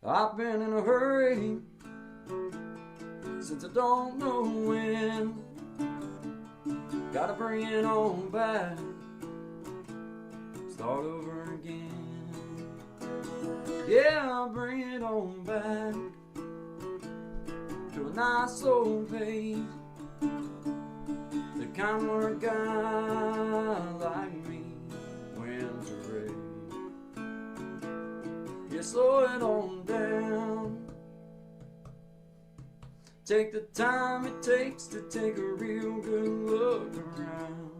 I've been in a hurry since I don't know when. Gotta bring it on back, start over again. Yeah, I'll bring it on back to a nice old pace, the kind where a guy like me wins a race. You slow it on down, take the time it takes to take a real good look around.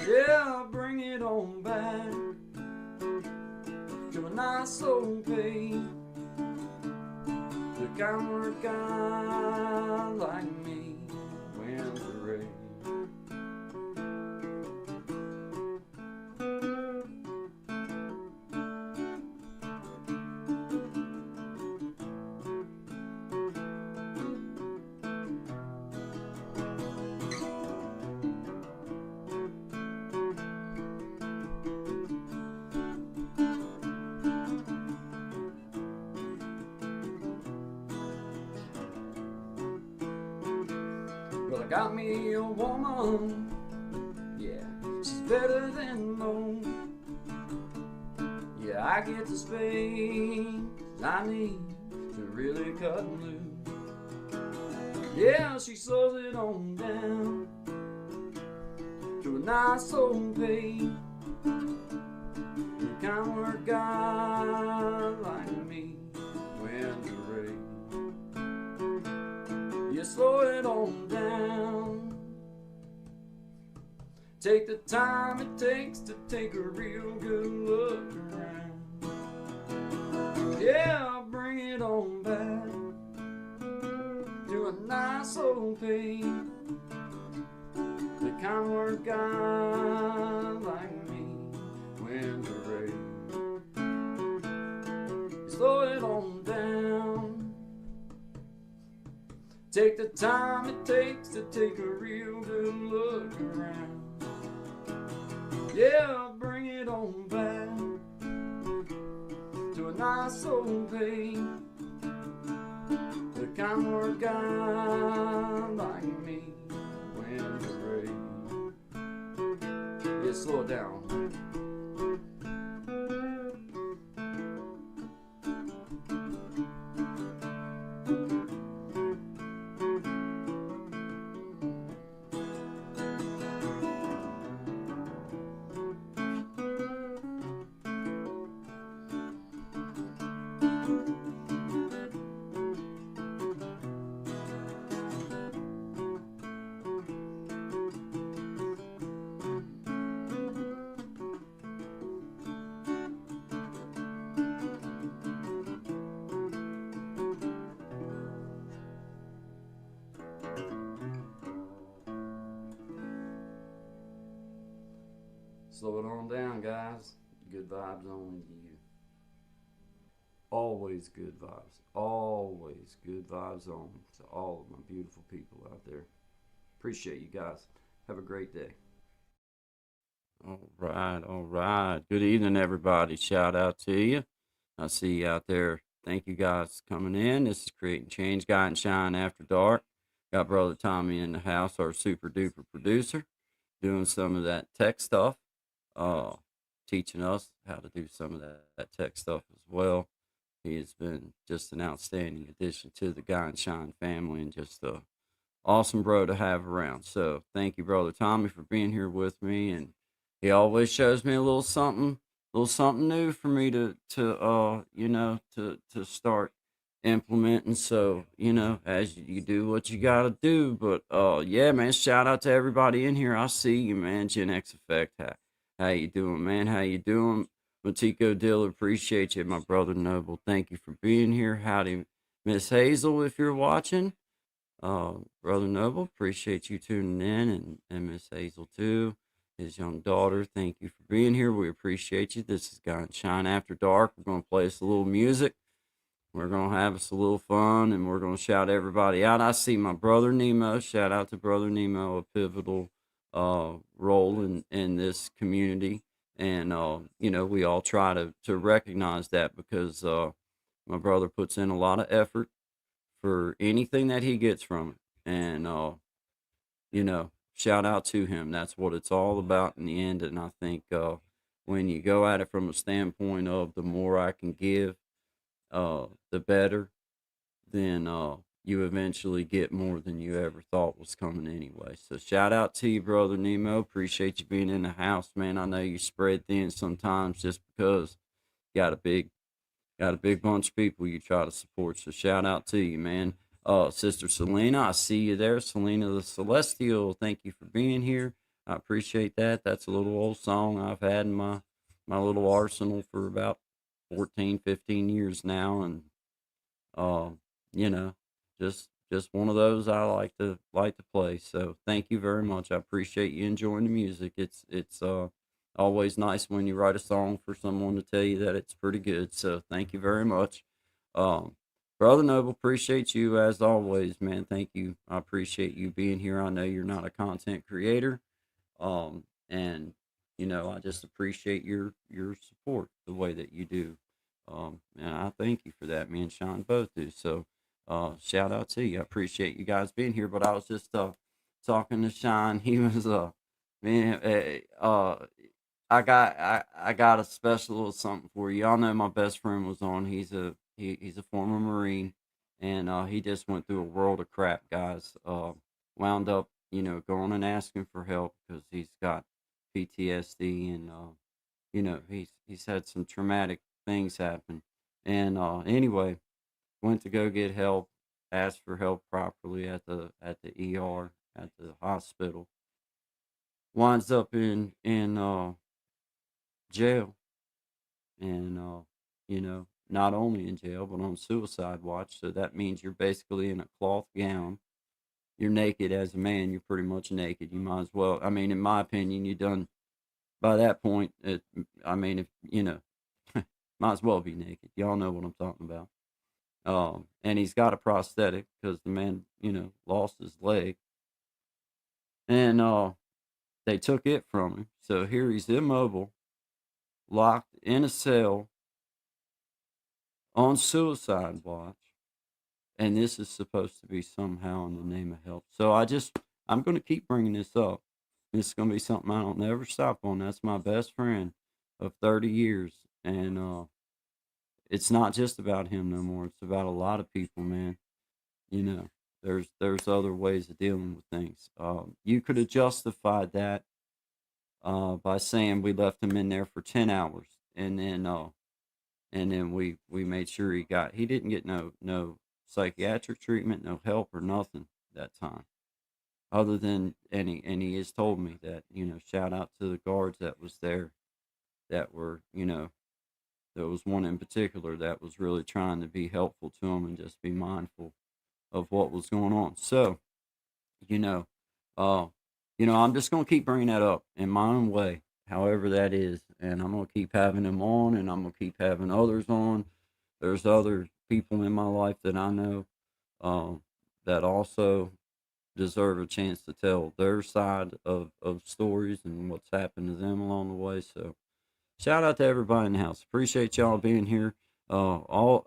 Yeah, I'll bring it on back to a nice old pace, the kind where a guy like me wins the race. Well, I got me a woman, yeah, she's better than most. Yeah, I get the space I need to really cut loose. Yeah, she slows it on down to a nice old pace, the kind where a guy like me wins the race. You slow it on down, take the time it takes to take a real good look around. Yeah, I'll bring it on back to a nice old pace, the kind where a guy like me wins a race. You slow it on down, take the time it takes to take a real good look around. Yeah, I'll bring it on back to a nice old pace, the kind where a guy like me wins the race. Yeah, slow it down. Slow it on down, guys. Good vibes only to you. Always good vibes. Always good vibes only to all of my beautiful people out there. Appreciate you guys. Have a great day. All right, all right. Good evening, everybody. Shout out to you. I see you out there. Thank you guys coming in. This is Creating Change, Guide and Shine After Dark. Got Brother Tommy in the house, our super duper producer, doing some of that tech stuff, uh, teaching us how to do some of that tech stuff as well. He has been just an outstanding addition to the Guy and Shine family and just a awesome bro to have around. So thank you, Brother Tommy, for being here with me. And he always shows me a little something new for me to start implementing. So, as you do what you gotta do. But yeah, man, shout out to everybody in here. I see you, man. Gen X Effect. How you doing, man? How you doing? Matico Dill, appreciate you, my brother Noble. Thank you for being here. Howdy, Miss Hazel, if you're watching. Brother Noble, appreciate you tuning in, and Miss Hazel too, his young daughter. Thank you for being here. We appreciate you. This is Guy and Shine After Dark. We're gonna play us a little music. We're gonna have us a little fun, and we're gonna shout everybody out. I see my brother Nemo. Shout out to brother Nemo, a pivotal role in this community, and we all try to recognize that because My brother puts in a lot of effort for anything that he gets from it. And, shout out to him. That's what it's all about in the end. And I think when you go at it from a standpoint of the more I can give, the better, then you eventually get more than you ever thought was coming anyway. So shout out to you, brother Nemo. Appreciate you being in the house, man. I know you spread thin sometimes just because you got a big bunch of people you try to support. So shout out to you, man. Sister Selena, I see you there. Selena the Celestial, thank you for being here. I appreciate that. That's a little old song I've had in my little arsenal for about 14, 15 years now. And uh, you know, just one of those I like to play. So thank you very much. I appreciate you enjoying the music. It's always nice when you write a song for someone to tell you that it's pretty good. So thank you very much. Um, Brother Noble, appreciate you as always, man. Thank you. I appreciate you being here. I know you're not a content creator. And I just appreciate your support the way that you do. And I thank you for that. Me and Sean both do. So, shout out to you. I appreciate you guys being here. But I was just talking to Sean. He was man. I got a special little something for you. Y'all know my best friend was on. He's a former Marine, and he just went through a world of crap, guys. Wound up, going and asking for help because he's got PTSD, and he's had some traumatic things happen. And anyway, went to go get help, asked for help properly at the ER at the hospital. Winds up in jail, and not only in jail but on suicide watch. So that means you're basically in a cloth gown. You're naked as a man. You're pretty much naked. You might as well. I mean, in my opinion, you done by that point. I mean, if might as well be naked. Y'all know what I'm talking about. And he's got a prosthetic because the man, lost his leg, and they took it from him. So here he's immobile, locked in a cell on suicide watch, and this is supposed to be somehow in the name of help. So I'm going to keep bringing this up. This is going to be something I don't never stop on. That's my best friend of 30 years, and it's not just about him no more. It's about a lot of people, man. You know, there's other ways of dealing with things. You could have justified that by saying we left him in there for 10 hours, and then we made sure he didn't get no psychiatric treatment, no help or nothing that time. Other than and he has told me that shout out to the guards that was there that were there was one in particular that was really trying to be helpful to him and just be mindful of what was going on. So, you know, uh, I'm just gonna keep bringing that up in my own way, however that is, and I'm gonna keep having him on, and I'm gonna keep having others on. There's other people in my life that I know um, that also deserve a chance to tell their side of stories and what's happened to them along the way. So shout out to everybody in the house. Appreciate y'all being here. All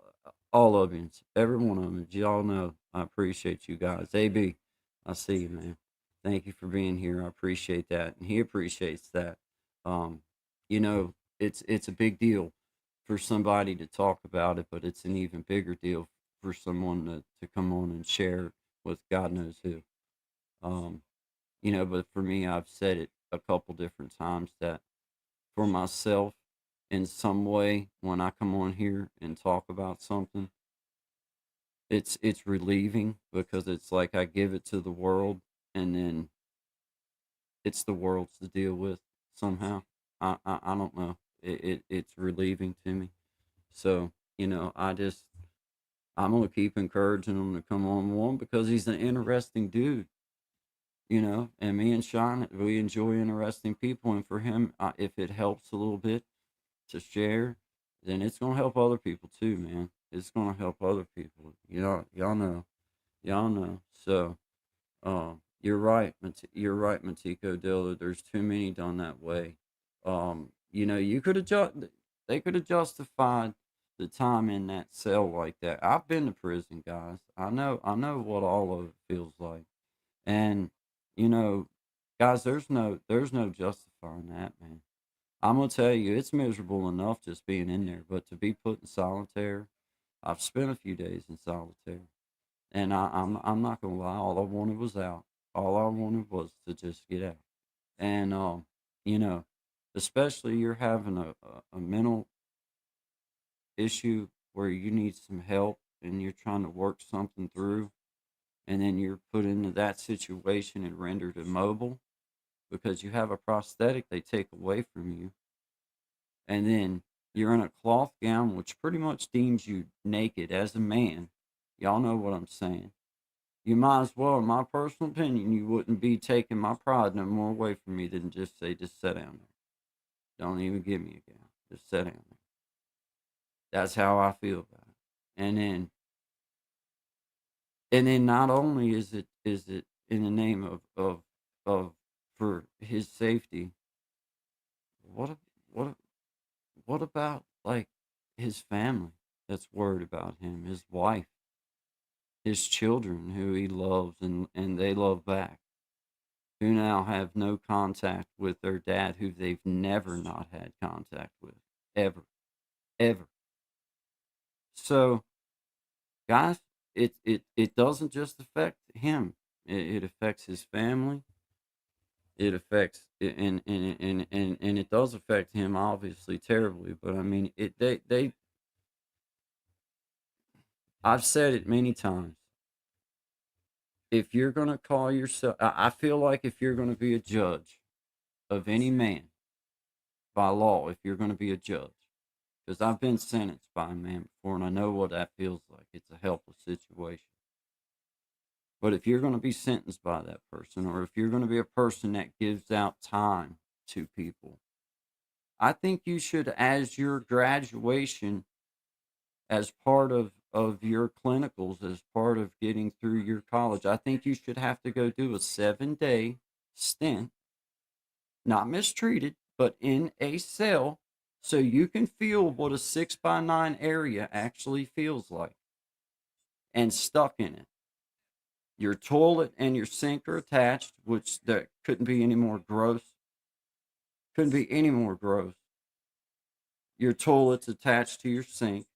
of you, every one of them. Y'all know I appreciate you guys. AB, I see you, man. Thank you for being here. I appreciate that, and he appreciates that. Um, it's a big deal for somebody to talk about it, but it's an even bigger deal for someone to come on and share with God knows who. Um, but for me, I've said it a couple different times that for myself, in some way, when I come on here and talk about something, it's relieving because it's like I give it to the world, and then it's the world's to deal with somehow. I don't know. It's relieving to me. So I'm gonna keep encouraging him to come on one because he's an interesting dude. And me and Sean, we enjoy interesting people, and for him, if it helps a little bit to share, then it's gonna help other people too, man. It's gonna help other people. Y'all know. So, you're right. You're right, Matiko Dilla. There's too many done that way. You could have they could have justified. the time in that cell like that. I've been to prison, guys. I know what all of it feels like. And you know, guys, there's no justifying that, man. I'm gonna tell you, it's miserable enough just being in there, but to be put in solitaire, I've spent a few days in solitaire, and I'm not gonna lie, all I wanted was out. All I wanted was to just get out. And you know, especially you're having a mental issue where you need some help and you're trying to work something through, and then you're put into that situation and rendered immobile because you have a prosthetic they take away from you, and then you're in a cloth gown which pretty much deems you naked as a man. Y'all know what I'm saying. You might as well, in my personal opinion, you wouldn't be taking my pride no more away from me than just say, just sit down there. Don't even give me a gown. Just sit down there. That's how I feel about it. And then not only is it in the name of for his safety, what a- what a- what about like his family that's worried about him, his wife, his children who he loves and they love back, who now have no contact with their dad who they've never not had contact with, ever, ever. So guys, it doesn't just affect him. It affects his family. It affects and it does affect him obviously terribly. But I mean, they I've said it many times. If you're gonna call yourself, I feel like if you're gonna be a judge of any man by law, if you're gonna be a judge, because I've been sentenced by a man before, and I know what that feels like. It's a helpless situation. But if you're going to be sentenced by that person, or if you're going to be a person that gives out time to people, I think you should, as your graduation, as part of your clinicals, as part of getting through your college, I think you should have to go do a 7-day stint, not mistreated, but in a cell, so you can feel what a 6 by 9 area actually feels like and stuck in it. Your toilet and your sink are attached, which that couldn't be any more gross. Couldn't be any more gross. Your toilet's attached to your sink.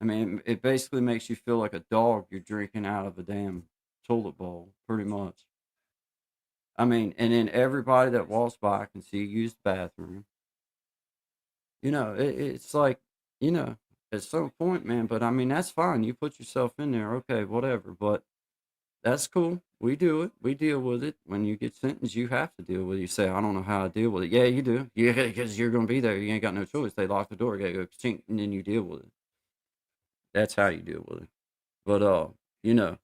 I mean, it basically makes you feel like a dog you're drinking out of a damn toilet bowl, pretty much. I mean, and then everybody that walks by can see you use the bathroom. It's like, you know, at some point, man, but I mean, that's fine. You put yourself in there, okay, whatever. But that's cool. We do it. We deal with it. When you get sentenced, you have to deal with it. You say, I don't know how to deal with it. Yeah, you do. Yeah, because you're going to be there. You ain't got no choice. They lock the door. You got to go chink, and then you deal with it. That's how you deal with it. But, you know,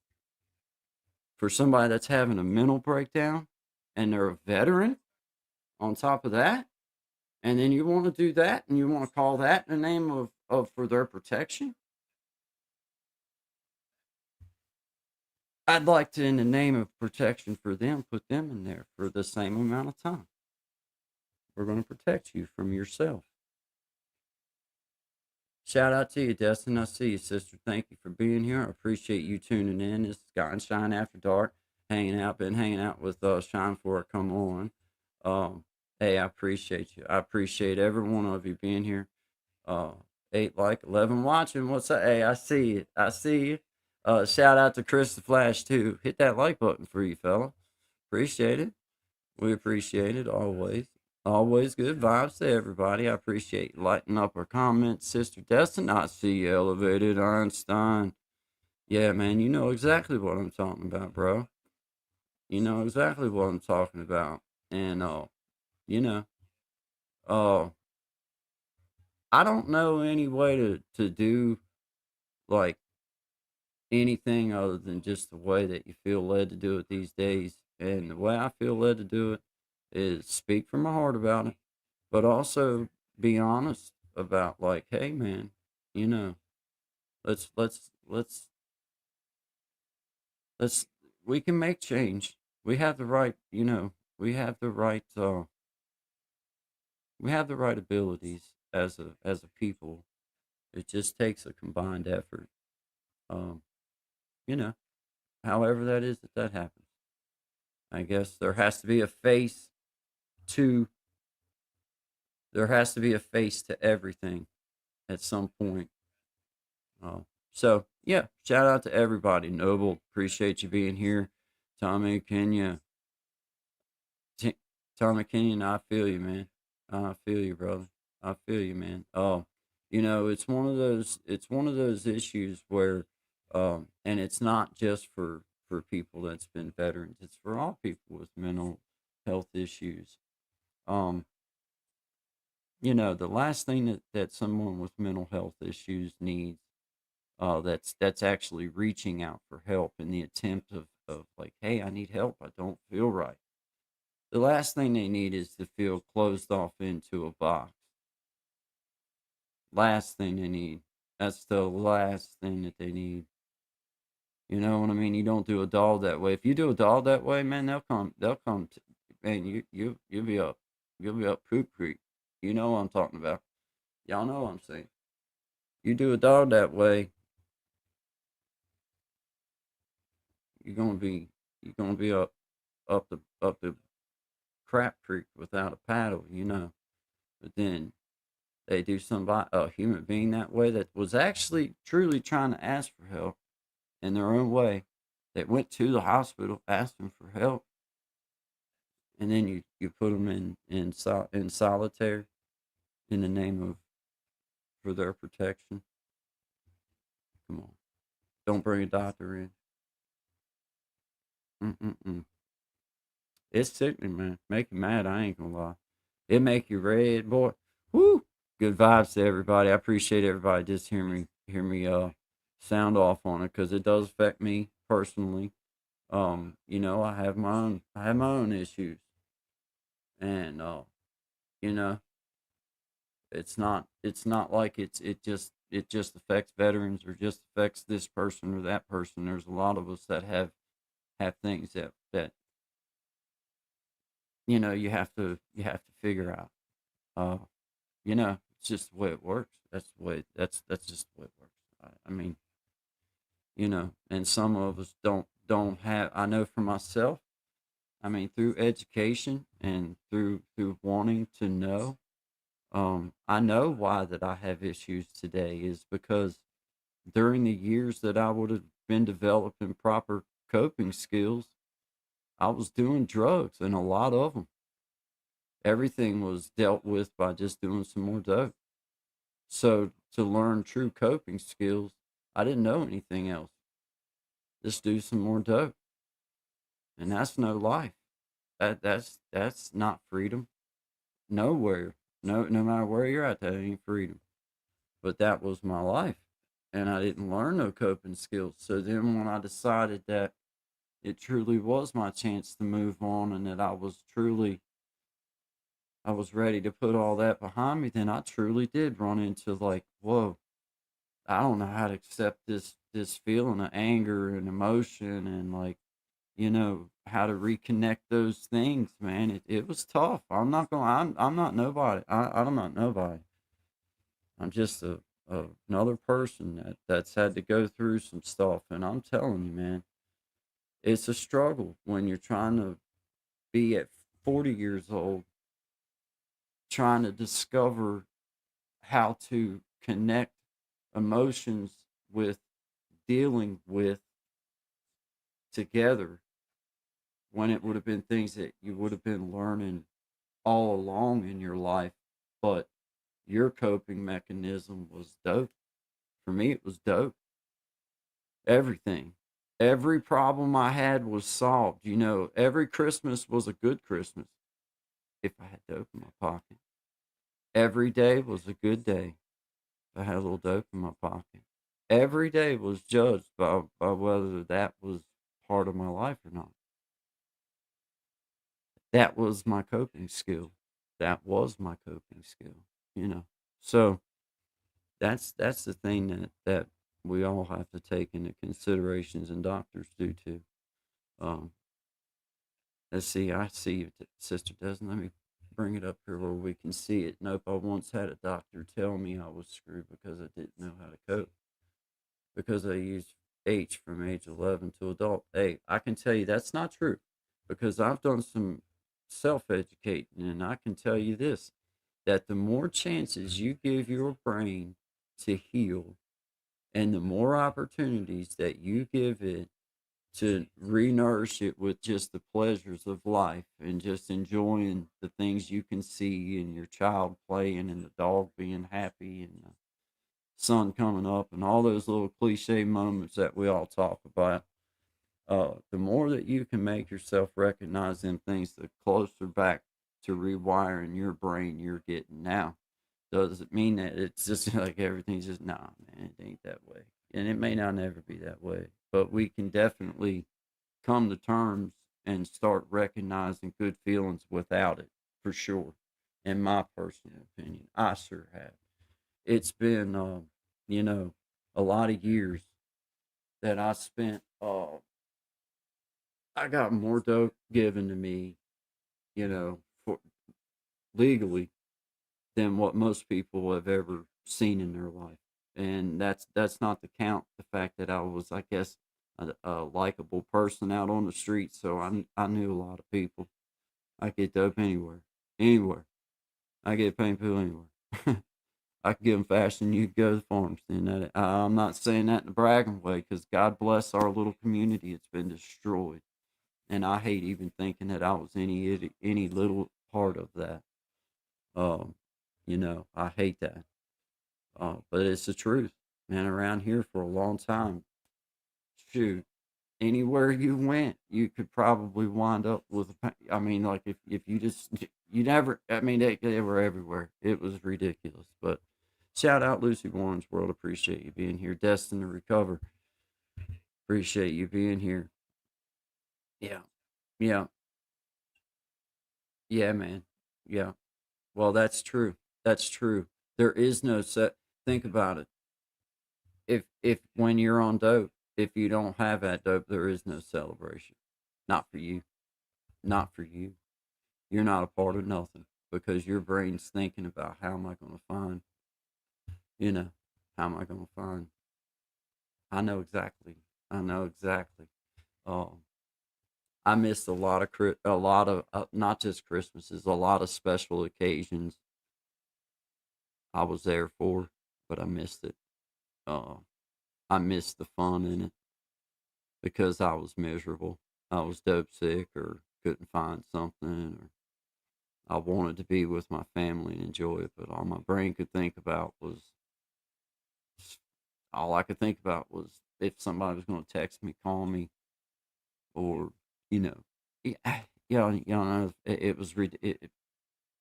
for somebody that's having a mental breakdown and they're a veteran on top of that, and then you want to do that and you want to call that in the name of for their protection, I'd like to, in the name of protection for them, put them in there for the same amount of time. We're going to protect you from yourself. Shout out to you, Destin. I see you, sister. Thank you for being here. I appreciate you tuning in. This is Scott and Shine After Dark. Hanging out, been hanging out with Shine before I come on. Hey, I appreciate you. I appreciate every one of you being here. 8 like 11 watching. What's up? Hey, I see it. I see you. Shout out to Chris the Flash too. Hit that like button for you, fella. Appreciate it. We appreciate it always. Always good vibes to everybody. I appreciate you lighting up our comments, Sister Destin. I see you, Elevated Einstein. Yeah, man, you know exactly what I'm talking about, bro. You know exactly what I'm talking about. And you know, uh I don't know any way to do like anything other than just the way that you feel led to do it these days. And the way I feel led to do it is speak from my heart about it, but also be honest about like, hey man, you know, let's let's we can make change. We have the right, we have the right we have the right abilities as a people It just takes a combined effort. Um, you know, however that is that happens. I guess to there has to be a face to everything at some point. Uh, so yeah, shout out to everybody. Noble, appreciate you being here. Tommy Kenya, T- Tommy Kenyon, I feel you, man. I feel you, brother. I feel you, man. It's one of those issues where, and it's not just for people that's been veterans. It's for all people with mental health issues. Um, the last thing that someone with mental health issues needs, that's actually reaching out for help in the attempt of like, hey, I need help. I don't feel right. The last thing they need is to feel closed off into a box. Last thing they need. That's the last thing that they need. You know what I mean? You don't do a doll that way. If you do a doll that way, man, they'll come. Man, you'll be up poop creek. You know what I'm talking about. Y'all know what I'm saying. You do a doll that way, you're gonna be you're gonna be up the crap creek without a paddle. But then they do somebody a human being that way that was actually truly trying to ask for help in their own way. They went to the hospital asking for help, and then you put them in solitary in the name of for their protection. Come on, don't bring a doctor in. Mm-mm-mm. It's sickening, man. Make you mad. I ain't gonna lie. It make you red, boy. Woo! Good vibes to everybody. I appreciate everybody just hear me sound off on it because it does affect me personally. I have my own issues, and you know, it's not like it just affects veterans or just affects this person or that person. There's a lot of us that have things that you have to figure out. Uh, it's just the way it works. That's just the way it works. I mean, and some of us don't have. I know for myself. I mean, through education and through wanting to know, I know why that I have issues today is because during the years that I would have been developing proper coping skills, I was doing drugs and a lot of them. Everything was dealt with by just doing some more dope. So to learn true coping skills, I didn't know anything else. Just do some more dope, and that's no life. That's not freedom. Nowhere. No matter where you're at, that ain't freedom. But that was my life, and I didn't learn no coping skills. So then when I decided that it truly was my chance to move on, and that I was ready to put all that behind me, then I truly did run into like, whoa, I don't know how to accept this feeling of anger and emotion and like, how to reconnect those things, man. It was tough. I'm not nobody. I'm not nobody. I'm just another person that's had to go through some stuff. And I'm telling you, man, it's a struggle when you're trying to be at 40 years old, trying to discover how to connect emotions with dealing with together when it would have been things that you would have been learning all along in your life. But your coping mechanism was dope. For me, it was dope. Everything. Every problem I had was solved. Every Christmas was a good Christmas if I had dope in my pocket. Every day was a good day if I had a little dope in my pocket. Every day was judged by whether that was part of my life or not. That was my coping skill. That was my coping skill, you know. So that's the thing that we all have to take into considerations, and doctors do too. Um, let's see. I see you, Sister Desmond. Let me bring it up here where we can see it. Nope, I once had a doctor tell me I was screwed because I didn't know how to cope. Because I used H from age 11 to adult. Hey, I can tell you that's not true because I've done some self educating and I can tell you this that the more chances you give your brain to heal and the more opportunities that you give it to re-nourish it with just the pleasures of life and just enjoying the things you can see and your child playing and the dog being happy and the sun coming up and all those little cliche moments that we all talk about. The more that you can make yourself recognize them things, the closer back to rewiring your brain you're getting now. Does it mean that it's just like everything's just, nah, man, it ain't that way. And it may not never be that way, but we can definitely come to terms and start recognizing good feelings without it, for sure. In my personal opinion, I sure have. It's been, you know, a lot of years that I spent. I got more dope given to me, for legally than what most people have ever seen in their life. And that's not to count the fact that I was, I guess, a likable person out on the street. So I knew a lot of people. I get dope anywhere, anywhere. I get pain pill anywhere. I can give them faster than you can go to the farms. And I'm not saying that in a bragging way, because God bless our little community. It's been destroyed, and I hate even thinking that I was any little part of that. Um, I hate that. But it's the truth, man. Around here for a long time, shoot, anywhere you went, you could probably wind up with. I mean, like if you just you never. I mean, they were everywhere. It was ridiculous. But shout out Lucy Warren's World. Appreciate you being here. Destined to Recover. Appreciate you being here. Yeah, yeah, yeah, man. Yeah. Well, that's true. That's true. There is no set. Think about it. If when you're on dope, if you don't have that dope, there is no celebration. Not for you. Not for you. You're not a part of nothing because your brain's thinking about how am I going to find, you know, how am I going to find. I know exactly. I know exactly. Um, I missed a lot of not just Christmases, a lot of special occasions I was there for, but I missed it. Uh, I missed the fun in it because I was miserable. I was dope sick or couldn't find something, or I wanted to be with my family and enjoy it, but all my brain could think about was all I could think about was if somebody was going to text me, call me, or you know, yeah, it was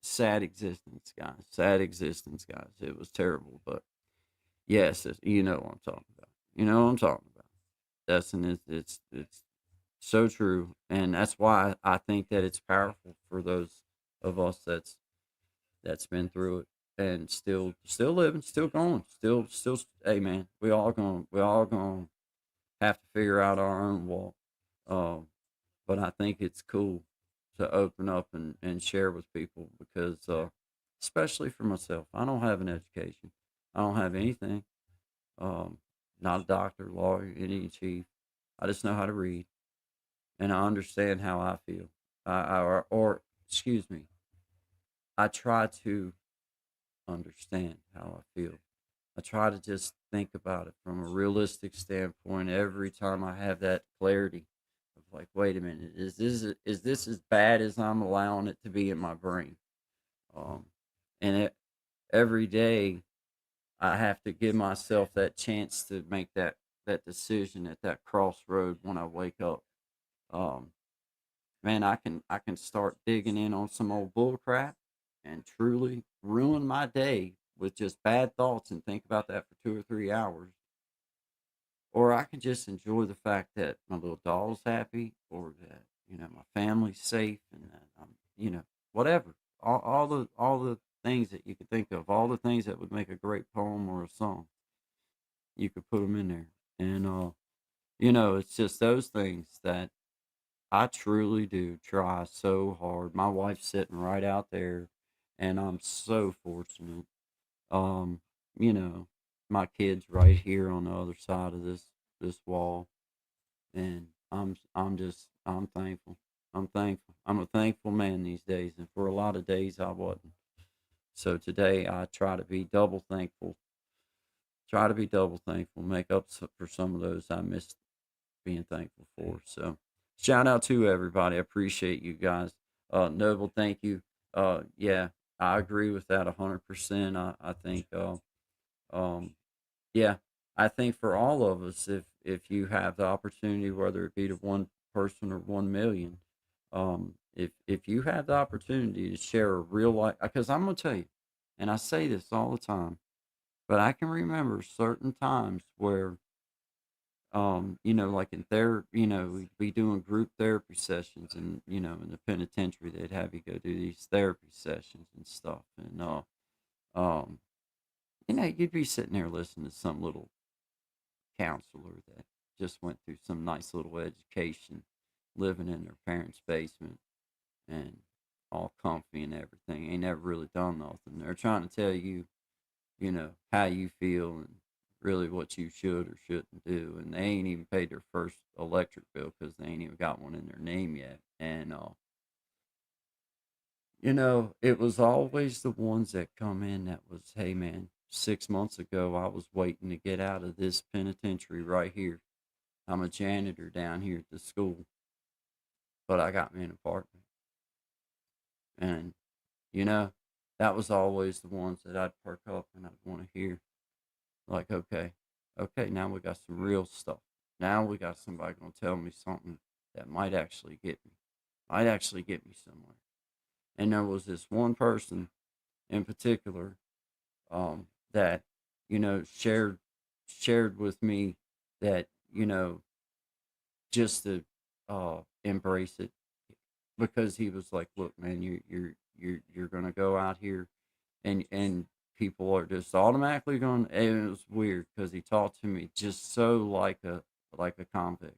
sad existence, guys. Sad existence, guys. It was terrible, but yes, you know what I'm talking about. You know what I'm talking about. That's and it's so true, and that's why I think that it's powerful for those of us that's been through it and still living, still going, still. Hey, man, we all going to have to figure out our own walk. Um, but I think it's cool to open up and share with people because, especially for myself, I don't have an education. I don't have anything. Um, Not a doctor, lawyer, any chief. I just know how to read and I understand how I feel. Or excuse me, I try to understand how I feel. I try to just think about it from a realistic standpoint every time I have that clarity of like, wait a minute, is this as bad as I'm allowing it to be in my brain? Um, and every day I have to give myself that chance to make that decision at that crossroad when I wake up. Um, Man, I can start digging in on some old bull crap and truly ruin my day with just bad thoughts and think about that for 2 or 3 hours. Or I can just enjoy the fact that my little doll's happy or that, my family's safe and that whatever. All the things that you could think of, all the things that would make a great poem or a song, you could put them in there. And it's just those things that I truly do try so hard. My wife's sitting right out there, and I'm so fortunate. Um, you know, my kid's right here on the other side of this wall, and I'm thankful. I'm thankful. I'm a thankful man these days, and for a lot of days I wasn't. So today I try to be double thankful. Try to be double thankful. Make up for some of those I missed being thankful for. So shout out to everybody. I appreciate you guys. Noble, thank you. Yeah, I agree with that 100%. I think um yeah, I think for all of us, if you have the opportunity, whether it be to one person or 1 million, if you have the opportunity to share a real life, because I'm gonna tell you, and I say this all the time, but I can remember certain times where like in therapy, we'd be doing group therapy sessions, and in the penitentiary, they'd have you go do these therapy sessions and stuff, and um, you'd be sitting there listening to some little counselor that just went through some nice little education, living in their parents' basement and all comfy and everything. Ain't never really done nothing. They're trying to tell you, how you feel and really what you should or shouldn't do. And they ain't even paid their first electric bill because they ain't even got one in their name yet. And, it was always the ones that come in that was, hey, man, 6 months ago, I was waiting to get out of this penitentiary right here. I'm a janitor down here at the school, but I got me an apartment. And, you know, that was always the ones that I'd perk up and I'd want to hear. Like, okay, now we got some real stuff. Now we got somebody going to tell me something that might actually get me somewhere. And there was this one person in particular that, shared with me that, just to embrace it, because he was like, "Look, man, you're gonna go out here, and people are just automatically going." And it was weird because he talked to me just so like a convict.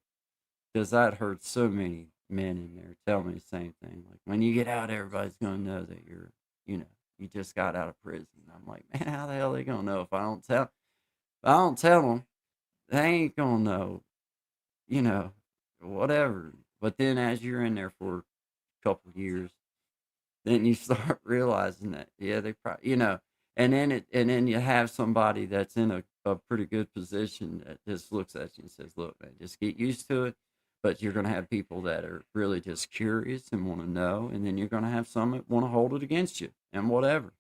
Because I'd heard so many men in there tell me the same thing. Like, when you get out, everybody's gonna know that you know, you just got out of prison. I'm like, man, how the hell are they gonna know if I don't tell? If I don't tell them, they ain't gonna know. You know, whatever. But then as you're in there for a couple years, then you start realizing that, yeah, they probably, and then you have somebody that's in a pretty good position that just looks at you and says, look, man, just get used to it. But you're going to have people that are really just curious and want to know. And then you're going to have some that want to hold it against you and whatever.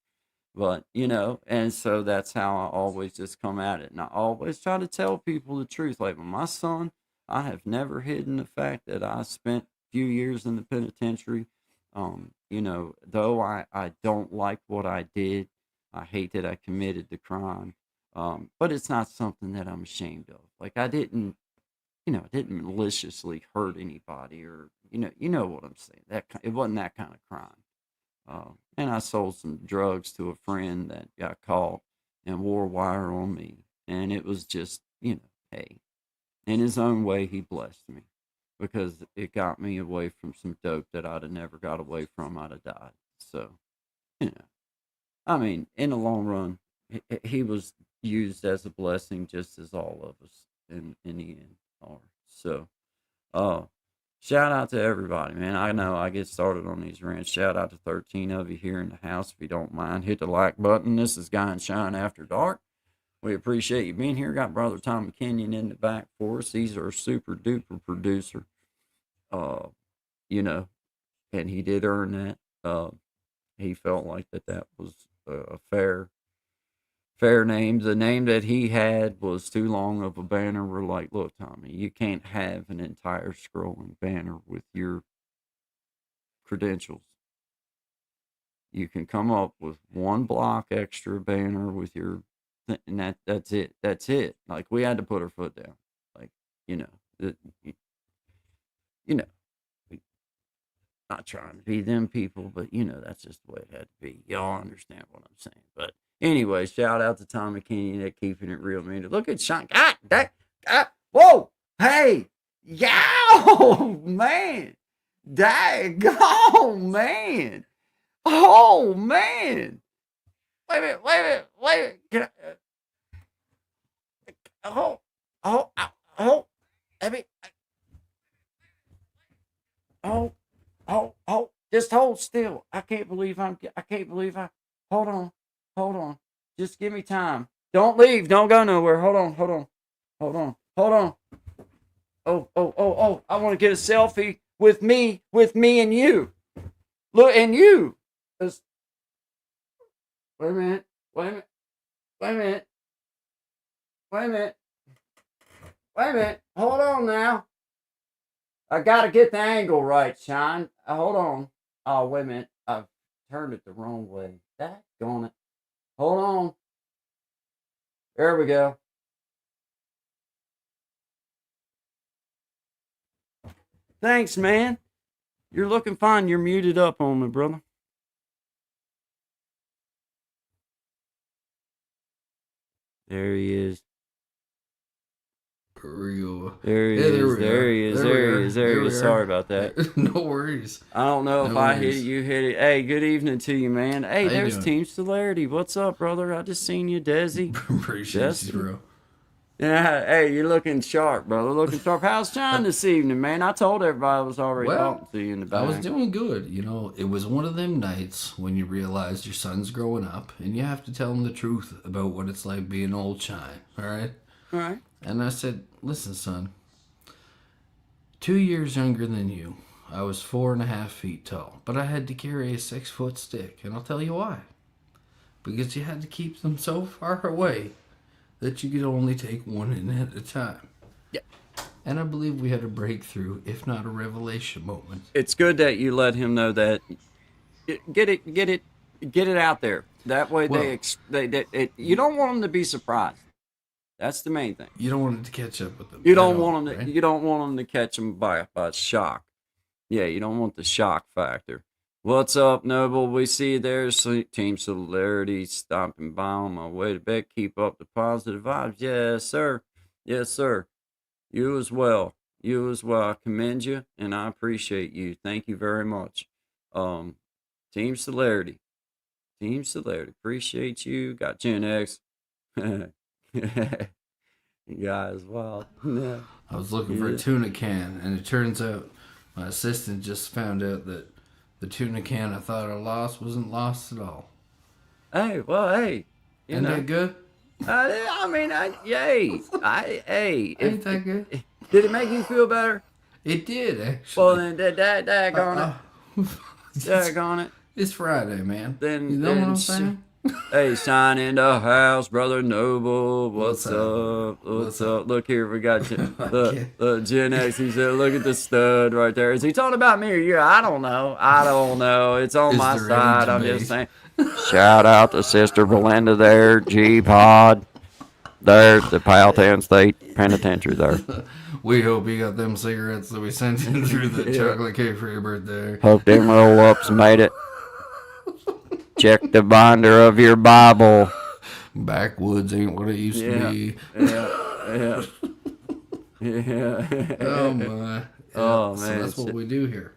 But, and so that's how I always just come at it. And I always try to tell people the truth. Like, with my son, I have never hidden the fact that I spent a few years in the penitentiary. Though I don't like what I did, I hate that I committed the crime. But it's not something that I'm ashamed of. Like, I didn't maliciously hurt anybody, or, you know what I'm saying. It wasn't that kind of crime. And I sold some drugs to a friend that got caught and wore wire on me. And it was just, hey, in his own way, he blessed me because it got me away from some dope that I'd have never got away from. I'd have died. So, you know, I mean, in the long run, he was used as a blessing just as all of us in the end are. So, uh, shout out to everybody, man. I know I get started on these rants. Shout out to 13 of you here in the house. If you don't mind, hit the like button. This is Guy and Shine After Dark. We appreciate you being here. Got Brother Tommy Kenyon in the back for us. He's our super duper producer. Uh, you know, and he did earn that. He felt like that was a fair name. The name that he had was too long of a banner. We're like, look, Tommy, you can't have an entire scrolling banner with your credentials. You can come up with one block extra banner with your, and that's it. That's it. Like, we had to put our foot down. Like, you know, you know, not trying to be them people, but that's just the way it had to be. Y'all understand what I'm saying. But anyway, shout out to Tommy Kenyon at Keeping It Real, man. Look at Sean. God, whoa, hey, yow, man. Daggone, man. Oh, man. Wait a minute, wait a minute, wait a minute. Can I, I mean, oh, just hold still. I can't believe hold on. Just give me time. Don't leave. Don't go nowhere. Hold on. Oh. I want to get a selfie with me and you. Look, and you. Wait a minute. Wait a minute. Hold on now. I gotta get the angle right, Sean. Hold on. Oh, wait a minute. I've turned it the wrong way. Daggone it. Hold on. There we go. Thanks, man. You're looking fine. You're muted up on me, brother. There he is. For real. There he is. Sorry about that. No worries. I don't know if I hit it, you hit it. Hey, good evening to you, man. Hey, there's Team Celerity. What's up, brother? I just seen you, Desi. Appreciate you, bro. Yeah, hey, you're looking sharp, brother. Looking sharp. How's John this evening, man? I told everybody I was already talking to you in the back. I was doing good. You know, it was one of them nights when you realize your son's growing up and you have to tell him the truth about what it's like being old Shine, all right? All right. And I said, listen, son, 2 years younger than you. I was 4.5 feet tall, but I had to carry a 6-foot stick, and I'll tell you why. Because you had to keep them so far away that you could only take one in at a time. Yeah. And I believe we had a breakthrough, if not a revelation moment. It's good that you let him know that. Get it out there. That way, you don't want them to be surprised. That's the main thing. You don't want it to catch up with them. You don't want them to. Right? You don't want them to catch them by shock. Yeah, you don't want the shock factor. What's up, Noble? We see you there. Team Celerity stopping by on my way to bed. Keep up the positive vibes. Yes, sir. Yes, sir. You as well. I commend you, and I appreciate you. Thank you very much. Team Celerity. Appreciate you. Got Gen X. You guys, wow. I was looking for a tuna can, and it turns out my assistant just found out that the tuna can I thought I lost wasn't lost at all. Hey, Isn't that good? Ain't that good? Did it make you feel better? It did, actually. Well, then, daggone it. It's Friday, man. Then, you know what I'm saying? Hey, Shine in the house, brother Noble. What's up? Look here, we got Gen X. He said, "Look at the stud right there." Is he talking about me or you? I don't know. It's on my side. I'm just saying. Shout out to Sister Belinda there, G-Pod. There, the Powhatan State Penitentiary there. We hope you got them cigarettes that we sent you through the chocolate cake for your birthday. Hope them roll-ups made it. Check the binder of your Bible. Backwoods ain't what it used to be. Yeah. Oh, my. Oh, man. So that's what we do here.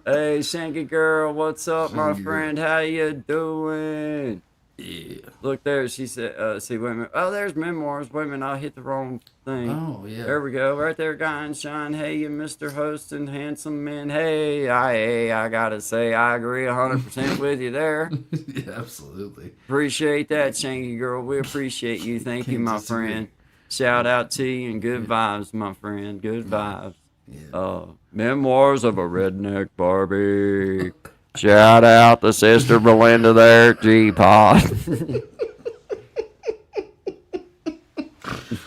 Hey, Shanky girl, what's up, my friend? How you doing? Yeah. Look there, she said, see, wait a minute. Oh, there's memoirs. Wait a minute, I hit the wrong thing. Oh, yeah. There we go. Right there, Guy and Shine. Hey, you Mr. Host and handsome man. Hey, I gotta say, I agree 100% with you there. Yeah, absolutely. Appreciate that, Shanky girl. We appreciate you. Thank you, my friend. Shout out to you and good vibes, my friend. Good vibes. Yeah. Memoirs of a Redneck Barbie. Shout out to Sister Belinda there, G-Pod.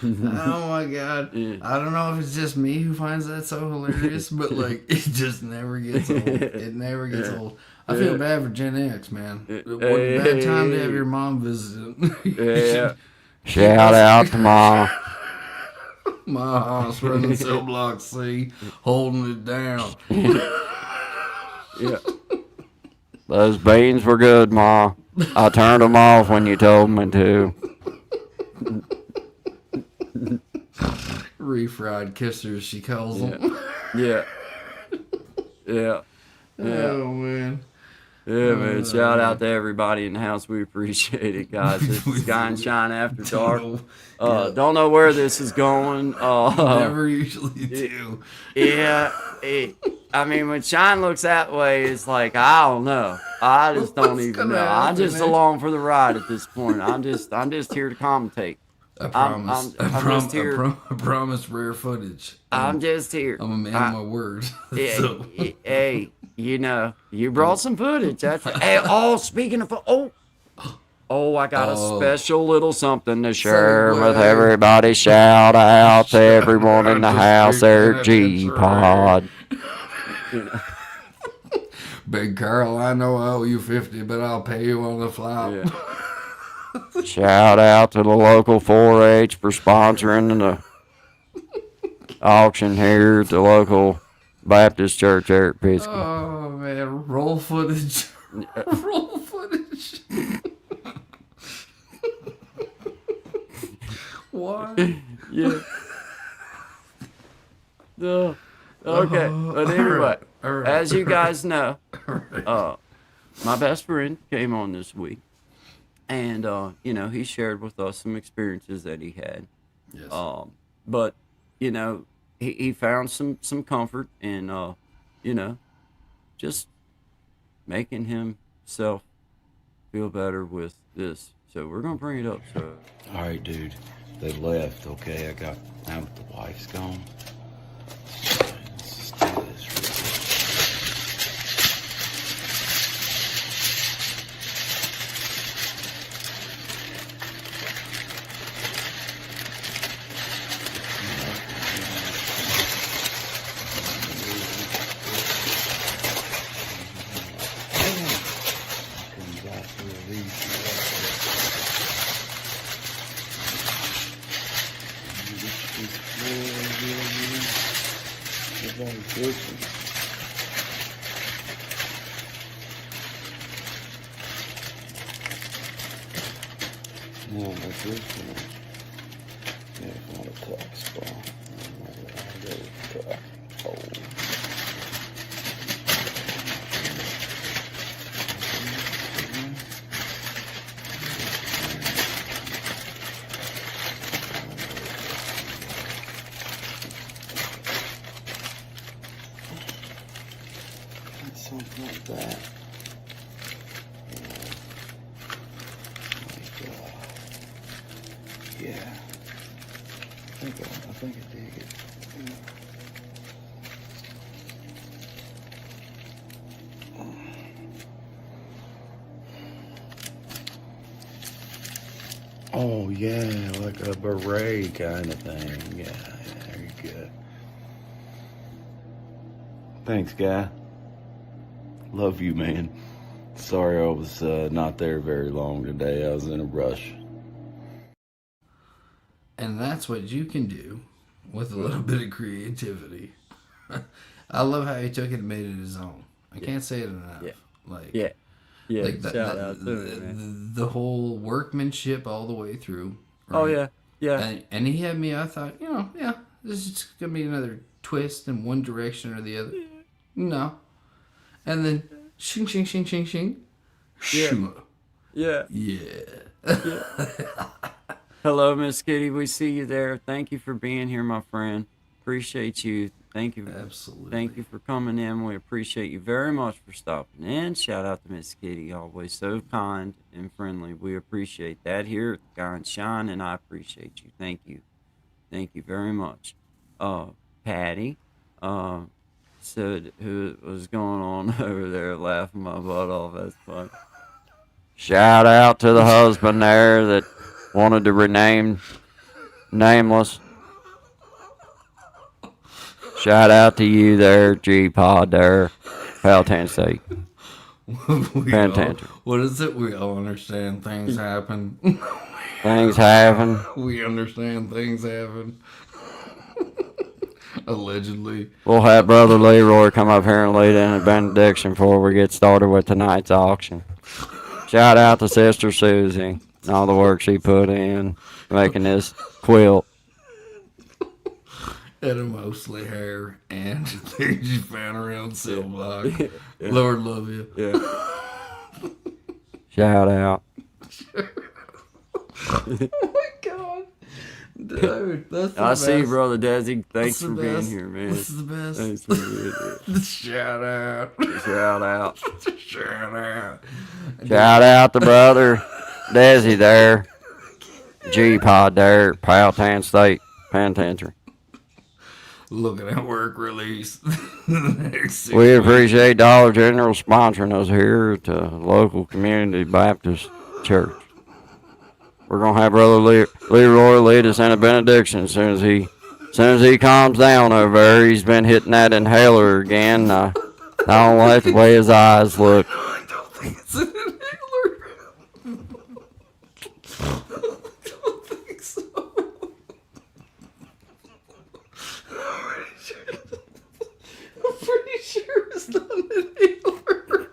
Oh my God. Yeah. I don't know if it's just me who finds that so hilarious, but like it just never gets old. It never gets old. I feel bad for Gen X, man. What a bad time to have your mom visiting. Yeah. Shout out to Mom. My house running cell block C, holding it down. Yeah. Those beans were good, Ma. I turned them off when you told me to. Refried kissers, she calls them. Yeah. Yeah. Yeah. Oh man. Yeah, man. Shout out to everybody in the house. We appreciate it, guys. This is Sky and Shine After Dark. Don't know where this is going. Never usually do. Yeah. I mean, when Shine looks that way, it's like, I don't know. I just don't even know. I'm just along for the ride at this point. I'm just here to commentate. I promise. I promise rare footage. I'm just here. I'm a man of my word. So. Hey, you know, you brought some footage. Hey, speaking of, I got a special little something to share with everybody. Shout out to everyone in the house there, G-Pod. Big Carl, I know I owe you 50, but I'll pay you on the flop. Yeah. Shout out to the local 4-H for sponsoring the auction here at the local Baptist Church there at Pisgah. Oh man, roll footage. Roll footage. Why? Yeah. Okay. But anyway, all right. as you guys know, my best friend came on this week. And, you know, he shared with us some experiences that he had. Yes. But, you know, he found some comfort in, you know, just making himself feel better with this. So we're going to bring it up. So. All right, dude. They left, okay? Now that the wife's gone. Let's just do this real quick. No, but this one, it's not a clock spot. I'll go with the pole. Something like that. Yeah. I think I dig it. Oh yeah, like a beret kind of thing. Yeah, very good. Thanks, guy. Love you, man. Sorry I was not there very long today. I was in a rush. And that's what you can do with a little bit of creativity. I love how he took it and made it his own. I can't say it enough. Yeah. Like, Yeah. like Shout out to it, man. the whole workmanship all the way through. Right? Oh, yeah. Yeah. And he had me, I thought, you know, yeah, this is going to be another twist in one direction or the other. No. And then, shing, shing, shing, shing, shing. Shoo. Yeah. Yeah. Hello, Miss Kitty. We see you there. Thank you for being here, my friend. Appreciate you. Thank you. Absolutely. Thank you for coming in. We appreciate you very much for stopping in. Shout out to Miss Kitty. Always so kind and friendly. We appreciate that here at Sky and Shine, and I appreciate you. Thank you. Thank you very much. Patty said who was going on over there laughing my butt off. That's fun. Shout out to the husband there that wanted to rename Nameless. Shout out to you there, G-Pod there, Powhatan State. Penitentiary. What is it? We all understand things happen. Things happen. We understand things happen. Allegedly. We'll have Brother Leroy come up here and lead in a benediction before we get started with tonight's auction. Shout out to Sister Susie and all the work she put in making this quilt. Had a mostly hair, and they just found around cell block. Lord love you. Yeah. Shout out. Oh my god. Dude, that's the I best. see you, Brother Desi. Thanks That's the for being best. here, man. This is the best. Thanks for being here. Shout out. Shout out. Shout out. Shout out to Brother Desi there. G-Pod there, Powhatan State Penitentiary. Looking at work release. We appreciate Dollar General sponsoring us here at the local Community Baptist Church. We're gonna have Brother Leroy lead us in a benediction as soon as he calms down over there. He's been hitting that inhaler again. I don't like the way his eyes look. I don't think it's an inhaler. I don't think so. I'm pretty sure it's not an inhaler.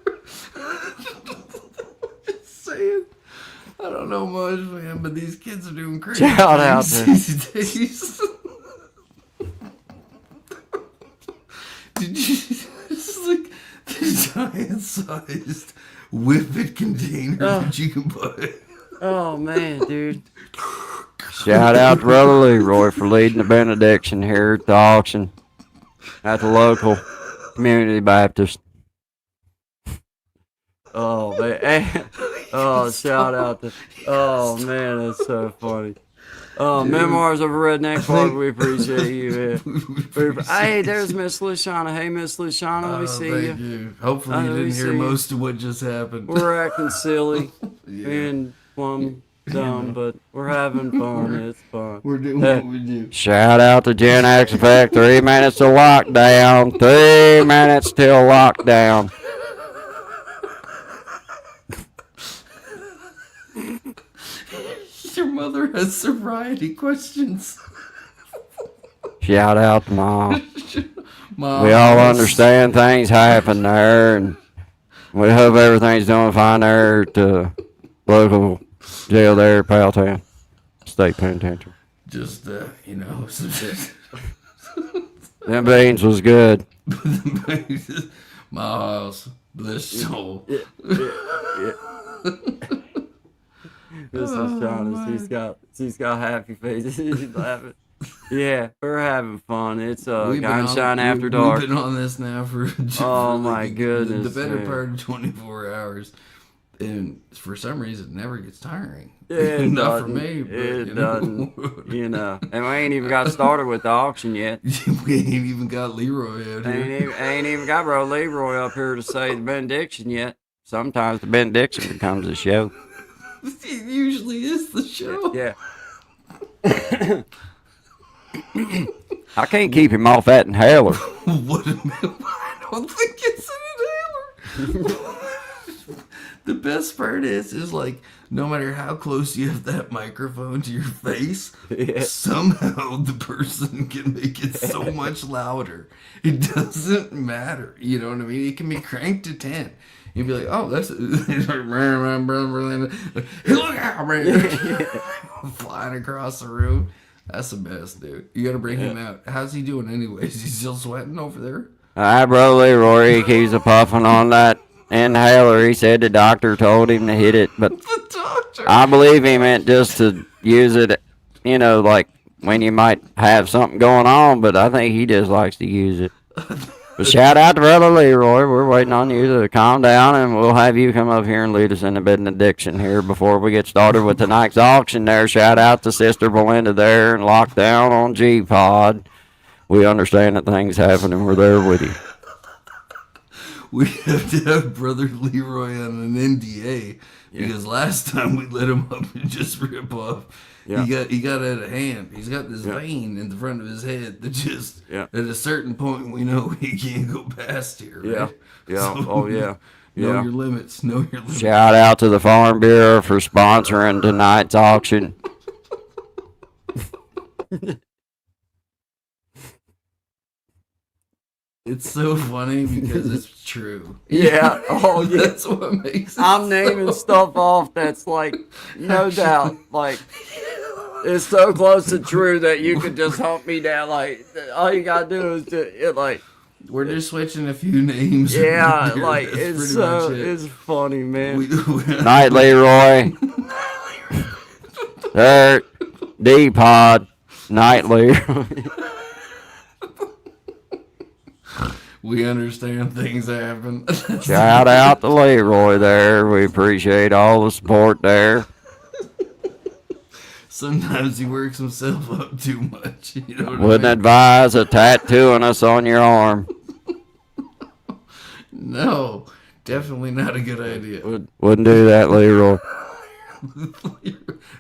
I'm just saying. I don't know much, man, but these kids are doing crazy Shout out things to- these days. Did you? This is like the giant-sized whippet container that you can buy. Oh man, dude. Shout out to Brother Leroy for leading the benediction here at the auction at the local Community Baptist. Oh man. Oh, shout out to. Oh man, that's so funny. Oh, Dude. Memoirs of a Redneck Farmer, we appreciate you, man. Hey, there's Miss Luciana. Hey, Miss Luciana, we see Thank you. you. Hopefully you We didn't see hear you. most of what just happened. We're acting silly Yeah. and plumb dumb, but we're having fun. It's fun. We're doing what we do. Shout out to Gen X Effect. 3 minutes to lockdown. 3 minutes till lockdown. Your mother has sobriety questions. Shout out to Mom. Mom, We all understand things happen there, and we hope everything's doing fine there at the local jail there at Powhatan State Penitentiary. Just, you know, Them beans was good. my house, bless soul. This is Shauna. She's got happy faces. She's laughing. Yeah, we're having fun. It's Gunshine After Dark. We've been on this now for Oh, for my goodness, the better man. part of 24 hours, and for some reason it never gets tiring. It Not for doesn't. me, but It you know. doesn't. You know, and we ain't even got started with the auction yet. We ain't even got Leroy out here. Ain't even got Bro Leroy up here to say the benediction yet. Sometimes the benediction becomes a show. It usually is the show. Yeah. I can't keep him off that inhaler. What a minute. I don't think it's an inhaler. The best part is like, no matter how close you have that microphone to your face, Yeah. somehow the person can make it so much louder. It doesn't matter. You know what I mean? It can be cranked to 10. You'd be like, oh, that's look out, man. Flying across the room. That's the best, dude. You gotta bring him out. How's he doing anyways? He's still sweating over there? Bro Leroy, he keeps a puffing on that inhaler. He said the doctor told him to hit it, but The doctor. I believe he meant just to use it, you know, like when you might have something going on, but I think he just likes to use it. But shout out to Brother Leroy. We're waiting on you to calm down, and we'll have you come up here and lead us in the benediction here before we get started with tonight's auction there. Shout out to Sister Belinda there and Lockdown on G-Pod. We understand that things happen, and we're there with you. We have to have Brother Leroy on an NDA because last time we let him up and just rip off. Yeah. He got out of hand. He's got this vein in the front of his head that just at a certain point we know he can't go past here. Right? Yeah. So, Oh, yeah. Know Yeah. your limits. Know your limits. Shout out to the Farm Bureau for sponsoring tonight's auction. It's so funny because it's true. Yeah. Oh, yeah. That's what makes it I'm so naming stuff off that's like, no doubt, like, It's so close to true that you could just hunt me down. Like, all you gotta do is We're just switching a few names. yeah, Dude, like, that's it's pretty so, much it. it's funny, man. Night, Leroy. Dirt. D-Pod. Night, Leroy. We understand things happen. Shout out to Leroy there. We appreciate all the support there. Sometimes he works himself up too much. You know what Wouldn't I mean? advise a tattooing us on your arm. No, definitely not a good idea. Wouldn't do that, Leroy.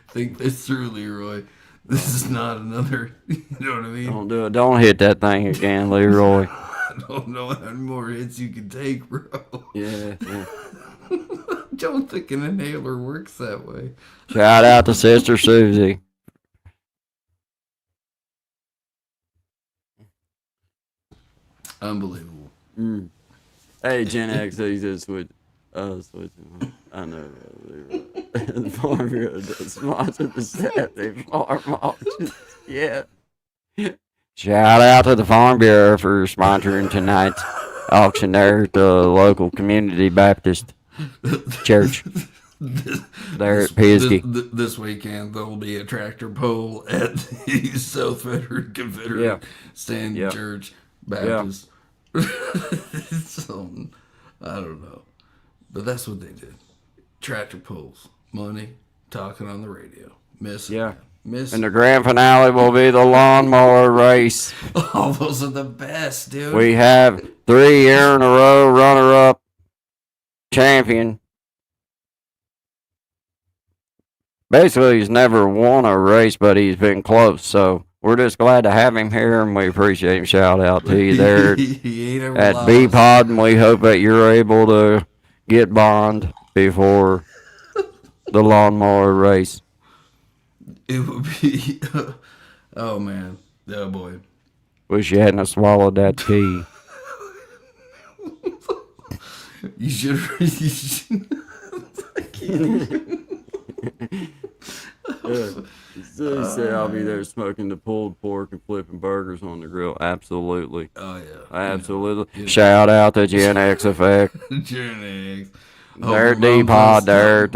Think this through, Leroy. This is not another. You know what I mean? Don't do it. Don't hit that thing again, Leroy. I don't know how many more hits you can take, bro. Yeah. I don't think an inhaler works that way. Shout out to Sister Susie. Unbelievable. Hey, Gen X, he's just switching. I know. The Farm Bureau does sponsor the Saturday farm auctions. Yeah. Shout out to the Farm Bureau for sponsoring tonight's auction there at the local community Baptist church there at Pisgah. This weekend, there'll be a tractor pull at the South Federal Confederate Stand Church Baptist. Something. I don't know. But that's what they did. Tractor pulls. Money. Talking on the radio. Missing. Yeah. Missing. And the grand finale will be the lawnmower race. Oh, those are the best, dude. We have 3 year in a row runner-up champion. Basically, he's never won a race, but he's been close. So we're just glad to have him here, and we appreciate him. Shout out to you there He ain't ever at lost. B-Pod, and we hope that you're able to get bond before the lawnmower race. It would be. Oh, man. Oh, boy. Wish you hadn't have swallowed that key. You should. So he said I'll be there smoking the pulled pork and flipping burgers on the grill. Absolutely. Oh, yeah. Absolutely. Shout out to Gen X Effect. Gen X. There, D-Pod, there.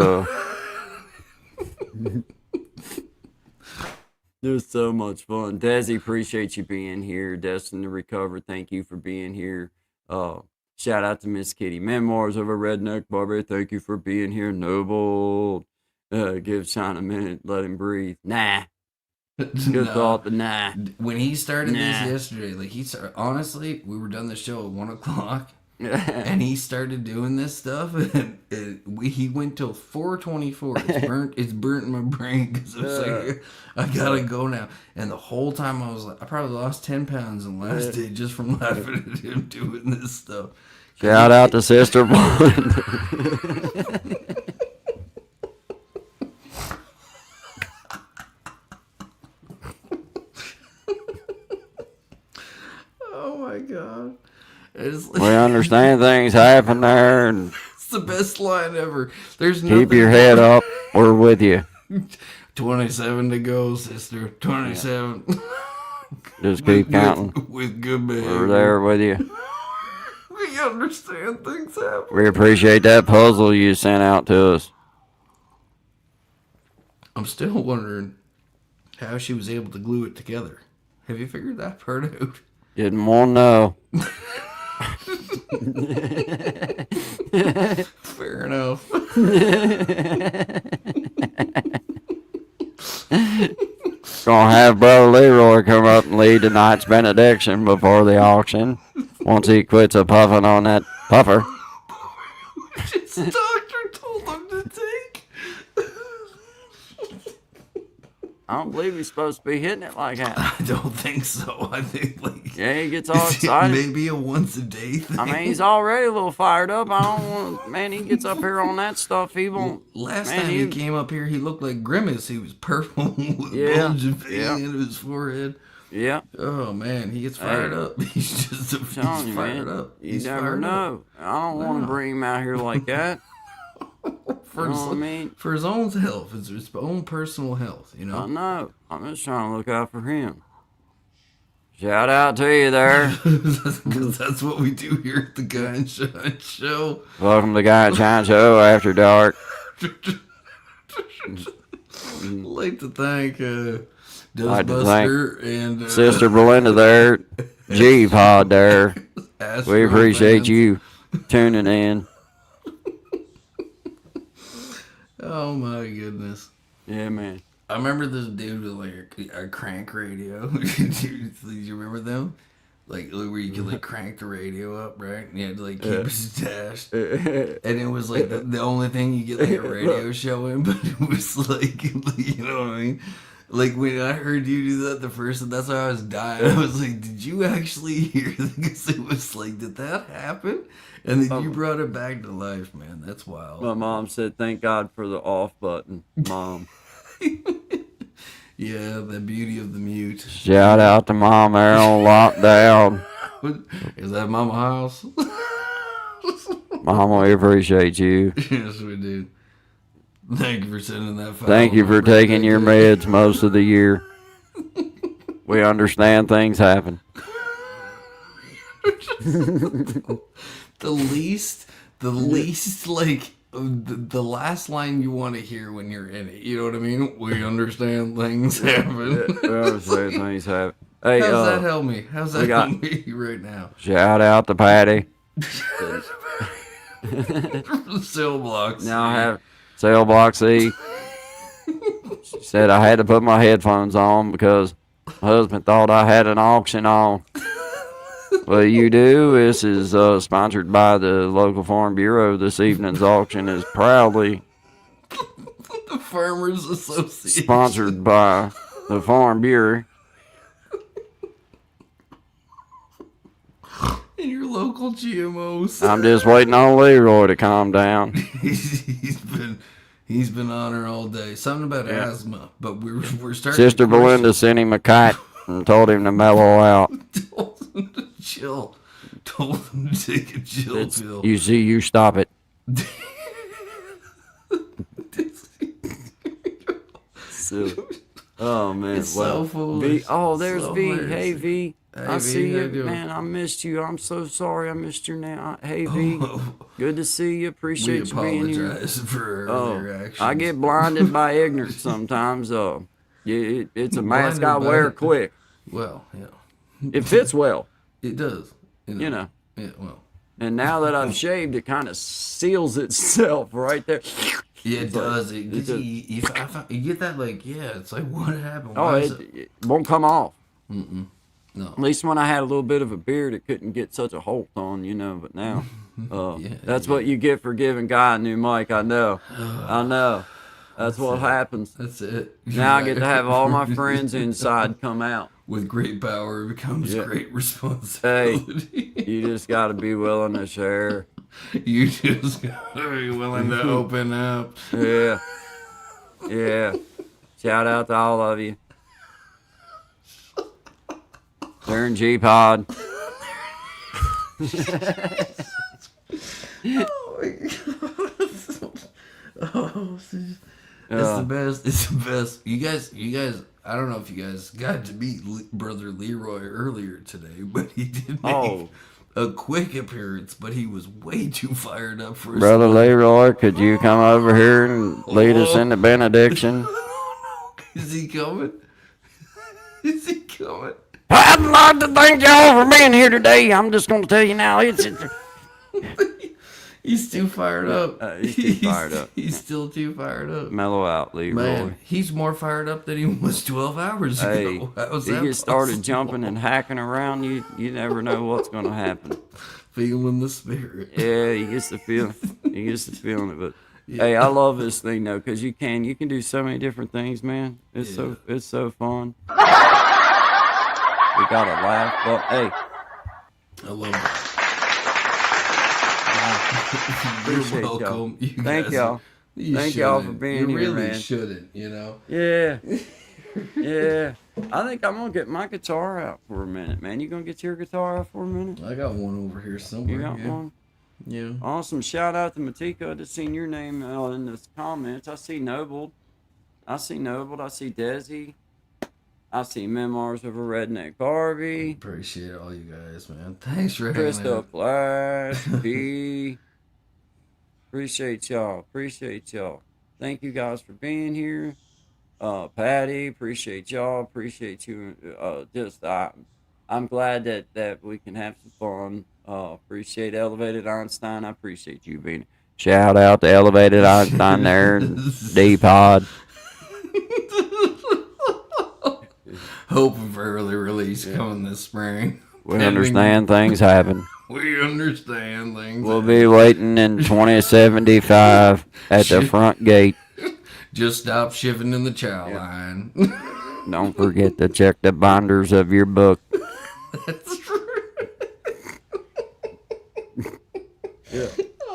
It was so much fun. Desi, appreciate you being here. Destined to Recover, thank you for being here. Shout out to Miss Kitty Memoirs over Redneck Barbie. Thank you for being here. Noble. Give Sean a minute. Let him breathe. Nah. Good thought, but nah. When he started Nah. this yesterday, like honestly, we were done the show at 1:00, and he started doing this stuff, and he went till 4:24. It's burnt in my brain because it's like I gotta go now. And the whole time I was like, I probably lost 10 pounds in the last day just from laughing at him doing this stuff. Shout out to Sister Bond. Oh my god. It's We understand things happen there, and It's the best line ever. There's keep nothing your head up. We're with you. 27 to go, sister. 27. Just keep counting. With good behavior. We're there with you. We understand things happen. We appreciate that puzzle you sent out to us. I'm still wondering how she was able to glue it together. Have you figured that part out? Didn't want to know. Fair enough. Gonna have Brother Leroy come up and lead tonight's benediction before the auction. Once he quits a puffing on that puffer. His doctor told him to take. I don't believe he's supposed to be hitting it like that. I don't think so. I think like Yeah, he gets all excited. maybe a once a day thing. I mean, he's already a little fired up. I don't want, man, he gets up here on that stuff. He won't. Last man, time he came up here, he looked like Grimace. He was purple with Yeah, bulging vein yeah. into his forehead. Yeah, Oh man, he gets fired Hey. up. He's just I'm telling he's you, fired man. up. You He's never fired know. I don't want to Wow. bring him out here like that. Up. for his, what I mean? for his own health, his own personal health. You I know. know. I'm just trying to look out for him. Shout out to you there. Because that's what we do here at the Guy and Shine Show. Welcome to Guy and Shine Show After Dark. Like to thank Like to Dustbuster and Sister Belinda there, G-Pod there. Astro We appreciate fans. you tuning in. Oh my goodness. Yeah, man. I remember this dude with like a crank radio. Do you remember them? Like where you could like crank the radio up, right? And you had to like keep it stashed. And it was like the only thing you get like a radio show in, but it was like, you know what I mean? Like when I heard you do that the first, that's why I was dying. I was like, did you actually hear that? Because it was like, did that happen? And then you brought it back to life, man. That's wild. My mom said, "Thank God for the off button, Mom." Yeah, the beauty of the mute. Shout out to Mom there on lockdown. Is that Mama House? Mom, we appreciate you. Yes, we do. Thank you for sending that file. Thank you for taking your meds most of the year. We understand things happen. The least like the last line you want to hear when you're in it. You know what I mean? We understand things happen. We understand things happen. Hey, How's that help me? How's that got- help me right now? Shout out to Patty. Cell blocks. now I have. Cell Block C. She said I had to put my headphones on because my husband thought I had an auction on. Well, you do. This is sponsored by the local farm bureau. This evening's auction is proudly The Farmers Association. sponsored by the Farm Bureau. And your local GMOs. I'm just waiting on Leroy to calm down. He's been on her all day. Something about asthma, but we're starting. Sister to question- Belinda sent him a kite and told him to mellow out. told him to chill. Told him to take a chill pill. You see, you stop it. Oh man, It's so foolish. V. Oh, there's So V. hilarious. Hey V. Hey, I V, see how you, you doing? man. I missed you. I'm so sorry I missed your name. Hey V. Oh, Good to see you. we Appreciate you being here. apologize for Oh, earlier actions. I get blinded by ignorance sometimes. It's a mask Blinded I by wear it. quick. Well, yeah, It fits well, it does. you know. Yeah, well, And now that I've shaved, it kind of seals itself right there. yeah, it does. it It, does. you get that like, yeah, it's like, what happened? Oh, Why is it won't come off. No. At least when I had a little bit of a beard, it couldn't get such a hold on, you know. But now, Yeah, that's what you get for giving Guy a new mic. I know. I know. That's what happens. That's it. Now I get to have all my friends inside come out. With great power becomes Yeah. great responsibility. You just got to be willing to share. You just gotta be willing to open up. Yeah. Yeah. Shout out to all of you. Turn G Pod. Oh my god. Oh, it's the best. It's the best. You guys. I don't know if you guys got to meet Brother Leroy earlier today, but he did make a quick appearance. But he was way too fired up for his Brother Leroy, could you come over here and lead us in the benediction? Is he coming? Is he coming? I'd like to thank y'all for being here today. I'm just going to tell you now, it's He's too fired up. He's too fired up. He's still too fired up. mellow out, Leroy. Man, he's more fired up than he was 12 hours Hey, ago. How's you that get started possible? jumping and hacking around, you never know what's going to happen. Feeling the spirit. Yeah, he gets the feeling. He gets the feeling of it. Hey, I love this thing though, cause you can do so many different things, man. It's so fun. We gotta laugh, but hey, I love that. appreciate You're welcome. y'all. You Thank guys- y'all. you Thank y'all for shouldn't. being you here, really man. shouldn't, you know? Yeah, yeah. I think I'm gonna get my guitar out for a minute, man. You gonna get your guitar out for a minute? I got one over here somewhere. You got yeah. one? Yeah. Awesome. Shout out to Matika. I just seen your name in the comments. I see Noble. I see Desi. I see Memoirs of a Redneck Barbie. Appreciate all you guys, man. Thanks for hanging Krista out. Flash. B. Appreciate y'all. Thank you guys for being here. Patty, appreciate y'all. Appreciate you. I'm glad that we can have some fun. Appreciate Elevated Einstein. I appreciate you being. Shout out to Elevated Einstein there and D-Pod. Hoping for early release coming this spring. We understand things happen. We understand things. We'll be waiting in 2075 at the front gate. Just stop shivving in the chow line. Don't forget to check the binders of your book. That's true. Yeah.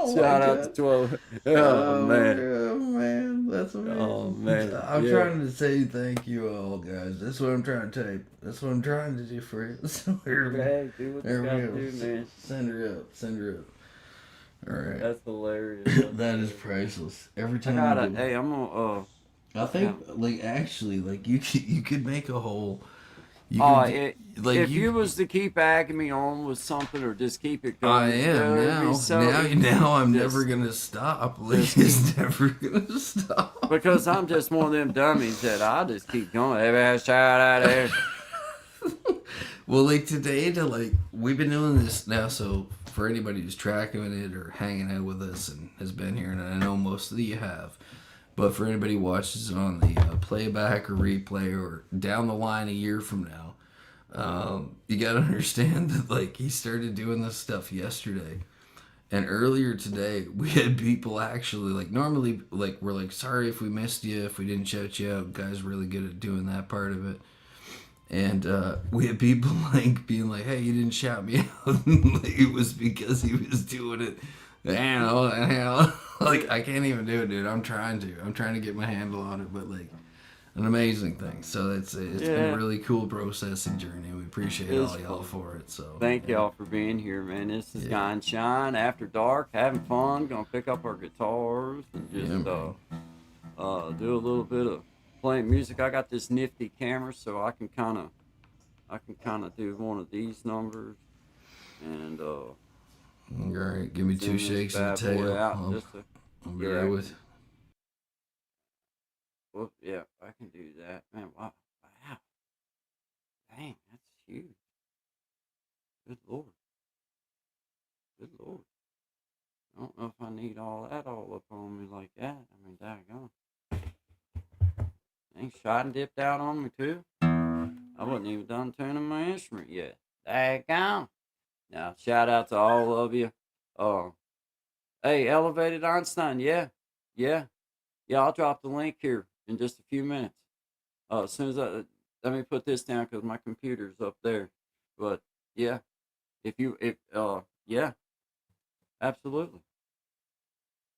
Oh Shout out to 12. Oh, man. Oh man, that's amazing. Oh, man. I'm Yeah. trying to say thank you all, guys. That's what I'm trying to type. That's what I'm trying to do for you. So here we go. Hey, do what There you we gotta go. do, man. Send her up. Send her up. All right. That's hilarious. That is priceless. Every I time. gotta. you do- Hey, I'm gonna. I think, like, actually, like, you could make a whole. You Oh, could, like, if you was to keep agging me on with something or just keep it going, I am it'd now. be so easy. Now I'm Just- never gonna stop. Like, it's never gonna stop. Because I'm just one of them dummies that I just keep going. Everybody shout out there. Well, like today, we've been doing this now. So for anybody who's tracking it or hanging out with us and has been here, and I know most of you have, but for anybody who watches it on the playback or replay or down the line a year from now, you got to understand that like he started doing this stuff yesterday. And earlier today, we had people actually, like, normally, like, we're like, sorry if we missed you, if we didn't shout you out. Guys really good at doing that part of it. And we had people, like, being like, hey, you didn't shout me out. Like, it was because he was doing it. Like, I can't even do it, dude. I'm trying to get my handle on it, but, like, an amazing thing. So it's been a really cool processing journey. We appreciate all y'all for it. So Thank y'all for being here, man. This is Guy and Shine After Dark, having fun. Gonna pick up our guitars and just do a little bit of playing music. I got this nifty camera, so I can kind of do one of these numbers and all right, give me two send this shakes of the bad boy tail. out I'll just to- be yeah. right with you. Well, yeah, I can do that. Man, wow. Dang, that's huge. Good Lord. I don't know if I need all that all up on me like that. I mean, daggone. Dang, shot and dipped out on me, too. I wasn't even done tuning my instrument yet. Daggone. Now, shout out to all of you. Hey, Elevated Einstein, yeah, I'll drop the link here in just a few minutes. As soon as let me put this down because my computer's up there. But yeah, yeah, absolutely.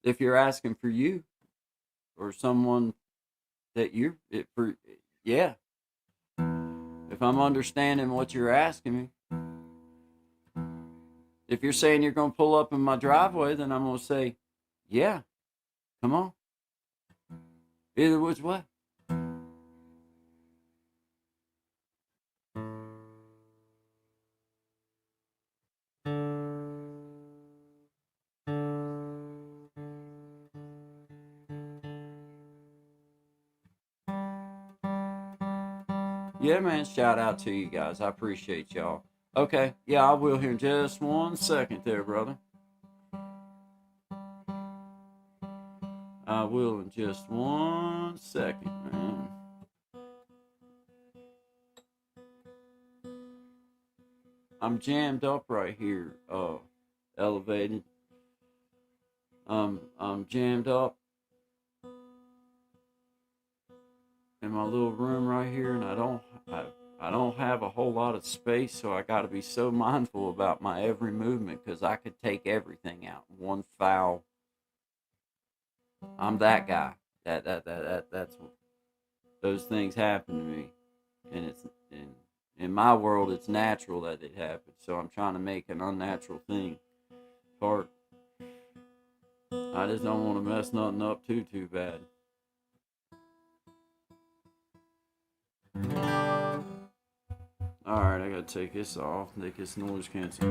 If you're asking for you or someone that yeah. If I'm understanding what you're asking me, if you're saying you're gonna pull up in my driveway, then I'm gonna say, yeah, come on. Either which way. Yeah, man, shout out to you guys. I appreciate y'all. Okay, yeah, I will here in just 1 second there, brother. I will in just 1 second, man. I'm jammed up right here, Elevated. I'm jammed up in my little room right here, and I don't have a whole lot of space, so I got to be so mindful about my every movement because I could take everything out in one foul. I'm that guy. That's what those things happen to me, and it's in my world it's natural that it happens. So I'm trying to make an unnatural thing part I just don't want to mess nothing up too bad. Alright, I gotta take this off, make this noise cancel.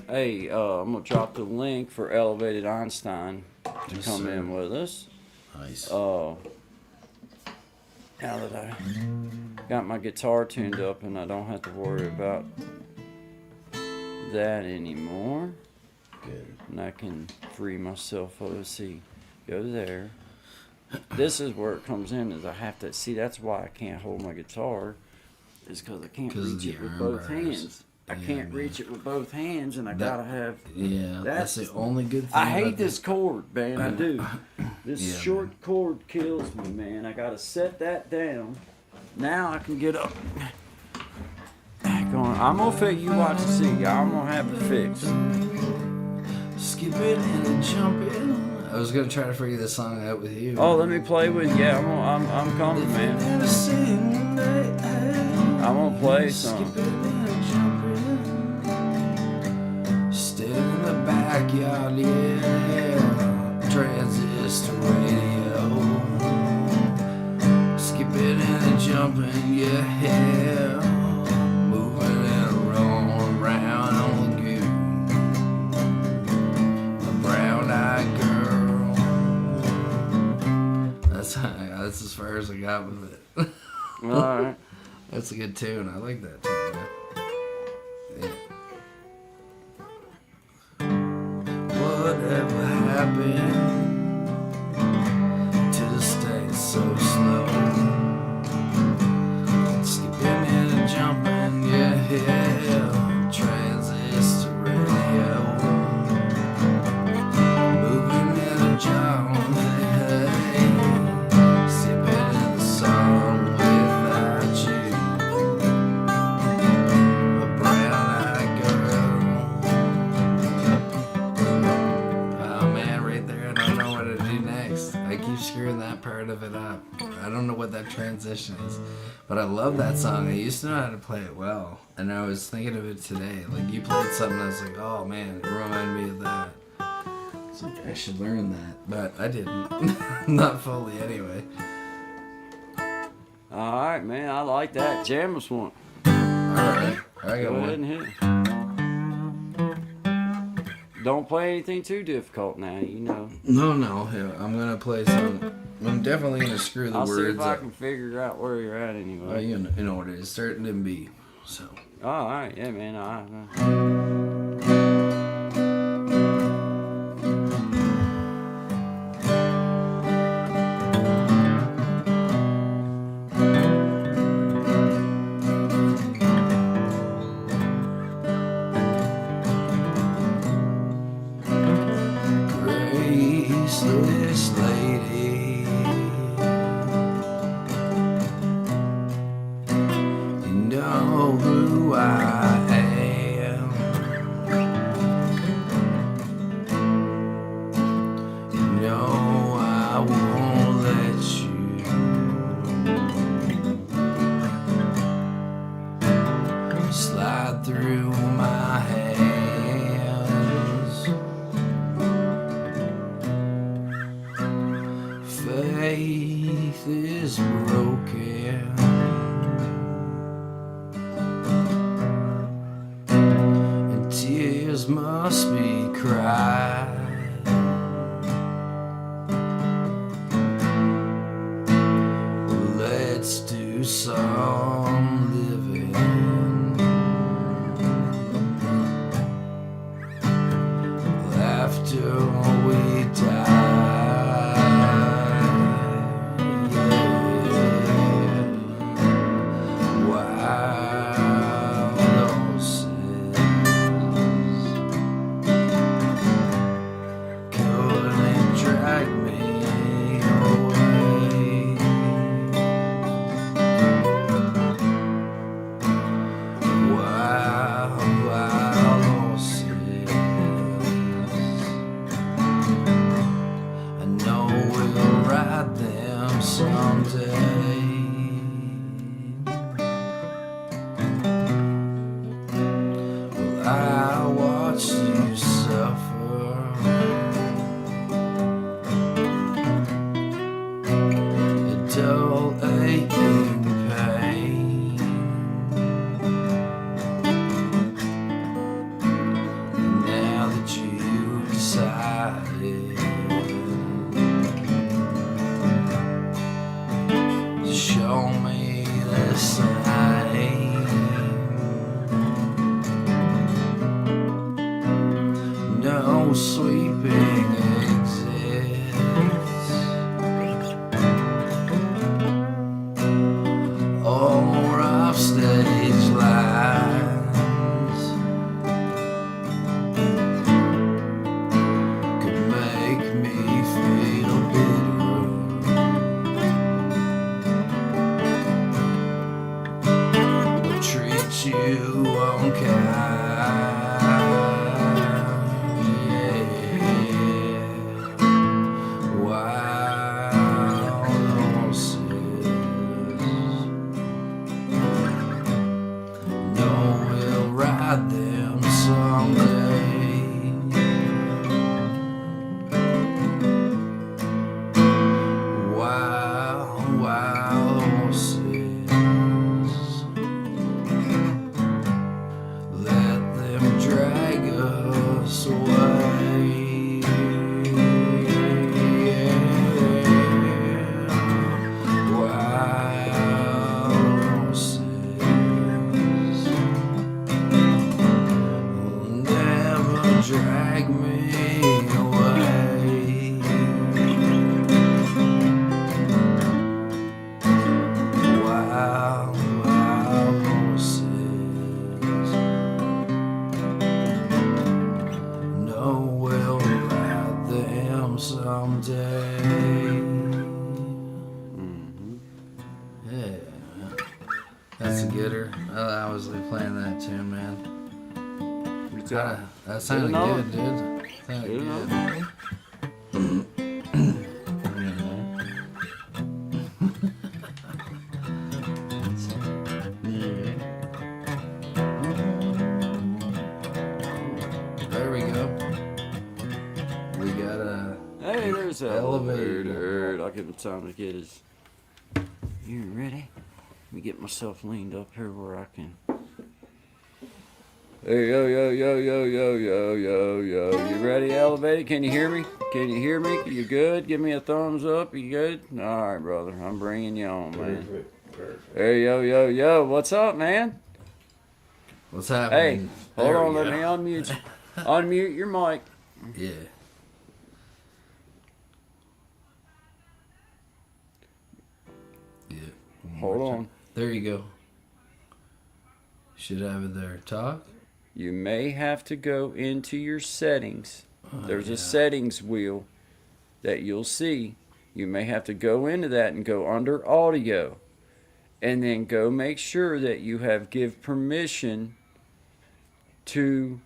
Hey, I'm gonna drop the link for Elevated Einstein to Yes, come sir. in with us. Nice. Now that I got my guitar tuned up and I don't have to worry about that anymore, Good. and I can free myself up. Let's see, go there. This is where it comes in. Is I have to see. That's why I can't hold my guitar. Is because I can't 'Cause of reach the it with arm both bars. hands. I Yeah, can't man. reach it with both hands, and I That- gotta have. Yeah, that's the only good thing. I hate about this chord, man. I do. This Yeah, short chord kills me, man. I gotta set that down. Now I can get up. I'm gonna fix you. Watch and see. I'm gonna have it fixed. Skipping and jumping. I was gonna try to figure this song out with you. Oh, let me play with. Yeah, I'm coming, man. I'm gonna play some. Skipping and jumping. Standing in the backyard, yeah. Transistor radio. Skipping and jumping, yeah. Moving and rolling around on the goon. A brown-eyed girl. That's as far as I got with it. All right. That's a good tune. I like that tune, man. Yeah. Whatever happened to the state so slow? Skipping and jumping, yeah. Transistor radio. Moving and jumping, hey. Sipping in the sun without you. A brown-eyed girl. Oh man, right there, I don't know what to do next. I keep screwing that part of it up. I don't know what that transition is, but I love that song. I used to know how to play it well, and I was thinking of it today. Like you played something, I was like, oh man, it reminded me of that. It's like I should learn that, but I didn't. Not fully, anyway. All right, man. I like that. Jam us one. Alright, I got Go ahead one. and hit it. Don't play anything too difficult now, you know. No, yeah, I'm gonna play some. I'm definitely gonna screw the I'll see words if I up. can figure out where you're at anyway. You know what it is, starting to be. So. All right, yeah, man. All right. Graceless lady, you know who I am. You know I won't let you slide through my hands. Faith is broken, and tears must be cried. Let's do some living. After we die. I watched you suffer. A dull aching pain. And now that you decided to show me the sign, no sweeping exits, all rough stage lines could make me feel bitter. I'll treat you unkind. Ride them someday. Wild, wild horses. Let them drag us away. Wild horses. Drag me away. Wild, wild horses. No, we'll ride them someday. Yeah, that's a gooder. I was playing that tune, man. That sounded good, dude. Sounded good. There we go. We got a Hey, there's an elevator. elevator. I'll give him time to get his You ready? Let me get myself leaned up here where I can. Hey, yo, yo, yo, yo, yo, yo, yo, yo. You ready, Elevated? Can you hear me? Can you hear me? You good? Give me a thumbs up. You good? All right, brother. I'm bringing you on, man. Perfect. Hey, yo, yo, yo. What's up, man? What's Hey, happening? hold There on. we Let go. me unmute you. Unmute your mic. Yeah. Yeah. One Hold more time. on. There you go. Should have it there. Talk. You may have to go into your settings. There's yeah. a settings wheel that you'll see. You may have to go into that and go under audio. And then go make sure that you have give permission to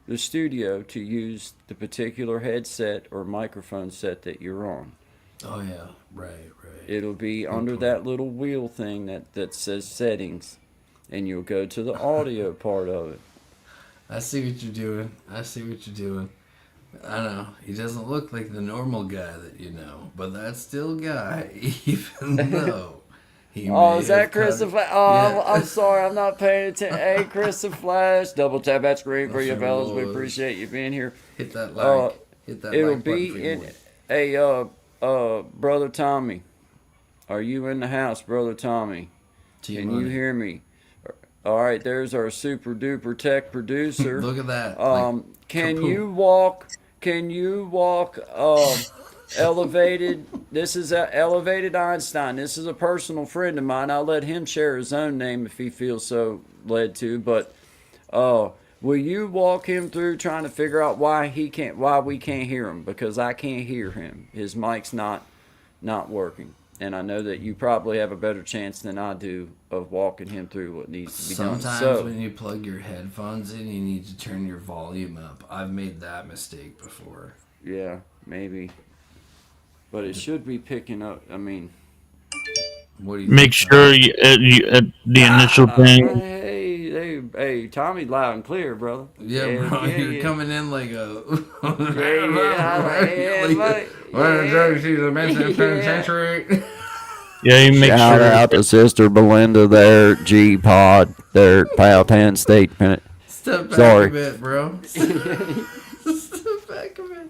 the studio to use the particular headset or microphone set that you're on. Oh yeah. Right. It'll be under that little wheel thing that says settings. And you'll go to the audio part of it. I see what you're doing. I know he doesn't look like the normal guy that you know, but that's still Guy, even though he. Oh, may is that have Chris the cut- Flash? Oh, Yeah. I'm sorry, I'm not paying attention. Hey, Chris the Flash. Double tap that screen for you, Sure fellas. We was. appreciate you being here. Hit that like. Hit that It'll like button be for your in. boy. Hey, brother Tommy, are you in the house, brother Tommy? Can you T-Money. hear me? All right, there's our super duper tech producer. Look at that. Can kapoom. you walk? Can you walk? Elevated. This is Elevated Einstein. This is a personal friend of mine. I'll let him share his own name if he feels so led to. But will you walk him through trying to figure out why we can't hear him? Because I can't hear him. His mic's not working. And I know that you probably have a better chance than I do of walking him through what needs to be Sometimes done. So, when you plug your headphones in, you need to turn your volume up. I've made that mistake before. yeah, maybe. But it should be picking up. I mean, What do you Make think, sure the initial thing. hey, Tommy, loud and clear, brother. Yeah, bro, you're yeah. coming in like a. Yeah. She's a mentioned penitentiary. Yeah, you make Shout sure. out to Sister Belinda there at G Pod there at Powhatan State Pen. Step back Sorry. a bit, bro. Step back a bit.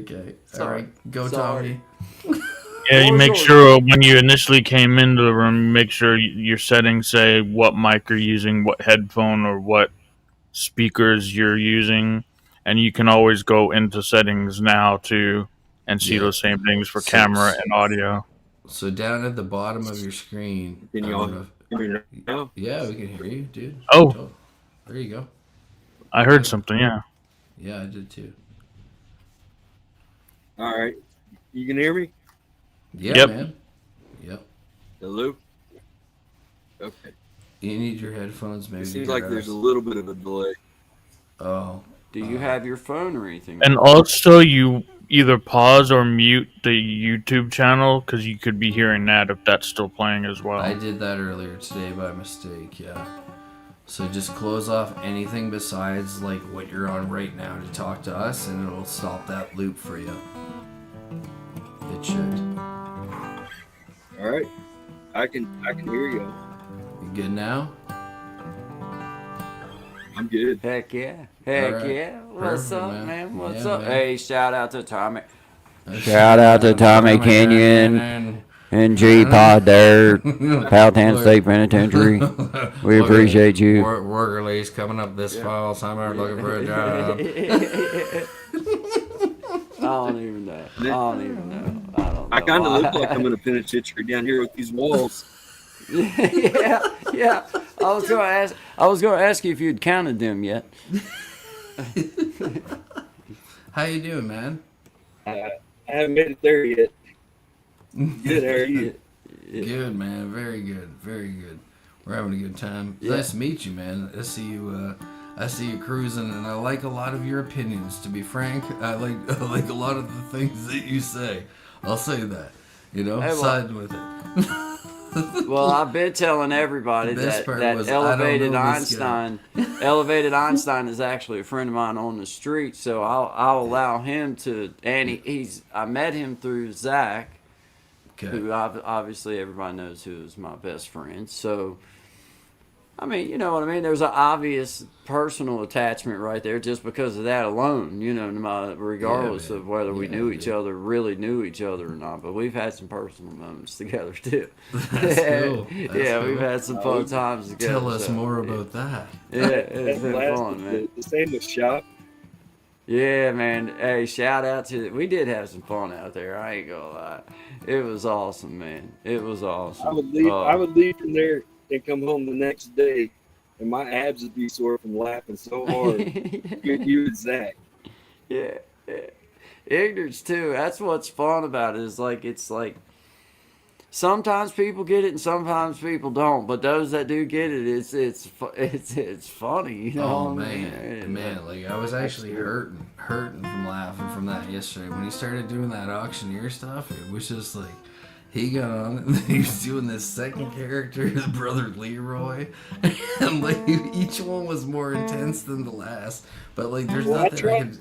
Okay. All right. Go, Sorry. Tommy. Yeah, you make sure when you initially came into the room, you make sure your settings say what mic you're using, what headphone or what speakers you're using, and you can always go into settings now too and see Yeah. those same things for So- camera and audio. So down at the bottom of your screen. Can I you don't all know hear me if- now? Yeah, we can hear you, dude. Oh. There you go. I heard something. Yeah. Yeah, I did too. All right. You can hear me? Yeah, Yep. man. Yep. Hello? Okay. You need your headphones, maybe. It to seems get like there's a us. little bit of a delay. Oh. Do you have your phone or anything? And also, you either pause or mute the YouTube channel because you could be hearing that if that's still playing as well. I did that earlier today by mistake, yeah. So just close off anything besides like what you're on right now to talk to us and it'll stop that loop for you. It should. All right. I can hear you. You good now? I'm good. Heck yeah. Heck Alright. yeah. What's Perfect, up, man. man? What's Yeah, up? man. Hey, shout out to Tommy. Shout out to Tommy Kenyon and G Pod there at Powhatan State Penitentiary. We appreciate you. Work release coming up this fall. Summer looking for a job. I don't even know. I don't know. I kind of look like I'm in a penitentiary down here with these walls. yeah. I was gonna ask you if you'd counted them yet. How you doing, man? I haven't made it there yet. Good, how are you? Good, man. Very good. Very good. We're having a good time. It's nice to meet you, man. I see you cruising, and I like a lot of your opinions. To be frank, I like a lot of the things that you say. I'll say that. You know, Hey, well- side with it. Well, I've been telling everybody Best that, part that was, I don't Elevated know this guy. Einstein, Elevated Einstein is actually a friend of mine on the street. So I'll allow him to. And I met him through Zach. Okay. who obviously everybody knows who is my best friend. So, I mean, you know what I mean? There's an obvious personal attachment right there just because of that alone, you know, regardless man. of whether we Yeah, knew each dude. other, really knew each other or not. But we've had some personal moments together, too. That's cool. That's Yeah, we've cool. had some fun times together. Tell us so, more yeah. about that. Yeah, it's been fun, man. The same with shop. Yeah, man. Hey, shout out to we did have some fun out there. I ain't gonna lie. It was awesome, man. It was awesome. I would leave from there and come home the next day, and my abs would be sore from laughing so hard. you and Zach. yeah, yeah. Ignorance too. That's what's fun about it. Is like it's like sometimes people get it and sometimes people don't. But those that do get it, it's funny. You know. Oh what I mean? man, like I was actually hurting from laughing from that yesterday when he started doing that auctioneer stuff. It was just like he got on and he was doing this second character, the brother Leroy, and like each one was more intense than the last. But like, there's Well, nothing I could.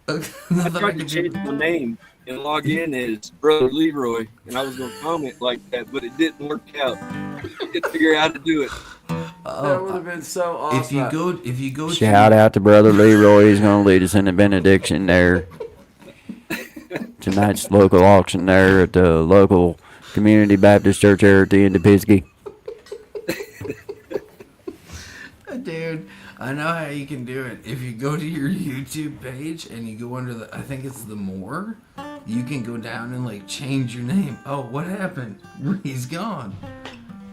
I tried to change my name and log in as Brother Leroy, and I was going to comment like that, but it didn't work out. I couldn't figure out how to do it. That would have been so awesome. If you go, Shout out to Brother Leroy. He's going to lead us in the benediction there. Tonight's local auction there at the local Community Baptist Church there at the end of Pisgah. Dude, I know how you can do it. If you go to your YouTube page and you go under the, I think it's the more, you can go down and like change your name. Oh, what happened? He's gone.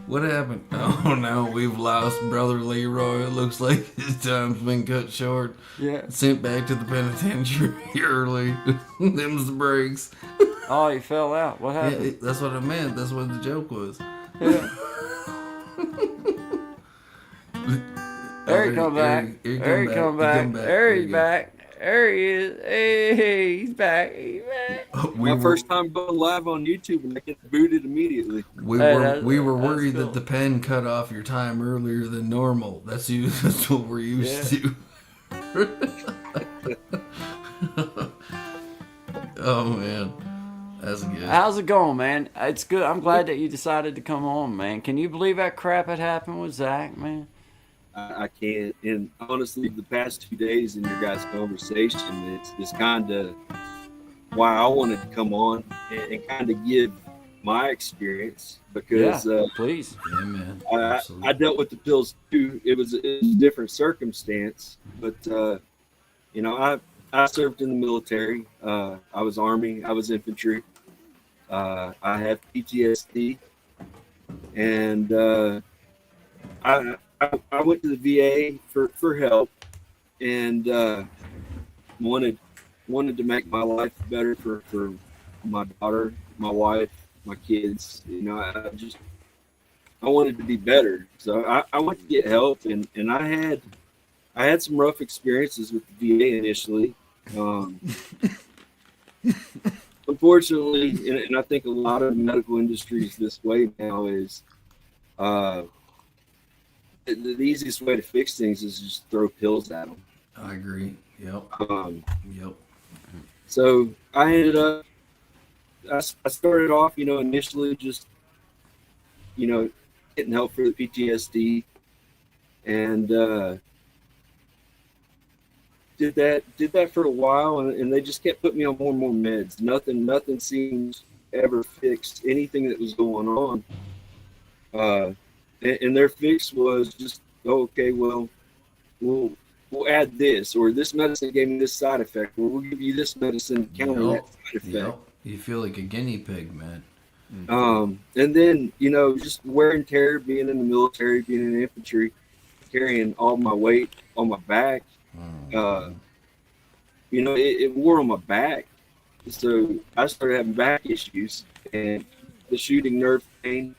What happened? Oh no, we've lost Brother Leroy. It looks like his time's been cut short. Yeah. Sent back to the penitentiary early. Them's the breaks. Oh, he fell out. What Yeah, happened? that's what I meant. That's what the joke was. Yeah. There he come back. There he come back. There he's back. There he is. Hey, he's back. He's back. My first time going live on YouTube, and I get booted immediately. We Hey, were that's worried cool. that the pen cut off your time earlier than normal. That's what we're used to. Oh man, that's good. How's it going, man? It's good. I'm glad that you decided to come on, man. Can you believe that crap had happened with Zach, man? I can't. And honestly, the past 2 days in your guys' conversation, it's kind of why I wanted to come on and kind of give my experience because Please. Yeah, man. I dealt with the pills too. It was a different circumstance, but you know, I served in the military. I was Army. I was infantry. I have PTSD, and I went to the VA for help, and wanted to make my life better for my daughter, my wife, my kids. You know, I wanted to be better, so I went to get help, and I had some rough experiences with the VA initially. Unfortunately, and I think a lot of the medical industry is this way now, is the easiest way to fix things is just throw pills at them. I agree. Yep. Yep. So I ended up, I started off, you know, initially just, you know, getting help for the PTSD, and did that for a while, and they just kept putting me on more and more meds. Nothing seemed ever fixed anything that was going on. And their fix was just, oh, okay, well, we'll add this, or this medicine gave me this side effect, or we'll give you this medicine to counter that side effect. Yep. You feel like a guinea pig, man. And then, you know, just wear and tear, being in the military, being in infantry, carrying all my weight on my back. You know, it wore on my back. So I started having back issues and the shooting nerve pain,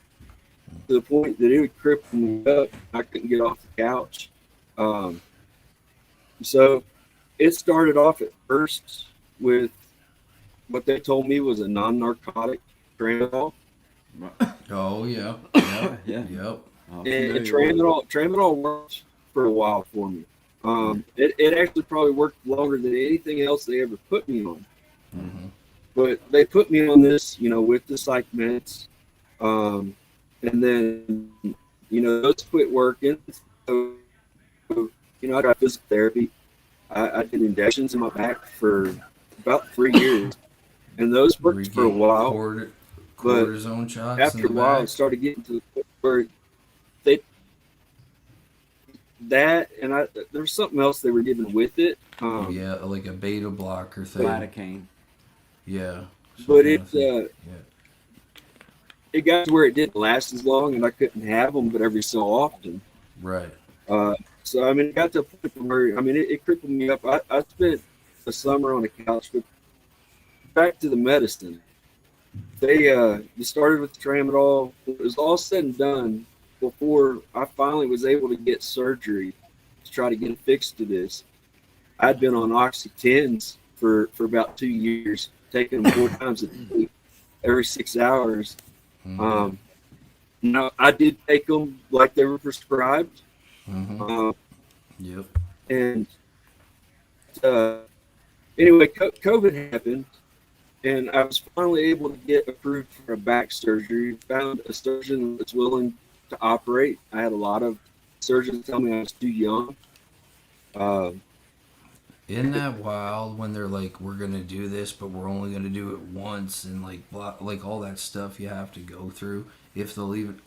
to the point that it would cripple me up. I couldn't get off the couch. So it started off at first with what they told me was a non-narcotic tramadol. Oh yeah. Yep. Yeah. Yep. And tramadol worked for a while for me. It actually probably worked longer than anything else they ever put me on. but they put me on this, with the psych meds. And then, those quit working. So, I got physical therapy. I did injections in my back for about 3 years, and those Were you worked for a getting while. But cortisone shots after a in the while, back? it started getting to the point where they that and there was something else they were giving with it. Yeah, like a beta blocker thing. Lidocaine. Yeah. But some kind of thing. it got to where it didn't last as long, and I couldn't have them, but every so often. Right. So it got to a point where it crippled me up. I spent a summer on the couch. But back to the medicine, they started with tramadol. It was all said and done before I finally was able to get surgery to try to get a fix to this. I'd been on Oxy-10s for about 2 years, taking them 4 times a day, every 6 hours. I did take them like they were prescribed. Yep. And anyway, COVID happened, and I was finally able to get approved for a back surgery. Found a surgeon that's willing to operate. I had a lot of surgeons tell me I was too young. Isn't that wild when they're like, we're gonna do this, but we're only gonna do it once, and like all that stuff you have to go through if they'll even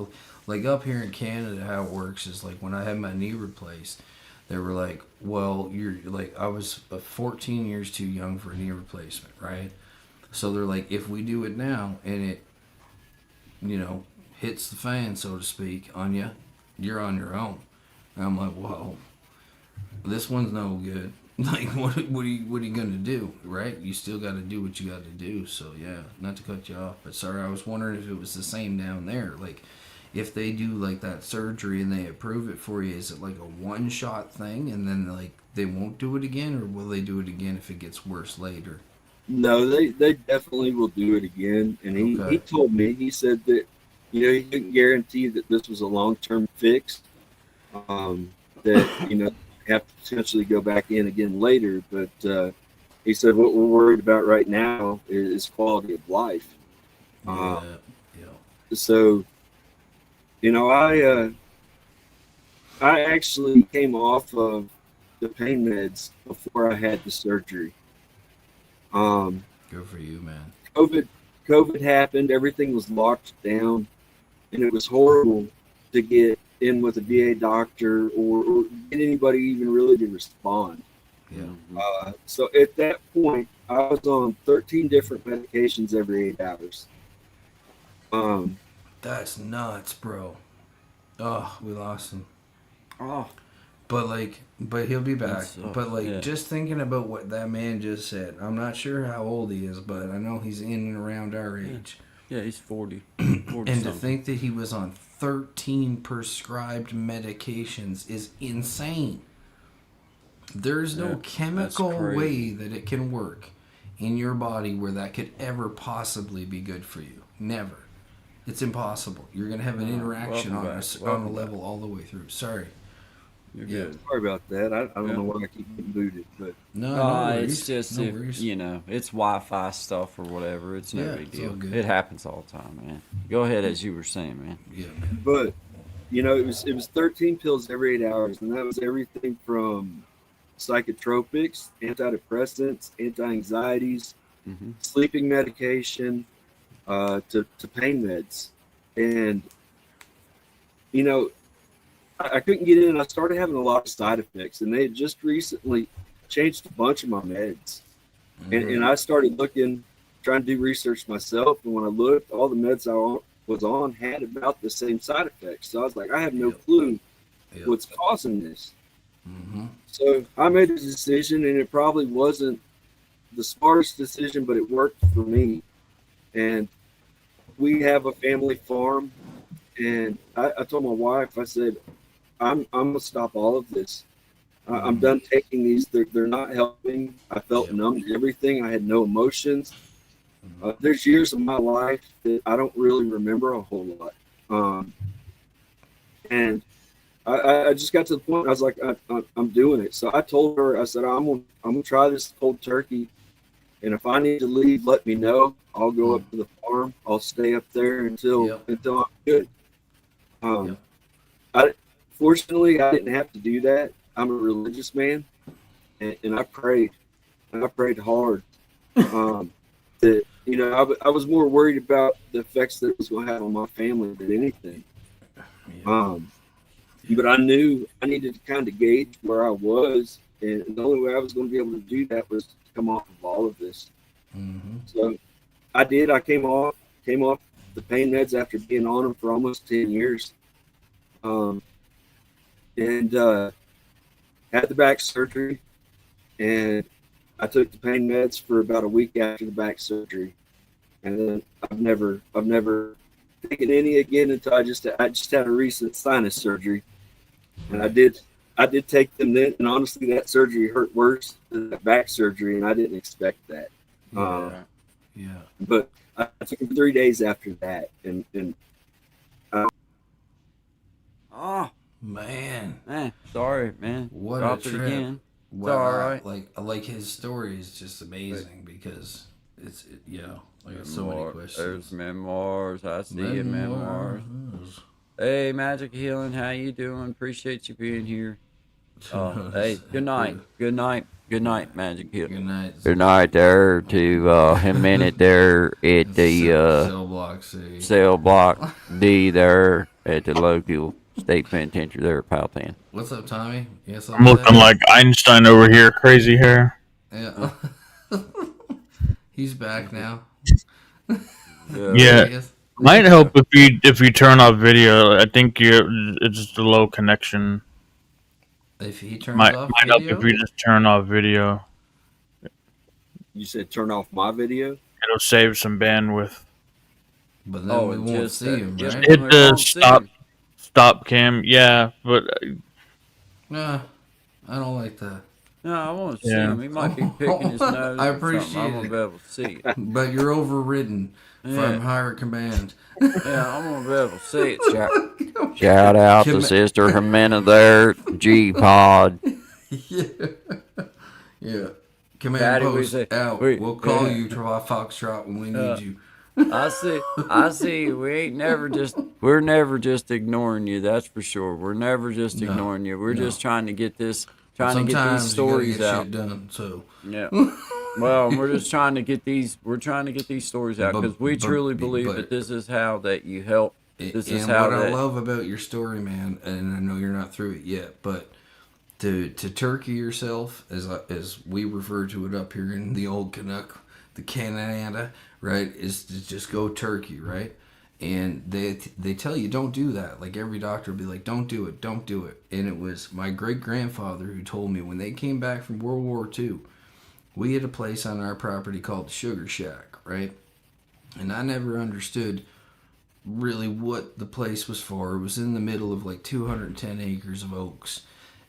like up here in Canada. How it works is like when I had my knee replaced, they were like, well, you're like, I was 14 years too young for a knee replacement, right? So they're like, if we do it now and it, hits the fan, so to speak, on you, you're on your own. And I'm like, well, this one's no good. Like, what are you gonna do, right? You still got to do what you got to do. So yeah, not to cut you off, but sorry, I was wondering if it was the same down there. Like, if they do like that surgery and they approve it for you, is it like a one-shot thing, and then like they won't do it again, or will they do it again if it gets worse later? No, they definitely will do it again. And he told me, he said that he couldn't guarantee that this was a long-term fix. That have to potentially go back in again later, but he said what we're worried about right now is quality of life. Yeah. So, I actually came off of the pain meds before I had the surgery. Good for you, man. COVID happened. Everything was locked down, and it was horrible to get in with a VA doctor or get anybody even really to respond. Yeah. So at that point, I was on 13 different medications every 8 hours. That's nuts, bro. Oh, we lost him. Oh, But he'll be back. sucks, But yeah. just thinking about what that man just said, I'm not sure how old he is, but I know he's in and around our age. yeah, he's 40. 40 And to think that he was on 13 prescribed medications is insane. There's Yeah, no that's chemical crazy. way that it can work in your body where that could ever possibly be good for you. Never. It's impossible. You're going to have an interaction welcome on back, a welcome level all the way through. Sorry. You're Yeah. good. Sorry about that. I don't Yeah. know why I keep getting booted, but No, no worries. It's just, no if, worries. it's Wi-Fi stuff or whatever. It's no Yeah, big it's all deal. good. It happens all the time, man. Go ahead, as you were saying, man. Yeah, man. But it was 13 pills every 8 hours, and that was everything from psychotropics, antidepressants, anti-anxieties, Mm-hmm. sleeping medication, to pain meds. And I couldn't get in. I started having a lot of side effects, and they had just recently changed a bunch of my meds. And I started looking, trying to do research myself. And when I looked, all the meds I was on had about the same side effects. So I was like, I have no Yep. clue Yep. what's causing this. Mm-hmm. So I made a decision, and it probably wasn't the smartest decision, but it worked for me. And we have a family farm, and I told my wife, I said, I'm gonna stop all of this. I'm done taking these. They're not helping. I felt Yep. numb to everything. I had no emotions. There's years of my life that I don't really remember a whole lot. And I just got to the point. I was like, I'm doing it. So I told her, I said, I'm gonna try this cold turkey. And if I need to leave, let me know. I'll go up to the farm. I'll stay up there until I'm good. Yep. I fortunately I didn't have to do that. I'm a religious man, and I prayed. And I prayed hard. That I was more worried about the effects that it was going to have on my family than anything. But I knew I needed to kind of gauge where I was, and the only way I was going to be able to do that was to come off of all of this. Mm-hmm. So I did. I came off the pain meds after being on them for almost 10 years, and had the back surgery, and I took the pain meds for about a week after the back surgery, and then I've never taken any again until I just had a recent sinus surgery, and I did take them then, and honestly, that surgery hurt worse than that back surgery, and I didn't expect that. Yeah. But I took them 3 days after that, and Oh, Man, sorry, man. what Dropped a it trip. again. Well, all right. Like his story is just amazing because it's I got so many questions. There's memoirs. I see it, memoirs. Hey, Magic Healing, how you doing? Appreciate you being here. Hey, good night. Good night. Good night, Magic Healing. Good night. Good night there to him in it there at the Cell Block C. Cell Block D there at the local state penitentiary there at Powhatan. What's up, Tommy? Yes, I'm looking like Einstein over here, crazy hair. Yeah. He's back now. Yeah. Might help if you turn off video. I think it's just a low connection. If he turns Might off help video, if you just turn off video. you said turn off my video. It'll save some bandwidth. but then we won't just see him, just right? Hit we the won't see stop cam. Yeah, but Nah, I don't like that. No, I want to see Yeah. him. He might be picking his nose. I or something. appreciate I want it. to be able to see it. But you're overridden Yeah. from higher command. Yeah, I want to be able to see it. Shout out to Kim- Sister Jimena there, G-Pod. Yeah. Command Daddy, we post say- out. we- We'll call yeah. you to Foxtrot when we need you. I see. We're never just ignoring you. That's for sure. We're never just ignoring you. We're just trying to get these Sometimes stories you gotta get out. shit done. So Yeah. Well, we're just trying to get these. We're trying to get these stories out because we truly believe that this is how that you help. This is and how what I that. love about your story, man, and I know you're not through it yet, but to turkey yourself, as we refer to it up here in the old Canuck, the Canada, right, is to just go turkey, right? And they tell you don't do that. Like every doctor will be like, don't do it. And it was my great grandfather who told me when they came back from World War II, we had a place on our property called the Sugar Shack, right? And I never understood really what the place was for. It was in the middle of like 210 acres of oaks.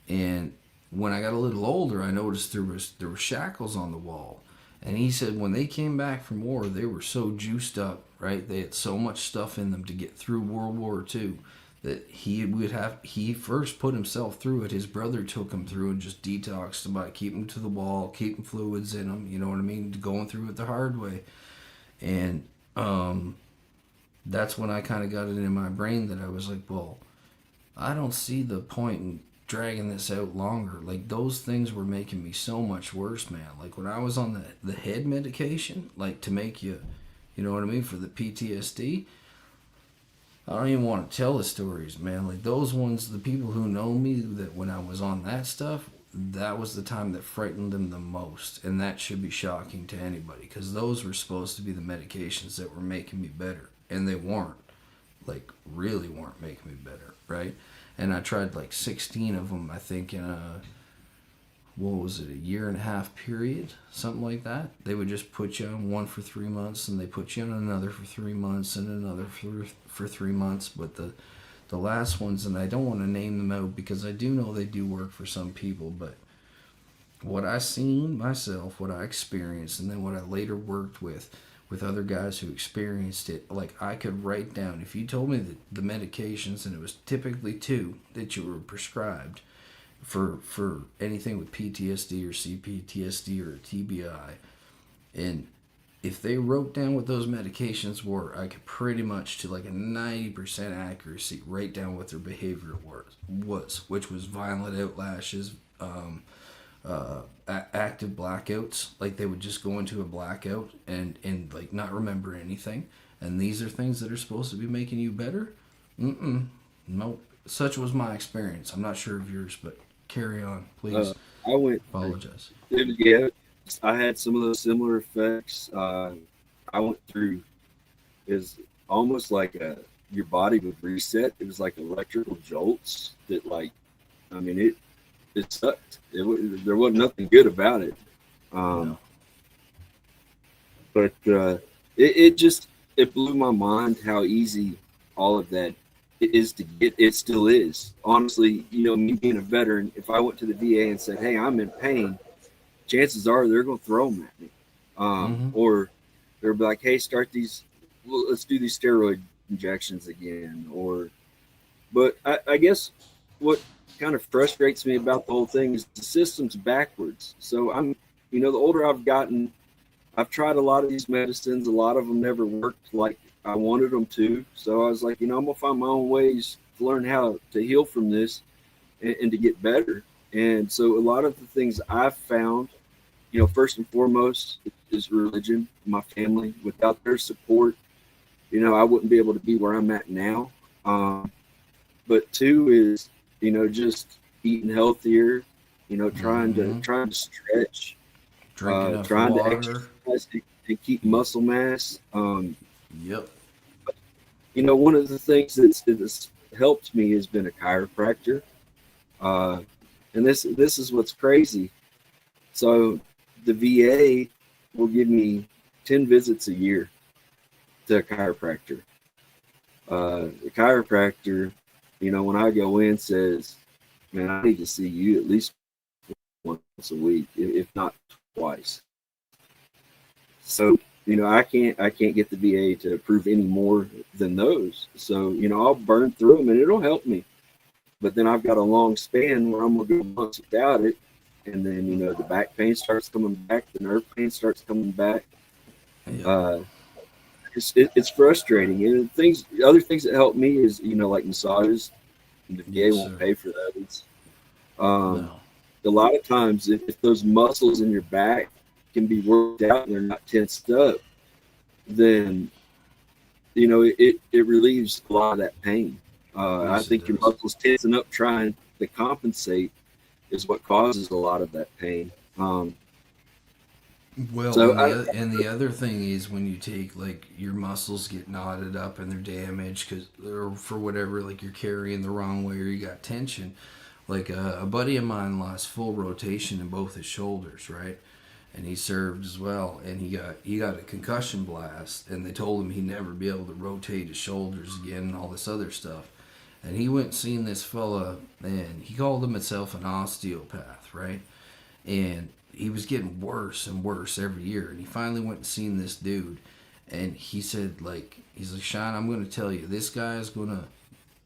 And when I got a little older, I noticed there were shackles on the wall. And he said when they came back from war, they were so juiced up, right? They had so much stuff in them to get through World War II that he first put himself through it. His brother took him through and just detoxed him by keeping to the wall, keeping fluids in them, you know what I mean? Going through it the hard way. And that's when I kind of got it in my brain that I was like, well, I don't see the point in dragging this out longer. Like those things were making me so much worse, man. Like when I was on the head medication, like to make you know what I mean, for the PTSD, I don't even want to tell the stories, man. Like those ones, the people who know me, that when I was on that stuff, that was the time that frightened them the most. And that should be shocking to anybody because those were supposed to be the medications that were making me better. And they weren't. Like really weren't making me better, right? And I tried like 16 of them, I think, in a 1.5 year period, something like that. They would just put you on one for 3 months, and they put you on another for 3 months, and another for 3 months. But the last ones, and I don't want to name them out because I do know they do work for some people, but what I seen myself, what I experienced, and then what I later worked with other guys who experienced it, like I could write down, if you told me that the medications, and it was typically 2 that you were prescribed for anything with PTSD or CPTSD or TBI, And if they wrote down what those medications were, I could pretty much, to like a 90% accuracy, write down what their behavior was, which was violent outlashes, active blackouts. Like they would just go into a blackout and like not remember anything. And these are things that are supposed to be making you better. Nope. Such was my experience. I'm not sure of yours, but carry on, please. I went. Apologize. Yeah, I had some of those similar effects. I went through is almost like your body would reset. It was like electrical jolts that, like, I mean, it sucked. There wasn't nothing good about it. No. But it blew my mind how easy all of that is to get. It still is. Honestly, me being a veteran, if I went to the VA and said, "Hey, I'm in pain," chances are they're going to throw them at me, or they'll be like, "Hey, let's do these steroid injections again." But I guess what kind of frustrates me about the whole thing is the system's backwards. So the older I've gotten, I've tried a lot of these medicines. A lot of them never worked like I wanted them to. So I was like, I'm gonna find my own ways to learn how to heal from this and to get better. And so a lot of the things I've found, first and foremost is religion, my family. Without their support, I wouldn't be able to be where I'm at now. But two is, just eating healthier, trying to stretch, Drink enough trying water. to exercise to keep muscle mass. Yep. One of the things that's helped me has been a chiropractor. And this is what's crazy. So the VA will give me 10 visits a year to a chiropractor. The chiropractor, when I go in, says, "Man, I need to see you at least once a week, if not twice." So, I can't get the VA to approve any more than those. So, I'll burn through them and it'll help me. But then I've got a long span where I'm going to go months without it. And then, the back pain starts coming back. The nerve pain starts coming back. Yep. It's frustrating. And other things that help me is, like massages. The VA won't pay for those. No. A lot of times, if those muscles in your back can be worked out and they're not tensed up, then, it relieves a lot of that pain. I think your muscles tensing up trying to compensate is what causes a lot of that pain. Well, So and the other thing is when you take, like, your muscles get knotted up and they're damaged or for whatever, like you're carrying the wrong way or you got tension. Like a buddy of mine lost full rotation in both his shoulders, right? And he served as well, and he got a concussion blast, and they told him he'd never be able to rotate his shoulders again and all this other stuff. And he went and seen this fella, and he called himself an osteopath, right? And he was getting worse and worse every year. And he finally went and seen this dude, and he said, he's like, "Sean, I'm going to tell you, this guy is going to,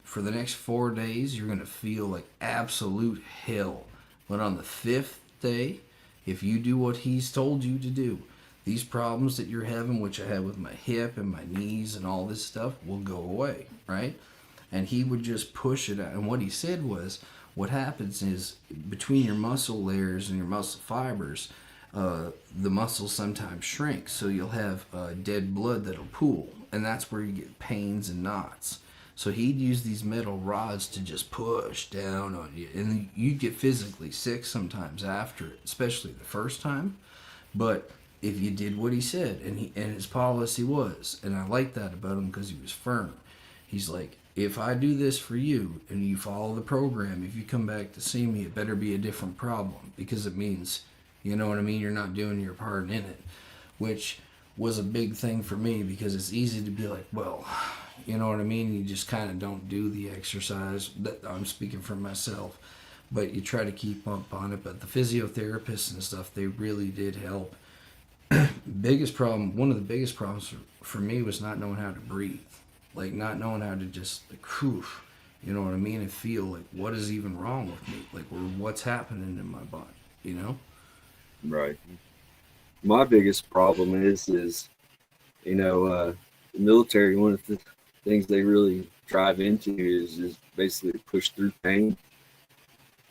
for the next 4 days, you're going to feel like absolute hell. But on the 5th day, if you do what he's told you to do, these problems that you're having, which I had with my hip and my knees and all this stuff, will go away," right? And he would just push it out. And what he said was, what happens is between your muscle layers and your muscle fibers, the muscles sometimes shrink. So you'll have dead blood that'll pool. And that's where you get pains and knots. So he'd use these metal rods to just push down on you. And you'd get physically sick sometimes after it, especially the first time. But if you did what he said, and his policy was, and I liked that about him because he was firm. He's like, "If I do this for you and you follow the program, if you come back to see me, it better be a different problem, because it means, you know what I mean, you're not doing your part in it," which was a big thing for me, because it's easy to be like, well, you know what I mean, you just kind of don't do the exercise. I'm speaking for myself, but you try to keep up on it. But the physiotherapists and stuff, they really did help. One of the biggest problems for me was not knowing how to breathe. Like, not knowing how to just, like, whew, you know what I mean, and feel like, what is even wrong with me? Like, what's happening in my body, you know? Right. my biggest problem is the military. One of the things they really drive into is basically push through pain.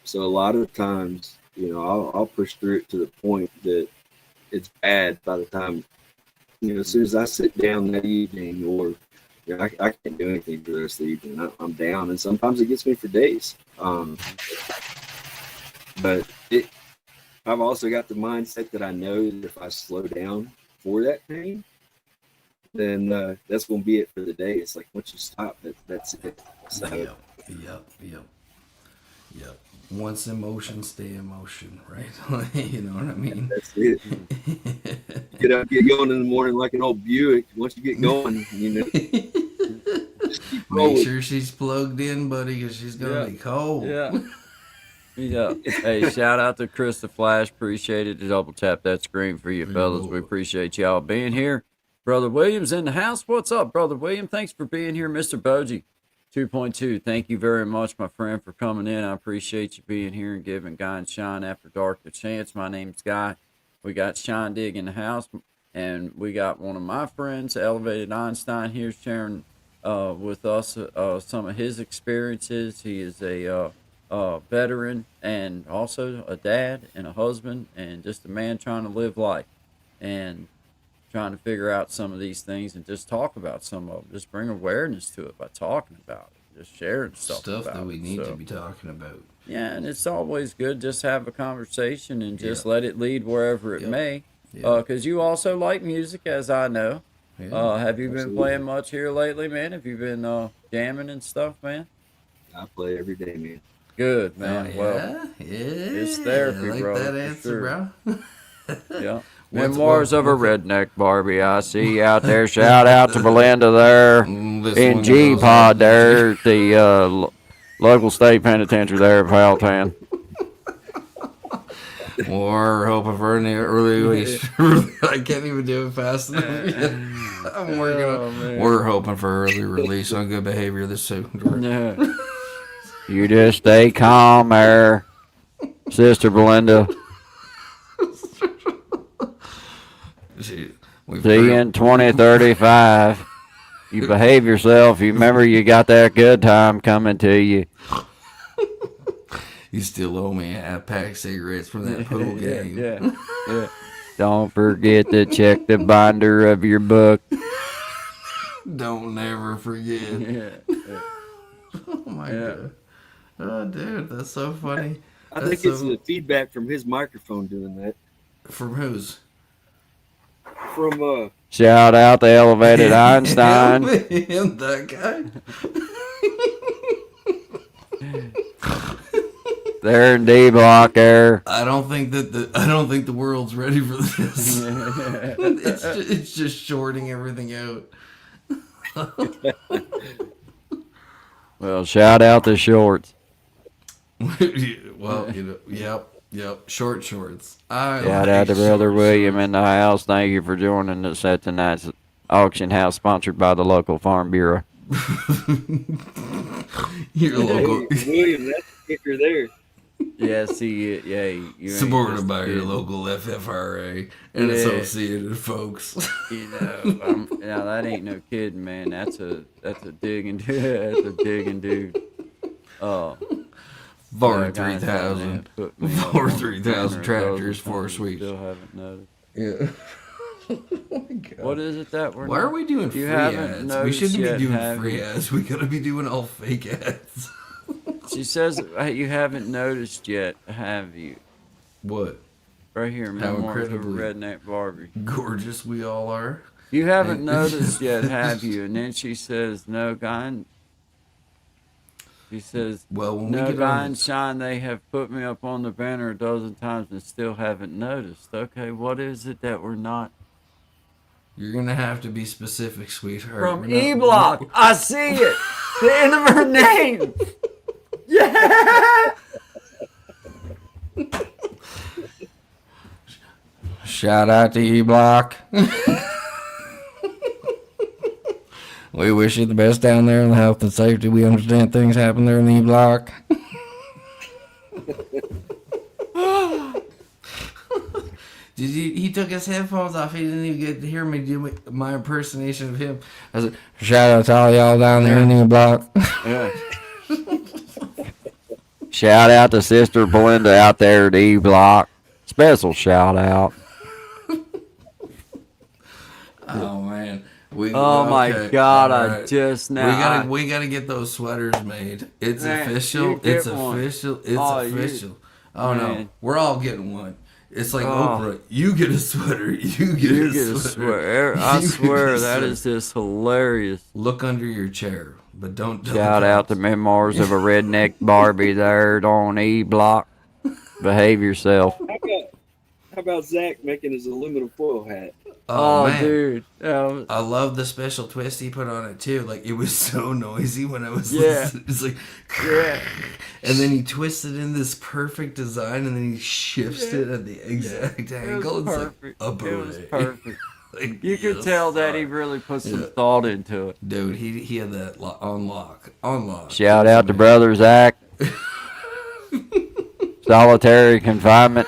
So a lot of times, I'll push through it to the point that it's bad by the time, as soon as I sit down that evening, or I can't do anything for the rest of the evening. I'm down, and sometimes it gets me for days. But I've also got the mindset that I know that if I slow down for that pain, then that's going to be it for the day. It's like once you stop, that's it. So, Yep. Once in motion, stay in motion, right? You know what I mean? That's it. Get going in the morning like an old Buick. Once you get going, just keep rolling. Make sure she's plugged in, buddy, because she's gonna be cold. Yeah. Hey, shout out to Chris the Flash. Appreciate it. To double tap that screen for you, fellas. We appreciate y'all being here. Brother Williams in the house. What's up, Brother William? Thanks for being here, Mr. Bogie. 2.2. Thank you very much, my friend, for coming in. I appreciate you being here and giving Guy and Sean After Dark a chance. My name's Guy. We got Sean Digg in the house, and we got one of my friends, Elevated Einstein, here sharing with us some of his experiences. He is a veteran and also a dad and a husband and just a man trying to live life and trying to figure out some of these things and just talk about some of them. Just bring awareness to it by talking about it, just sharing stuff about that we it. need to be talking about. Yeah, and it's always good just have a conversation and just let it lead wherever it may. Because you also like music, as I know. Have you been playing much here lately, man? Have you been jamming and stuff, man? I play every day, man. Good, man. Well, it's therapy, I like bro. that answer, bro. Yeah. Memoirs of a Redneck Barbie. I see you out there. Shout out to Belinda there in G-Pod there at the local state penitentiary there at Powhatan. We're hoping for an early release. I can't even do it fast enough. We're hoping for early release on Good Behavior this soon. You just stay calm there, Sister Belinda. See you in 2035. You behave yourself. You remember you got that good time coming to you. You still owe me a pack of cigarettes from that pool game. Yeah. Don't forget to check the binder of your book. Don't never forget. Oh my God. Oh, dude, that's so funny. I think it's the feedback from his microphone doing that. From whose? From Shout out the Elevated Einstein. Him, that guy. They're in D block there. I don't think the world's ready for this. It's just shorting everything out. Well, shout out the shorts. Well, yep, shorts. Shout out to Brother William in the house. Thank you for joining us at tonight's auction house sponsored by the local Farm Bureau. Your local William, that's the kicker there. You supported by your local FFRA and associated folks. Now that ain't no kidding, man. That's a digging dude. That's a digging dude. 43,000 tractors for a sweep. Still haven't noticed. Yeah. Oh my God. What is it that we're? Why are we doing free ads? We shouldn't be doing free ads. We gotta be doing all fake ads. She says you haven't noticed yet, have you? What? Right here, Memoirs of a Redneck Barbie. Gorgeous we all are. You haven't noticed yet, have you? And then she says, no, Guy. She says, well, when no, Guy and Sean, they have put me up on the banner a dozen times and still haven't noticed. Okay, what is it that we're not? You're going to have to be specific, sweetheart. From E-Block. I see it. The end of her name. Yeah. Shout out to E-Block. We wish you the best down there in the health and safety. We understand things happen there in the E-Block. Did he took his headphones off. He didn't even get to hear me do my impersonation of him. I said, shout out to all y'all down there in the block. Yeah. Shout out to Sister Belinda out there at E Block. Special shout out. Oh man. Oh my God! all I right. just now. We gotta get those sweaters made. It's Man, official. you get It's one. official. It's Oh, official. Oh no, man. we're all getting one. It's like Oh. Oprah. You get a sweater. You get You a get a sweater. swear. I You get swear a that sweater. is just hilarious. Look under your chair, but don't. tell Shout the out to cops. Memoirs of a Redneck Barbie there on E Block. Behave yourself. How about Zach making his aluminum foil hat? Oh, man. dude. I love the special twist he put on it too. Like it was so noisy when I was Yeah. listening. It's like, Yeah. and then he twisted in this perfect design, and then he shifts it at the exact It angle. was It's perfect. like a It was beret. perfect. Like, You could yes, tell that he sir. really put some Yeah. thought into it. Dude, he had that on lock. On lock. Shout out to Brother Zach. Solitary confinement.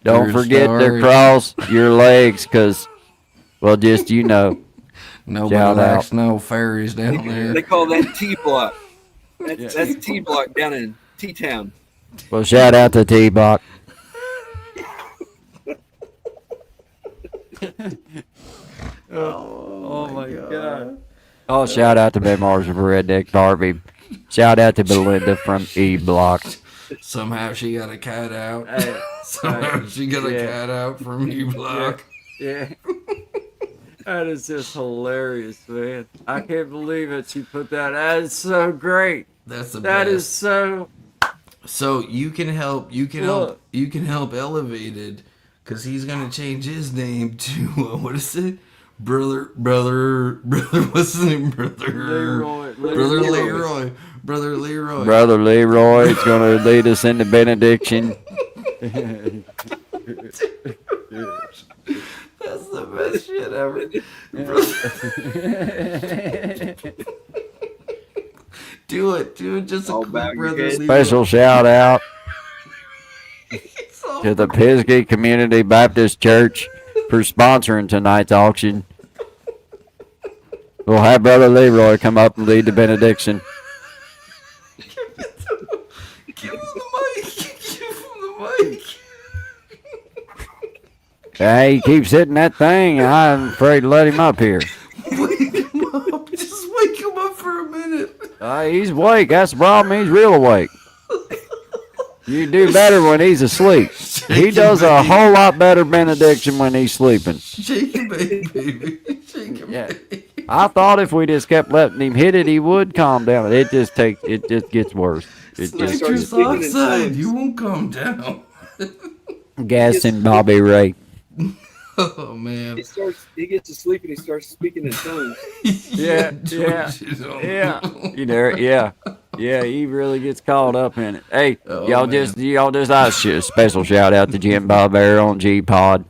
Don't True forget to story. cross your legs, cause, well, just you know. Nobody Shout likes no fairies down They there. call that T block. That's T block down in T Town. Well, shout out to T-Block. Oh my God. Oh, shout out to Memoirs of a Redneck Barbie. Shout out to Belinda from E Block. Somehow she got a cat out. Hey, Somehow she got a yeah. cat out from E Block. Yeah. That is just hilarious, man. I can't believe it. She put that. That is so great. That's the That best. is so. So you can help. You can Look. help. You can help Elevated, because he's gonna change his name to what is it? Brother. What's his name? Leroy. Brother Leroy. Brother Leroy. Brother Leroy is going to lead us into benediction. That's the best shit ever. Do it. Just a All quick about your Brother head. Leroy. Special shout out So- to the Pisgah Community Baptist Church for sponsoring tonight's auction. We'll have Brother Leroy come up and lead the benediction. Give him the mic. Give him the mic. Hey, he keeps hitting that thing. I'm afraid to let him up here. Wake him up. Just wake him up for a minute. He's awake. That's the problem. He's real awake. You do better when he's asleep. He does a whole lot better benediction when he's sleeping. Shake him, baby. Shake him, Yeah. baby. I thought if we just kept letting him hit it, he would calm down. It just gets worse. It Nitrous just starts speaking in oxide. tongues. You won't calm down. gassing Bobby Ray. Oh man. He gets to sleep and he starts speaking in tongues. Yeah, George is on- Yeah, you know, yeah. He really gets caught up in it. Hey, Oh, y'all man. just special shout out to Jim Bob Air on G Pod.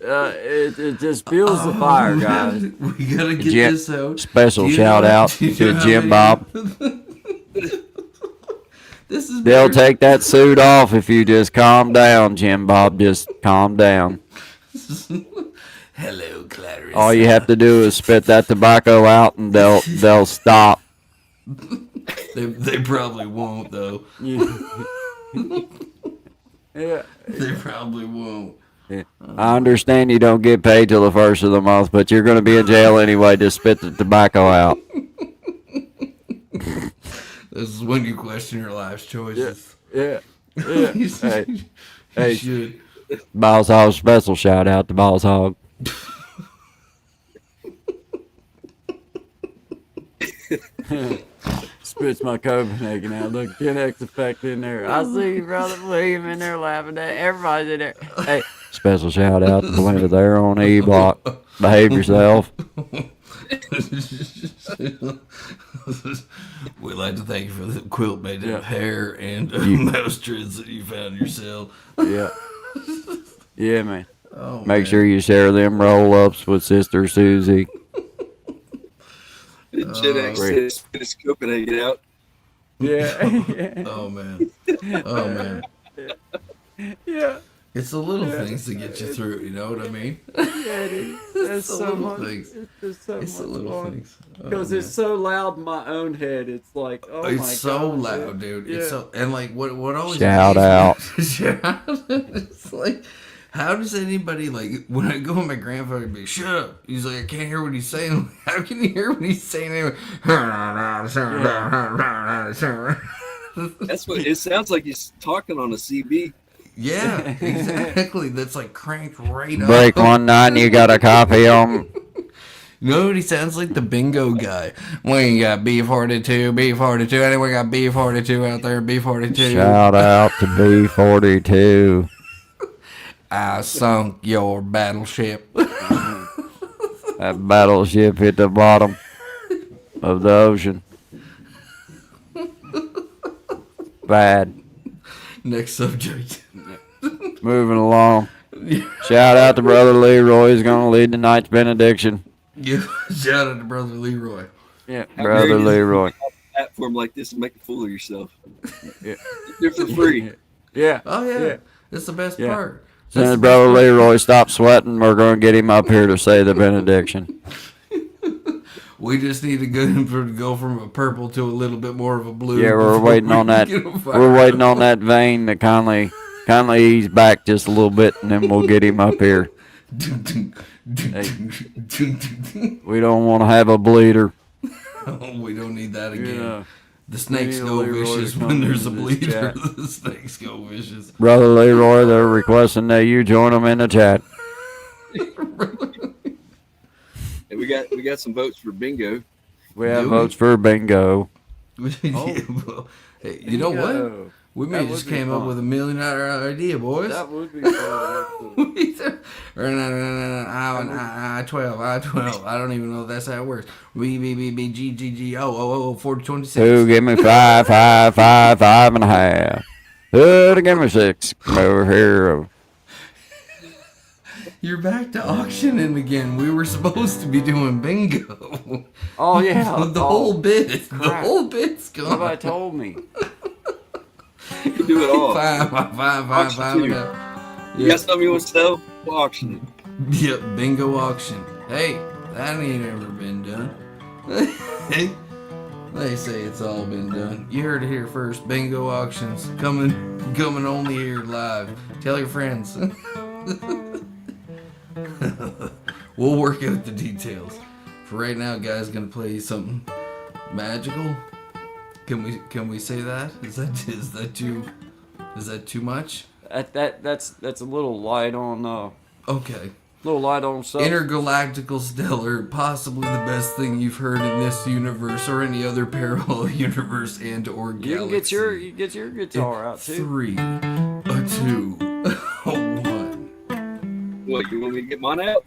It just fuels the fire, guys. We gotta get Jim- this out. Special Do you shout know- out do you to know how Jim many- Bob. This is They'll better- take that suit off if you just calm down, Jim Bob. Just calm down. Hello, Clarice. All you have to do is spit that tobacco out, and they'll stop. They probably won't though. Yeah. They probably won't. I understand you don't get paid till the first of the month, but you're going to be in jail anyway. Just spit the tobacco out. This is when you question your life's choices. Yeah. You Hey, should- hey. you should. Boss Hog special shout out to Boss Hog. Spits my Copenhagen out. Look, 10X effect in there. I see you, brother William in there laughing at everybody's in there. Hey, special shout out to Belinda there on E Block. Behave yourself. We'd like to thank you for the quilt made Yeah. of hair and mouse treads that you found yourself. Yeah. Yeah, man. Oh, Make sure you share them roll ups with Sister Susie. Gen X Great. spit a scope and hang it out. Yeah. Yeah. Oh man. Oh man. Yeah. It's the little things that get you through, you know what I mean? Yeah, dude. That's It's the so little much. things. It's just so It's the much little fun. things. Oh, Because it's man. so loud in my own head. It's like, oh my god. It's so loud, dude. Yeah. It's so, and like what always Shout amazes me- Shout out. It's like, how does anybody, like, when I go with my grandfather and be, shut up. He's like, I can't hear what he's saying. How can you hear what he's saying anyway? That's what it sounds like. He's talking on a CB. Yeah, exactly. That's like cranked right up. Break one night and you got a copy on. You know what he sounds like? The bingo guy. We got B42, B42. Anyone got B42 out there? B42. Shout out to B42. I sunk your battleship. That battleship hit the bottom of the ocean. Bad. Next subject. Moving along. Shout out to Brother Leroy. He's going to lead tonight's benediction. Yeah, shout out to Brother Leroy. Yeah, How Brother dare you Leroy. on a platform like this and make a fool of yourself. Yeah. They're for free. Yeah. Oh, yeah. Yeah. That's the best Yeah. part. As soon as Brother Leroy stops sweating, we're going to get him up here to say the benediction. We just need to go from a purple to a little bit more of a blue. Yeah, we're before waiting we on that. get 'em fired We're waiting up. on that vein to kindly ease back just a little bit, and then we'll get him up here. We don't want to have a bleeder. Oh, we don't need that again. Yeah. The snakes need go Leroy to vicious come when there's a into this bleeder. chat. The snakes go vicious. Brother Leroy, they're requesting that you join them in the chat. And we got some votes for bingo. We have Do we? votes for bingo. Yeah, well, hey, you know what? Bingo. We That may would just be came up fun. with $1 million idea, boys. That would be fun. actually. I-12. I don't even know if that's how it works. B, oh, 4026. Two, give me 5, 5, 5, 5.5. Two, give me 6. Come over here. You're back to auctioning again. We were supposed to be doing bingo. Oh yeah. The whole bit. The crap. whole bit's gone. Nobody told me. You can do it all. Five, Auction too. and You yeah. got something you want to sell? We'll auction it. Yep, bingo auction. Hey, that ain't ever been done. Hey, they say it's all been done. You heard it here first. Bingo auctions coming only here live. Tell your friends. We'll work out the details. For right now, guys, gonna play something magical. Can we say that? Is that too much? That's a little light on Okay. stuff. Intergalactical stellar, possibly the best thing you've heard in this universe or any other parallel universe and or galaxy. You can get your guitar out too. 3, a 2, a 1. What, you want me to get mine out?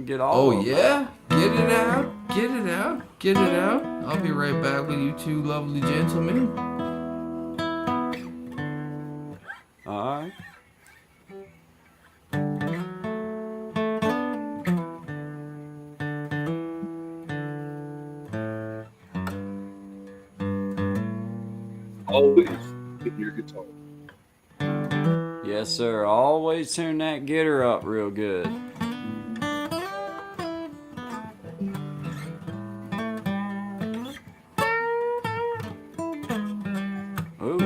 Get all. Oh of them yeah, get it out, get it out, get it out. I'll be right back with you two lovely gentlemen. All right. Always get your guitar. Yes, sir. Always turn that getter up real good. Ooh.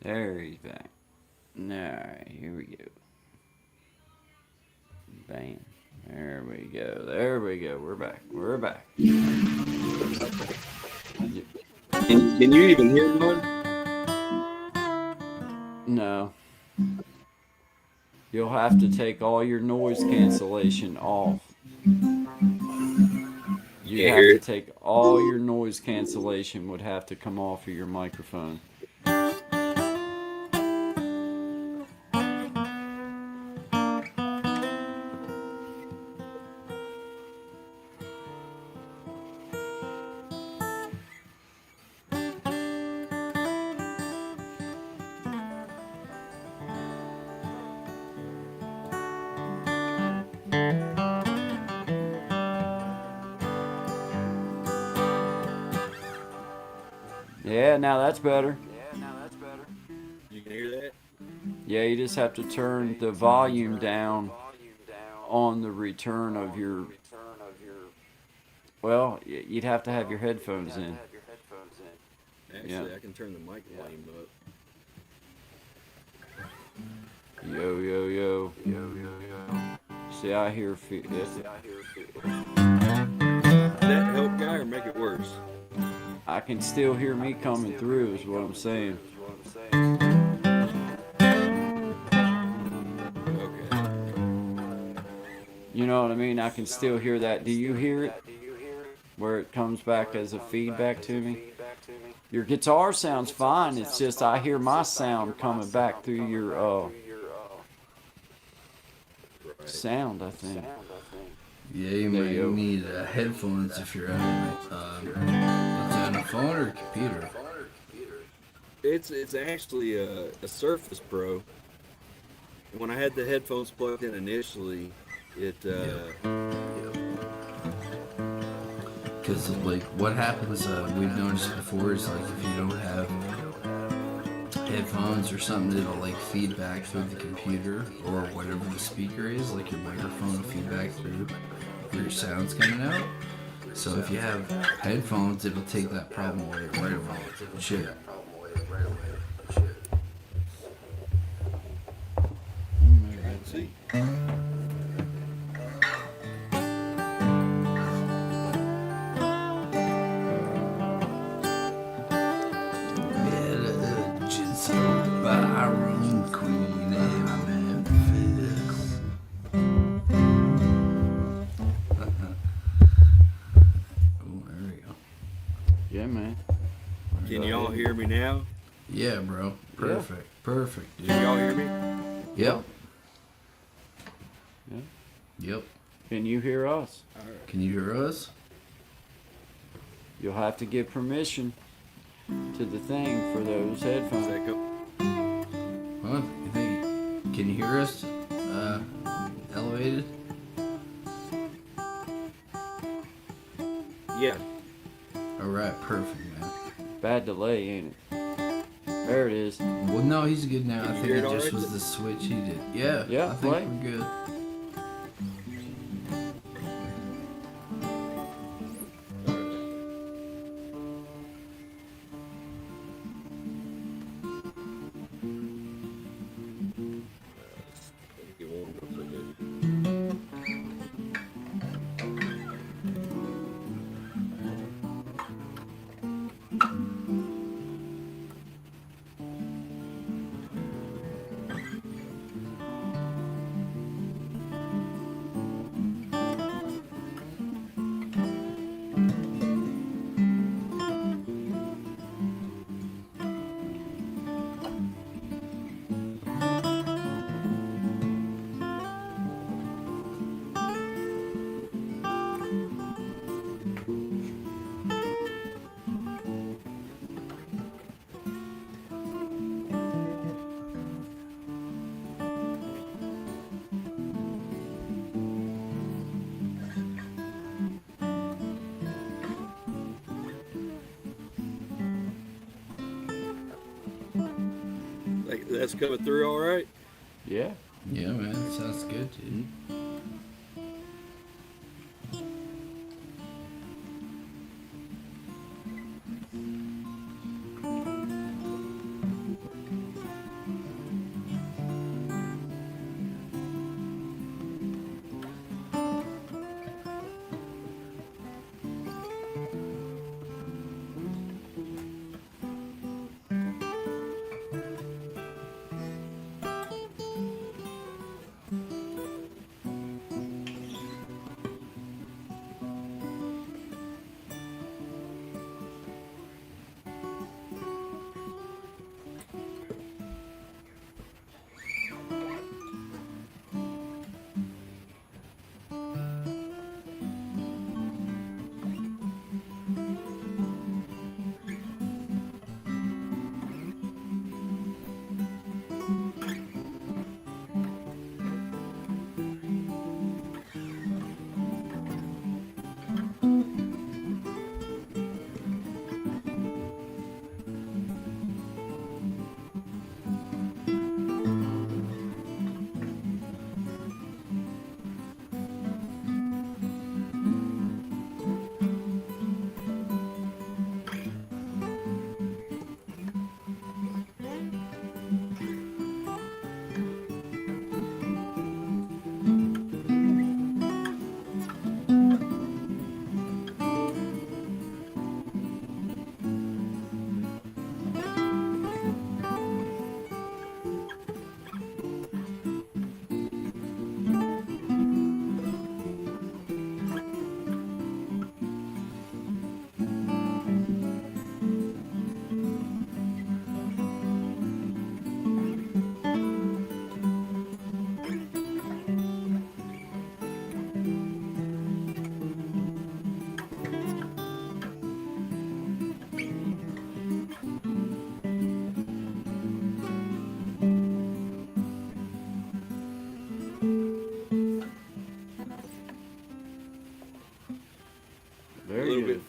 There he's back. Alright, here we go. Bam. There we go. There we go. We're back. We're back. Can you even hear one? No. You'll have to take all your noise cancellation off. You Can't have hear to it. take all your noise cancellation would have to come off of your microphone. Yeah, now that's better. You can hear that? Yeah, you just have to turn the volume down on the return of your. Well, you'd have to have your headphones in. Actually, Yeah. I can turn the mic volume up. Yo, yo, yo. See, I hear. Does that help, guy, or make it worse? I can still hear me coming through, is what I'm saying. Okay. You know what I mean? I can still hear that. Do you hear it? Where it comes back as a feedback to me? Your guitar sounds fine. It's just I hear my sound coming back through your sound, I think. Yeah, you There might you go. need headphones if you're on a phone or a computer. It's actually a Surface Pro. When I had the headphones plugged in initially, it Because like what happens, we've noticed before is like if you don't have headphones or something, it'll like feedback through the computer or whatever the speaker is, like your microphone will feedback through where your sound's coming out. So if you have headphones, it'll take that problem away right away. Shit. let's see. Byron, Queen of Memphis. Oh, there we go. Yeah, man. Can y'all hear me now? Yeah, bro. Perfect. Perfect, dude. Can y'all hear me? Yep. Yeah. Yep. Can you hear us? Can you hear us? You'll have to give permission to the thing for those Does headphones. that go? Huh? You think? Can you hear us? Elevated? Yeah. All right. Perfect, man. Bad delay, ain't it? There it is. Well, no, he's good now. Can I you think hear it it just already? was the switch he did. Yeah. Yeah, I think play. we're good. Get warmed up a bit. Like, that's coming through all right? Yeah. Yeah, man. Sounds good, dude.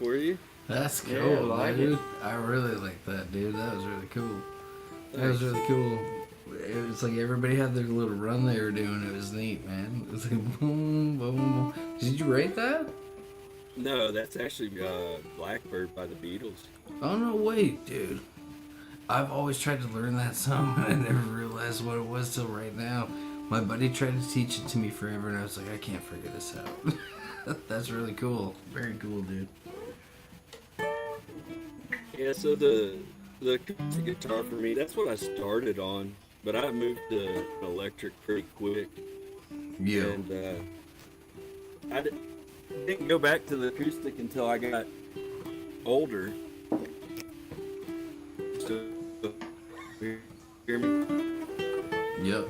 for you. That's cool, Yeah, I like dude. it. I really like that, dude. That was really cool. That was really cool. It was like everybody had their little run they were doing. It was neat, man. It was like boom, boom, boom. Did you rate that? No, that's actually Blackbird by the Beatles. Oh no, wait, dude. I've always tried to learn that song, and I never realized what it was till right now. My buddy tried to teach it to me forever, and I was like, I can't figure this out. That's really cool. Very cool, dude. Yeah, so the acoustic guitar for me, that's what I started on, but I moved to electric pretty quick, Yeah. and I didn't go back to the acoustic until I got older. So, hear me? Yep.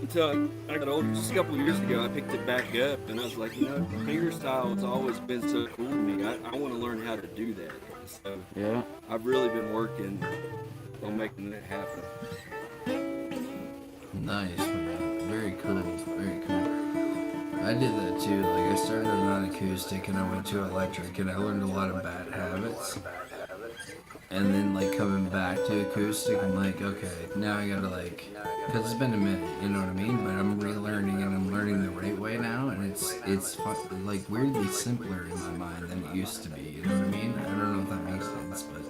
Until I got older, just a couple of years ago, I picked it back up, and I was like, fingerstyle has always been so cool to me. I want to learn how to do that. So Yeah. I've really been working on making that happen. Nice, man. Very cool. Very cool. I did that too. Like, I started on acoustic and I went to electric, and I learned a lot of bad habits. And then, like, coming back to acoustic, I'm like, okay, now I gotta, like, because it's been a minute, you know what I mean? But I'm relearning, and I'm learning the right way now, and it's like weirdly simpler in my mind than it used to be, you know what I mean? I don't know if that makes sense, but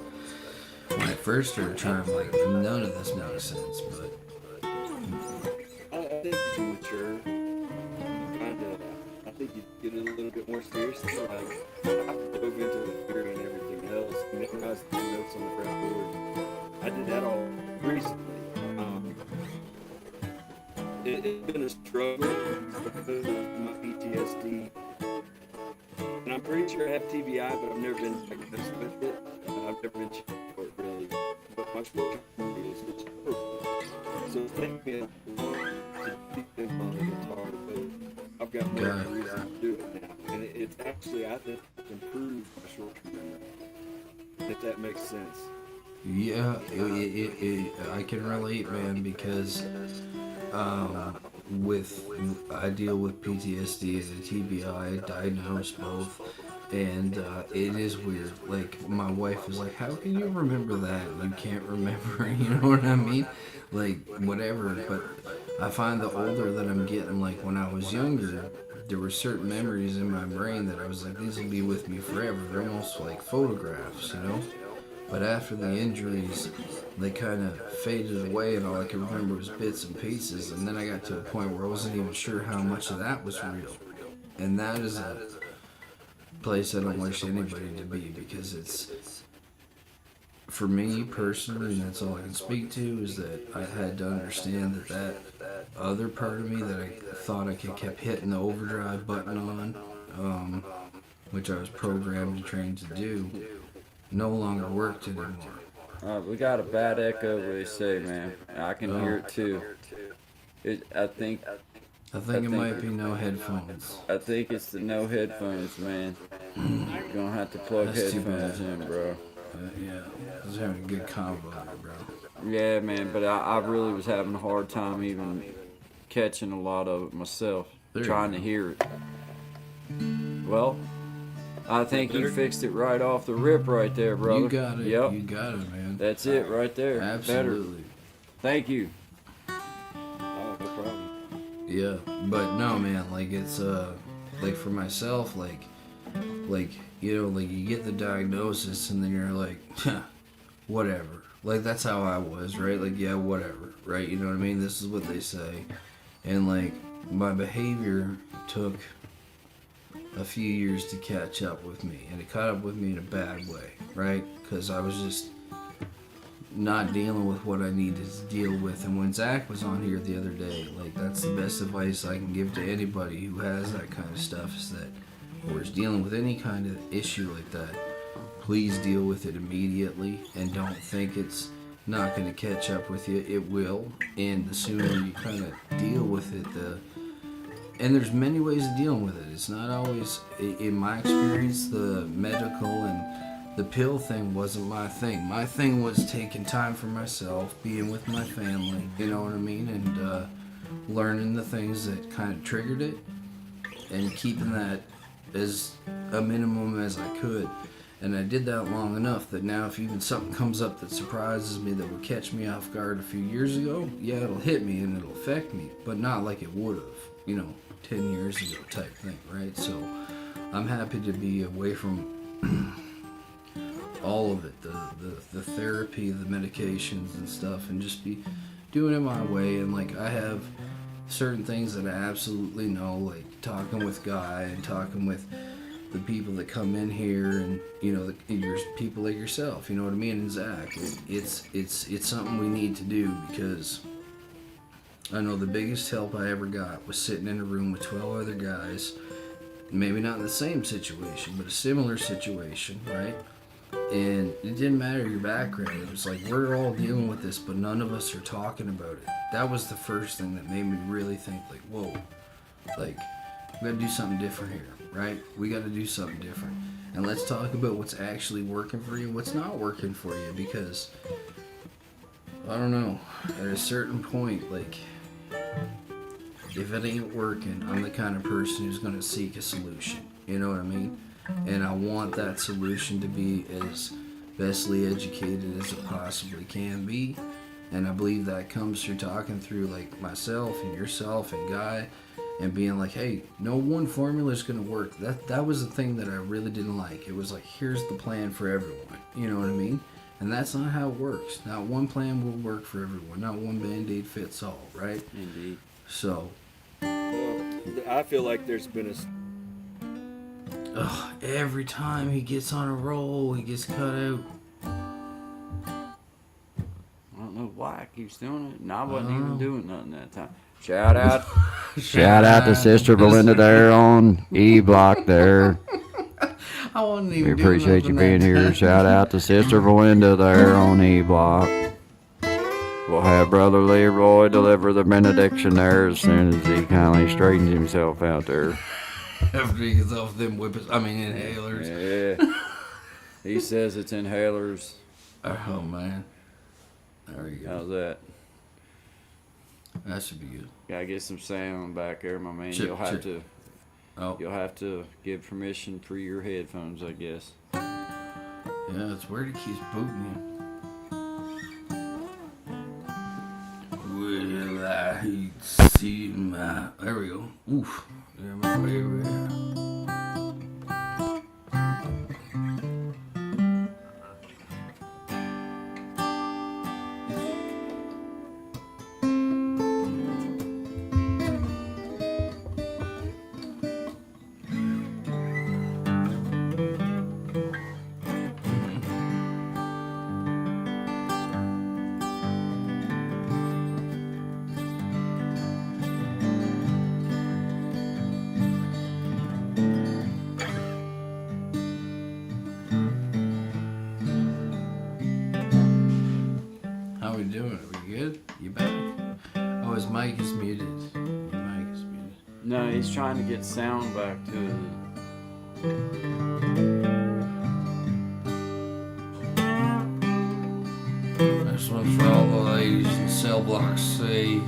when I first started trying, I'm like, none of this makes sense, but I think you mature. I think you get it a little bit more serious. Like, I dove into the theory and everything else, memorized the notes on the fretboard. I did that all recently. It's been a struggle because of my PTSD. And I'm pretty sure I have TBI, but I've never been diagnosed with it. I've never been checked for it really. But my short term is it's purple. So it's taken me a long to think on the guitar, but I've got more Got it. reason to do it now. And it's actually, I think, improved my short term memory. If that makes sense. yeah, I can relate, man, because I deal with PTSD and a TBI, diagnosed both, and it is weird. Like, my wife is like, "How can you remember that? You can't remember." You know what I mean? Like, whatever. But I find the older that I'm getting, like when I was younger, there were certain memories in my brain that I was like, these will be with me forever. They're almost like photographs, you know? But after the injuries, they kind of faded away, and all I could remember was bits and pieces. And then I got to a point where I wasn't even sure how much of that was real. And that is a place I don't wish anybody to be, because it's, for me personally, and that's all I can speak to, is that I had to understand that other part of me that I thought I kept hitting the overdrive button on, which I was programmed and trained to do, no longer worked anymore. We got a bad echo, what they say, man. I can hear it too. I think it might be no headphones. it's the no headphones, man. You're gonna have to plug That's too headphones bad. in, bro. Yeah, I was having a good convo there, bro. Yeah, man, but I really was having a hard time even catching a lot of it myself, There you trying go. to hear it. Well, I think you fixed it right off the rip right there, brother. You got it. Yep. You got it, man. That's it right there. Better. Absolutely. Thank you. Oh, no problem. Yeah, but no, man, like, it's like, for myself, like you know, like, you get the diagnosis and then you're like, whatever. Like, that's how I was, right? Like, yeah, whatever, right? You know what I mean? This is what they say. And, like, my behavior took a few years to catch up with me, and it caught up with me in a bad way, right? Because I was just not dealing with what I needed to deal with. And when Zach was on here the other day, like, that's the best advice I can give to anybody who has that kind of stuff, is that, or is dealing with any kind of issue like that, please deal with it immediately, and don't think it's not going to catch up with you. It will, and the sooner you kind of deal with it, and there's many ways of dealing with it. It's not always, in my experience, the medical and the pill thing wasn't my thing. My thing was taking time for myself, being with my family, you know what I mean, and learning the things that kind of triggered it, and keeping that as a minimum as I could. And I did that long enough that now if even something comes up that surprises me, that would catch me off guard a few years ago, yeah, it'll hit me and it'll affect me, but not like it would have, 10 years ago type thing, right? So I'm happy to be away from all of it, the therapy, the medications and stuff, and just be doing it my way. And like, I have certain things that I absolutely know, like talking with Guy and talking with the people that come in here, and your people like yourself, you know what I mean, and Zach. It's something we need to do, because I know the biggest help I ever got was sitting in a room with 12 other guys, maybe not in the same situation, but a similar situation, right? And it didn't matter your background. It was like, we're all dealing with this, but none of us are talking about it. That was the first thing that made me really think, like, whoa, like, we gotta do something different here, right? We gotta do something different. And let's talk about what's actually working for you, what's not working for you, because, I don't know, at a certain point, like, if it ain't working, I'm the kind of person who's gonna seek a solution, you know what I mean? And I want that solution to be as bestly educated as it possibly can be. And I believe that comes through talking through, like, myself and yourself and Guy, and being like, hey, no one formula is going to work. That was the thing that I really didn't like. It was like, here's the plan for everyone. You know what I mean? And that's not how it works. Not one plan will work for everyone. Not one Band-Aid fits all, right? Indeed. So. Well, I feel like there's been Every time he gets on a roll, he gets cut out. I don't know why he keeps doing it. And I wasn't even doing nothing that time. Shout out. Shout out to Sister Belinda there on E Block there. I wasn't We even appreciate you being that here. time. Shout out to Sister Belinda there on E Block. We'll have Brother Leroy deliver the benediction there as soon as he kindly straightens himself out there. After he gets off them inhalers. Yeah. He says it's inhalers. Oh, man. There you go. How's that? That should be good. Gotta get some sound back there, my man. Chip, You'll have chip. to. Oh, You'll have to give permission for your headphones, I guess. yeah, it's weird he keeps booting you. Will I see my... There we go. Oof. Yeah, my favorite. How we doing? Are we good? You back? Oh, his mic is muted. Your mic is muted. No, he's trying to get sound back to it. This one's for all the ladies in Cell Block C.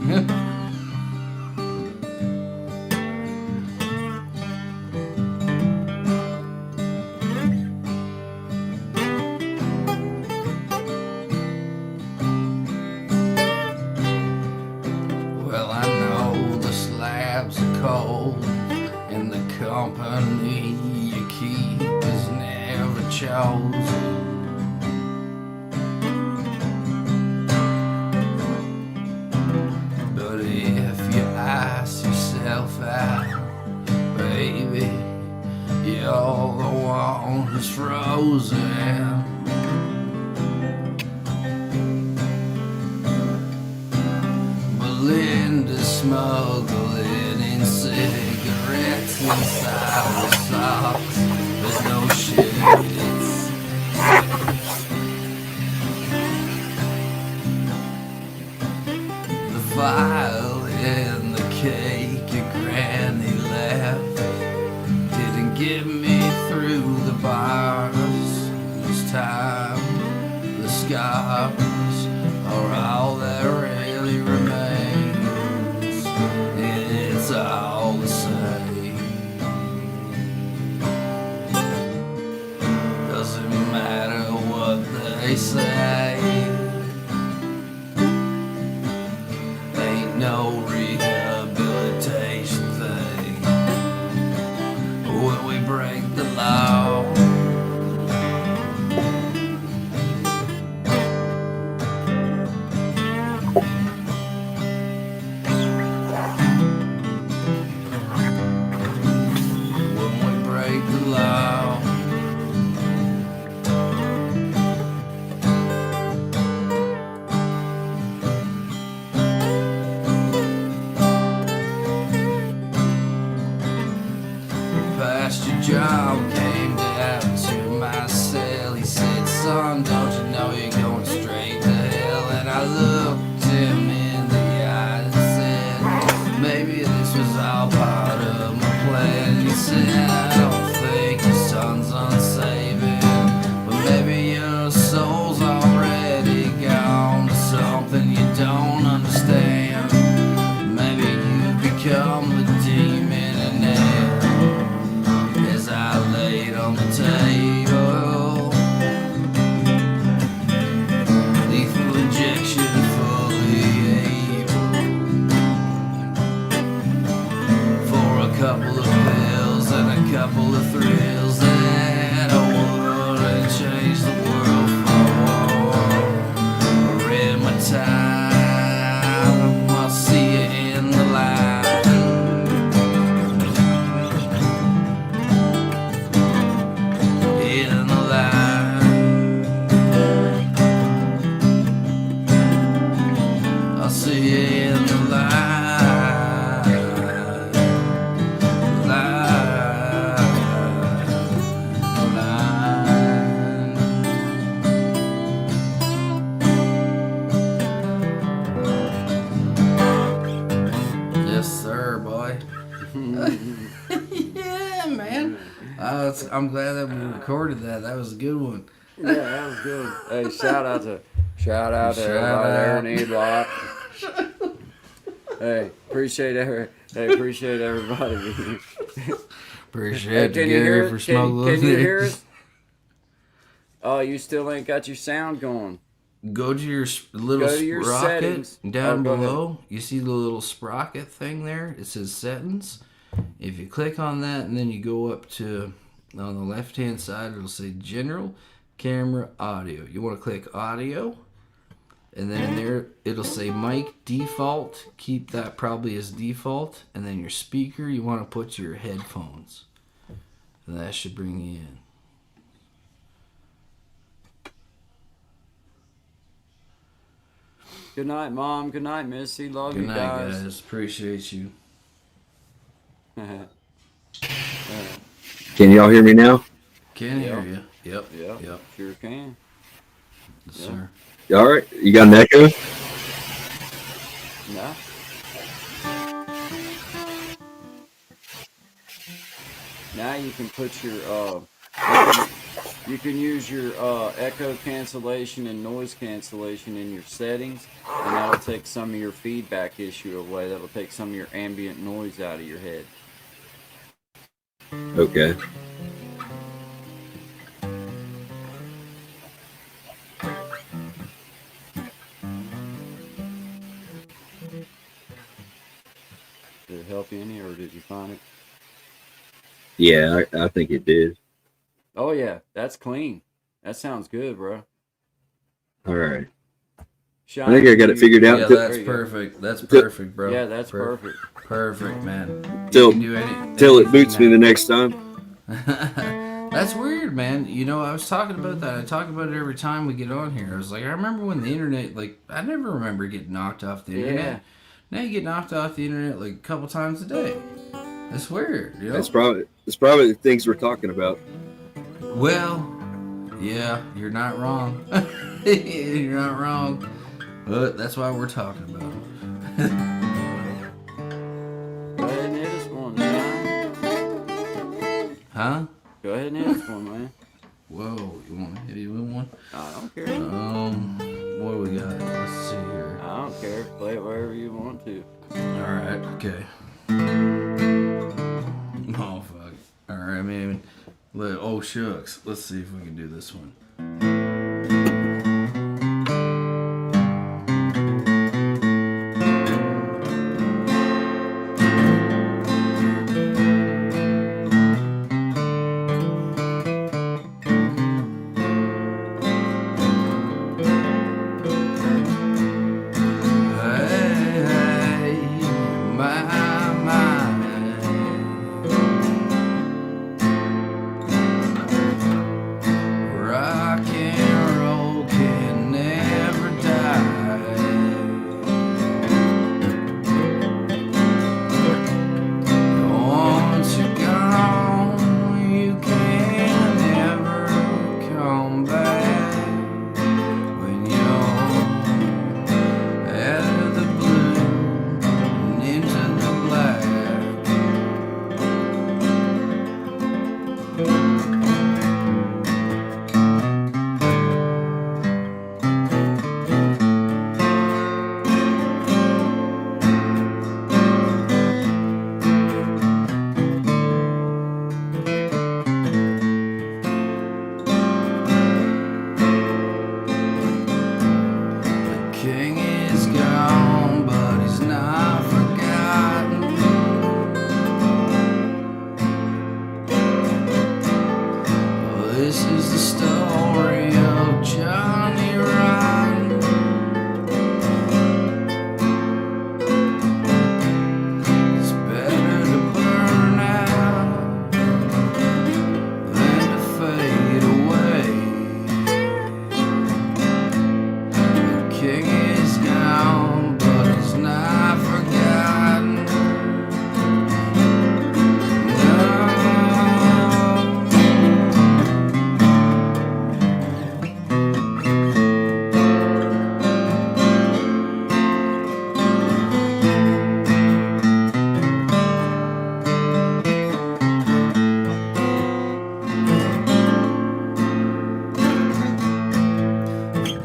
Well, I know the slabs are cold, and the company you keep is never chosen. But if you ice yourself out, baby, you're the one who's frozen. Belinda's smuggling in cigarettes inside the socks. There's no shit. The violin, the cake your granny left didn't get me through the bars. This time, the scars are all that really remains. It's all the same. they say ain't no rehabilitation thing when we break the law. When we break the law. Pastor John came down to my cell. He said, son, don't you know you're going straight to hell? And I looked him in the eye and said, maybe this was all part of my plan. He said, I don't think your son's unsaving, but maybe your soul's already gone to something you don't understand. Maybe you become the demon in hell. As I laid on the table, lethal injection fully able for a couple of pills and a couple of thrills that I wouldn't change the world for. In my time, I'll see you in the light. In the light, I'll see you in the light, light. Yes, sir, boy. Yeah, man. I'm glad that we recorded that. That was a good one. Yeah, that was good. Hey, shout out to Shout everybody there in out. Eadlot. Hey, appreciate everybody. Appreciate Can you, you hear Gary, it? for smoking. Can you hear us? Oh, you still ain't got your sound going. Go to your little Go to your sprocket settings. down Oh, go ahead. below. You see the little sprocket thing there? It says settings. If you click on that and then you go up to, on the left hand side, it'll say general, camera, audio. You want to click audio. And then in there, it'll say mic default. Keep that probably as default. And then your speaker, you want to put your headphones. And that should bring you in. Good night, Mom. Good night, Missy. Love Good you night, guys. guys. Appreciate you. Can y'all hear me now? Can Yeah. hear you. Yep. Yeah, Yep. sure can. Yes, Yeah. sir. All right. You got an echo? No. Now you can put your you can use your echo cancellation and noise cancellation in your settings, and that'll take some of your feedback issue away. That'll take some of your ambient noise out of your head. Okay. Did it help you any, or did you find it? Yeah, I think it did. Oh yeah, that's clean. That sounds good, bro. All right. Sean, I think I got it figured out. Yeah, Till- that's There you go. perfect. That's perfect, bro. Yeah, that's perfect. Perfect, man. Till- You can do Till it anything boots me now. the next time. That's weird, man. You know, I was talking about that. I talk about it every time we get on here. I was like, I remember when the internet, like, I never remember getting knocked off the internet. Yeah. Now you get knocked off the internet like a couple times a day. That's weird, you know? That's probably the things we're talking about. Well, yeah, you're not wrong. You're not wrong. But that's why we're talking about it. Go ahead and hit us one, man. Huh? Go ahead and hit us one, man. Whoa, you want to hit you with one? I don't care. What do we got? Let's see here. I don't care. Play it wherever you want to. Alright, okay. Oh, fuck. Alright, man. Oh, shucks. Let's see if we can do this one. king is gone, but he's not forgotten. Well, this is the story of Johnny Rotten. It's better to burn out than to fade away. The king is gone, but he's not forgotten. No.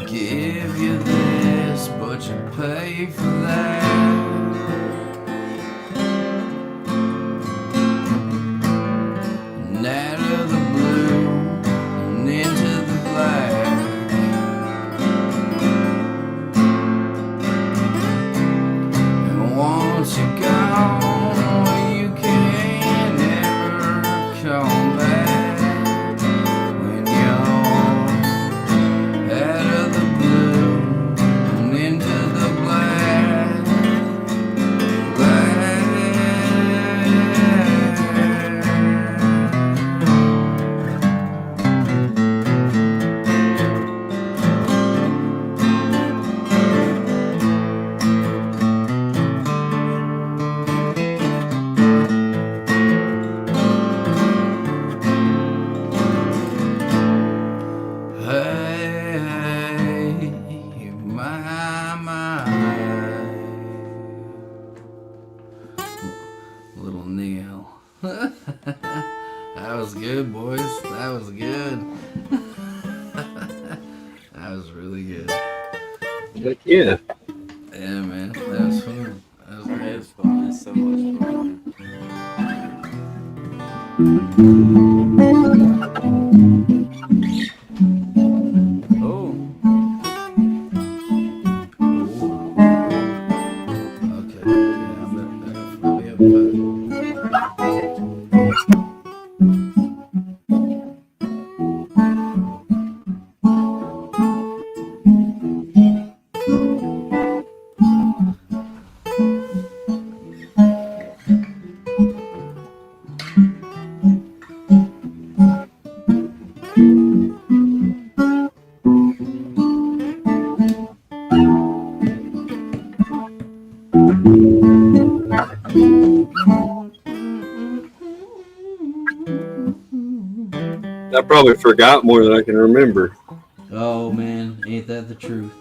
Give you this, but you pay for that. And out of the blue and into the black. And once you're gone, you can never come back. When you're out of the blue and into the black, black. Hey, my. Little Neil. That was good, boys. That was good. That was really good. Heck yeah. Yeah, man. That was fun. That was great. It's fun. It's so much fun. Oh, Okay. Yeah, I'll be up for it. I probably forgot more than I can remember. Oh man, ain't that the truth?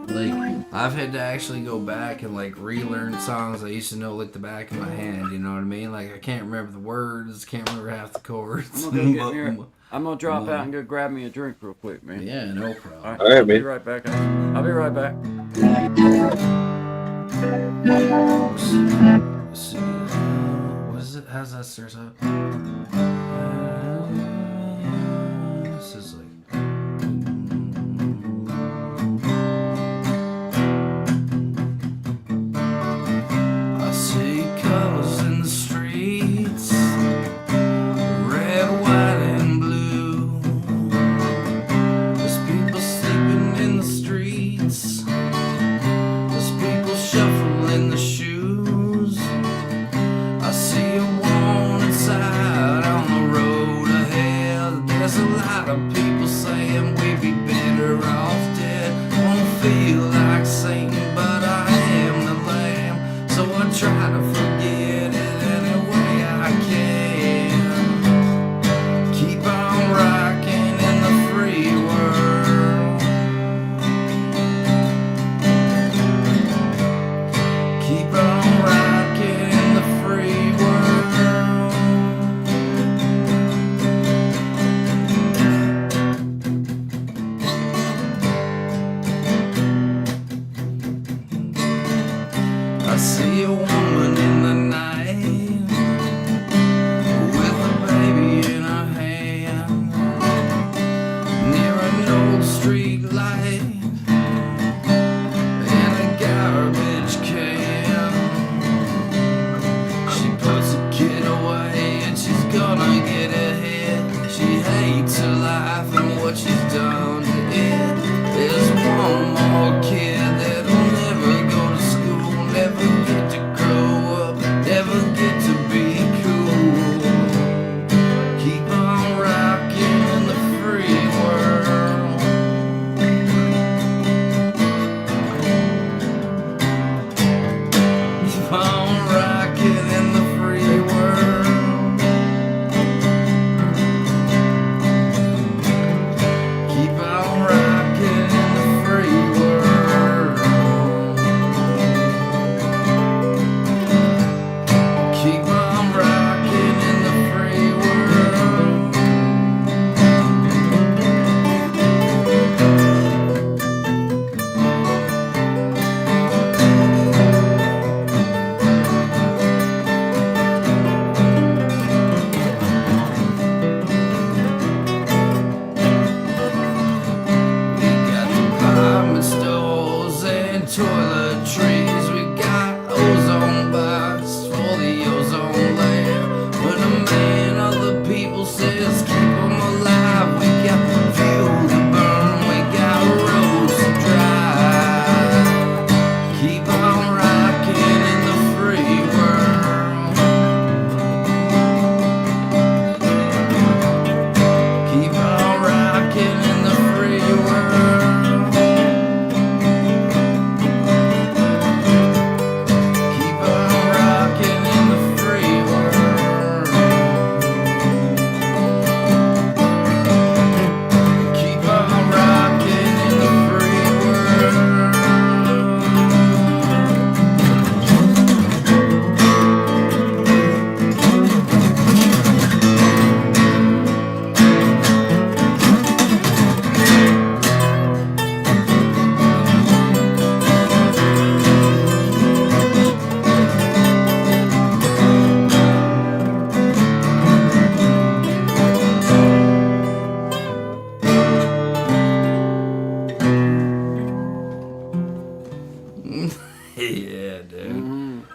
Like, I've had to actually go back and like relearn songs I used to know like the back of my hand. You know what I mean? Like I can't remember the words, can't remember half the chords. I'm gonna drop out and go grab me a drink real quick, man. Yeah, no problem. All right, All right, I'll be man. right back. I'll be right back. Let's see. What is it? How's that start out? This is like. I see colors in the streets, red, white, and blue. There's people sleeping in the streets. There's people shuffling the shoes. I see a warning sign on the road ahead. There's a lot of people saying we'd be better off dead. Won't feel like Satan, but I am the lamb. So I try to forget it any way I can. Keep on rocking in the free world. Keep on rocking in the free world. I see a woman in the night with a baby in her hand near an old street light.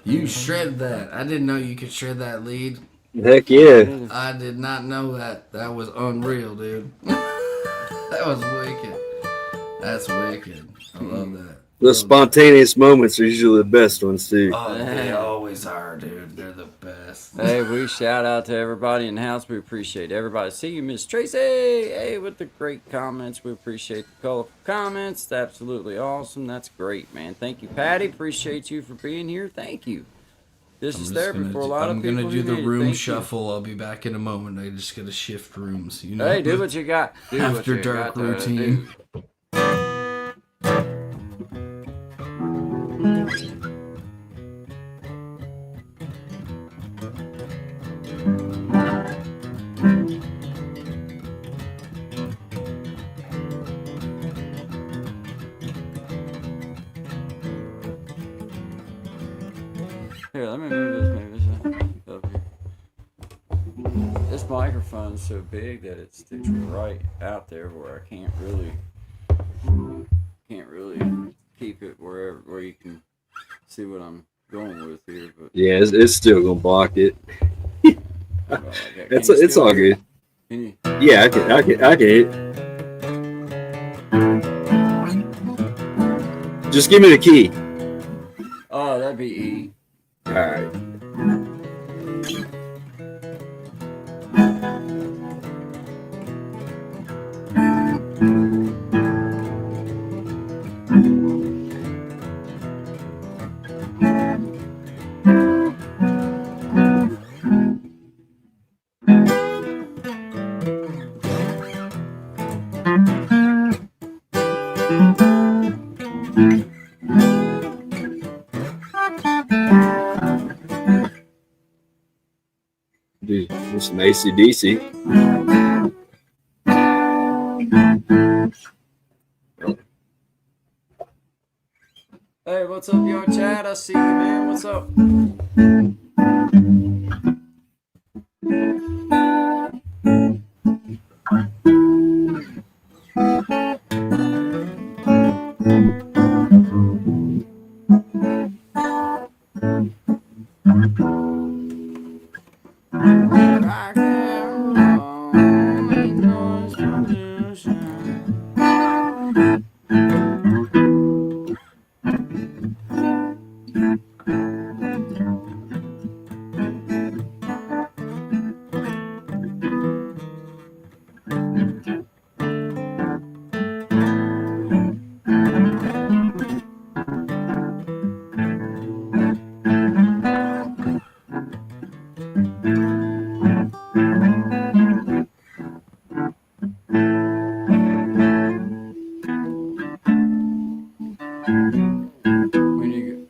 You shredded that. I didn't know you could shred that lead. Heck yeah. I did not know that. That was unreal, dude. That was wicked. That's wicked. I love that. The spontaneous moments are usually the best ones too. Oh, they always are, dude. They're the best. Hey, we shout out to everybody in the house. We appreciate everybody. See you, Miss Tracy. Hey, with the great comments. We appreciate the colorful comments. It's absolutely awesome. That's great, man. Thank you, Patty. Appreciate you for being here. Thank you. This is therapy for a lot of people. I'm gonna do who the need it. room Thank you. shuffle. I'll be back in a moment. I just gotta shift rooms. You know. Hey, do what you got. Do what After you dark got to routine. do. Here, let me move this up here. This microphone's so big that it sticks right out there where I can't really keep it where you can see what I'm going with here. But Yeah, it's still gonna block it. well, like that. It's all good. Can you? Yeah, I can hit. Just give me the key. Oh, that'd be E. All right. Do some AC/DC. Hey, what's up, y'all? Chat, I see you, man. What's up? When you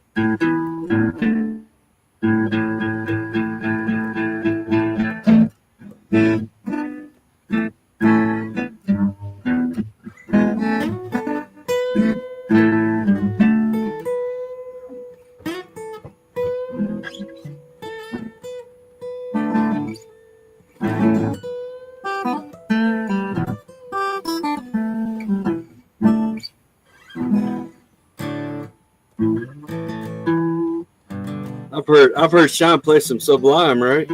I've heard Sean play some Sublime, right?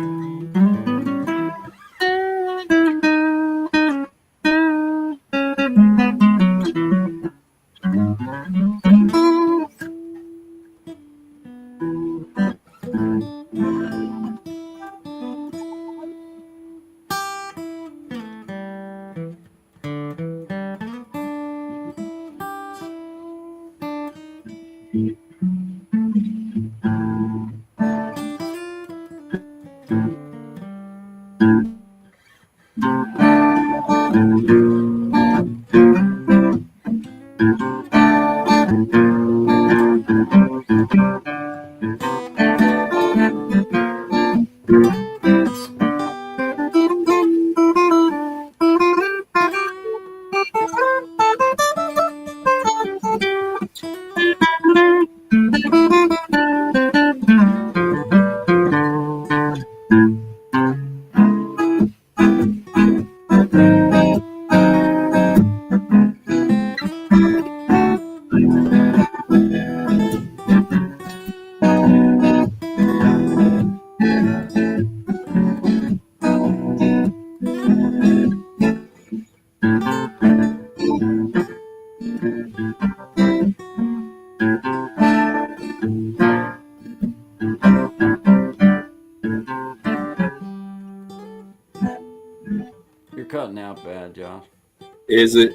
You're cutting out bad, Josh. Is it?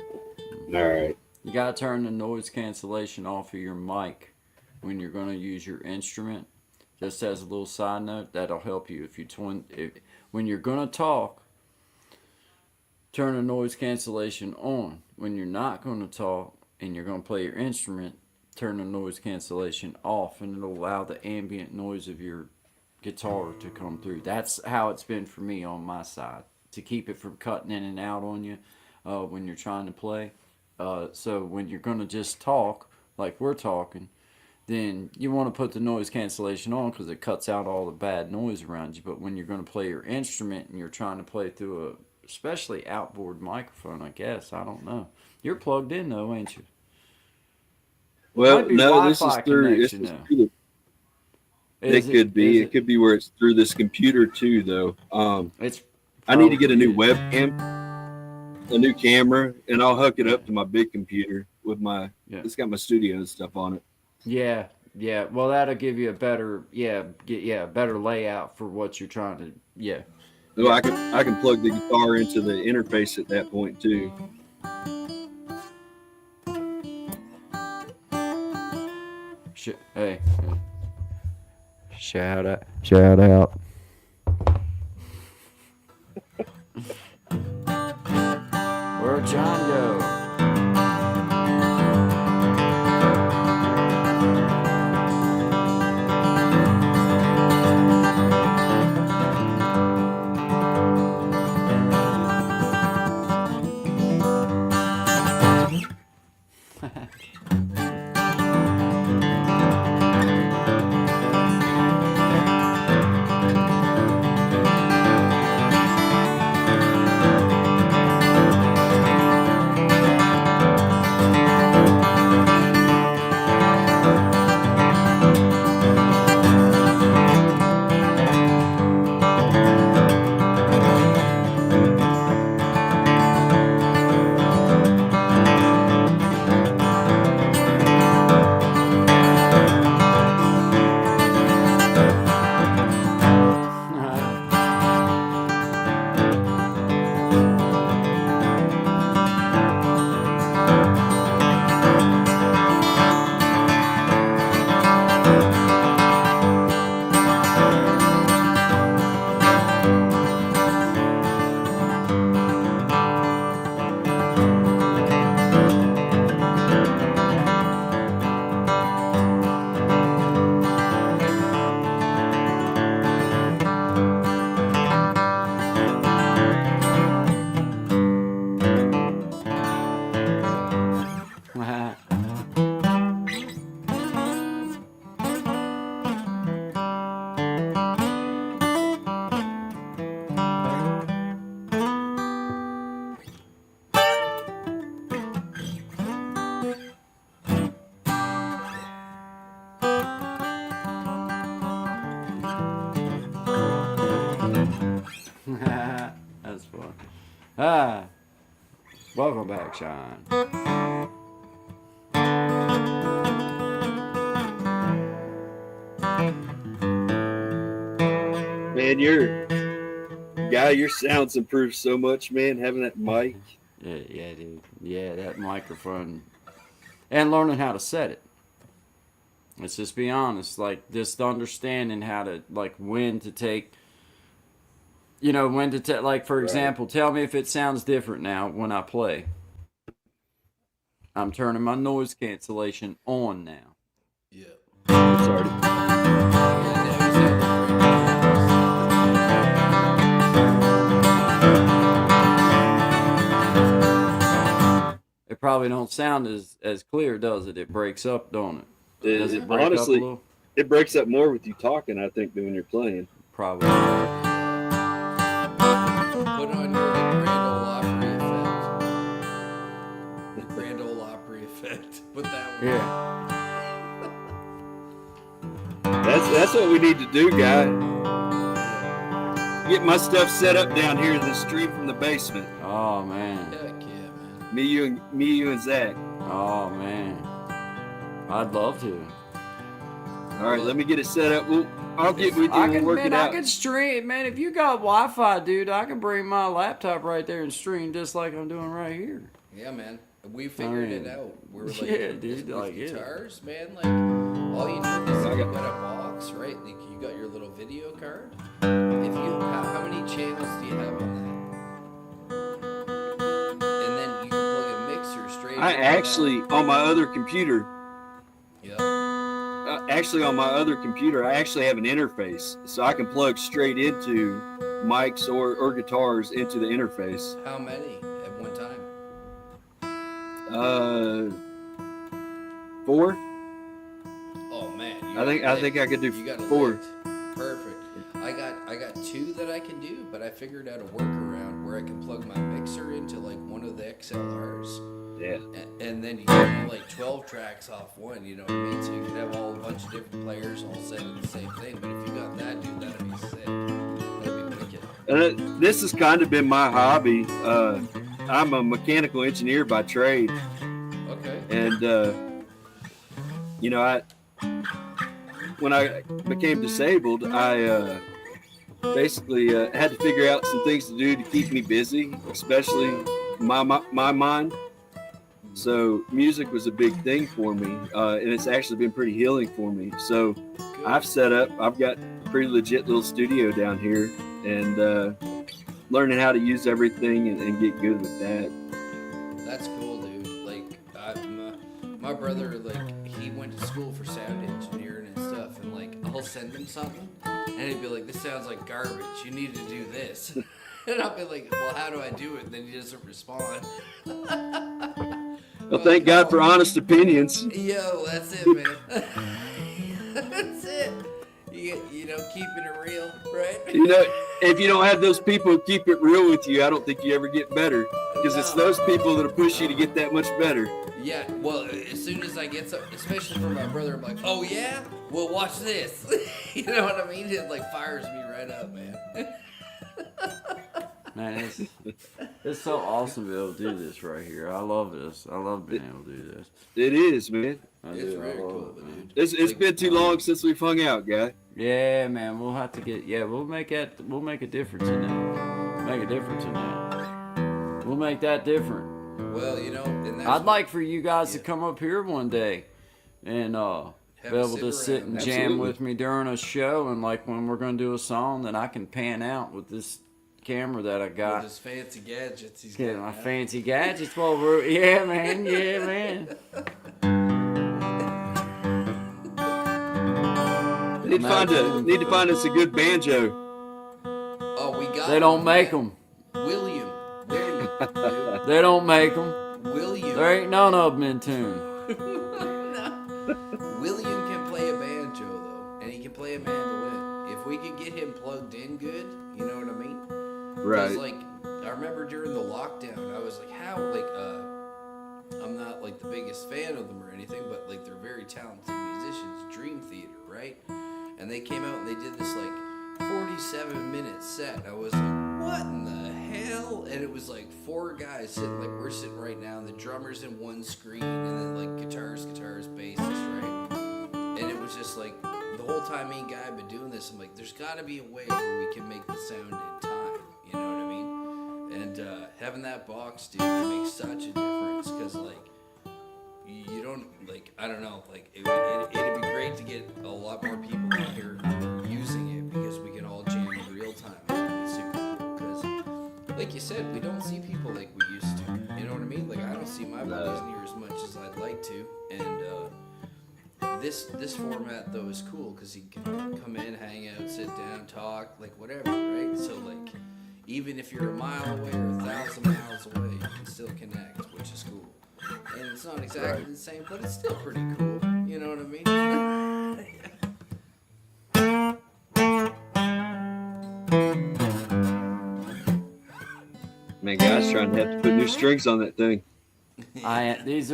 All right. You gotta turn the noise cancellation off of your mic when you're gonna use your instrument. Just as a little side note, that'll help you when you're gonna talk. Turn the noise cancellation on. When you're not gonna talk and you're gonna play your instrument, turn the noise cancellation off, and it'll allow the ambient noise of your guitar to come through. That's how it's been for me on my side, to keep it from cutting in and out on you when you're trying to play. So when you're going to just talk like we're talking, then you want to put the noise cancellation on because it cuts out all the bad noise around you. But when you're going to play your instrument and you're trying to play through especially outboard microphone, I guess, I don't know. You're plugged in though, ain't you? Well, Might be no, this is Wi-Fi through. This connection, is though. through the, it could be. Is It could be where it's through this computer too, though. It's I need to get a new probably- webcam, a new camera, and I'll hook it up to my big computer with my. Yeah. It's got my studio and stuff on it. Yeah. Well, that'll give you a better, better layout for what you're trying to. Yeah. So I can plug the guitar into the interface at that point too. Hey. Shout out. Where'd John go? That's fun. Welcome back, Sean. Man, your sound's improved so much, man. Having that mic. Yeah, dude. Yeah, that microphone. And learning how to set it. Let's just be honest. Like, just understanding how to, like, when to take, when to take, like, for example, tell me if it sounds different now when I play. I'm turning my noise cancellation on now. Yeah. It's already. It probably don't sound as clear, does it? It breaks up, don't it? Does it break Honestly, up a little? it breaks up more with you talking, I think, than when you're playing. Probably. Put on your Grand Ole Opry effect. The Grand Ole Opry effect. Put that one. Yeah. That's what we need to do, guy. Get my stuff set up down here in the stream from the basement. Oh man. Heck yeah, man. Me, you, and Zach. Oh man, I'd love to. All right, let me get it set up. I'll get with you I and can, we'll work man, it I out. can stream, man. If you got Wi-Fi, dude, I can bring my laptop right there and stream just like I'm doing right here. Yeah, man. We figured it out. We were like, yeah, dude, with like, yeah. guitars, man. Like, all you need is you got a box, right? Like, you got your little video card. If you, how many channels do you have on that? And then you can plug a mixer straight. I into actually, on my other computer, that. Yeah. actually on my other computer, I actually have an interface, so I can plug straight into mics or guitars into the interface. How many at one time? 4. Oh man. I think I could do You got 4. licked. Perfect. I got 2 that I can do, but I figured out a workaround where I can plug my mixer into like one of the XLRs. Yeah. And then you can do like 12 tracks off one, you know what I mean? So you could have all a bunch of different players all saying the same thing. But if you got that, dude, that'd be sick. That'd be wicked. And this has kind of been my hobby. I'm a mechanical engineer by trade, Okay. and you know, when I became disabled, I basically had to figure out some things to do to keep me busy, especially my mind. So music was a big thing for me, and it's actually been pretty healing for me. So Good. I've got a pretty legit little studio down here, and learning how to use everything and get good with that. That's cool, dude. Like, my brother, like, he went to school for sound engineering and stuff, and like, I'll send him something, and he'd be like, "This sounds like garbage. You need to do this." And I'll be like, "Well, how do I do it?" And then he doesn't respond. Well, thank God for honest opinions. Yo, that's it, man. That's it. You know, keeping it real, right? You know, if you don't have those people who keep it real with you, I don't think you ever get better. Because it's No. those people that'll push you to get that much better. Yeah, well, as soon as I get some, especially for my brother, I'm like, "Oh yeah, well watch this." You know what I mean? It like fires me right up, man. Man, it's so awesome to be able to do this right here. I love this. I love being able to do this. It is, man. I It's do. I very love cool, it, man. dude. It's been too long since we've hung out, guy. Yeah, man, we'll have to get. Yeah, we'll make a difference in that. Make a difference in that. We'll make that different. Well, you know, and that's I'd like for you guys to come up here one day and be Have a able to sit sit around. and jam Absolutely. with me during a show, and like when we're gonna do a song, then I can pan out with this camera that I with got. his fancy gadgets. He's Get got my now. fancy gadgets while we're yeah, man, yeah, man. Need to find us a good banjo. Oh, we got. They don't one, make man. them. William, dude. They don't make them. William. There ain't none of them in tune. William can play a banjo though, and he can play a mandolin. If we could get him plugged in good, you know what I mean? 'Cause, Right. like, I remember during the lockdown, I was like, how, like, I'm not like the biggest fan of them or anything, but like they're very talented musicians. Dream Theater, right? And they came out and they did this like 47-minute set. I was like, what in the hell? And it was like 4 guys sitting like we're sitting right now, and the drummers in one screen, and then like guitars, bassist, right? And it was just like the whole time me and Guy have been doing this, I'm like, there's got to be a way where we can make the sound in time. You know what I mean? And having that box, dude, it makes such a difference because like you don't like, I don't know, like it'd be great to get a lot more people in here using it because we can all jam in real time. It'd be super cool because, like you said, we don't see people like we used to. You know what I mean? Like I don't see my buddies near as much as I'd like to, and this format though is cool because you can come in, hang out, sit down, talk, like whatever, right? So like even if you're a mile away or 1,000 miles away, you can still connect, which is cool. And it's not exactly the same, but it's still pretty cool. You know what I mean? Man, guys, trying to have to put new strings on that thing. These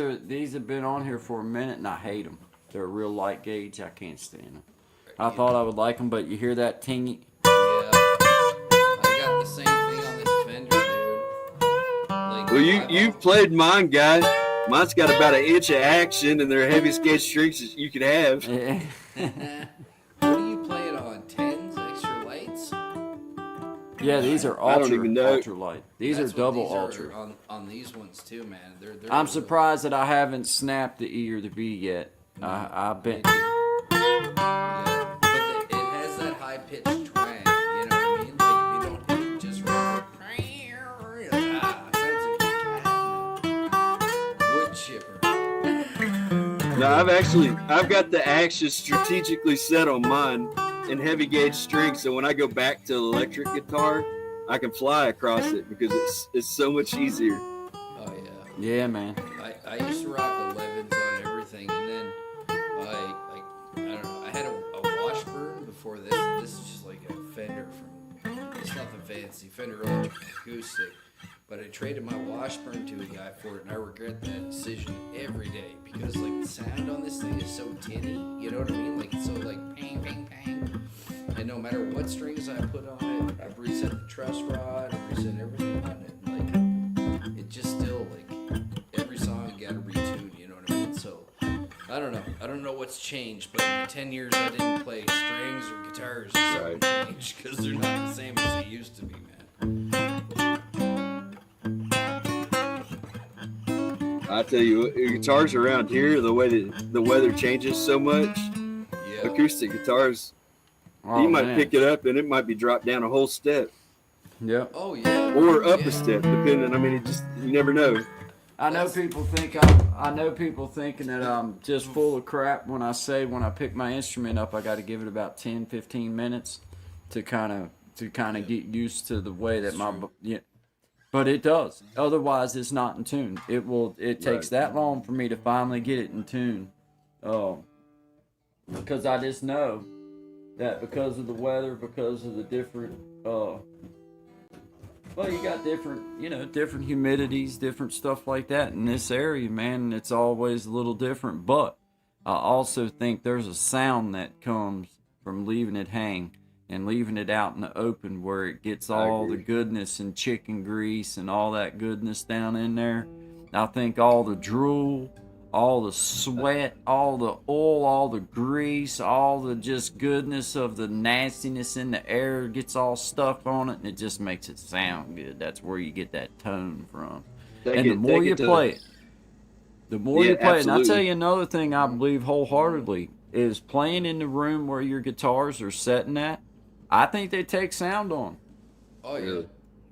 have been on here for a minute, and I hate them. They're a real light gauge. I can't stand them. I thought I would like them, but you hear that tingy? Yeah. I got the same thing on this Fender, dude. Like, Well, you've played mine, guy. Mine's got about an inch of action, and they're heaviest gauge strings that you could have. Yeah. What do you play it on? 10s, extra lights? Yeah, these are I don't even know. ultra light. These That's are what double these ultra. are on these ones too, man. They're I'm real- surprised that I haven't snapped the E or the B yet. I've been. Yeah, but it has that high pitched twang. You know what I mean? Like if you don't hit it just right, it sounds like a cat. Wood chipper. No, I've got the action strategically set on mine in heavy gauge strings, so when I go back to electric guitar, I can fly across it because it's so much easier. Oh yeah. Yeah, man. I used to rock 11s on everything, and then I don't know. I had a Washburn before this. This is just like a Fender from. It's nothing fancy. Fender Electric Acoustic. But I traded my Washburn to a guy for it, and I regret that decision every day because like the sound on this thing is so tinny. You know what I mean? Like it's so like pang, pang, pang. And no matter what strings I put on it, I've reset the truss rod, I've reset everything on it. Like it just still like every song you gotta retune. You know what I mean? So I don't know. I don't know what's changed, but in the 10 years I didn't play strings or guitars, something changed because they're not the same as they used to be, man. I tell you, what, guitars around here, the way that the weather changes so much, Yeah. acoustic guitars, Oh, you might man. pick it up and it might be dropped down a whole step Yep. Oh yeah. or up Yeah. a step, depending. I mean, you never know. I know That's- people think I know people thinking that I'm just full of crap when I say when I pick my instrument up I got to give it about 10, 15 minutes to kind of get used to the way that my yeah. But it does. Otherwise, it's not in tune. It takes that long for me to finally get it in tune. Because I just know that because of the weather, because of the different well, you got different humidities, different stuff like that in this area, man, and it's always a little different. But I also think there's a sound that comes from leaving it hang and leaving it out in the open where it gets all the goodness and chicken grease and all that goodness down in there. I think all the drool, all the sweat, all the oil, all the grease, all the just goodness of the nastiness in the air gets all stuck on it, and it just makes it sound good. That's where you get that tone from. And the more you play it, the more Yeah, you play it. And I'll tell absolutely. you another thing I believe wholeheartedly is playing in the room where your guitars are setting at. I think they take sound on. Oh yeah. Really?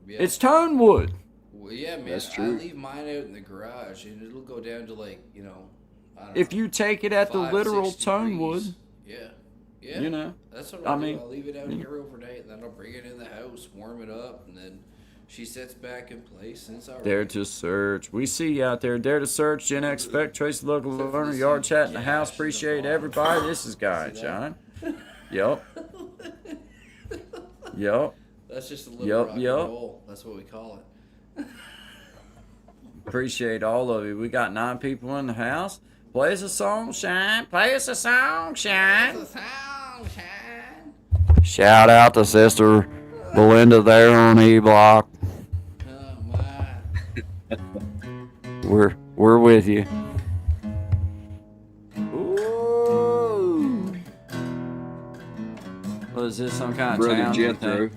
Yeah. It's tone wood. Well, yeah, man. That's I true. leave mine out in the garage, and it'll go down to like I don't If know, you take it at the 5, literal 6 tone degrees. wood, Yeah. you know. That's what I I mean, do. I'll leave it out here overnight, and then I'll bring it in the house, warm it up, and then she sets back in place, and it's all right. Dare to search. We see you out there. Dare to search. Gen X Spec. Tracy Local Learner. Yard Chat in the house. Appreciate everybody. This is Guy John. Yup. Yup. That's just a little Yup, rock and yup. roll. That's what we call it. Appreciate all of you. We got 9 people in the house. Play us a song, Shine. Play us a song, Shine. Shout out to Sister Belinda there on E Block. Oh my. We're with you. Ooh. What is this, some kind of Brother town? Jethro.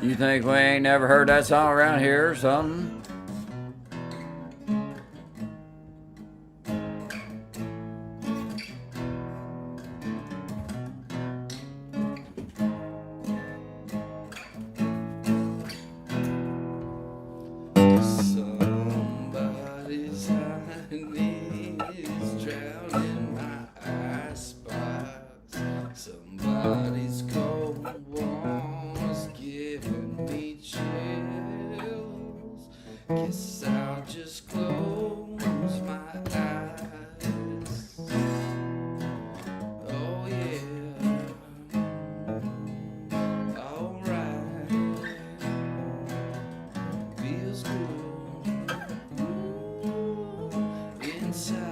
You think we ain't never heard that song around here or something? Somebody's honey is drowning my icebox. Somebody's cold warm's giving me chills. Guess I'll just close my eyes. Oh yeah. Alright. Feels good inside.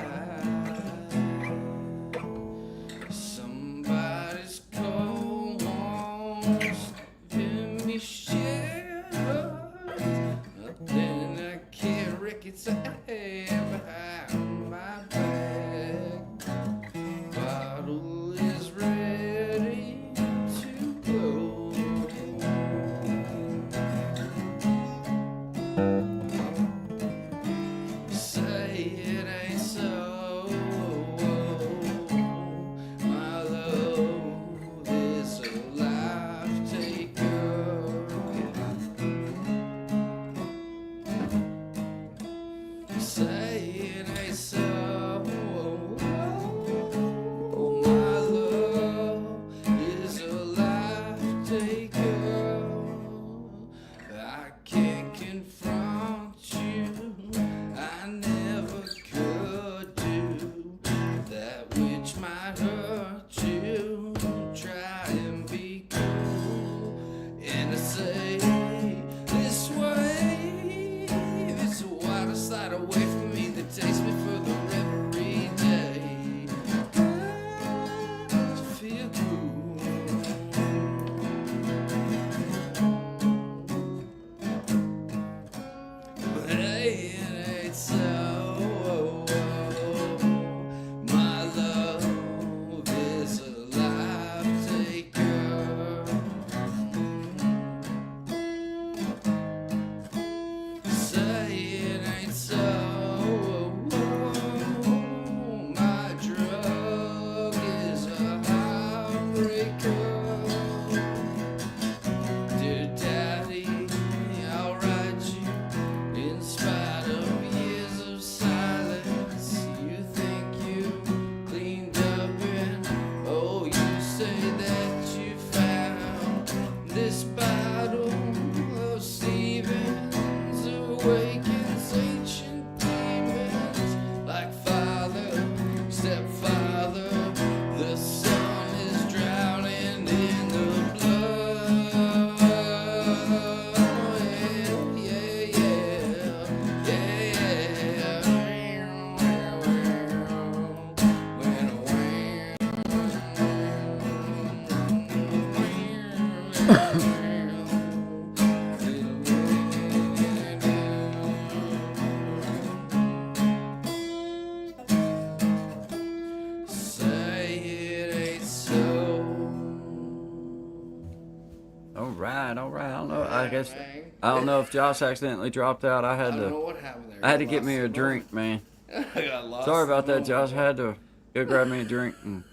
I guess man. I don't know if Josh accidentally dropped out. I I had don't know to what happened there. I had to Got get lost me in a the drink, man. moment. I got lost. Sorry in the about that, moment. Josh. I had to go grab me a drink and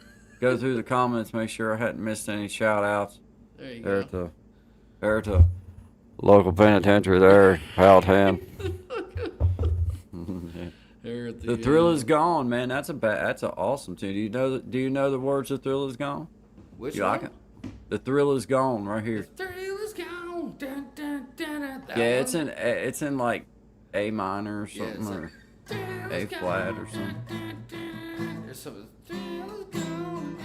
go through the comments, make sure I hadn't missed any shout outs. There you There go. at the Local penitentiary there, Powhatan. There at The Thrill Is Gone, man. That's an awesome tune. Do you know the words "The Thrill Is Gone"? Which You one? like it? The Thrill Is Gone, right here. The thrill is gone. Dun, dun, dun, dun. That Yeah, one? it's in like A minor or Yeah, something, it's or Thrill A is flat gone. or something. Dun, dun, dun. There's something. Thrill is gone.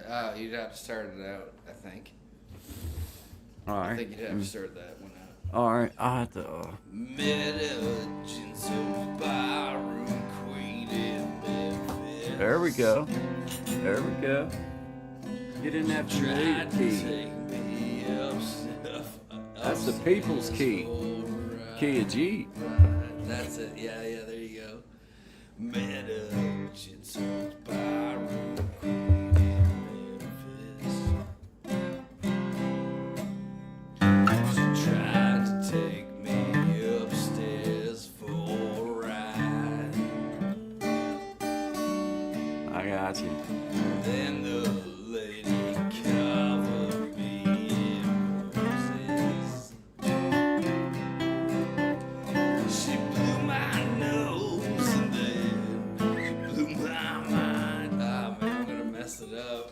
Oh, you'd have to start it out, I think. All I right. think you'd have to start that one out. All right. I have to. Medicines of Byron Queen in Memphis. There we go. There we go. Get in that familiar Tried to key. take me up stuff. That's the people's key. Key of G. That's it. Yeah, there you go. Medicines of Byron Queen in Memphis. She tried to take me upstairs for a ride. I got you. Then the lady covered me in roses. She blew my nose and then she blew my mind. Ah, man, I'm gonna mess it up.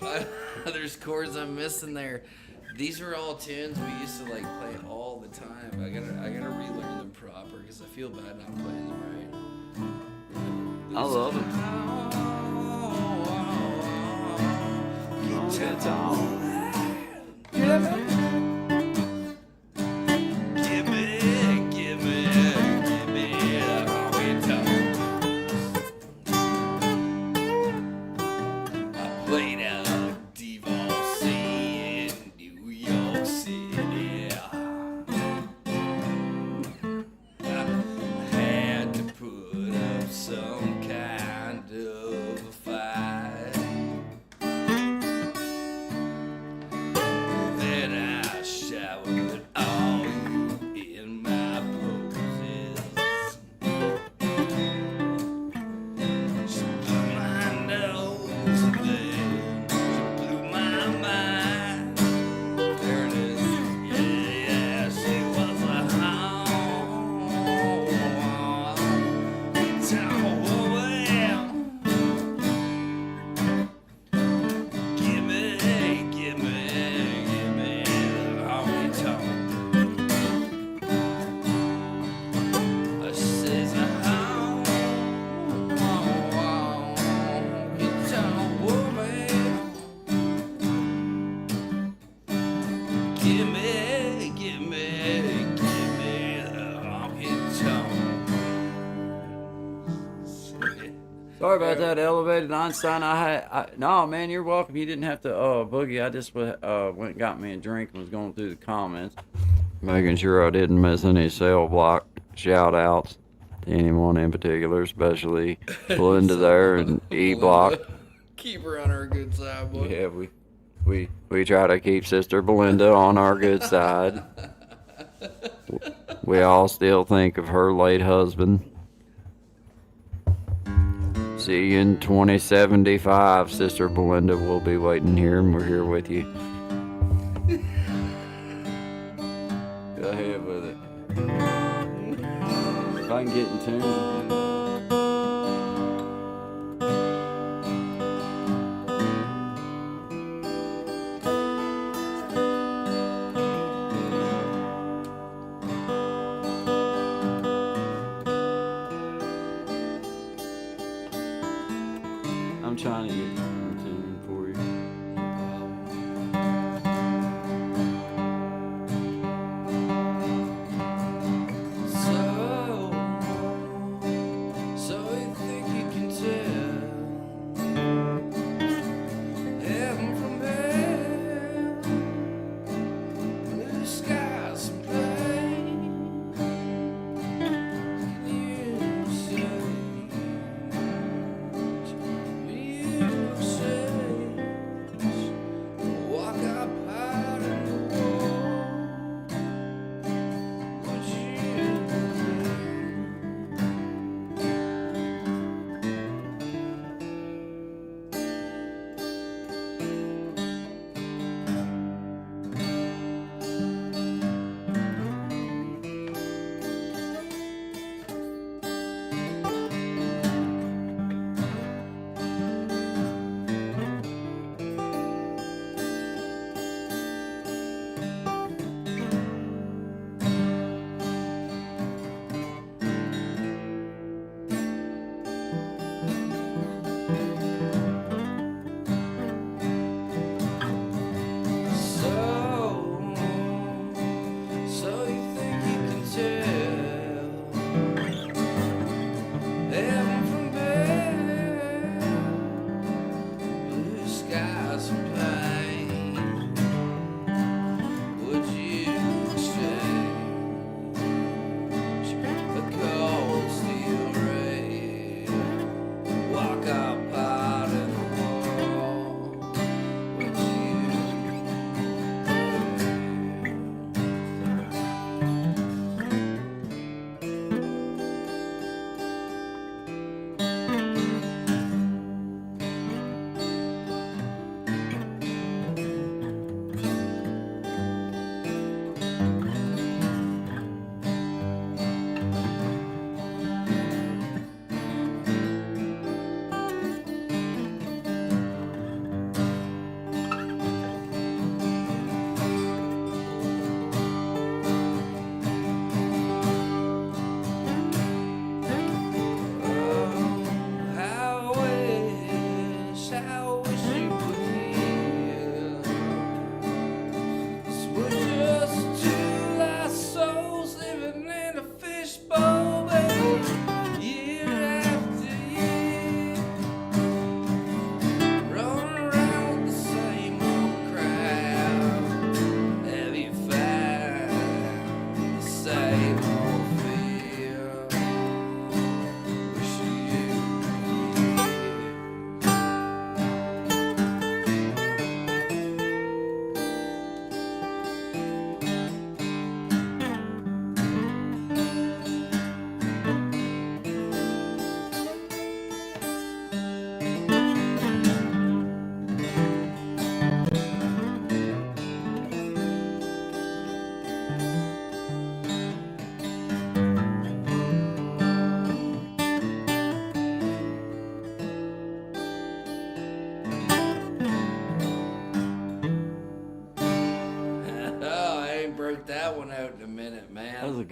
There's chords I'm missing there. These are all tunes we used to like play all the time. I gotta relearn them proper because I feel bad not playing them right. I love it. Oh, that's all. Give me a honky-tonk. I played a divorcee in New York City. I had to put up some kind of a fight. Then I showered all you in my poses. She blew my nose and then she blew my mind. There it is. Yeah, she was a honky-tonk woman. Give me the honky-tonk. She's a honky-tonk woman. Give me the honky-tonk. Sorry about that, Elevated Einstein. No, man, you're welcome. You didn't have to boogie. I just went and got me a drink and was going through the comments, Making sure I didn't miss any cell block shout outs to anyone in particular, especially Belinda there and E Block. Keep her on our good side, boy. yeah, We try to keep Sister Belinda on our good side. We all still think of her late husband. See you in 2075, Sister Belinda. We'll be waiting here, and we're here with you. go ahead with it. If I can get in tune. I'm trying to get in tune for you. So you think you can tell heaven from hell, blue skies and plain. You say, you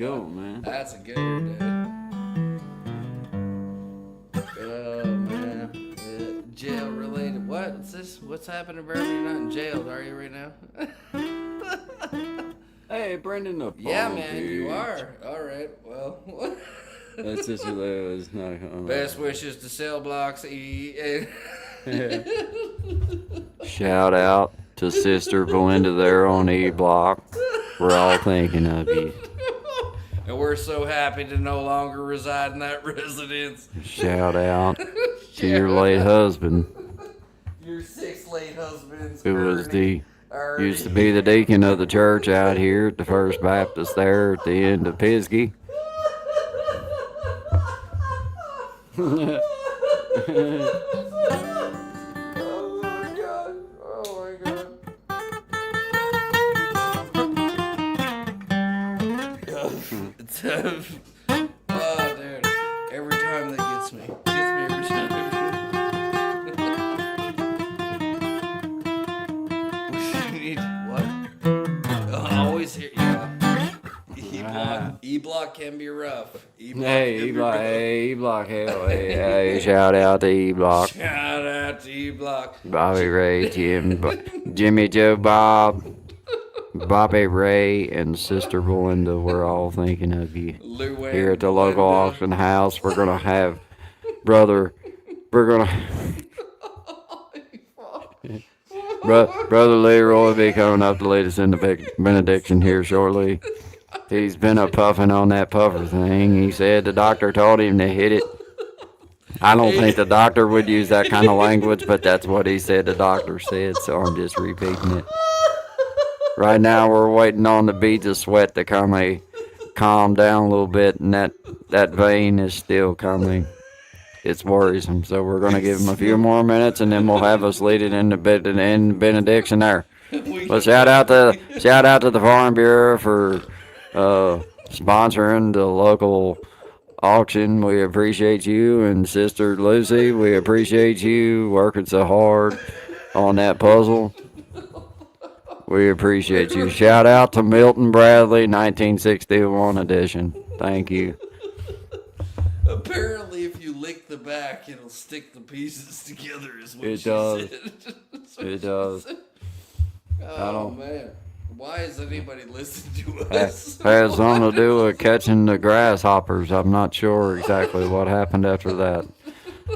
good one, man. That's a good one, dude. Oh man. Jail related. What? What's this? What's happening, Bourbon? You're not in jail, are you right now? Hey, Brendan, the Yeah, phone, man, dude. you are. All right. Well. That's just hilarious. Not coming. Best wishes to Cell Blocks E. Shout out to Sister Belinda there on E Block. We're all thinking of you. And we're so happy to no longer reside in that residence. Shout out to your late husband, Your 6 late husbands. who was Ernie. used to be the deacon of the church out here at the First Baptist there at the end of Pisgah. Oh my god. Oh my god. Oh, dude. Every time that gets me. Gets me every time. We need what? Always hear, yeah. E-block can be rough. E-block Hey, can be E-Block, rough. hey, E-Block, hey, shout out to E-Block. Shout out to E-block. Bobby Ray, Jimmy Joe Bob, Bobby Ray, and Sister Belinda, we're all thinking of you. Lou Wayne Here at the local Belinda. auction house, we're gonna have Brother Leroy be coming up to lead us in the benediction here shortly. He's been a puffing on that puffer thing. He said the doctor told him to hit it. I don't think the doctor would use that kind of language, but that's what he said the doctor said, so I'm just repeating it. Right now, we're waiting on the beads of sweat to calm down a little bit, and that vein is still coming. It's worrisome, so we're going to give him a few more minutes, and then we'll have us lead it in the benediction there. Well, shout out to the Farm Bureau for sponsoring the local auction. We appreciate you, and Sister Lucy, we appreciate you working so hard on that puzzle. We appreciate you. Shout out to Milton Bradley, 1961 edition. Thank you. Apparently, if you lick the back, it'll stick the pieces together, is what It she does. said. That's what It she does. said. I Oh, don't- man. Why is anybody listening to Has us? something to do with catching the grasshoppers. I'm not sure exactly what happened after that.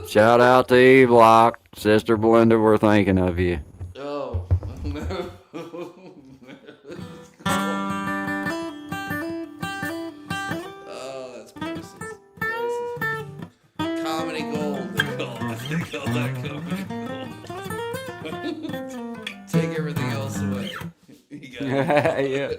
Shout out to E Block. Sister Belinda, we're thinking of you. Oh. Oh, that's priceless. Comedy gold, they call it. They call that comedy gold. Take everything else away. You got Yeah.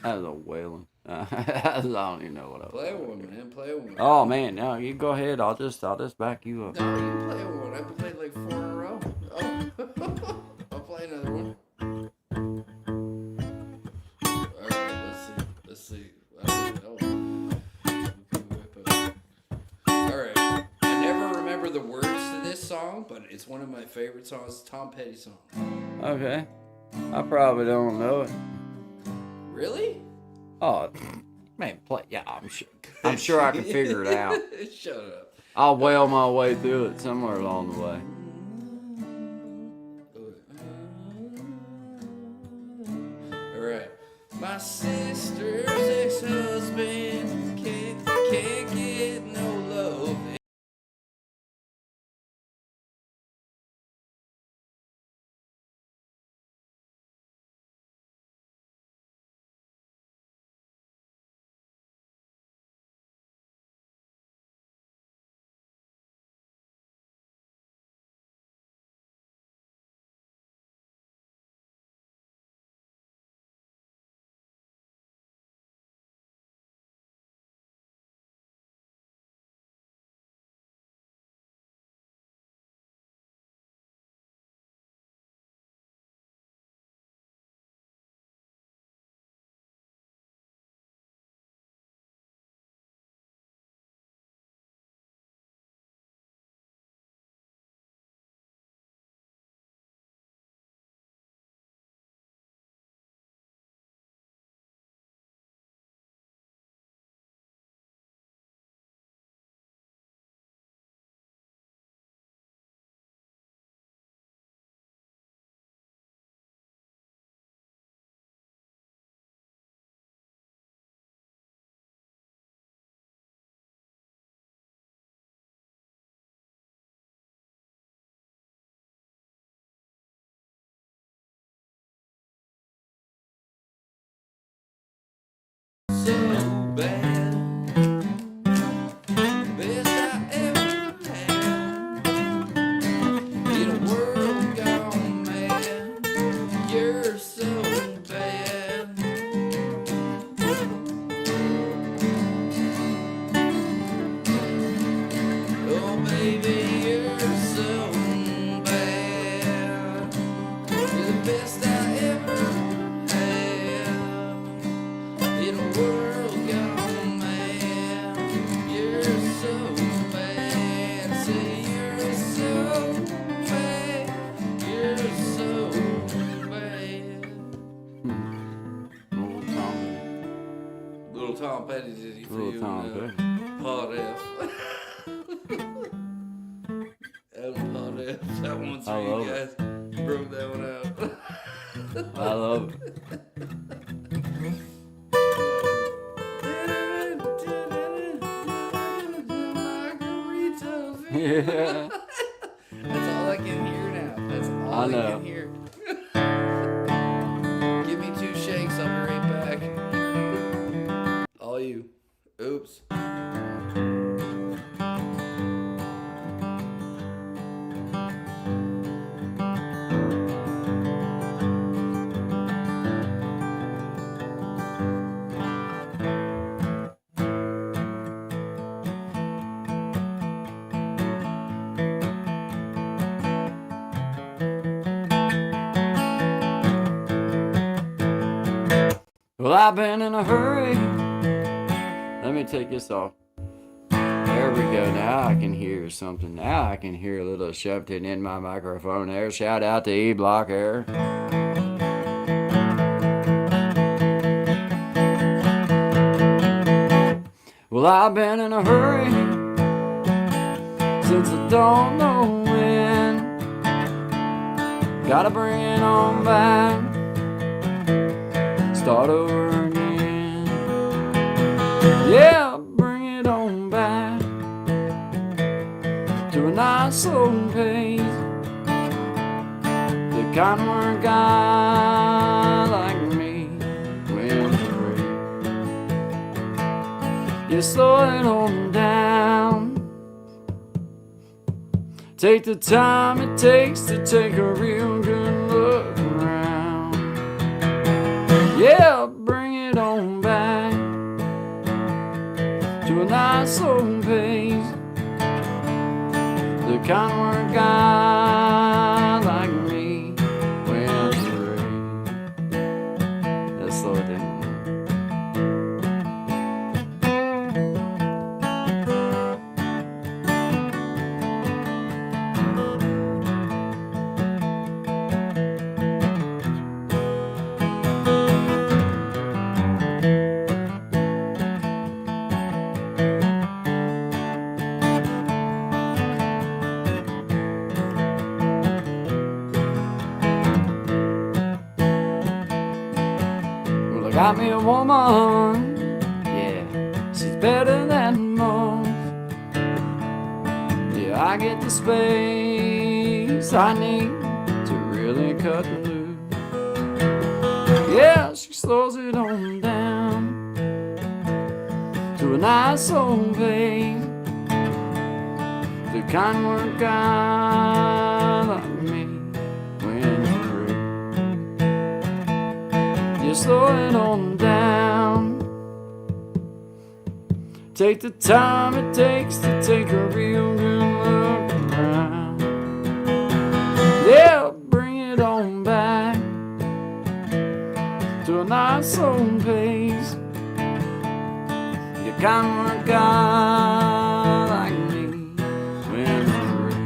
That was a wailing. I don't even know what I was. Play one, man. Play one. Oh man, no, you go ahead. I'll just back you up. No, you play one. I played like 4 in a row. Oh. I'll play another one. Alright, let's see. I don't know. Alright. I never remember the words to this song, but it's one of my favorite songs. It's a Tom Petty song. Okay. I probably don't know it. Really? Oh, man, play. Yeah, I'm sure I can figure it out. Shut up. I'll wail my way through it somewhere along the way. Alright. My sister's ex-husband can't get no love. bad. The best I ever had. In a world gone mad, you're so bad. Oh baby, you're so bad. You're the best I ever had. In a world gone mad, you're so bad. Say you're so bad. You're so bad. Little Tom. Little Tom Petty, did you Little feel Tom Petty. Hot F? That was Hot F. That one's I for you love guys. Broke that one out. I love it. Yeah. That's all I can hear now. That's all I I know. can hear. Give me 2 shakes, I'll be right back. All you. Oops. Well, I've been in a hurry. Let me take this off. There we go. Now I can hear something. Now I can hear a little shoving in my microphone there. Shout out to E Block Air. Well, I've been in a hurry since I don't know when. Gotta bring it on back. Start over again. Yeah, bring it on back to a nice old pace. The kind where a guy like me wins the race. You slow it on down. Take the time it takes to take a real good look around. Yeah, bring it on back to a nice old pace. The kind where a guy like me wins the race. Let's slow it down. Got me a woman, yeah, she's better than most. Yeah, I get the space I need to really cut loose. Yeah, she slows it on down to a nice old pace. The kind where a guy like me wins the race. You slow it on down. Take the time it takes to take a real good look around. Yeah, bring it on back to a nice old pace. You kind of a guy like me wins the race.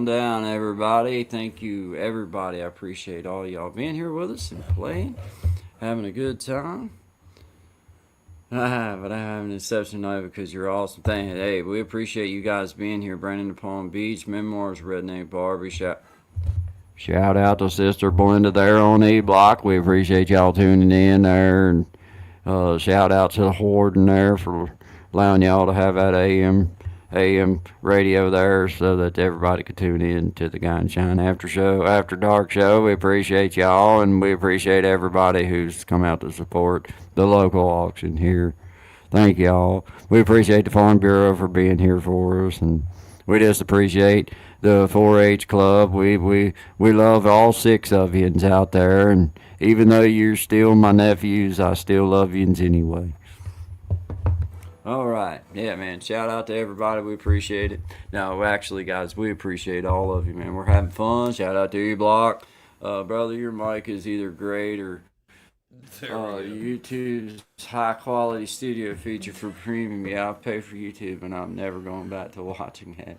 on down, everybody. Thank you, everybody. I appreciate all y'all being here with us and playing, having a good time. But I'm having an exception tonight because you're awesome. Hey, we appreciate you guys being here. Brandon to Palm Beach, Memoirs, Redneck Barbie. Shout out to Sister Belinda there on E Block. We appreciate y'all tuning in there. And shout out to the Warden there for allowing y'all to have that AM radio there so that everybody could tune in to the Guy and Shine after dark show. We appreciate y'all, and we appreciate everybody who's come out to support the local auction here. Thank y'all. We appreciate the Farm Bureau for being here for us, and we just appreciate the 4-H club. We love all 6 of yous out there, and even though you're still my nephews, I still love yous anyway. All right. Yeah, man. Shout out to everybody. We appreciate it. No, actually, guys, we appreciate all of you, man. We're having fun. Shout out to E-Block. Brother, your mic is either great or YouTube's high-quality studio feature for premium. Yeah, I pay for YouTube, and I'm never going back to watching it.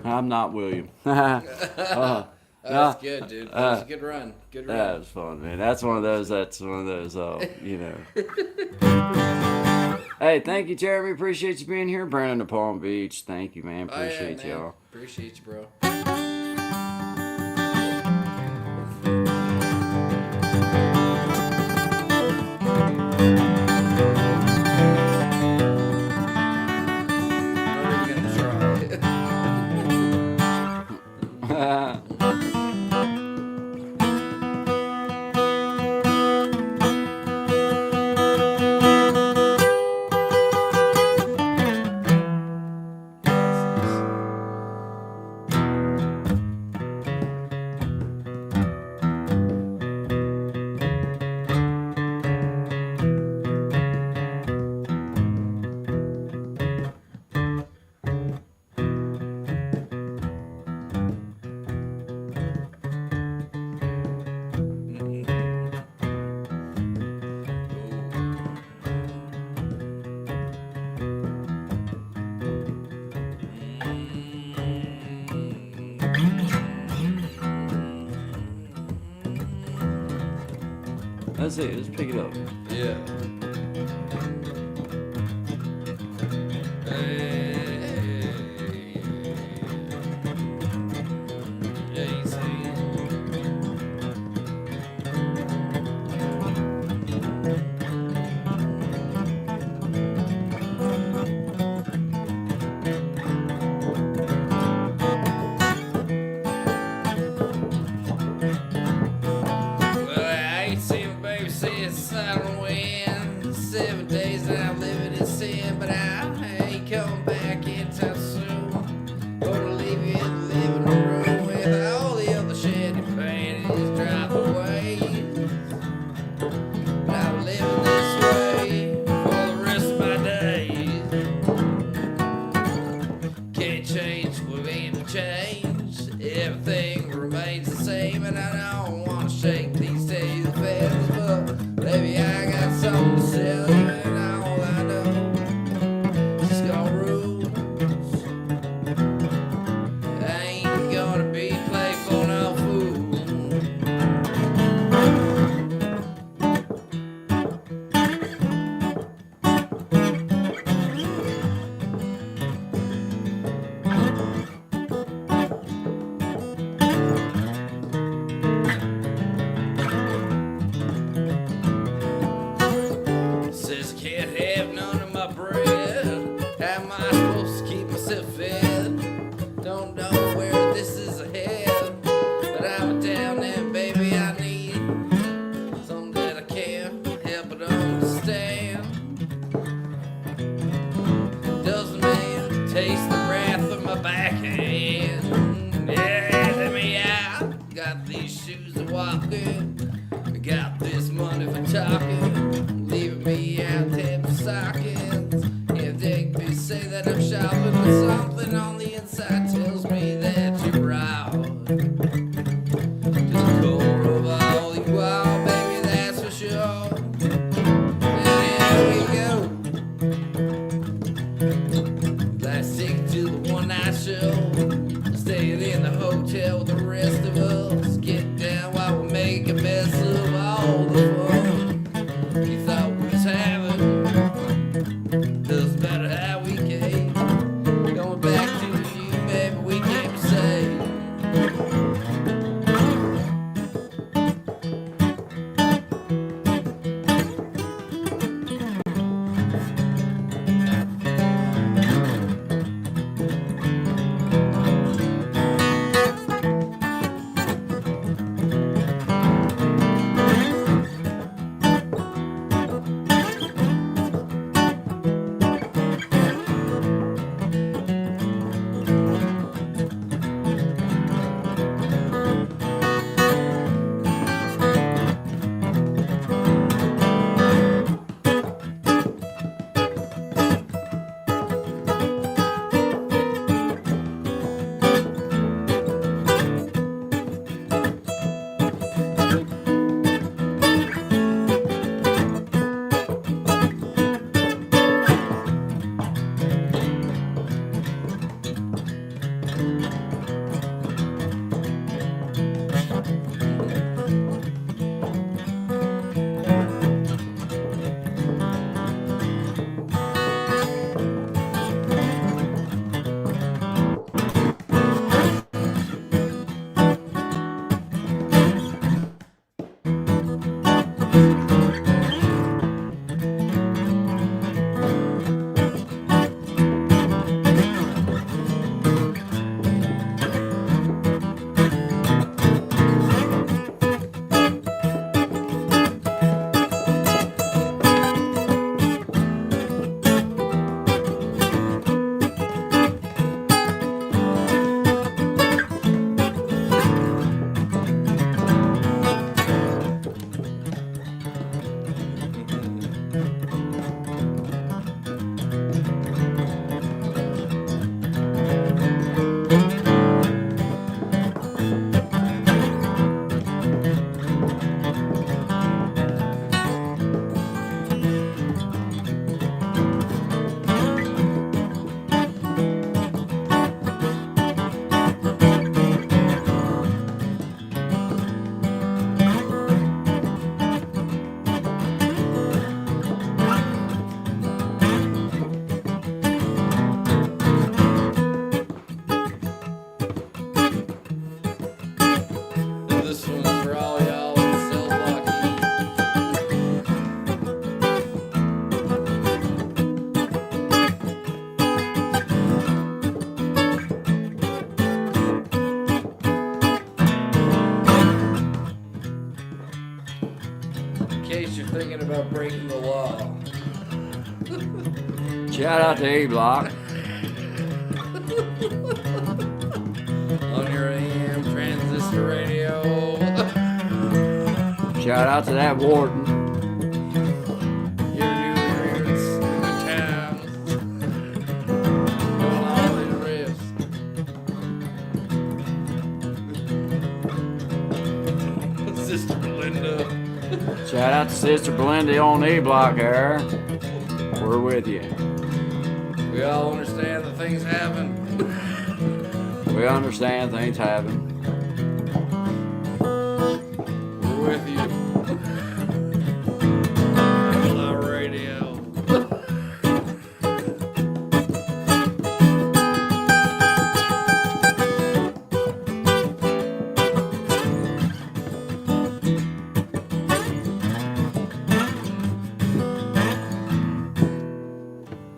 I'm not William. That's good, dude. That was a good run. Good run. That was fun, man. That's one of those, you know. Hey, thank you, Jeremy. Appreciate you being here. Brandon to Palm Beach. Thank you, man. Appreciate y'all. Appreciate you, bro. That's it. Let's pick it up. Yeah. Hey. something on the inside tells me that you're proud. To the core of all you are, baby, that's for sure. And here we go. Let's stick to the one night show. Staying in the hotel with the rest of us. Get down while we make a mess of all the fun you thought we was having. Doesn't matter how we came. Going back to you, baby, we can't be saved. This one's for all y'all that's still lucky. In case you're thinking about breaking the law. Shout out to E-Block. On your AM transistor radio. Shout out to that warden. Your new roots in the town. Going all in riffs. Sister Belinda. Shout out to Sister Belinda on E-Block there. We're with you. We all understand that things happen. We understand things happen. We're with you. On our radio.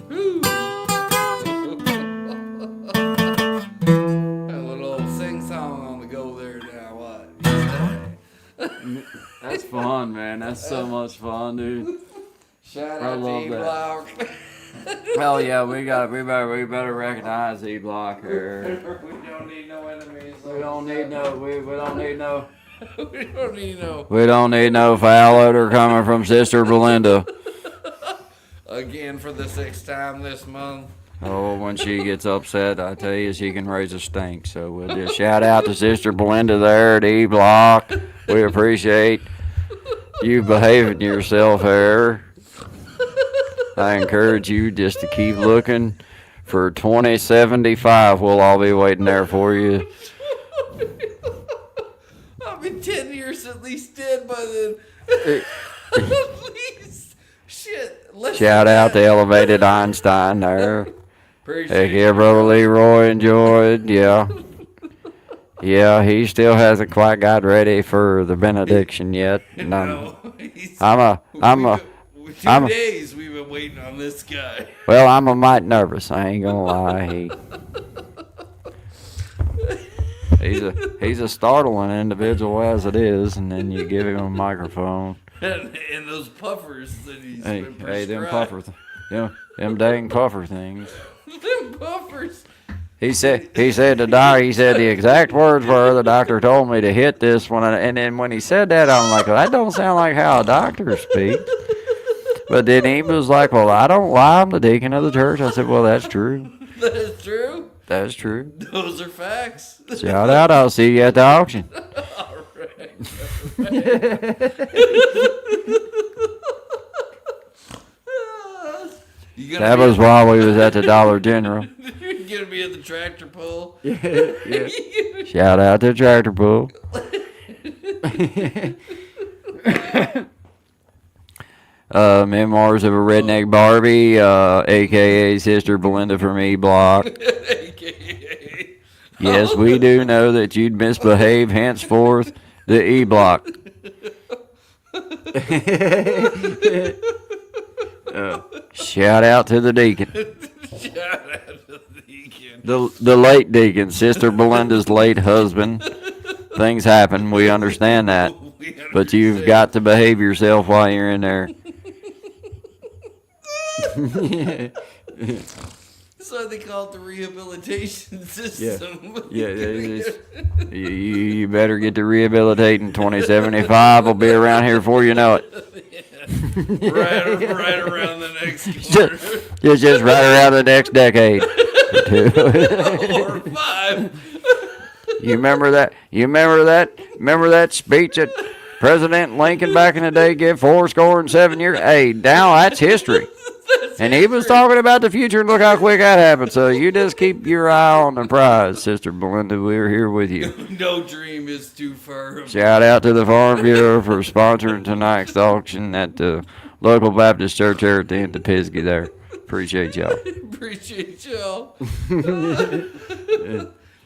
Woo! Got a little old sing-song on the go there now. What? That's fun, man. That's so much fun, dude. Shout I out to love E-Block. Hell yeah, we better recognize E-Block here. We don't need no enemies. We don't need no we don't need no. We don't need no foul odor coming from Sister Belinda. Again for the 6th time this month. Oh, when she gets upset, I tell you, she can raise a stink. So we'll just shout out to Sister Belinda there at E Block. We appreciate you behaving yourself here. I encourage you just to keep looking for 2075. We'll all be waiting there for you. I'll be 10 years at least dead by then. At least. Shit. Shout out to Elevated Einstein there. Appreciate Heck yeah, Brother Leroy enjoyed. Yeah. Yeah, he still hasn't quite got ready for the benediction yet. And I'm 2 days we've been waiting on this guy. well, I'm a mite nervous. I ain't gonna lie. He's a startling individual as it is, and then you give him a microphone. And those puffers that he's Hey, been hey, them prescribed. them dang puffer things. Them puffers. He said to Doc, he said the exact words were, the doctor told me to hit this one, and then when he said that, I'm like, well, that don't sound like how a doctor speaks. But then he was like, well, I don't lie, I'm the deacon of the church. I said, well, that's true. That is true. That's true. Those are facts. Shout out, I'll see you at the auction. All right. That was while we was at the Dollar General. You're gonna be at the tractor pull. Yeah. Shout out to Tractor Pull. Memoirs of a Redneck Barbie, aka Sister Belinda from E Block. AKA. Yes, we do know that you'd misbehave henceforth the E Block. Shout out to the deacon. Shout out to the deacon. The late deacon, Sister Belinda's late husband. Things happen, we understand that. But you've got to behave yourself while you're in there. So they call it the rehabilitation system. You better get to rehabilitating. 2075 will be around here before you know it. right around the next corner. Just right around the next decade. Or 5. You remember that? Remember that speech that President Lincoln back in the day gave 7 years? Hey, now that's history. And he was talking about the future, and look how quick that happened. So you just keep your eye on the prize, Sister Belinda. We're here with you. No dream is too far. Shout out to the Farm Bureau for sponsoring tonight's auction at the local Baptist church there at the end of Pisgah there. Appreciate y'all. Appreciate y'all.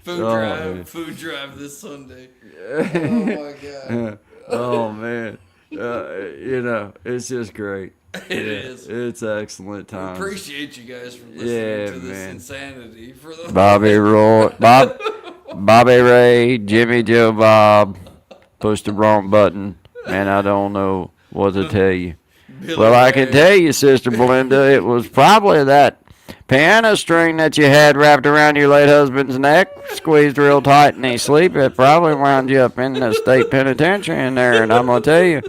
Food drive this Sunday. Oh my god. Oh man. It's just great. It is. It's excellent times. Appreciate you guys for listening to this man. insanity. For the Bobby Ray, Jimmy Joe Bob, pushed the wrong button. Man, I don't know what to tell you. Billy Well, I can Ray. tell you, Sister Belinda, it was probably that piano string that you had wrapped around your late husband's neck, squeezed real tight in his sleep. It probably wound you up in the state penitentiary in there. And I'm going to tell you,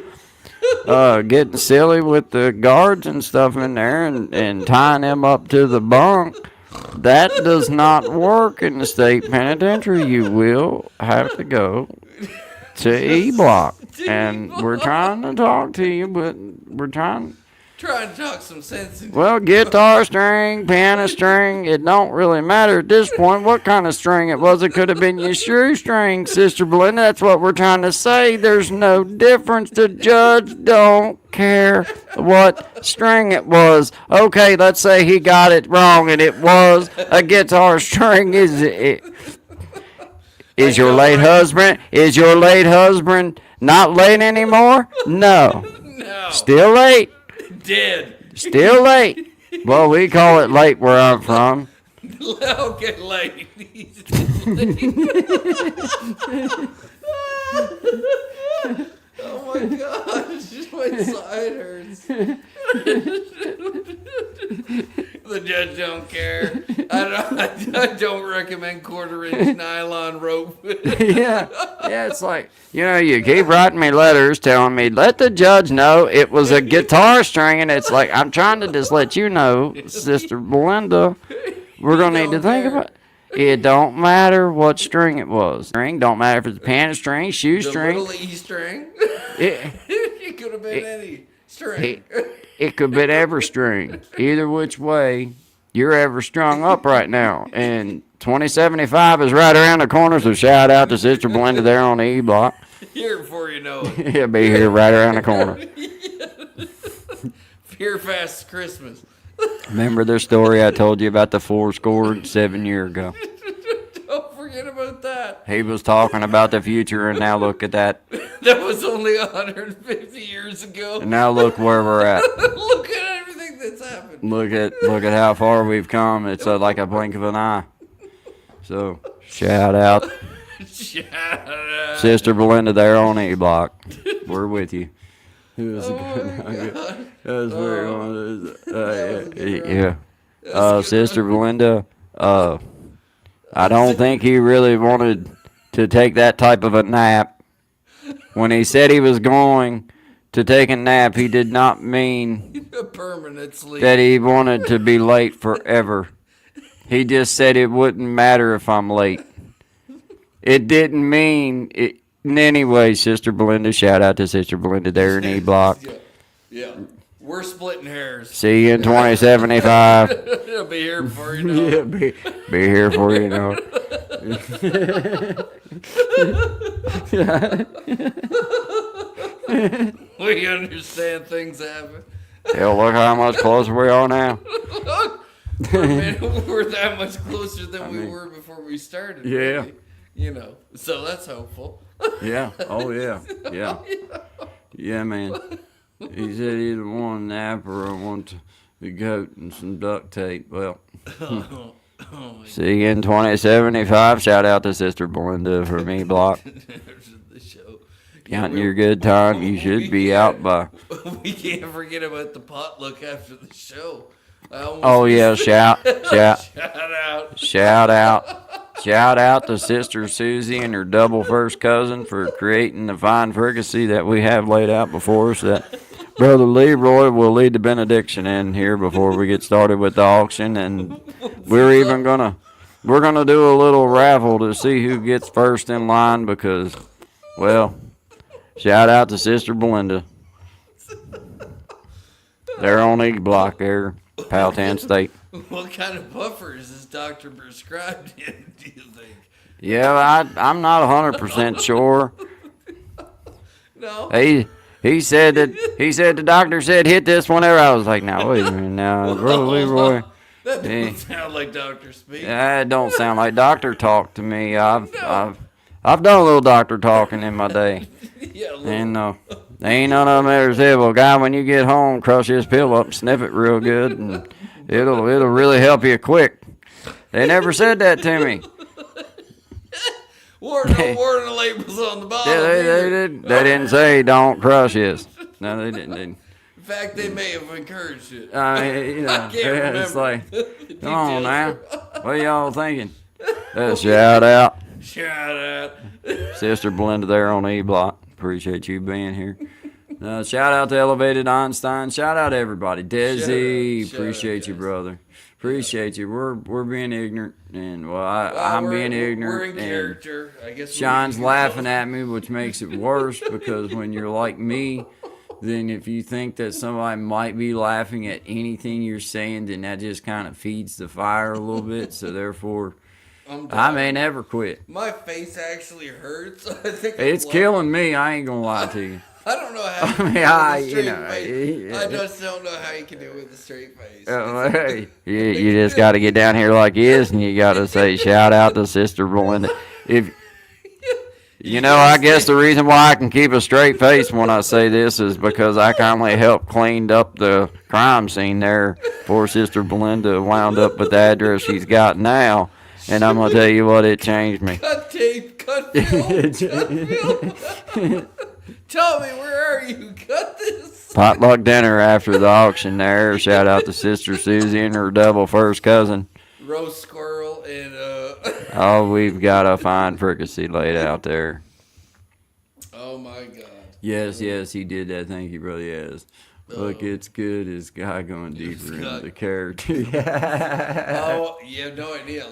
getting silly with the guards and stuff in there and tying them up to the bunk, that does not work in the state penitentiary. You will have to go to E Block. And we're trying to talk to you, but we're trying Trying to talk some sense into Well, guitar string, piano string, it don't really matter at this point what kind of string it was. It could have been your shoestring, Sister Belinda. That's what we're trying to say. There's no difference. The judge don't care what string it was. Okay, let's say he got it wrong and it was a guitar string. Is your late husband not late anymore? No. No. Still late. Dead. Still late. Well, we call it late where I'm from. Okay, late. Oh my gosh, my side hurts. The judge don't care. I don't recommend 1/4-inch nylon rope. Yeah, it's like, you keep writing me letters telling me, let the judge know it was a guitar string, and it's like, I'm trying to just let you know, Sister Belinda, we're gonna need to think about. It don't matter what string it was. String don't matter if it's panic string, The shoestring. little E string. It, It could have been any string. it could be every string. Either which way, you're ever strung up right now. And 2075 is right around the corner, so shout out to Sister Belinda there on the E block. Here before you know it. He'll be here right around the corner. Here fast Christmas. Remember the story I told you about the 7 years ago? Don't forget about that. He was talking about the future, and now look at that. That was only 150 years ago. And now look where we're at. Look at everything that's happened. Look at how far we've come. It's like a blink of an eye. So shout out, Shout out. Sister Belinda there on E Block. We're with you. Who was Oh a good? my God. That was very one of those. Yeah. That's good. Sister Belinda. I don't think he really wanted to take that type of a nap. When he said he was going to take a nap, he did not mean A permanent sleep. that he wanted to be late forever. He just said it wouldn't matter if I'm late. It didn't mean it. Anyway, Sister Belinda, shout out to Sister Belinda there in E Block. Yeah. We're splitting hairs. See you in 2075. It'll be here before you know Yeah, it. be here for you know. We understand things happen. Hell, look how much closer we are now. Look, we're that much closer than we were before we started. Yeah. really. You know, so that's hopeful. Yeah. Oh yeah. Yeah. Yeah, man. He said he either want a nap or I want the goat and some duct tape. Well, Oh my see you in 2075. Shout out to Sister Belinda from E Block. the show. Counting your good time. You should be out by. We can't forget about the potluck after the show. I almost Oh yeah, missed it. shout out. Shout out to Sister Susie and her double first cousin for creating the fine fricassee that we have laid out before us. That Brother Leroy will lead the benediction in here before we get started with the auction, and we're gonna do a little raffle to see who gets first in line because, well, shout out to Sister Belinda. They're on E Block there, Powhatan State. What kind of buffers is doctor prescribed him, do you think? Yeah, I'm not 100% sure. No? He said the doctor said hit this whenever. I was like, now wait a minute, now Brother Leroy. That doesn't Yeah. sound like doctor speak. That don't sound like doctor talk to me. I've done a little doctor talking in my day, Yeah, look. and ain't none of them ever said, well, guy, when you get home, crush this pill up, sniff it real good, and it'll really help you quick. They never said that to me. No warning labels on the bottom. Yeah, either. they didn't say don't crush this. No, they didn't. In fact, they may have encouraged it. I mean, you know, I can't remember. it's like, The come on now, details. what y'all thinking? Shout out, Shout out. Sister Belinda there on E Block. Appreciate you being here. Shout out to Elevated Einstein. Shout out to everybody. Desi, Shout out, appreciate you, guys. brother. Appreciate you. We're being ignorant, and well, Well, I'm we're- being ignorant. We're in and character. I guess. Sean's laughing at me, which makes it worse because when you're like me, then if you think that somebody might be laughing at anything you're saying, then that just kind of feeds the fire a little bit. So therefore, I may never quit. My face actually hurts. I think It's I'm killing me. I ain't gonna lie to you. I don't know how. I mean, You I- can do you it with a know, straight face. yeah. I just don't know how you can do it with a straight face. Hey, you just got to get down here like this, and you got to say shout out to Sister Belinda. If you know, I guess the reason why I can keep a straight face when I say this is because I kindly helped cleaned up the crime scene there. Poor Sister Belinda wound up with the address she's got now, and I'm gonna tell you what, it changed me. Cut tape, cut film, cut film. Tell me, where are you? Cut this. Potluck dinner after the auction there. Shout out to Sister Susie and her double first cousin. Roast squirrel and Oh, we've got a fine fricassee laid out there. oh my god. Yes, he did that. Thank you, brother. Yes. Look, it's good as guy going deeper into got- the character. Yeah. Oh, you have no idea.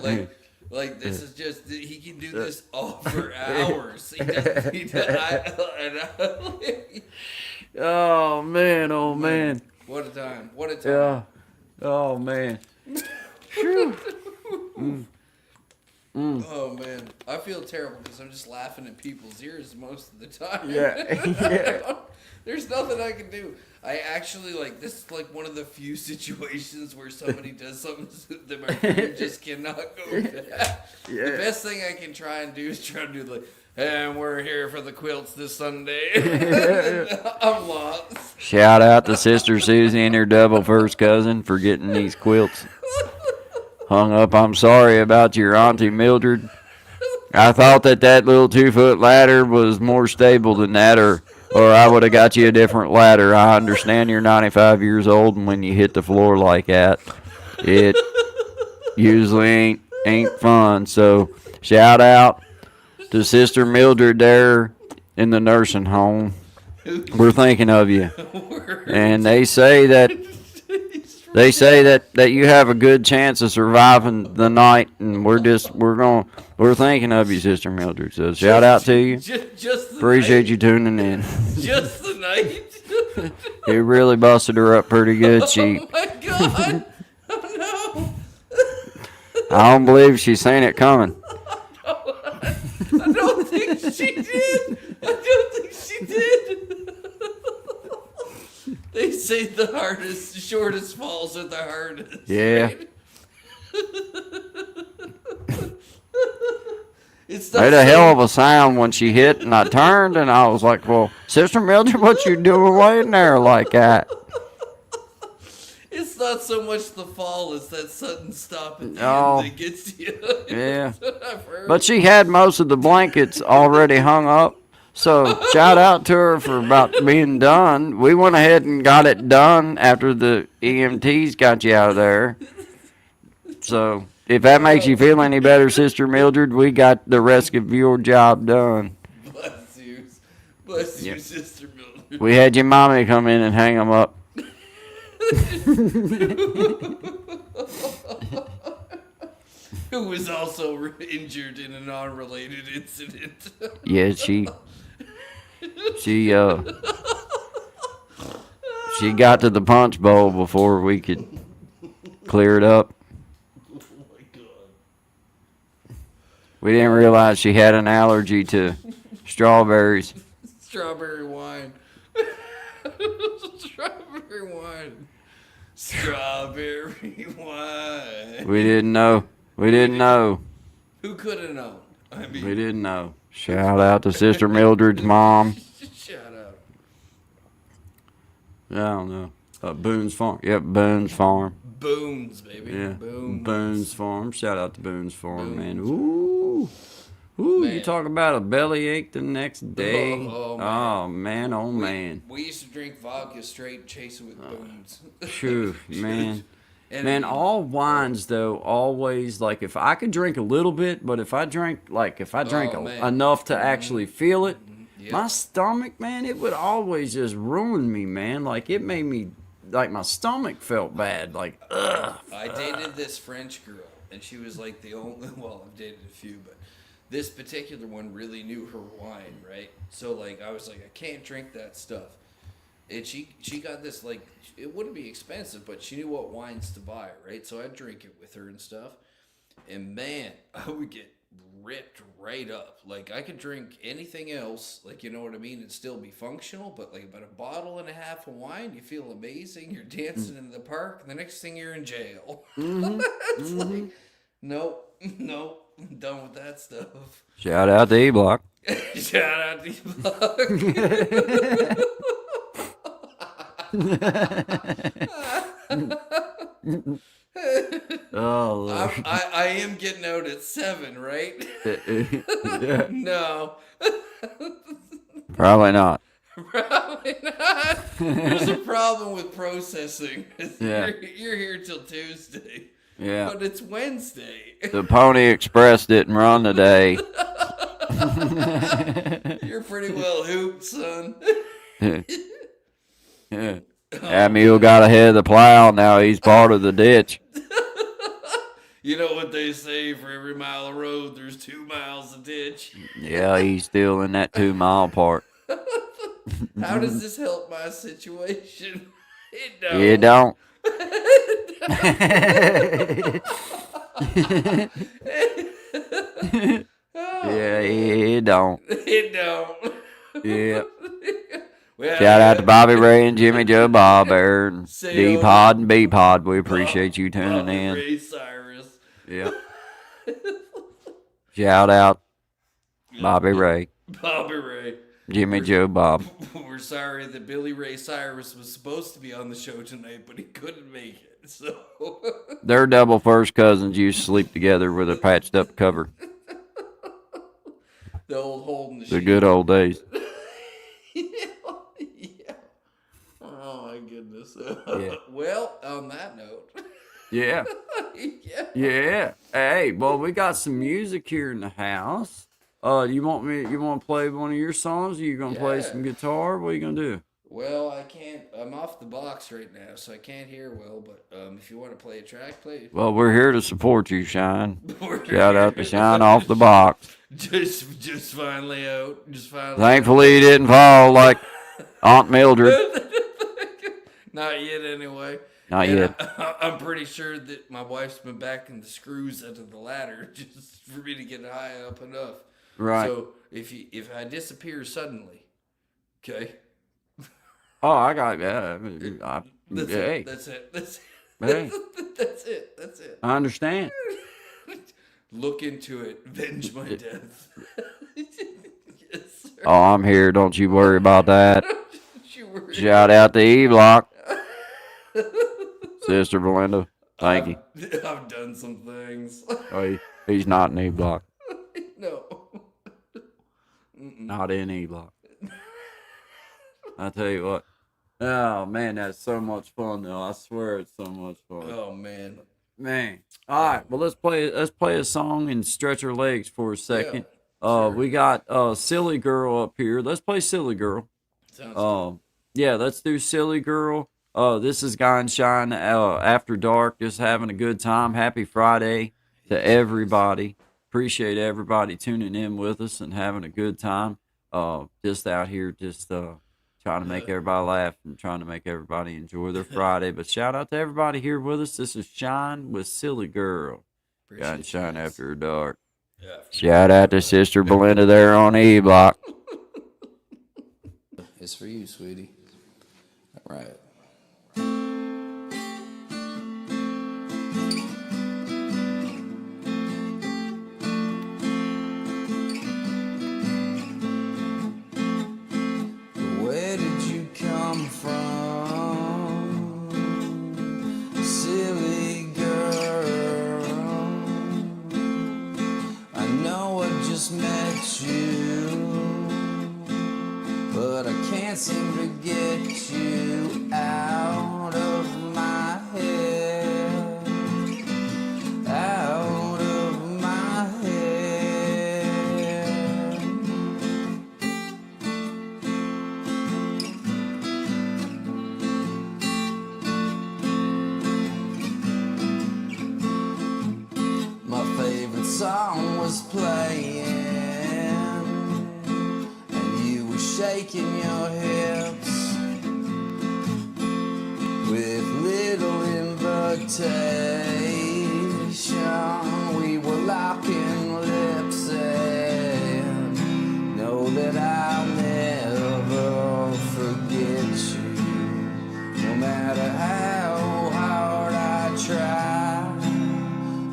Like this is just he can do this all for hours. He does. Oh man, oh man. What a time! What a time! Yeah. Oh man. Oh man, I feel terrible because I'm just laughing at people's ears most of the time. Yeah. There's nothing I can do. I actually this is like one of the few situations where somebody does something that my brain just cannot go back. Yeah. The best thing I can try and do is try to do and we're here for the quilts this Sunday. I'm lost. Shout out to Sister Susie and her double first cousin for getting these quilts hung up. I'm sorry about your Auntie Mildred. I thought that little 2-foot ladder was more stable than that, or I would have got you a different ladder. I understand you're 95 years old, and when you hit the floor like that, it usually ain't fun. So shout out to Sister Mildred there in the nursing home. We're thinking of you. And they say that you have a good chance of surviving the night, and we're thinking of you, Sister Mildred. So shout out to you. Just Appreciate you tuning in. Just the night. You really busted her up pretty good. She, Oh my god! Oh I don't believe she's seen it coming. no! I don't think she did. I don't think she did. They say the shortest falls are the hardest. Yeah. Right? It's not Made a so- hell of a sound when she hit, and I turned, and I was like, "Well, Sister Mildred, what you doing waiting there like that?" It's not so much the fall as that sudden stop at the Oh. end that gets you. Yeah. I've heard. But she had most of the blankets already hung up. So shout out to her for about being done. We went ahead and got it done after the EMTs got you out of there. So if that makes you feel any better, Sister Mildred, we got the rest of your job done. Bless you. Bless you, Yeah. Sister Mildred. We had your mommy come in and hang them up. Who was also injured in a non-related incident. Yeah, she got to the punch bowl before we could clear it up. Oh my god. We didn't realize she had an allergy to strawberries. Strawberry wine. Strawberry wine. Strawberry wine. We didn't know. We didn't know. Who could have known? I mean, We didn't know. Shout out to Sister Mildred's mom. shout out. I don't know. Boone's Farm. Yep, Boone's Farm. Booms, baby. Yeah. Booms. Boone's Farm. Shout out to Boone's Farm, man. Boone's. Ooh. Ooh, you Man. talk about a bellyache the next day. Oh, man. Oh, man. Oh, man. We used to drink vodka straight, chase it with booms. Phew, man. And Man, all wines though always like if I could drink a little bit, but if I drank Oh, man. enough to actually feel it, Yep. my stomach, man, it would always just ruin me, man. Like it made me like my stomach felt bad. Like ugh. I dated this French girl, and she was like the only. Well, I've dated a few, but this particular one really knew her wine, right? So like, I was like, I can't drink that stuff. And she got this like, it wouldn't be expensive, but she knew what wines to buy, right? So I'd drink it with her and stuff. And man, I would get ripped right up. Like I could drink anything else, like you know what I mean, and still be functional. But like about a bottle and a half of wine, you feel amazing. You're dancing in the park, and the next thing you're in jail. It's like, nope, I'm done with that stuff. Shout out to E Block. Shout out to you. Oh, Lord. I am getting out at 7, right? Yeah. No. Probably not. Probably not. There's a problem with processing. Yeah. You're here till Tuesday. Yeah. But it's Wednesday. The Pony Express didn't run today. You're pretty well hooped, son. Yeah. That mule got ahead of the plow. Now he's part of the ditch. You know what they say, for every mile of road, there's 2 miles of ditch. Yeah, he's still in that 2 mile part. How does this help my situation? It You don't. Yeah, it don't. It don't. Yeah. Well, Shout out to Bobby Ray and Jimmy Joe Bob there and Say D hello. Pod and B Pod. We appreciate you tuning Bobby in. Ray Cyrus. Yeah. Shout out Bobby Ray, Bobby Ray. Jimmy Joe Bob. We're sorry that Billy Ray Cyrus was supposed to be on the show tonight, but he couldn't make it. So They're double first cousins. Used to sleep together with a patched up cover. the old holding the The sheet. good old days. Yeah. Oh my goodness. Yeah. Well, on that note. Yeah. Yeah. Yeah. Hey, well, we got some music here in the house. You want to play one of your songs? Or you gonna play Yeah. some guitar? What are you gonna do? Well, I can't. I'm off the box right now, so I can't hear well. But if you want to play a track, play. Well, we're here to support you, Shine. We're Shout out to Shine off the box. Just finally out. Just finally. Thankfully, he didn't fall like Aunt Mildred. Not yet, anyway. Not And yet. I'm pretty sure that my wife's been backing the screws into the ladder just for me to get high up enough. Right. So if I disappear suddenly, okay. Oh, I got that. That's Hey, it. That's it. That's it. Hey. That's it. That's it. I understand. Look into it. Venge my death. Yes, sir. Oh, I'm here. Don't you worry about that. You were- Shout out to E Block, Sister Belinda. Thank you. I've done some things. Oh, he's not in E Block. No. Not in E Block. I tell you what. Oh man, that's so much fun though. I swear it's so much fun. Oh man. Man. All right. Well, let's play a song and stretch our legs for a second. sure. We got Silly Girl up here. Let's play Silly Girl. Sounds Yeah, let's do Silly Girl. This is Guy and Shine After Dark. Just having a good time. Happy Friday to everybody. Appreciate everybody tuning in with us and having a good time. Just out here, just trying to make everybody laugh and trying to make everybody enjoy their Friday. But shout out to everybody here with us. This is Shine with Silly Girl. Guy and Shine After Dark. Yeah. Shout out to Sister Belinda there on E Block. It's for you, sweetie. All right. Where did you come from, silly girl? I know I just met you, but I can't seem to get you out of my head, out of my head. My favorite song was playing, and you were shaking your hips with little invitation. We were locking lips, and know that I'll never forget you, no matter how hard I try.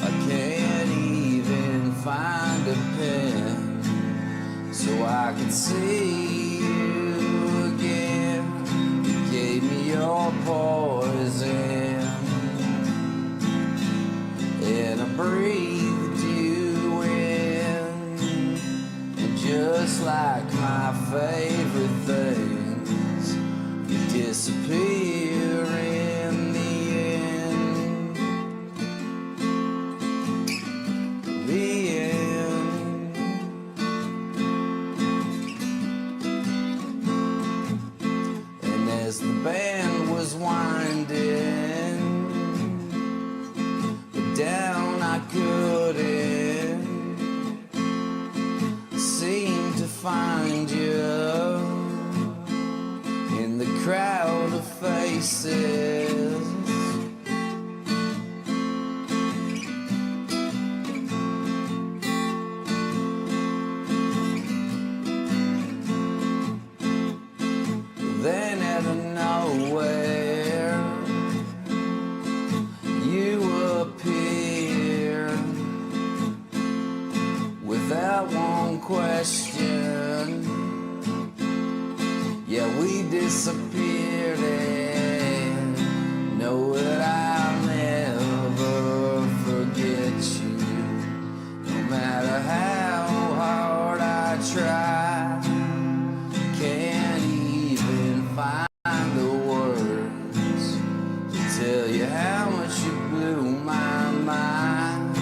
I can't even find a pen so I can see you again. You gave me your poison, and I breathed you in. And just like my favorite things, you disappear in the end. The end. And as the band was question. Yeah, we disappeared and know that I'll never forget you. No matter how hard I try, can't even find the words to tell you how much you blew my mind.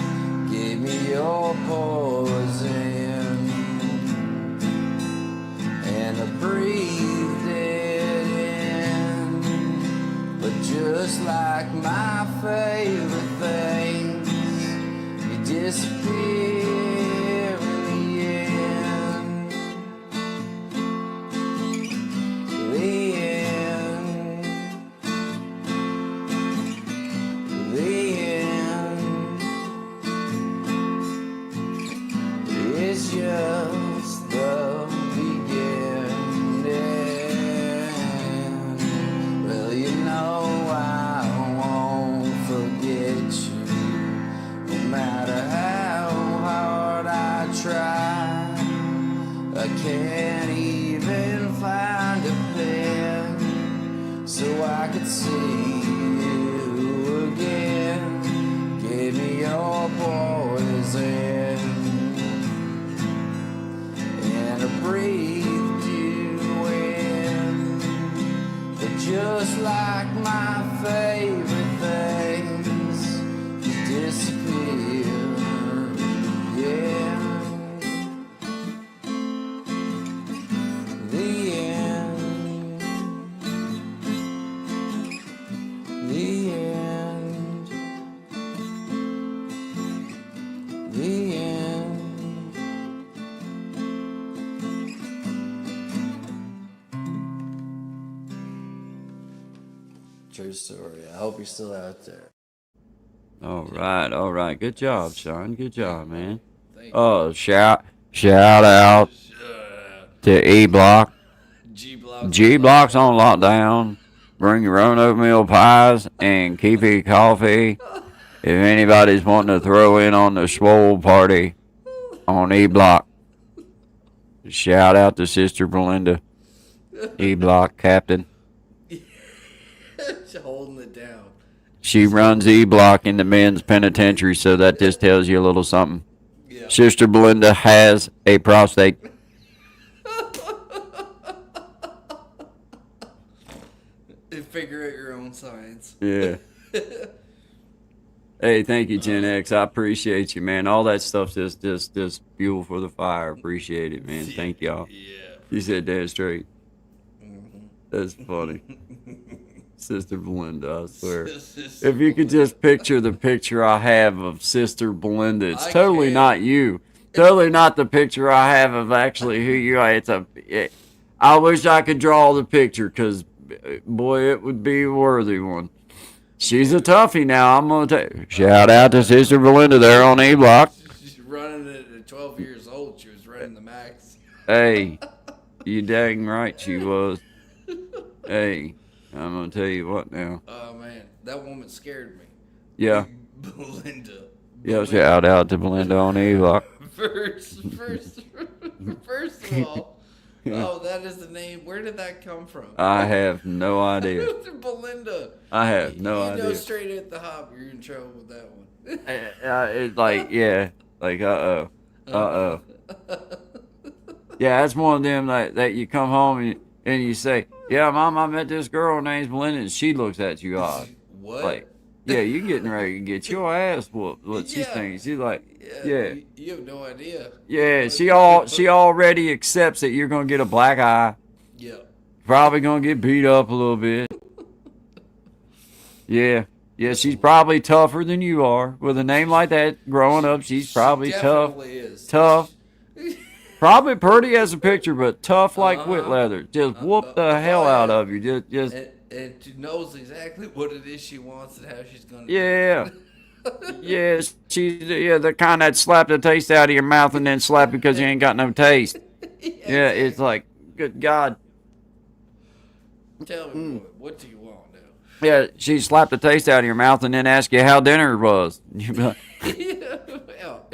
Gave me your poison, and I breathed it in. But just like my favorite things, you disappear in the end. The end. The end. It's just the beginning. Well, you know I won't forget you, no matter how hard I try. I can't even find a pen so I could see you again. Give me your poison, and I breathed you in. But just like my favorite things, you disappear. Yeah. The end. The end. The end. True story. I hope you're still out there. All right. Good job, Sean. Good job, man. Thank Oh, shout out to E Block. G-Block. G Block's on lockdown. Bring your own oatmeal pies and Keefy coffee. If anybody's wanting to throw in on the swole party on E Block, shout out to Sister Belinda, E Block captain. Holding it down. She runs E Block in the men's penitentiary, so that just tells you a little something. Yeah. Sister Belinda has a prostate. Figure out your own science. Yeah. Hey, thank you, Gen X. I appreciate you, man. All that stuff's just fuel for the fire. Appreciate it, man. Thank y'all. Yeah. You said that straight. That's funny. Sister Belinda, I swear. If you could just picture the picture I have of Sister Belinda, it's I totally can. not you. Totally not the picture I have of actually who you are. I wish I could draw the picture, because, boy, it would be a worthy one. She's a toughie now. I'm going to shout out to Sister Belinda there on E Block. She's running it at 12 years old. She was running the max. Hey, you dang right she was. Hey, I'm going to tell you what now. Oh, man. That woman scared me. Yeah. Belinda. Yeah, shout out to Belinda on E Block. First of all, oh, that is the name. Where did that come from? I have no idea. Belinda. I have no You know, idea. straight at the hop, you're in trouble with that one. It's like, yeah, like, uh-oh. Yeah, that's one of them that you come home and you say, yeah, Mom, I met this girl, her name's Belinda, and she looks at you odd. What? Like, yeah, you getting ready to get your ass whooped. What she's Yeah. thinking. She's like, yeah. You have no idea. Yeah, she already accepts that you're going to get a black eye. Yeah. Probably going to get beat up a little bit. Yeah. Yeah, she's probably tougher than you are. With a name like that, growing up, she's probably tough. Definitely is. Tough. Probably pretty as a picture, but tough like wet leather. Just whoop the hell out of you. Just And she knows exactly what it is she wants and how she's going to yeah. Yeah, she's the kind that slap the taste out of your mouth and then slap because you ain't got no taste. Yeah, it's like, good God. Tell me, what do you want now? Yeah, she slapped the taste out of your mouth and then ask you how dinner was. You'd be like, Well,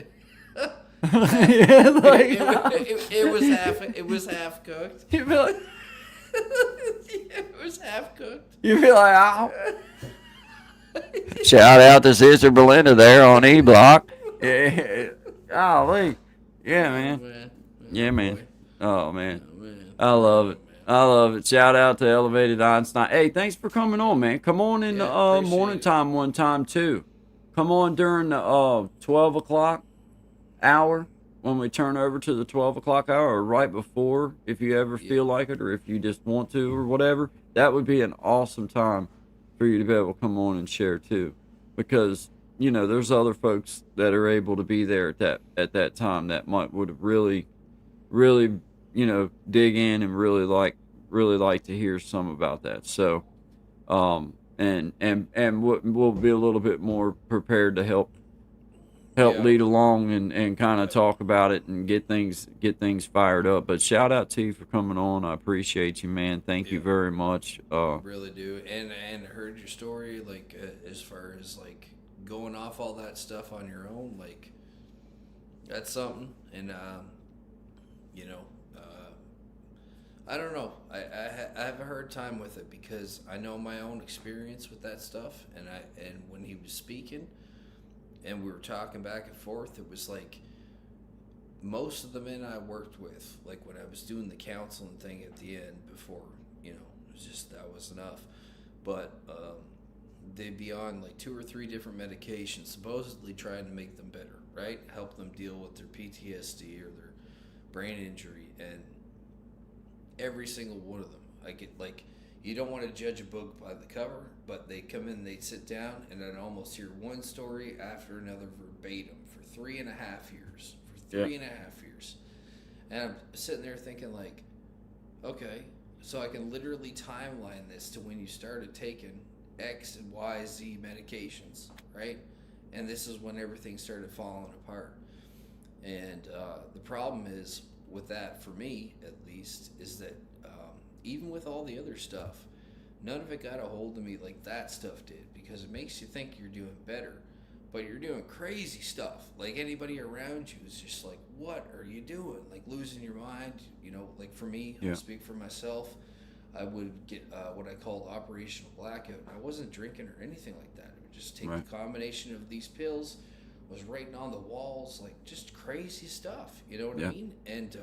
Yeah, like, It was half cooked. you feel like, It was half cooked. you feel like, ow. Shout out to Sister Belinda there on E Block. Yeah, golly. Yeah, man. Man. Yeah, man. Boy. Oh, man. Oh, man. I love it. Man. I love it. Shout out to Elevated Einstein. Hey, thanks for coming on, man. Come on in Yeah, the appreciate morning it. time one time, too. Come on during the 12 o'clock hour when we turn over to the 12 o'clock hour, or right before, if you ever feel like it, or if you just want to, or whatever. That would be an awesome time for you to be able to come on and share, too. Because, you know, there's other folks that are able to be there at that time that would have really, you know, dig in and really like to hear some about that. So, and we'll be a little bit more prepared to help Yeah. lead along and kind of talk about it and get things fired up. But shout out to you for coming on. I appreciate you, man. Thank you Yeah. very much. Really do. And I heard your story, like, as far as, like, going off all that stuff on your own, like, that's something. And, you know, I don't know. I have a hard time with it because I know my own experience with that stuff. And when he was speaking and we were talking back and forth, it was like most of the men I worked with, like when I was doing the counseling thing at the end before, you know, it was just, that was enough. But they'd be on like 2 or 3 different medications, supposedly trying to make them better, right? Help them deal with their PTSD or their brain injury. And every single one of them, I get, like, you don't want to judge a book by the cover, but they come in, they'd sit down, and I'd almost hear one story after another verbatim for 3.5 years. For 3.5 years. And I'm sitting there thinking, like, okay, so I can literally timeline this to when you started taking X and Y, Z medications, right? And this is when everything started falling apart. And the problem is with that, for me at least, is that even with all the other stuff, none of it got a hold of me like that stuff did, because it makes you think you're doing better, but you're doing crazy stuff. Like, anybody around you is just like, what are you doing? Like, losing your mind, you know. Like, for me, Yeah. I'll speak for myself, I would get what I called operational blackout, and I wasn't drinking or anything like that. I would just take Right. the combination of these pills, was writing on the walls, like, just crazy stuff, you know what Yeah. I mean? And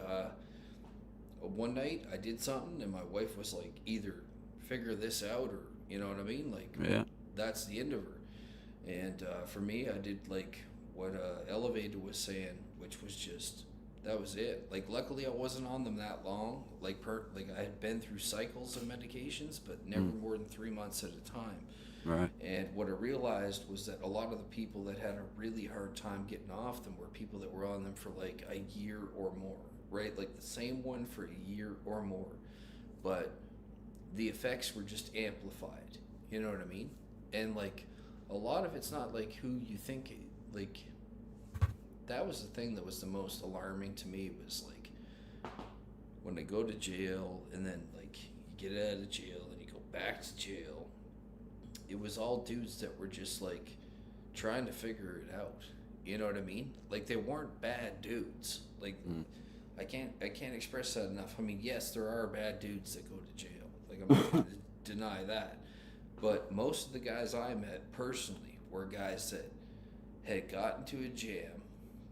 one night I did something, and my wife was like, either figure this out, or, you know what I mean, like, Yeah. that's the end of her. And for me, I did like what Elevator was saying, which was just, that was it. Like, luckily I wasn't on them that long. Like, I had been through cycles of medications, but never more than 3 months at a time. Right. And what I realized was that a lot of the people that had a really hard time getting off them were people that were on them for like a year or more, right? Like the same one for a year or more. But the effects were just amplified, you know what I mean? And like, a lot of it's not like who you think, like, that was the thing that was the most alarming to me, was like, when they go to jail and then like you get out of jail and you go back to jail, it was all dudes that were just like trying to figure it out, you know what I mean? Like, they weren't bad dudes. Like, I can't express that enough. I mean, yes, there are bad dudes that go to jail, like, I'm not going to deny that, but most of the guys I met personally were guys that had gotten to a jam,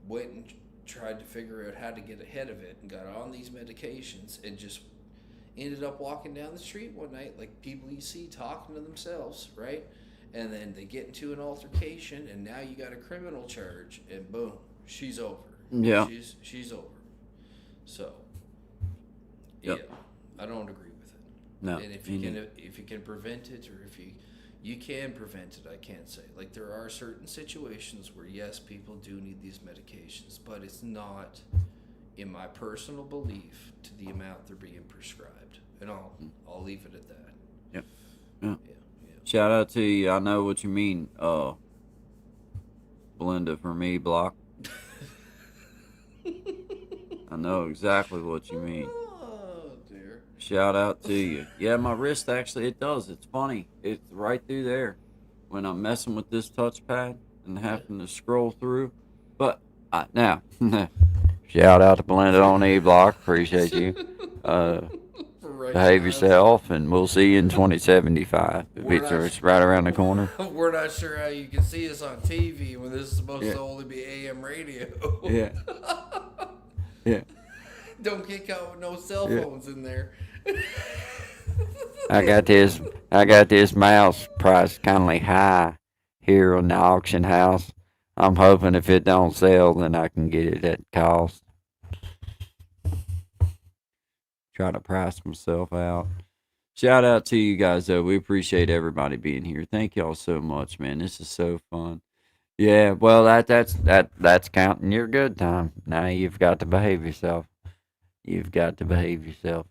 went and tried to figure out how to get ahead of it, and got on these medications, and just ended up walking down the street one night like people you see talking to themselves, right? And then they get into an altercation, and now you got a criminal charge, and boom, she's over. Yeah. She's over. So, Yep. yeah, I don't agree with it. No. And if you can prevent it, or if you can prevent it, I can't say. Like, there are certain situations where, yes, people do need these medications, but it's not, in my personal belief, to the amount they're being prescribed. And I'll leave it at that. Yep. Yeah. Yeah. Shout out to you. I know what you mean, Belinda, for me, Block. I know exactly what you mean. Oh, dear. Shout out to you. Yeah, my wrist, actually, it does. It's funny. It's right through there when I'm messing with this touchpad and having to scroll through. But now, Shout out to Belinda on E Block. Appreciate you. Behave yourself, and we'll see you in 2075. It's right around the corner. We're not sure how you can see us on TV when this is supposed to only be AM radio. Yeah. Yeah. Don't get caught with no cell phones in there. I got this mouse priced kindly high here on the auction house. I'm hoping if it don't sell, then I can get it at cost. Try to price myself out. Shout out to you guys though. We appreciate everybody being here. Thank y'all so much, man. This is so fun. Yeah, well that's counting your good time. Now you've got to behave yourself. You've got to behave yourself.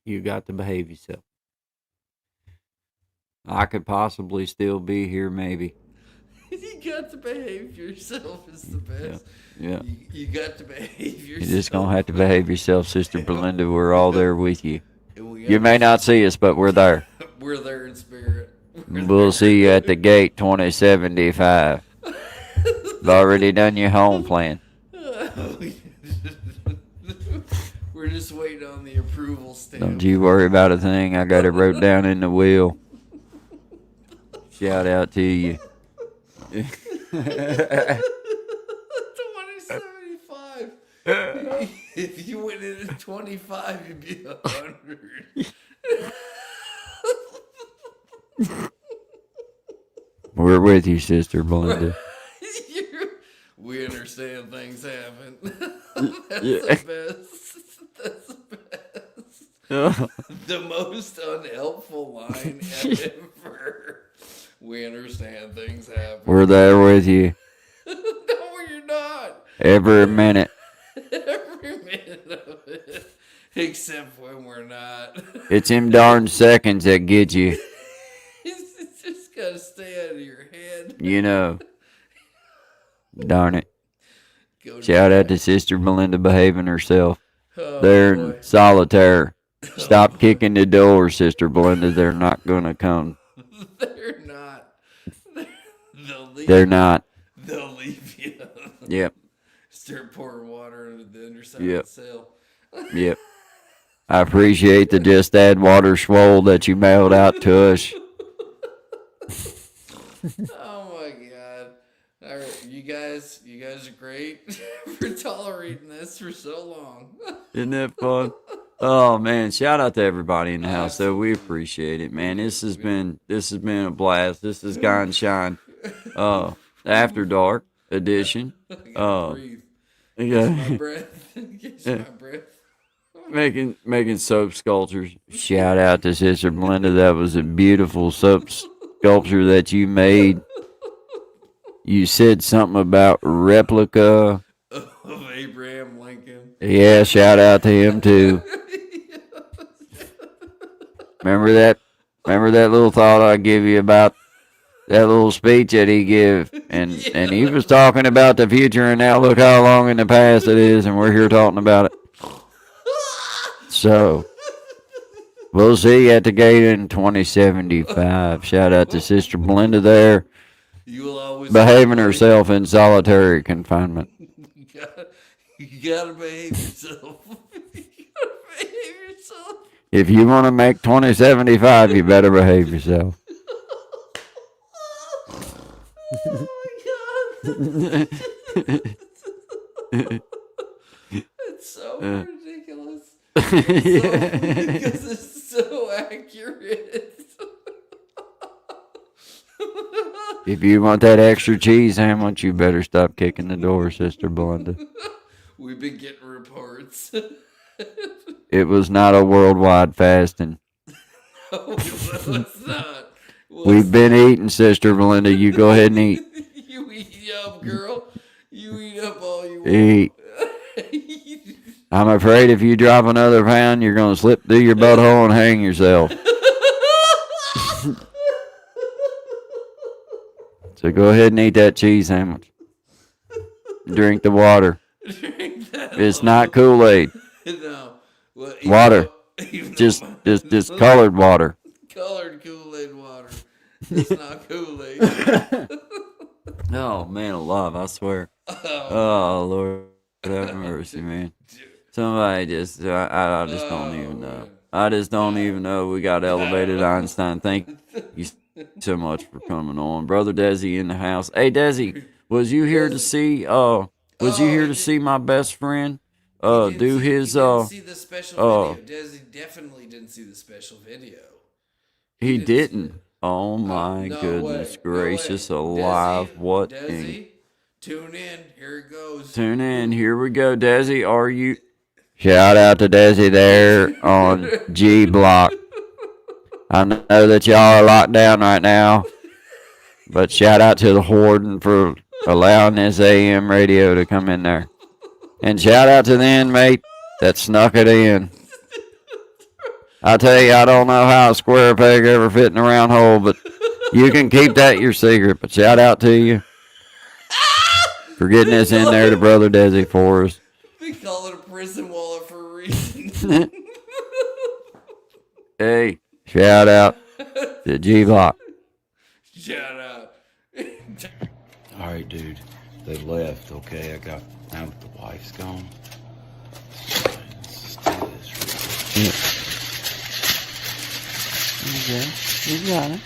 You got to behave yourself. I could possibly still be here, maybe. You got to behave yourself is the best. Yeah. You got to behave yourself. You're just gonna have to behave yourself, Sister Belinda. We're all there with you. You may not see us, but we're there. We're there in spirit. We'll see you at the gate 2075. You've already done your home plan. We're just waiting on the approval stamp. Don't you worry about a thing. I got it wrote down in the will. Shout out to you. 2075. If you went in at 25, you'd be 100. We're with you, Sister Belinda. We understand things happen. That's Yeah. the best. That's the best. The most unhelpful line ever. We understand things happen. We're there with you. No, you're not. Every minute. Every minute of it. Except when we're not. It's them darn seconds that get you. It's just gotta stay out of your head. You know. Darn it. Go Shout out to Sister Belinda behaving herself. Oh, They're boy. in solitaire. Stop kicking the door, Sister Belinda. They're not gonna come. They're not. They'll leave. They're not. They'll leave you. Yep. Start pouring water into the underside Yep. of the cell. Yep. I appreciate the Just Add Water swole that you mailed out to us. Oh my god. All right, you guys are great for tolerating this for so long. Isn't that fun? Oh man, shout out to everybody in the house though. We appreciate it, man. This has been a blast. This is Guy and Shine. After Dark edition. I gotta breathe. Catch Yeah. my breath. Catch my breath. Making soap sculptures. Shout out to Sister Belinda. That was a beautiful soap sculpture that you made. You said something about replica. Of Abraham Lincoln. Yeah, shout out to him too. Remember that little thought I give you about that little speech that he gave, and he was talking about the future, and now look how long in the past it is, and we're here talking about it. So we'll see you at the gate in 2075. Shout out to Sister Belinda there, You will always behaving herself in solitary confinement. You gotta behave yourself. You gotta behave yourself. If you want to make 2075, you better behave yourself. Oh my god. It's so ridiculous. Because it's so accurate. If you want that extra cheese sandwich, you better stop kicking the door, Sister Belinda. We've been getting reports. It was not a worldwide fasting. No, it's not. We've been eating, Sister Belinda. You go ahead and eat. You eat up, girl. You eat up all you want. Eat. I'm afraid if you drop another pound, you're going to slip through your butthole and hang yourself. So go ahead and eat that cheese sandwich. Drink the water. Drink that It's not Kool-Aid. No. Well, Water. even Just though- colored water. colored Kool-Aid water. It's not Kool-Aid. Oh man, alive! I swear. Oh Lord, have mercy, man. Somebody just, I just don't even know. man. I just don't even know. We got elevated Einstein. Thank you so much for coming on, brother Desi in the house. Hey Desi, was you here to see? Was you here to see my best friend? Do his He didn't see the special video. Desi definitely didn't see the special video. He didn't see didn't. it. Oh my No goodness way, gracious no way. alive! Desi, What? Desi, tune in. Here it goes. Tune in. Here we go, Desi. Are you? Shout out to Desi there on G Block. I know that y'all are locked down right now, but shout out to the Warden for allowing this AM radio to come in there. And shout out to the inmate that snuck it in. I tell you, I don't know how a square peg ever fit in a round hole, but you can keep that your secret. But shout out to you for getting this in there to Brother Desi for us. They call it a prison wallet for a reason. Hey, shout out to G Block. Shout out. All right, dude. They left. Okay, now that the wife's gone. Let's just do this real quick. Okay, you got it.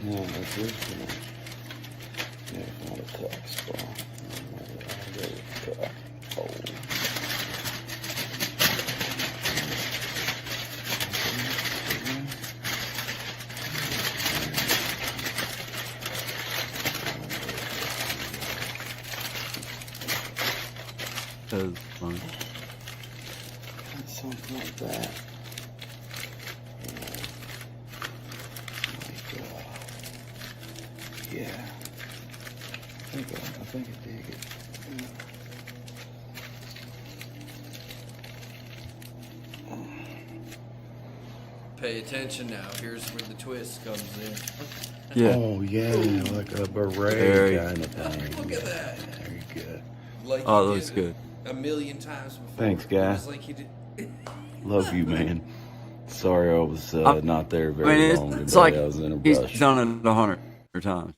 No, that's this one. Yeah, not a crack spot. I'll go with crack hole. That was fun. Something like that. Yeah. I think I dig it. Pay attention now. Here's where the twist comes in. Yeah. Oh yeah, like a beret Very- kind of thing. Look at that. Very good. Like Oh, he that looks did good. A million times before. Thanks, It guy. was like he did. Love you, man. Sorry I was not there I very mean, long it's today. like I was in a he's rush. done it 100 times.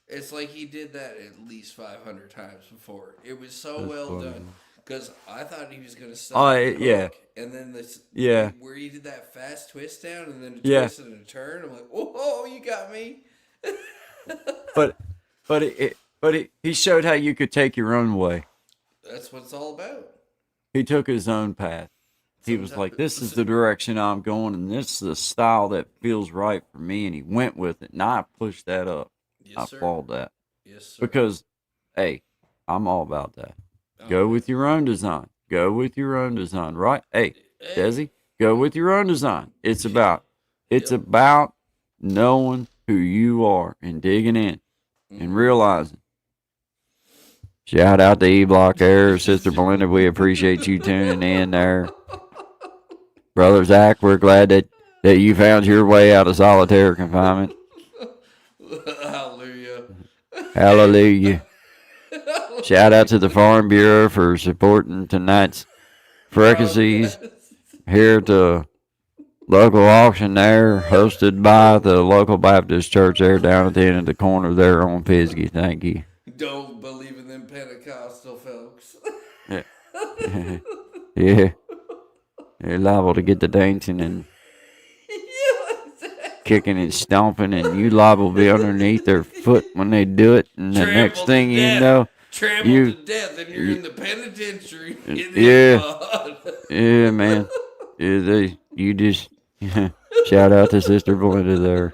It's like he did that at least 500 times before. It was so That's well funny. done. Because I thought he was going to Oh, stop. yeah. And then this. Yeah. Where he did that fast twist down and then a Yeah. twist and a turn. I'm like, oh, you got me. But he showed how you could take your own way. That's what it's all about. He took his own path. He was like, "This is the direction I'm going, and this is the style that feels right for me." And he went with it, and I pushed that up. I Yes, sir. applaud that Yes, sir. because, hey, I'm all about that. Oh, Go with your own design. Go with your own design, right? Hey, Desi, go with your own design. It's about knowing who you are and digging in and realizing. Shout out to E Block Air, Sister Belinda. We appreciate you tuning in there. Brother Zach, we're glad that you found your way out of solitary confinement. Hallelujah. Hallelujah. Shout out to the Farm Bureau for supporting tonight's frequencies here at the local auction there, hosted by the local Baptist church there down at the end of the corner there on Pisgah. Thank you. Don't believe in them Pentecostal folks. Yeah. You're liable to get the dancing and kicking and stomping, and you liable to be underneath their foot when they do it. And the next Trampled thing to you death. know, Trampled You- to death, and you're in the penitentiary. In Yeah. mud. yeah, man. Yeah, you just shout out to Sister Belinda there.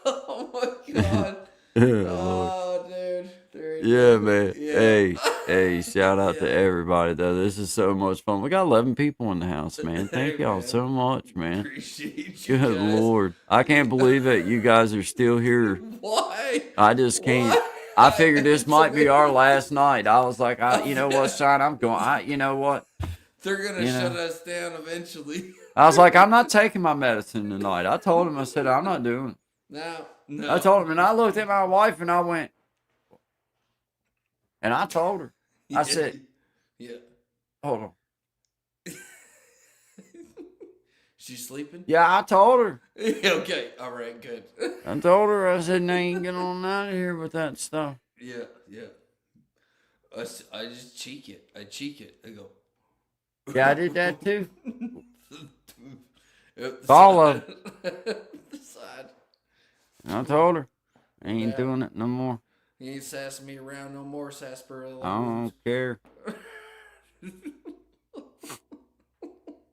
Oh my god. Yeah, Lord. Oh, dude. There you Yeah, go. man. Yeah. Hey, Hey, shout out to everybody though. This is so much fun. We got 11 people in the house, man. Thank y'all Man. so much, man. Appreciate you Good guys. Lord. I can't believe that you guys are still here. Why? I just can't. Why? I figured this It's might be our amazing. last night. I was like, you know what, Sean? I'm going. You know what? They're gonna You know. shut us down eventually. I was like, I'm not taking my medicine tonight. I told him, I said, I'm not doing it. No. I told him, and I looked at my wife and I went, and I told her, I said, Yeah. hold on. She's sleeping? Yeah, I told her. Okay. All right. Good. I told her, I said, I ain't get on out of here with that stuff. Yeah. I just cheek it. I cheek it. I go. Yeah, I did that too. Yep, Follow. the side. I told her, I ain't Yeah. doing it no more. You ain't sassing me around no more, sarsaparilla. I don't care.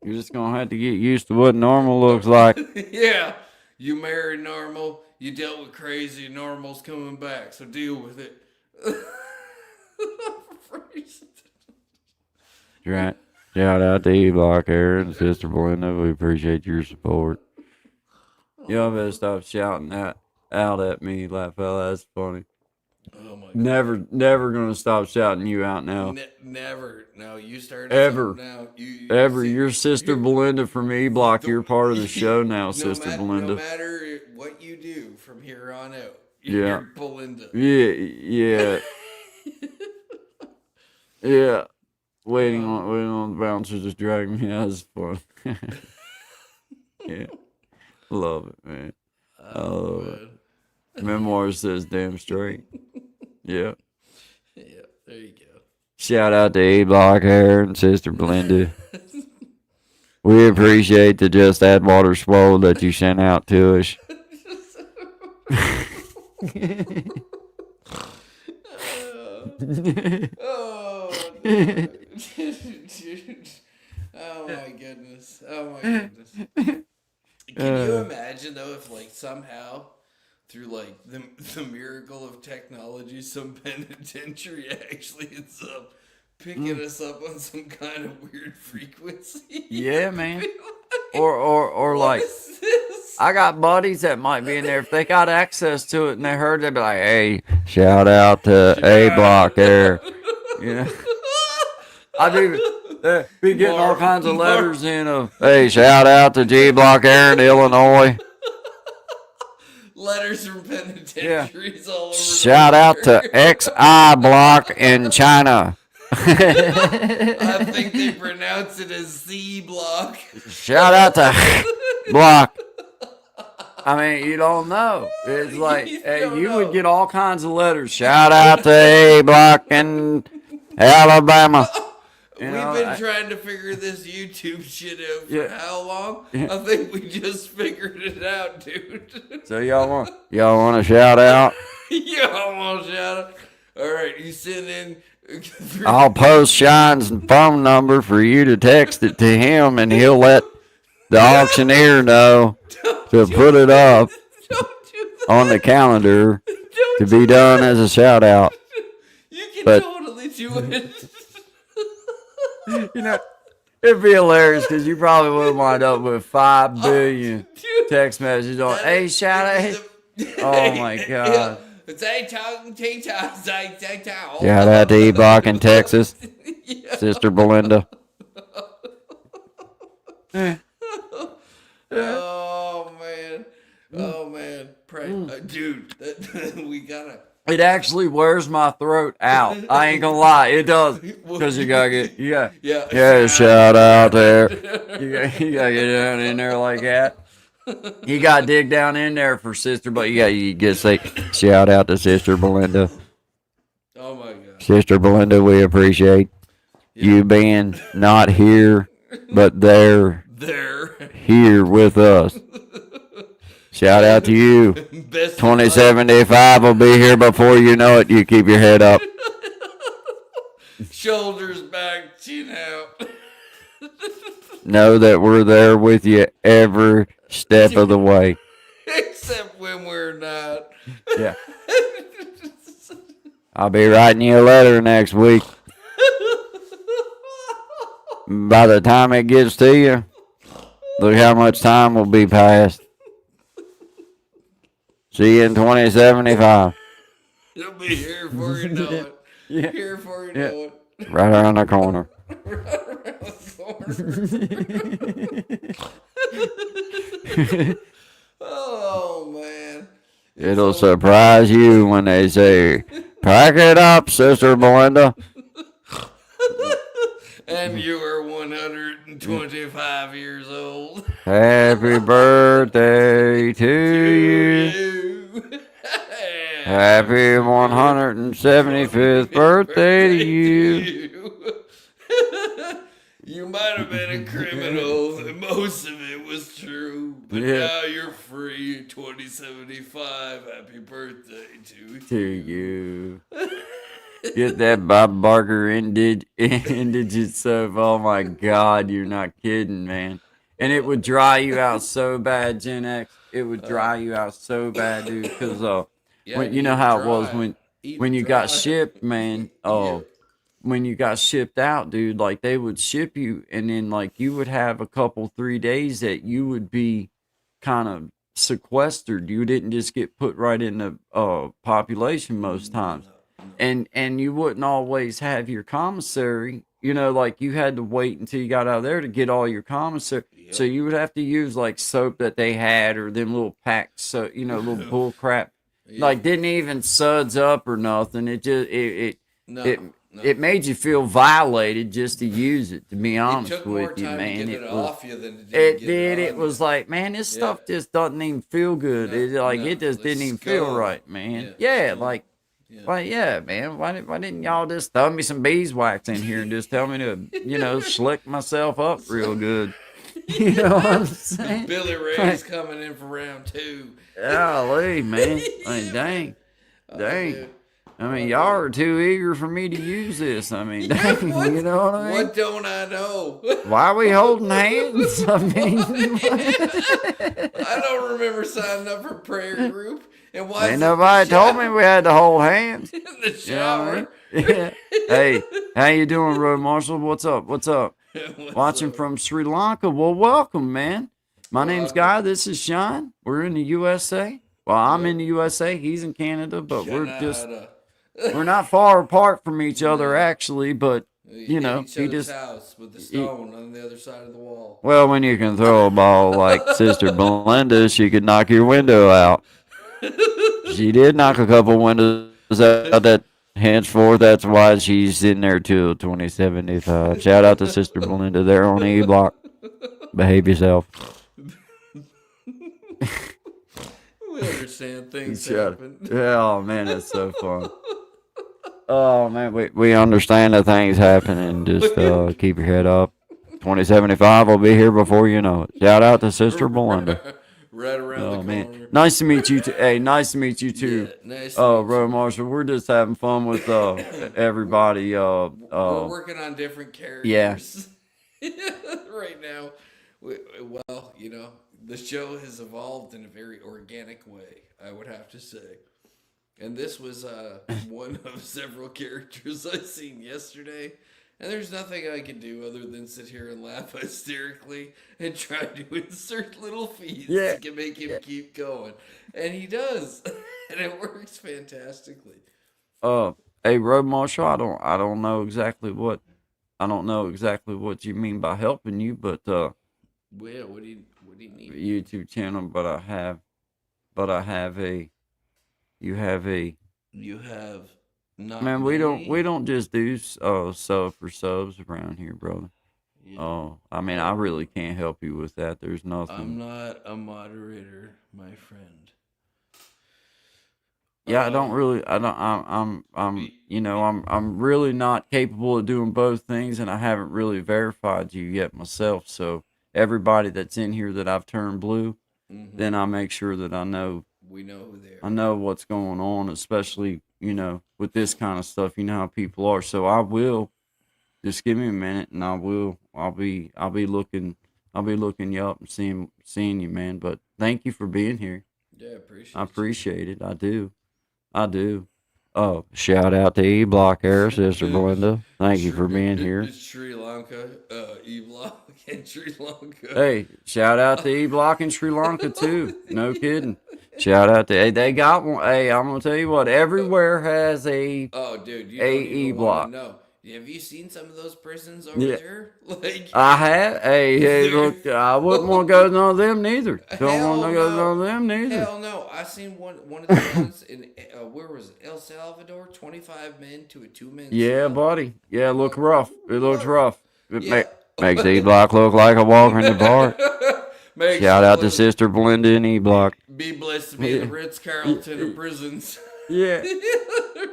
You're just gonna have to get used to what normal looks like. Yeah. You married normal. You dealt with crazy. Normal's coming back. So deal with it. Right. Shout out to E-Block, Aaron, Sister Belinda. We appreciate your support. Y'all better stop shouting that out at me, like fella. That's funny. Oh my God. Never gonna stop shouting you out now. Never. No, you started. Ever. something Now. You Ever. see, Your Sister you're- Belinda from E-Block. You're part of the show now, no Sister No Belinda. matter what you do from here on out, Yeah. you're Belinda. Yeah. Yeah. Waiting on the bouncer just dragging me out is fun. Yeah. Love it, man. I love it. Memoir says damn straight. Yeah. Yeah, there you go. Shout out to E-Block Hair and Sister Belinda. We appreciate the Just Add Water Swole that you sent out to us. Oh, no. Oh my goodness. Oh my goodness. Can you imagine though if like somehow through like the miracle of technology some penitentiary actually ends up picking us up on some kind of weird frequency? Yeah, man. Or like, What is this? I got buddies that might be in there. If they got access to it and they heard, they'd be like, hey, shout out to A-Block there. You know? I'd be getting all kinds of letters in of, hey, shout out to G-Block Air in Illinois. Letters from penitentiaries all over. Shout out to XI Block in China. I think they pronounce it as Z Block. Shout out to Block. I mean, you don't know. It's like, You hey, don't you know. would get all kinds of letters. Shout out to A-Block in Alabama. You know, We've been trying to figure this YouTube shit out for Yeah. how long? Yeah. I think we just figured it out, dude. So y'all want to shout out? Y'all want to shout out? All right, you send in. I'll post Shine's phone number for you to text it to him, and he'll let the auctioneer know to put it up Don't do that. on the calendar Don't to do be done as a shout out. You can but- totally do it. You know, it'd be hilarious because you probably would wind up with 5 billion Dude, text messages on, hey, shout out. Oh, my God. It's a tongue, T-toss, Shout out to E-Block in Texas, Sister Belinda. Oh man, pray, dude, we gotta. It actually wears my throat out. I ain't gonna lie, it does. Because you gotta get, yeah, shout out there. You gotta get down in there like that. You gotta dig down in there for Sister, but you get say, shout out to Sister Belinda. Oh my god. Sister Belinda, we appreciate you being not here, but there, here with us. Shout out to you. Best 2075 will be here before you know it. You keep your head up. shoulders back, chin out. Know that we're there with you every step of the way. Except when we're not. Yeah. I'll be writing you a letter next week. by the time it gets to you, look how much time will be passed. See you in 2075. It'll be here before you know it. Yeah. Here before you Yeah. know it. Right around the corner. Right around the corner. Oh man. It'll surprise you when they say, "Pack it up, Sister Belinda." And you are 125 years old. Happy birthday to you. Happy 175th birthday to you. You might have been a criminal, and most of it was true. But Yeah. now you're free. 2075. Happy birthday to To you. Get that Bob Barker indigent soap. Oh my God, you're not kidding, man. And it would dry you out so bad, Gen X. It would dry you out so bad, dude. Because when you know how it was when you got shipped, man. Oh, when you got shipped out, dude. Like they would ship you, and then like you would have a couple 3 days that you would be kind of sequestered. You didn't just get put right in the population most times. And you wouldn't always have your commissary, you know, like you had to wait until you got out of there to get all your commissary. Yep. So you would have to use like soap that they had or them little packs, so you know, little bull crap. Like didn't even suds up or nothing. It just it made you feel violated just to use it, to be honest took more with you, time man. to get it was, off you than it get did. on It you. was like, man, this stuff just doesn't even feel good. No, It just like didn't even feel scum. right, man. Yeah, Yeah, scum. like. Yeah. Well, yeah, man. Why didn't y'all just throw me some beeswax in here and just tell me to, you know, slick myself up real good? You know what I'm saying? Billy Ray's coming in for round 2. Golly, man. I mean, dang. Dude. I mean, y'all are too eager for me to use this. I mean, dang, you know what I mean? What don't I know? Why are we holding hands? I mean, I don't remember signing up for prayer group. And why ain't nobody told me we had to hold hands. in the You know what I shower? mean? Yeah. Hey, how you doing, Road Marshal? What's up? What's up? What's Watching up? from Sri Lanka. Well, welcome, man. My name's Guy. This is Sean. We're in the USA. Well, I'm in the USA. He's in Canada, but we're not far apart from each other, actually. But you know, each he other's just house with the stone on the other side of the wall. well, when you can throw a ball like Sister Belinda, she could knock your window out. She did knock a couple windows out. That henceforth, that's why she's in there till 2075. Shout out to Sister Belinda there on E Block. Behave yourself. We understand things Shut happen. Yeah, oh man, that's so fun. Oh man, we understand that things happen and just keep your head up. 2075 will be here before you know it. Shout out to Sister Belinda. Right around Oh the man, corner. nice to meet you. Hey, nice to meet you too. Yeah, nice to Oh, meet you. Road Marshal, we're just having fun with everybody. We're working on different characters. Right now. Well, you know, the show has evolved in a very organic way, I would have to say. And this was one of several characters I seen yesterday. And there's nothing I can do other than sit here and laugh hysterically and try to insert little feeds to make him keep going. And he does. And it works fantastically. Hey, Road Marshal, I don't know exactly what you mean by helping you, but Well, what do you need? YouTube channel, but I have you have not man, we me. don't just do sub for subs around here, brother. Yeah. I mean, I really can't help you with that. There's nothing. I'm not a moderator, my friend. Yeah, I'm really not capable of doing both things, and I haven't really verified you yet myself. So everybody that's in here that I've turned blue, then I make sure that I know. We know who they are. I know what's going on, especially, you know, with this kind of stuff. You know how people are. So I will just give me a minute, and I'll be looking you up and seeing you, man. But thank you for being here. Yeah, I appreciate it. I do. Shout out to E Block there, Sister Belinda. Thank you for being here. Sri Lanka, E-Block in Sri Lanka. Hey, shout out to E Block in Sri Lanka too. No kidding. Shout out to they got one. Hey, I'm gonna tell you what. Everywhere has a Oh, dude, you A don't even E-Block. want to know. Have you seen some of those prisons over Yeah. there? Like, I had. Hey, look, I wouldn't want to go to none of them neither. Don't Hell want to go to no. none of them neither. hell no! I seen one of the ones in where was it? El Salvador? 25 men to a 2-man. Yeah, cell. buddy. Yeah, it looked rough. It looks rough. It Yeah. Makes E Block look like a walk in the park. Makes Shout you out to look- Sister Belinda and E Block. Be blessed to be in the Ritz Carlton of prisons. Yeah.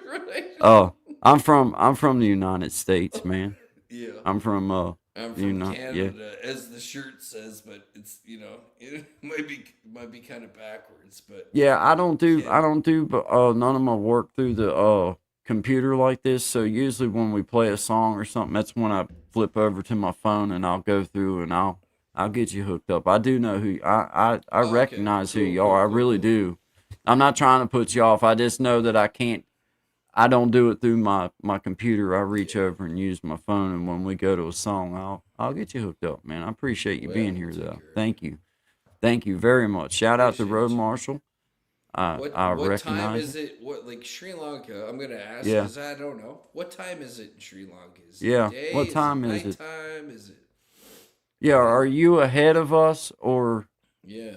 Right? Oh, I'm from the United States, man. Yeah. I'm from I'm from you know, Canada, as the shirt says, but it's it might be kind of backwards, but yeah. I don't do none of my work through the computer like this. So usually when we play a song or something, that's when I flip over to my phone and I'll go through and I'll get you hooked up. I do know who I Okay, recognize who cool, you are. I cool, really cool. do. I'm not trying to put you off. I just know that I don't do it through my computer. I reach over and use my phone, and when we go to a song, I'll get you hooked up, man. I appreciate you Well, being here, take though. care of it. Thank you very much. Shout out to Appreciate Road you. Marshal. I what recognize time it. is it? What, like Sri Lanka? I'm gonna ask Yeah. because I don't know. What time is it in Sri Lanka? Is Yeah, it day? what time is it? Nighttime? Is it? Yeah, are you ahead of us, or Yeah.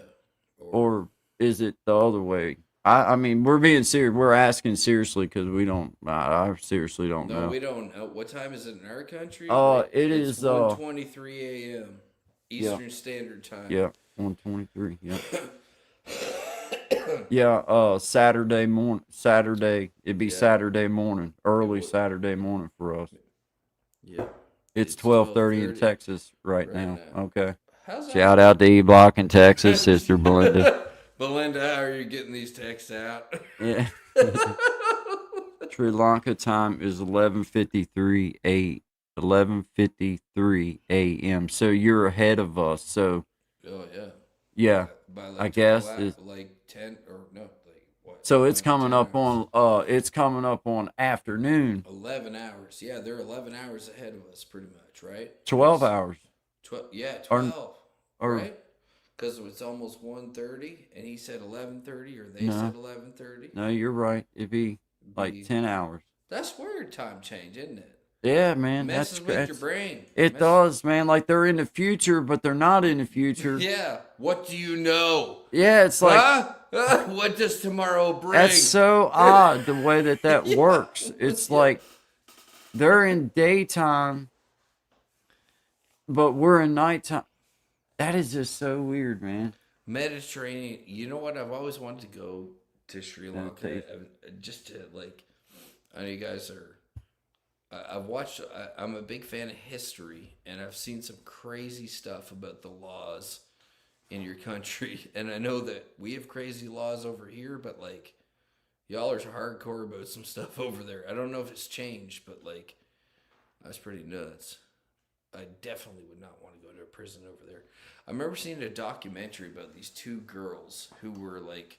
is it the other way? I mean, we're being serious. We're asking seriously because we don't. I seriously don't no, know. we don't know. What time is it in our country? It it's is, 1:23 a.m. yeah. Eastern Standard Time. Yeah, 123. Yeah. Yeah, Saturday morning. It'd be Yeah. Saturday morning, early would. Saturday morning for us. Yeah. It's It's 12:30 in 12:30 Texas right right now. now. Okay. How's that? Shout out to E Block in Texas, Sister Belinda. Belinda, how are you getting these texts out? Yeah. Sri Lanka time is 11:53 a.m. So you're ahead of us. So Oh yeah. yeah. By like I guess 12 it's- like 10 or no, like what? So it's 9, coming 10 up hours. on afternoon. 11 hours. Yeah, they're 11 hours ahead of us pretty much, right? 12 Yes. hours. 12. Yeah, Or- 12. or- right? Cuz it's almost 1:30 and he said 11:30 or they No. said 11:30. No, you're right. It'd be like 10 hours. That's weird time change, isn't it? Yeah, man. Messes That's with your that's brain. it does, man. Like they're in the future, but they're not in the future. Yeah. What do you know? Yeah, it's like Huh? What does tomorrow bring? that's so odd the way that Yeah. works. It's Yeah. like they're in daytime, but we're in nighttime. That is just so weird, man. Mediterranean. You know what? I've always wanted to go to Sri Lanka, just to like. I know you guys are. I've watched. I'm a big fan of history, and I've seen some crazy stuff about the laws in your country. And I know that we have crazy laws over here, but like, y'all are hardcore about some stuff over there. I don't know if it's changed, but like, that's pretty nuts. I definitely would not want to go to a prison over there. I remember seeing a documentary about these two girls who were like,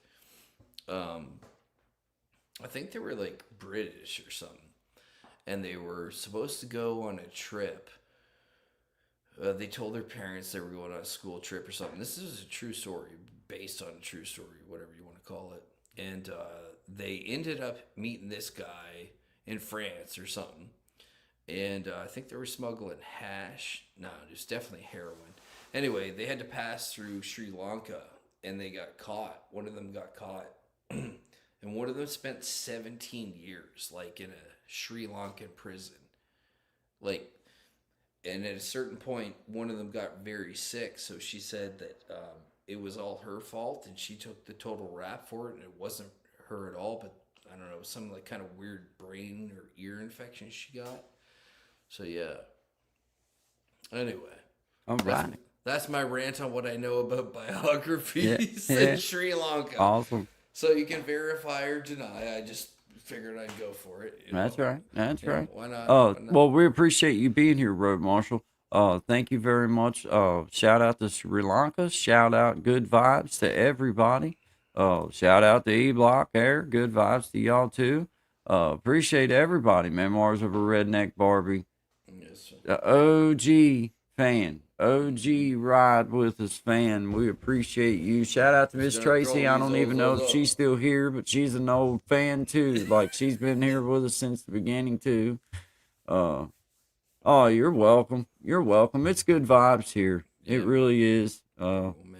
I think they were like British or something, and they were supposed to go on a trip. They told their parents they were going on a school trip or something. This is a true story, based on a true story, whatever you want to call it. And they ended up meeting this guy in France or something. And I think they were smuggling hash. No, it was definitely heroin. Anyway, they had to pass through Sri Lanka, and they got caught. One of them got caught. And one of them spent 17 years, like, in a Sri Lankan prison. Like, and at a certain point, one of them got very sick, so she said that it was all her fault, and she took the total rap for it, and it wasn't her at all, but, I don't know, some, like, kind of weird brain or ear infection she got. So, yeah. Anyway. All right. That's my rant on what I know about biographies Yeah. in Sri Lanka. Awesome. So you can verify or deny. I just figured I'd go for it. you That's know. right. That's Yeah, right. Why not? Oh, Why not? well, we appreciate you being here, Road Marshal. Thank you very much. Shout out to Sri Lanka. Shout out good vibes to everybody. Shout out to E Block there. Good vibes to y'all too. Appreciate everybody, Memoirs of a Redneck Barbie. Yes, sir. The OG fan, OG Ride With Us fan. We appreciate you. Shout out to Miss gonna Tracy. throw I these don't even know old if she's up. still here, but she's an old fan too. Like she's been here with us since the beginning too. Oh, you're welcome. You're welcome. It's good vibes here. It Yeah. really is. Oh man.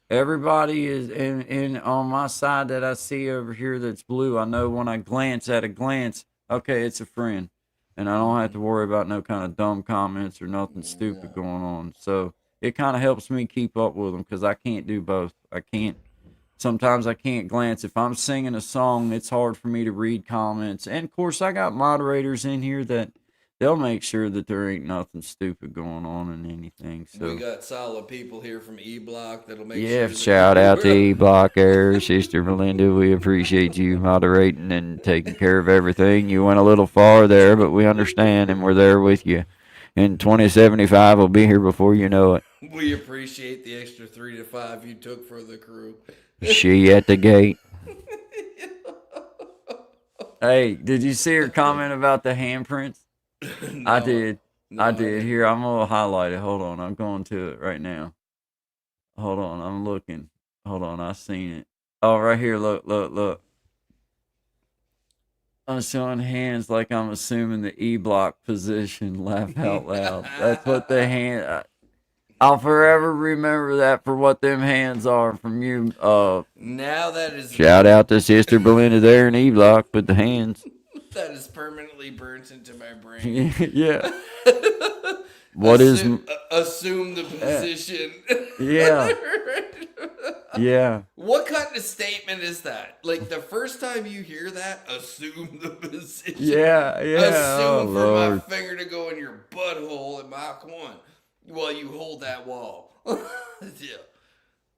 Everybody is in on my side that I see over here that's blue. I know when I glance at a glance, okay, it's a friend. And I don't have to worry about no kind of dumb comments or nothing stupid going on. So it kind of helps me keep up with them because I can't do both. I can't. Sometimes I can't glance. If I'm singing a song, it's hard for me to read comments. And of course, I got moderators in here that they'll make sure that there ain't nothing stupid going on in anything. So We got solid people here from E Block that'll make yeah, sure. that Shout you- out to E Block Air, Sister Melinda. We appreciate you moderating and taking care of everything. You went a little far there, but we understand and we're there with you. And 2075 will be here before you know it. We appreciate the extra 3 to 5 you took for the crew. She at the gate. hey, did you see her comment about the handprints? I No, did. no, I did. Here, I'm gonna highlight it. Hold on, I'm going to it right now. Hold on, I'm looking. Hold on, I seen it. Oh, right here. Look, look, look. I'm showing hands like I'm assuming the E block position. Laugh out loud. That's what the hand. I'll forever remember that for what them hands are from you. Now that is Shout out to Sister Belinda there in E Block with the hands. that is permanently burnt into my brain. yeah. Assume the position? Yeah. Yeah. What kind of statement is that? Like the first time you hear that, assume the position. Yeah. Yeah. Oh, Assume for my Lord. finger to go in your butthole at Mach 1 while you hold that wall. Yeah.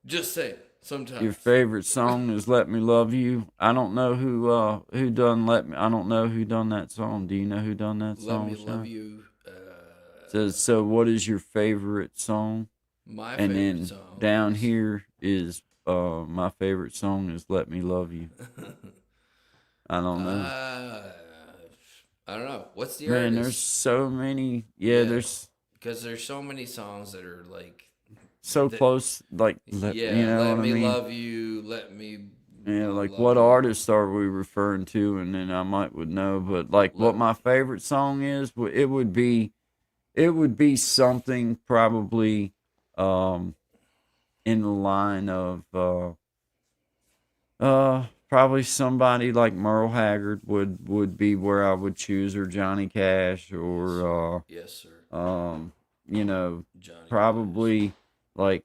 Just saying. Sometimes. Your favorite song is "Let Me Love You." I don't know who done "Let Me." I don't know who done that song. Do you know who done that Let song? Me Sean? Love You. So what is your favorite song? My And favorite then song. down is- here is my favorite song is "Let Me Love You." I don't know. I don't know. What's the Man, artist? there's so many. Yeah, Yeah. there's Because there's so many songs that are like, so The- close. Like, you know let what me I mean? love you, let me. Yeah, like love what you. artists are we referring to, and then I would know. But like, what Look. my favorite song is, it would be something probably, in the line of, probably somebody like Merle Haggard would be where I would choose, or Johnny Cash, or Yes, sir. you know, Johnny. probably like,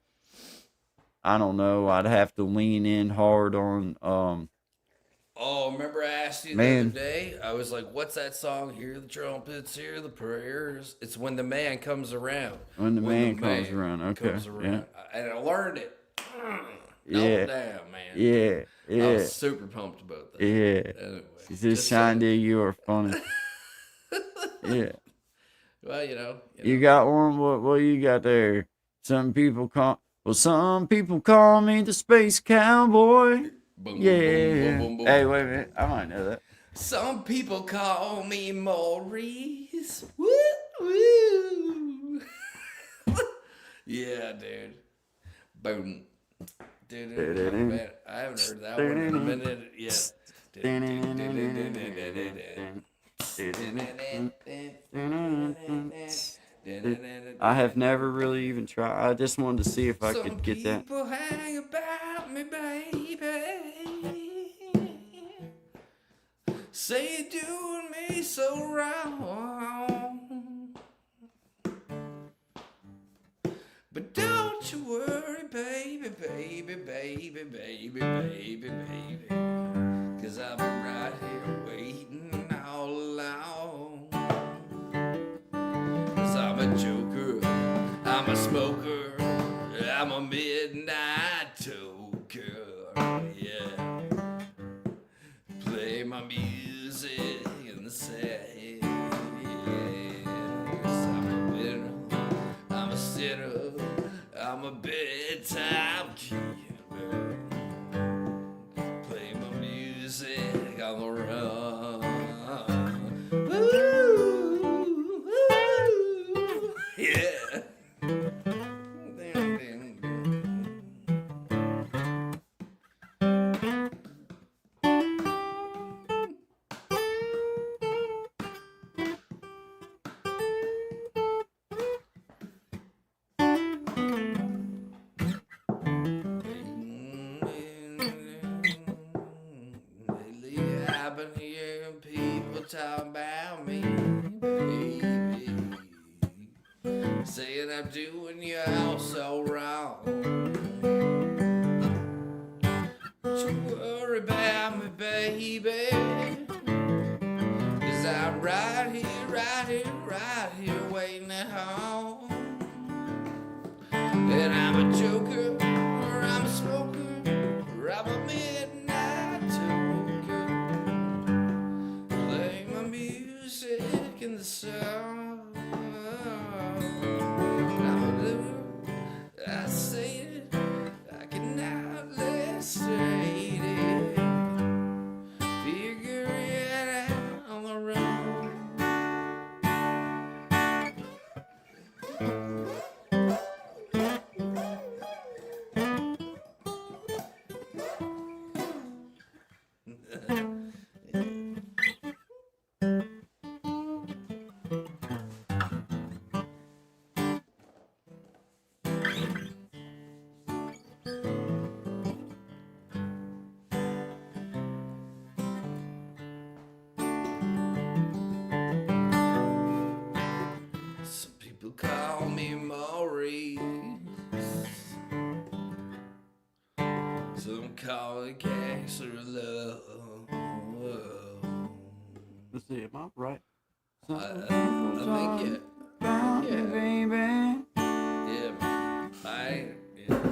I don't know, I'd have to lean in hard on Oh, remember I asked you Man. the other day? I was like, "What's that song? Hear the trumpets, hear the prayers." It's when the man comes around. When the Man Comes Around, okay, Comes around. And I learned it. Yeah. Down, man. yeah, I yeah, was super pumped about that. yeah. Anyway, Just just Shine saying. D, you are funny. Yeah. Well, you know. You got one? What you got there? Some people call me the Space Cowboy. Boom, Yeah. boom, boom, boom, boom. Hey, wait a minute. I might know that. Some people call me Maurice. Woo woo. Yeah, dude. Boom. Dude, man, I haven't heard that one in a minute yet. I have never really even tried. I just wanted to see if I Some could get that. people hang about me, baby. Say you're doing me so wrong. But don't you worry, baby, baby, baby, baby, baby, baby. 'Cause I've been right here waiting all along. 'Cause I'm a joker, I'm a smoker, I'm a midnight toker, yeah. Play my music in the set, yes. I'm a winner, I'm a sinner, I'm a bedtime killer. Play my music on the run. Lately I've been hearing people talk about me, baby, saying I'm doing you all so wrong. Don't you worry about me, baby, 'cause I'm right here, right here, right here waiting at home. And I'm a joker, or I'm a smoker, or I'm a midnight toker. Play my music in the sun. I'm a lover, I say it, I cannot state it. Figure it out on the road. Some people call me Maurice. Some call it gangster love. Let's see, am I right? I think yeah. About me, Yeah. baby. Yeah,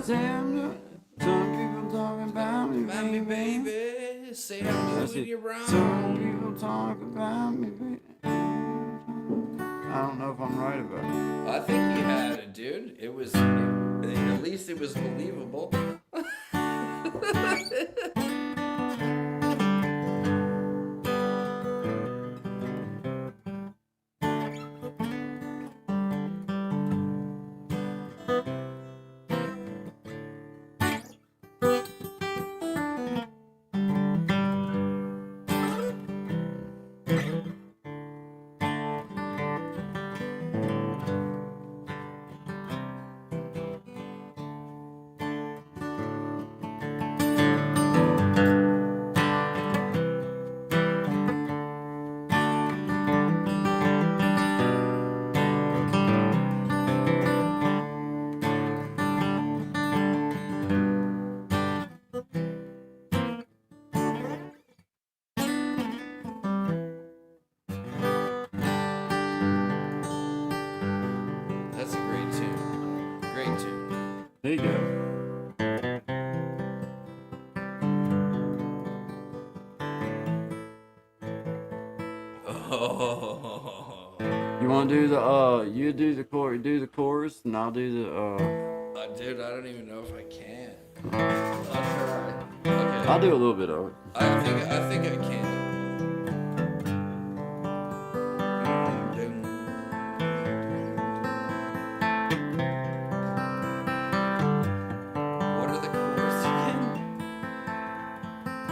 yeah. Some people talking about me, Mommy, baby. baby, say I'm That's doing it. you wrong. Some people talk about me, baby. I don't know if I'm right about it. I think you had it, dude. It was, at least it was believable. That's a great tune. Great tune. There you go. Oh, You want to do the you do the chorus, and I'll do the dude, I don't even know if I can. I'll try. Okay. I'll do a little bit of it. I think I can. What are the chords again?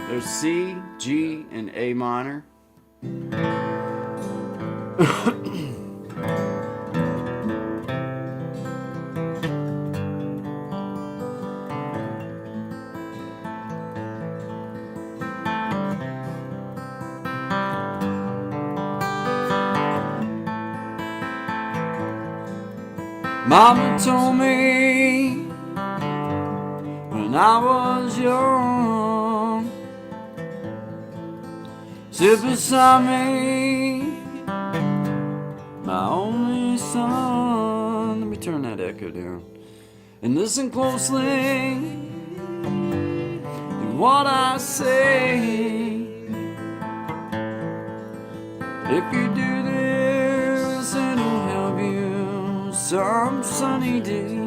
There's C, G, and A minor. Mama told me when I was young, sit beside me, my only son. Let me turn that echo down and listen closely to what I say. If you do this, it'll help you some sunny day.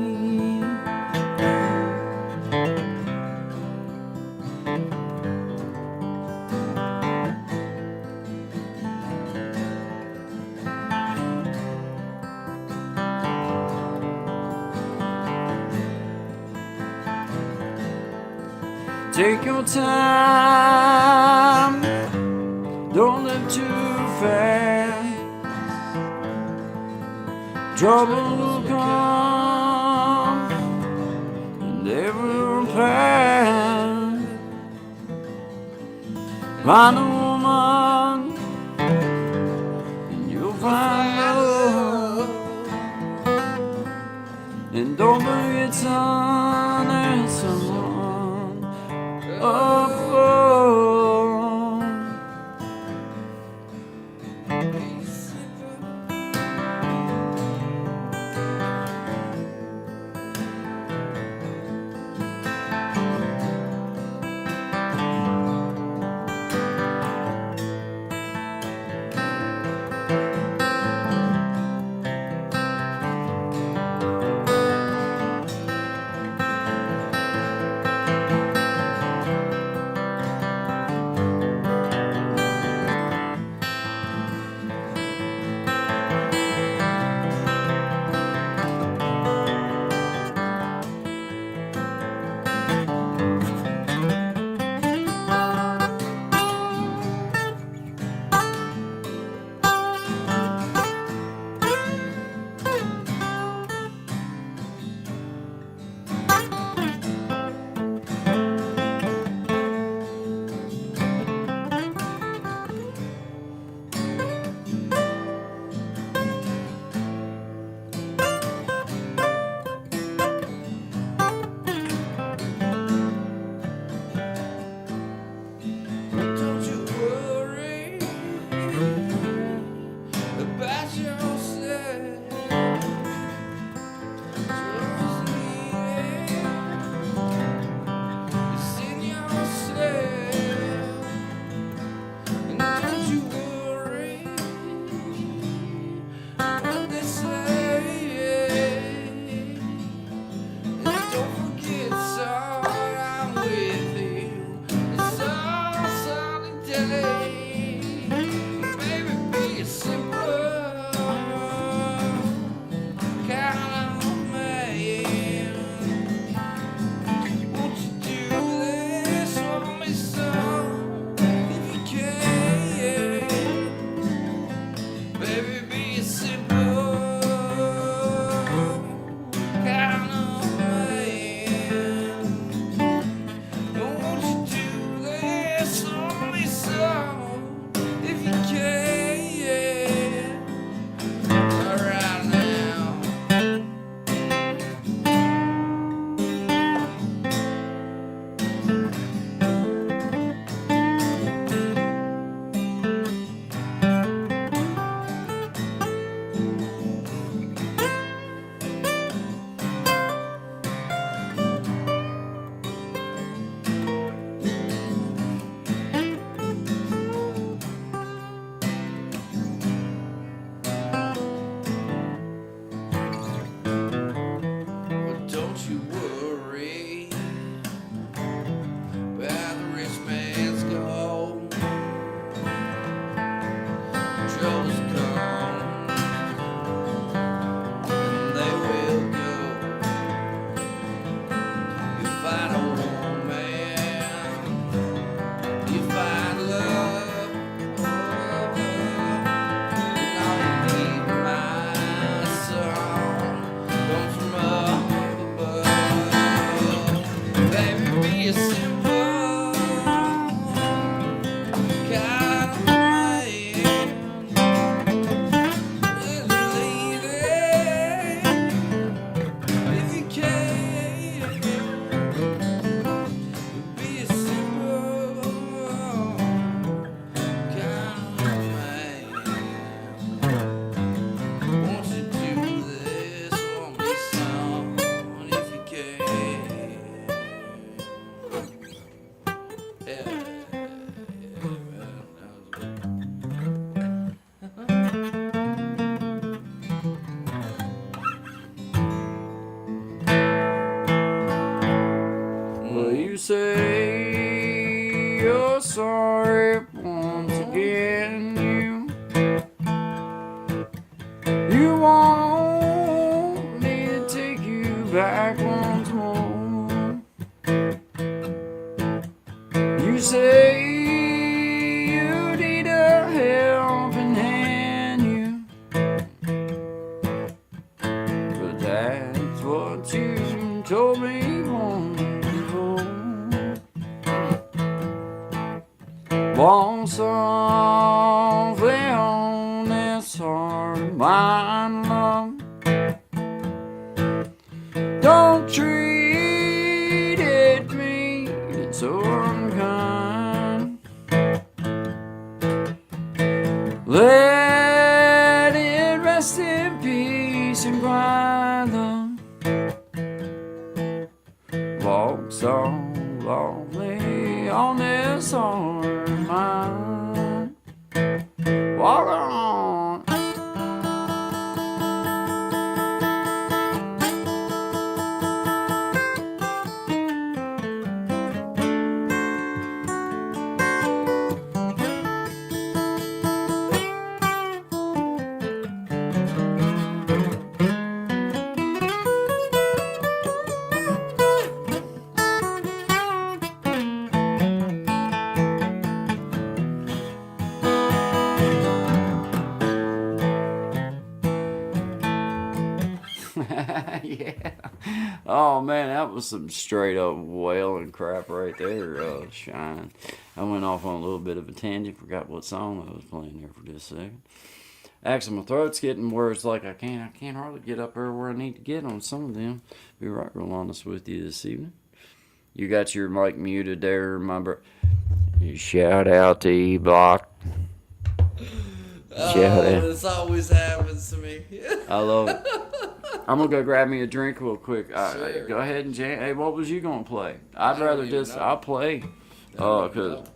Take your time, don't live too fast. Trouble will come and never pass. Find a woman, and you'll find love. And don't forget, son, there's someone up above. Don't you worry about yourself. Trust me, it's in yourself. And don't you worry what they say. And don't forget, son, I'm with you. It's all sunny day. Baby, be simple kind of man. Won't you do this for me, son, if you can? Baby, be simple kind of man. Won't you do this for me, son, if you can? Right now. But don't you worry about the rich man's gold. Troubles come and they will go. You find a woman, you find love. And all you need, my son, comes from up above. Baby, be a simple kind of man. Little lady, if you can, be a simple kind of man. Won't you do this for me, son, if you can? Yeah, well, you say you're sorry once again. You want me to take you back once more. You say you need a helping hand, but that's what you told me once before. Walk softly on this heart of mine, love. Don't treat it mean, it's so unkind. Let it rest in peace and quiet, love. Walk softly on this heart of mine. Walk on. Yeah. Oh man, that was some straight up wailing crap right there, Shine. I went off on a little bit of a tangent, forgot what song I was playing there for just a second. Actually, my throat's getting worse, like I can't hardly get up there where I need to get on some of them. Be right real honest with you this evening. You got your mic muted there, shout out to E-Block. Shout out. This always happens to me. I love it. I'm gonna go grab me a drink real quick. Sure. Go ahead and jam. Hey, what was you gonna play? I'll play. Cause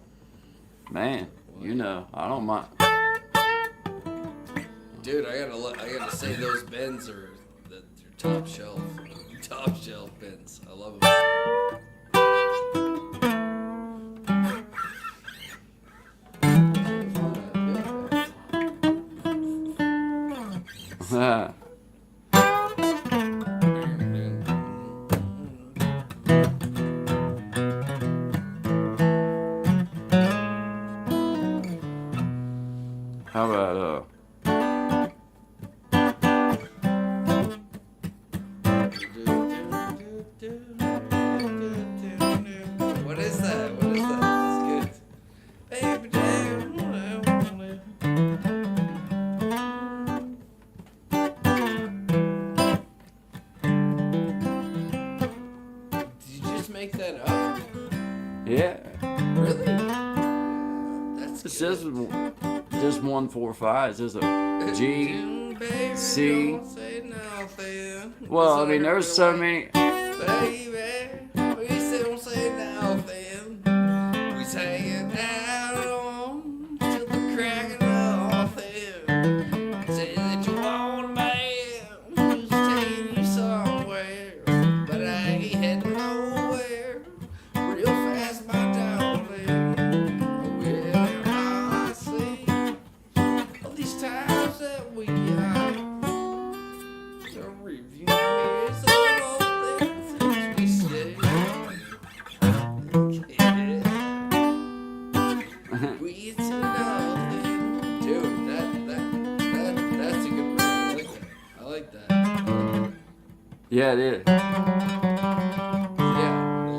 man, you know, I don't mind. Dude, I gotta say those bins are they're top shelf bins. I love them. How about What is that? That's good. Baby, did you just make that up? yeah? Really? That's It's good. just 145. It's just a G. Baby, C. don't say nothing. Well, I mean, there's so many. Baby, we still don't say nothing. We hanging out till the cracking of it. Say that you want a man who's taking you somewhere, but I ain't heading nowhere. Real fast, my darling. Well, I see all these times that we are. So review is all the things we say. Yeah. We to nothing. Dude, that's a good one. I like that. Yeah, it is. Yeah,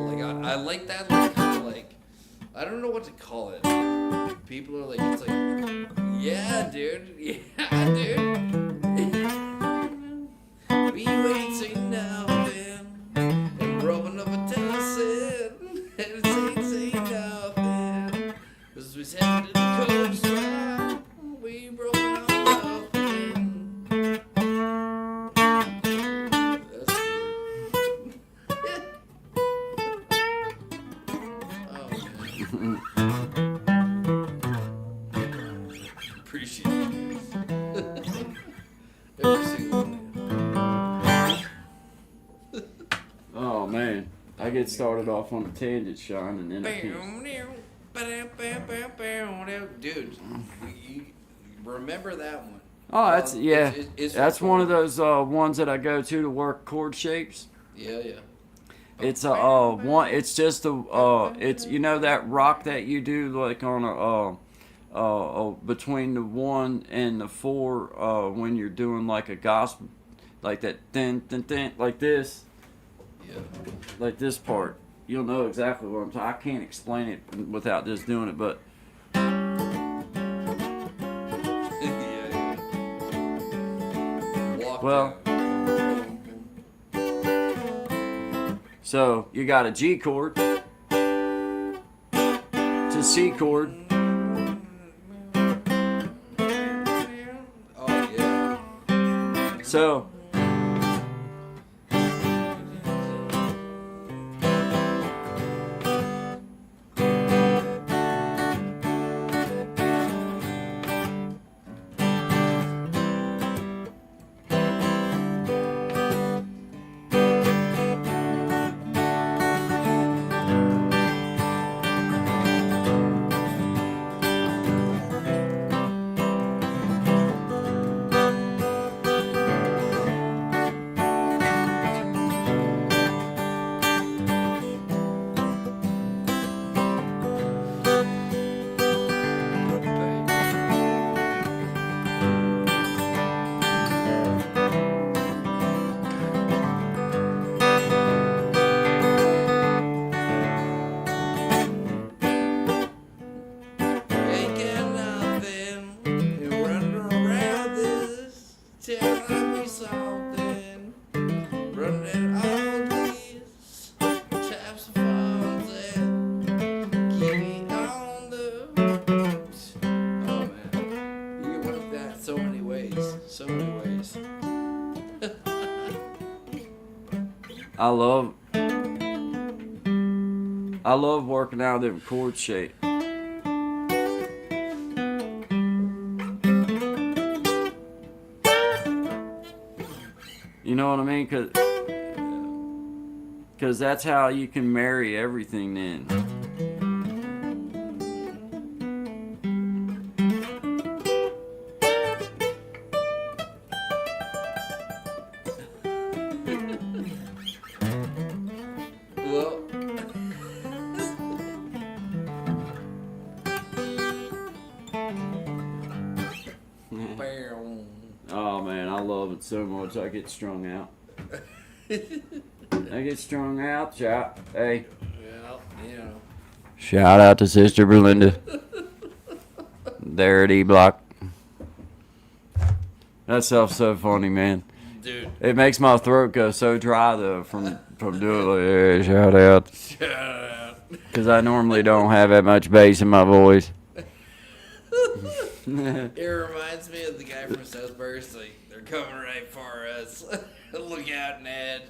like I like that. Like kind of like I don't know what to call it. People are like, it's like, yeah, dude, yeah, dude. We ain't seen nothing, and rubbing up a Tennessee, and it ain't seen nothing. 'Cause we headed to the coast, right? We broke up nothing. That's good. Oh man. Appreciate it. Every single one. Oh man, I get started off on a tangent, Sean, and then I can't. Dude, you remember that one? Oh, that's yeah. It's That's one of those ones that I go to work chord shapes. Yeah, yeah. It's a one. It's just a it's you know that rock that you do like on a between the 1 and the 4 when you're doing like a gospel, like that then like this, Yeah. like this part. You'll know exactly what I'm talking. I can't explain it without just doing it, but Well, so you got a G chord to C chord. Oh yeah. So Ain't got nothing. You're running around this town. Let me something. Running all these types of phones and keep me on the roads. Oh man, you can work that so many ways. So many ways. I love working out them chord shape. You know what I mean? Cause that's how you can marry everything then. Well. Oh man, I love it so much. I get strung out. I get strung out, chap. Hey. Well, you know. Shout out to Sister Belinda. There at E Block. That stuff's so funny, man. Dude. It makes my throat go so dry though from doing it. Yeah, shout out. Shout out. Because I normally don't have that much bass in my voice. It reminds me of the guy from South Bursley. They're coming right for us. Look out, Ned.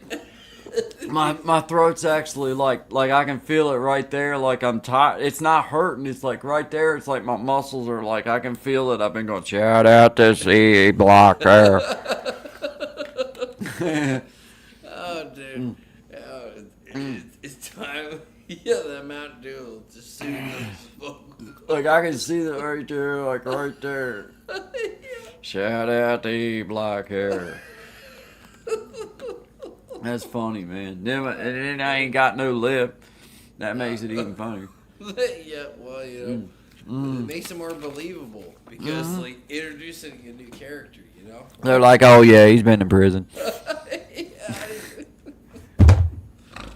My throat's actually like I can feel it right there. Like I'm tired. It's not hurting. It's like right there. It's like my muscles are like I can feel it. I've been going. Shout out to E Block there. Oh, dude. Oh, it's time. Yeah, that Mountain Dew will just soothe those vocals. Like I can see that right there. Like right there. Shout out to E Block here. That's funny, man. Then, and then I ain't got no lip. That makes it even funnier. Yeah, well, you know, it makes it more believable because, like, introducing a new character, you know? They're like, oh yeah, he's been in prison.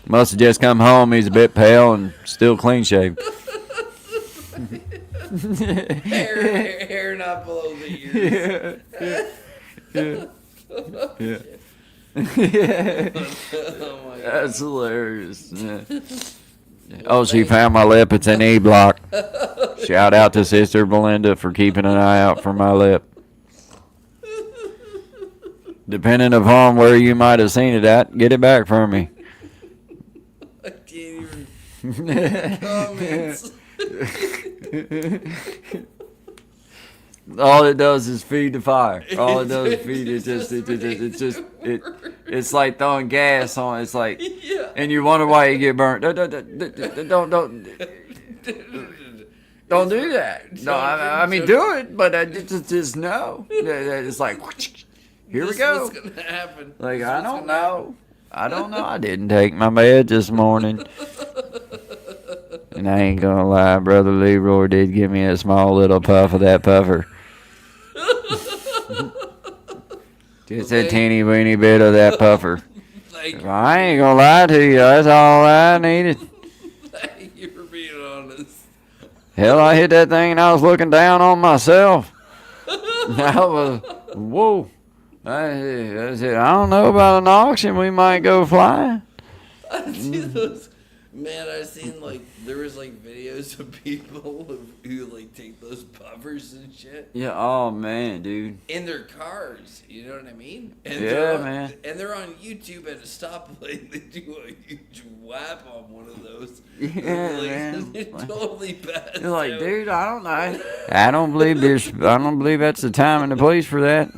Must have just come home. He's a bit pale and still clean shaved. hair not below the ears. Yeah. Oh my God. That's hilarious. Yeah. Oh, she found my lip. It's an E Block. Shout out to Sister Belinda for keeping an eye out for my lip. Depending upon where you might have seen it at, get it back for me. I can't even comments. All it does is feed the fire. All it does is feed it. It's like throwing gas on. It's like, Yeah. and you wonder why you get burnt. Don't do that. No, I mean do it, but just no. It's like, here we This is go. what's gonna happen. Like This is I what's don't gonna know. I don't know. I didn't take my meds this morning. And I ain't gonna lie, Brother Leroy did give me a small little puff of that puffer. Just a teeny weeny bit of that puffer. Thank you. I ain't gonna lie to you, that's all I needed. Thank you for being honest. Hell, I hit that thing and I was looking down on myself. I was, whoa. I said, I don't know about an auction. We might go flying. I see those. Man, I seen like there was like videos of people who like take those puffers and shit Yeah. Oh man, dude. in their cars. You know what I mean? And Yeah, they're on, man. And they're on YouTube at a stoplight. They do a huge whap on one of those. Yeah, like, man. They totally pass You're like, out. dude, I don't know. I don't believe this. I don't believe that's the time and the place for that.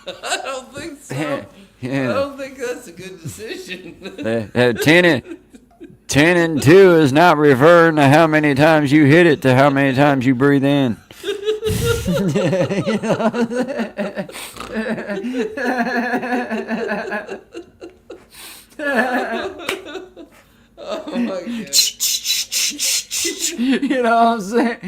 I don't think so. Yeah. I don't think that's a good decision. 10 and 2 is not referring to how many times you hit it to how many times you breathe in. Oh my god. You know what I'm saying?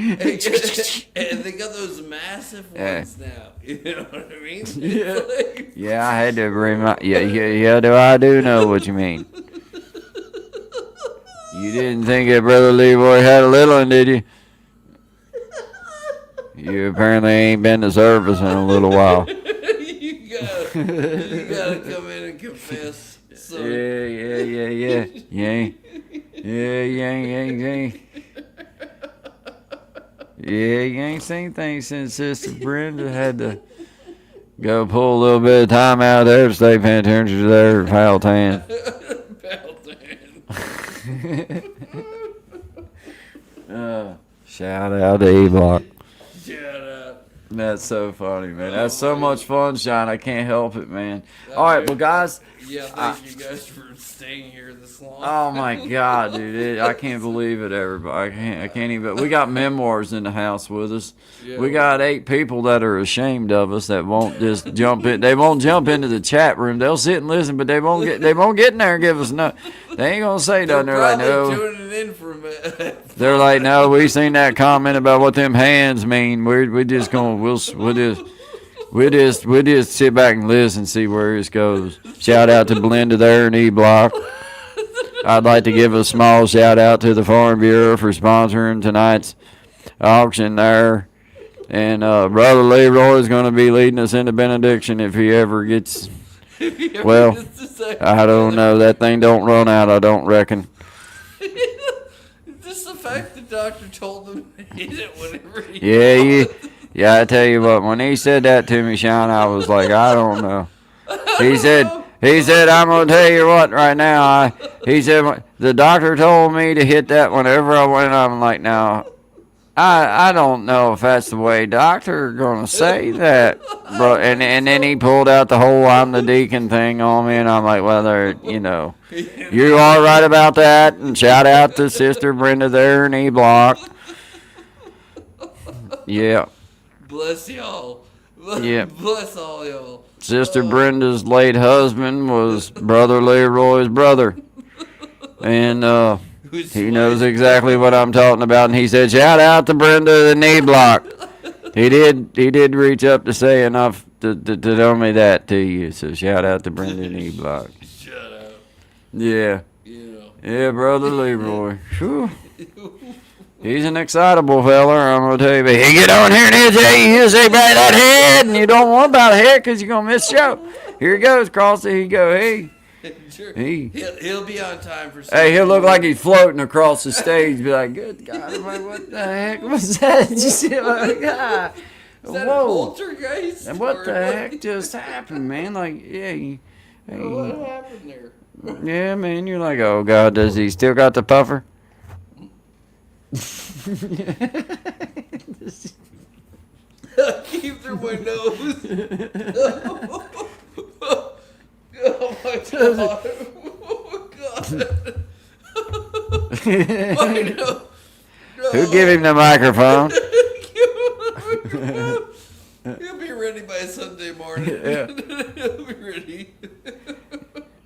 And they got those massive ones now. You know what I mean? Yeah. It's like, Yeah, I had to remind. I do know what you mean. You didn't think that Brother Leroy had a little one, did you? You apparently ain't been to service in a little while. you gotta come in and confess. So. Yeah. Yeah, you ain't seen things since Sister Brenda had to go pull a little bit of time out there to stay paying attention to their foul tan. Shout out to E-Block. Shut up. That's so funny, man. That's so much fun, Sean. I can't help it, man. All right, well, guys. Yeah, thank you guys for staying here this long. Oh my God, dude! I can't believe it, everybody. I can't even. We got memoirs in the house with us. Yeah. We got 8 people that are ashamed of us that won't just jump in. They won't jump into the chat room. They'll sit and listen, but they won't get. They won't get in there and give us no. They ain't gonna say nothing. They're like, no. Tuning in for a minute. They're like, no. We seen that comment about what them hands mean. We're just gonna. We'll just sit back and listen and see where this goes. Shout out to Belinda there in E-Block. I'd like to give a small shout out to the Farm Bureau for sponsoring tonight's auction there. And Brother Leroy is going to be leading us into benediction if he ever gets. Well, I don't know. That thing don't run out, I don't reckon. Just the fact the doctor told him to hit it whenever he Yeah, I tell you what, when he said that to me, Sean, I was like, I don't know. He said, I'm going to tell you what right now. He said, the doctor told me to hit that whenever I went. I'm like, now, I don't know if that's the way doctor going to say that. Bro. And then he pulled out the whole I'm the deacon thing on me. And I'm like, well, you are right about that. And shout out to Sister Brenda there in E-Block. Yeah. Bless y'all. Yeah. Bless all y'all. Sister Brenda's late husband was Brother Leroy's brother. And he knows exactly what I'm talking about. And he said, shout out to Brenda in E-Block. He did reach up to say enough to tell me that to you. So shout out to Brenda in E-Block. Shut up. Yeah. You know. Yeah, Brother Leroy. Whew. He's an excitable feller, I'm going to tell you. But he get on here and he'll tell you, he'll say about that head, and you don't want about a head because you're going to miss the show. Here he goes, across it. He go, hey. Sure. He. He'll be on time for Hey, he'll look like he's floating across the stage. Be like, good God, I'm like, what the heck was that? You see, like, God. Is that a Whoa. poltergeist? And what or the heck just happened, man? Like, yeah. What happened there? Yeah, man, you're like, oh, God, does he still got the puffer? Keep through my nose. Oh my God. Oh God. My nose. Who give him the microphone? He'll be ready by Sunday morning. Yeah. He'll be ready.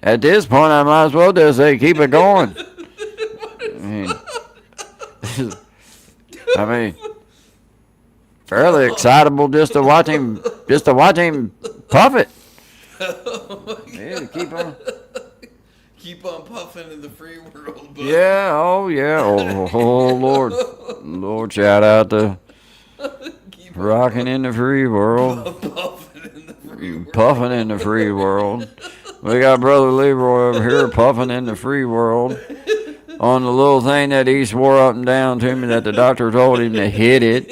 At this point, I might as well just say, keep it going. I mean, fairly excitable just to watch him puff it. Oh my Yeah, keep on. Keep on puffing in the free world, bud. Yeah, oh yeah, oh Lord, Lord, shout out to Keep rocking in the free world. on puffing in the free You puffing in the free world. We got Brother Leroy over here puffing in the free world on the little thing that he swore up and down to me that the doctor told him to hit it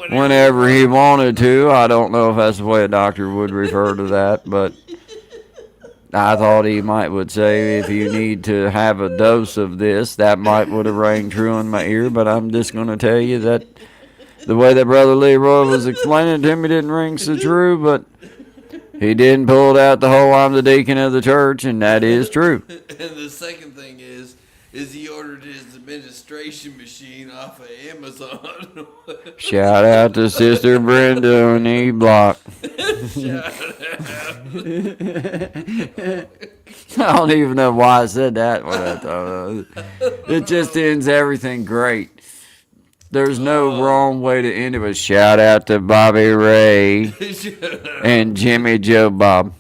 whenever he wanted to. I don't know if that's the way a doctor would refer to that, but I thought he would say if you need to have a dose of this, that would have rang true in my ear. But I'm just going to tell you that the way that Brother Leroy was explaining it to me didn't ring so true, but he didn't pull out the whole I'm the deacon of the church, and that is true. And the second thing is he ordered his administration machine off of Amazon. Shout out to Sister Brenda on E Block. I don't even know why I said that when I thought it just ends everything great. There's no wrong way to end it, but shout out to Bobby Ray and Jimmy Joe Bob.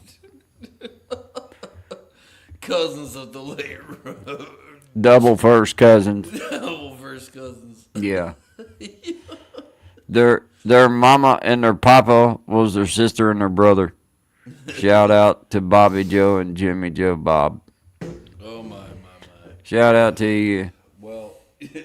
Cousins of the late road. Double first cousins. Double first cousins. Yeah. Their mama and their papa was their sister and their brother. Shout out to Bobby Joe and Jimmy Joe Bob. Oh my. Shout out to you. Well, yeah.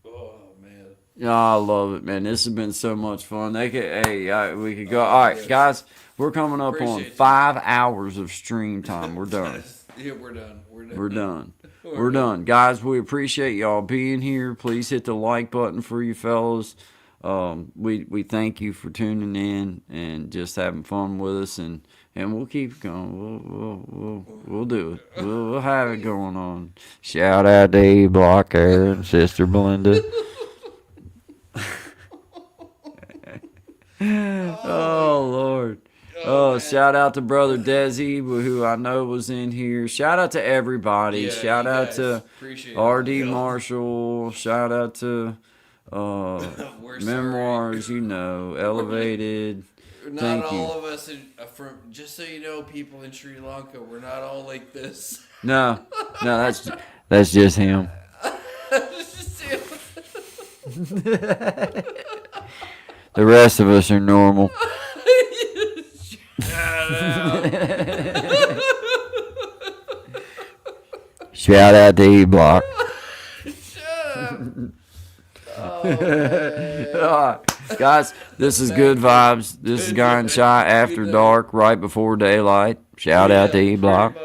Oh man. Yeah, I love it, man. This has been so much fun. We could go. All right, guys, we're coming up on Appreciate 5 hours of stream time. We're done. Yeah, we're done. We're done. We're done. Guys, we appreciate y'all being here. Please hit the like button for you fellas. We thank you for tuning in and just having fun with us, and we'll keep going. We'll do it. We'll have it going on. Shout out to E Block and Sister Belinda. Oh Lord. Oh, shout out to Brother Desi, who I know was in here. Shout out to everybody. Yeah, shout out to appreciate R.D. it. Marshall. Shout out to We're Memoirs, Elevated. Not Thank you. all of us, from just so you know, people in Sri Lanka, we're not all like this. No, that's just him. The rest of us are normal. Shout out to E Block. Guys, this is Good Vibes. This is Gun Shot After Dark, right before daylight. Shout out to E Block.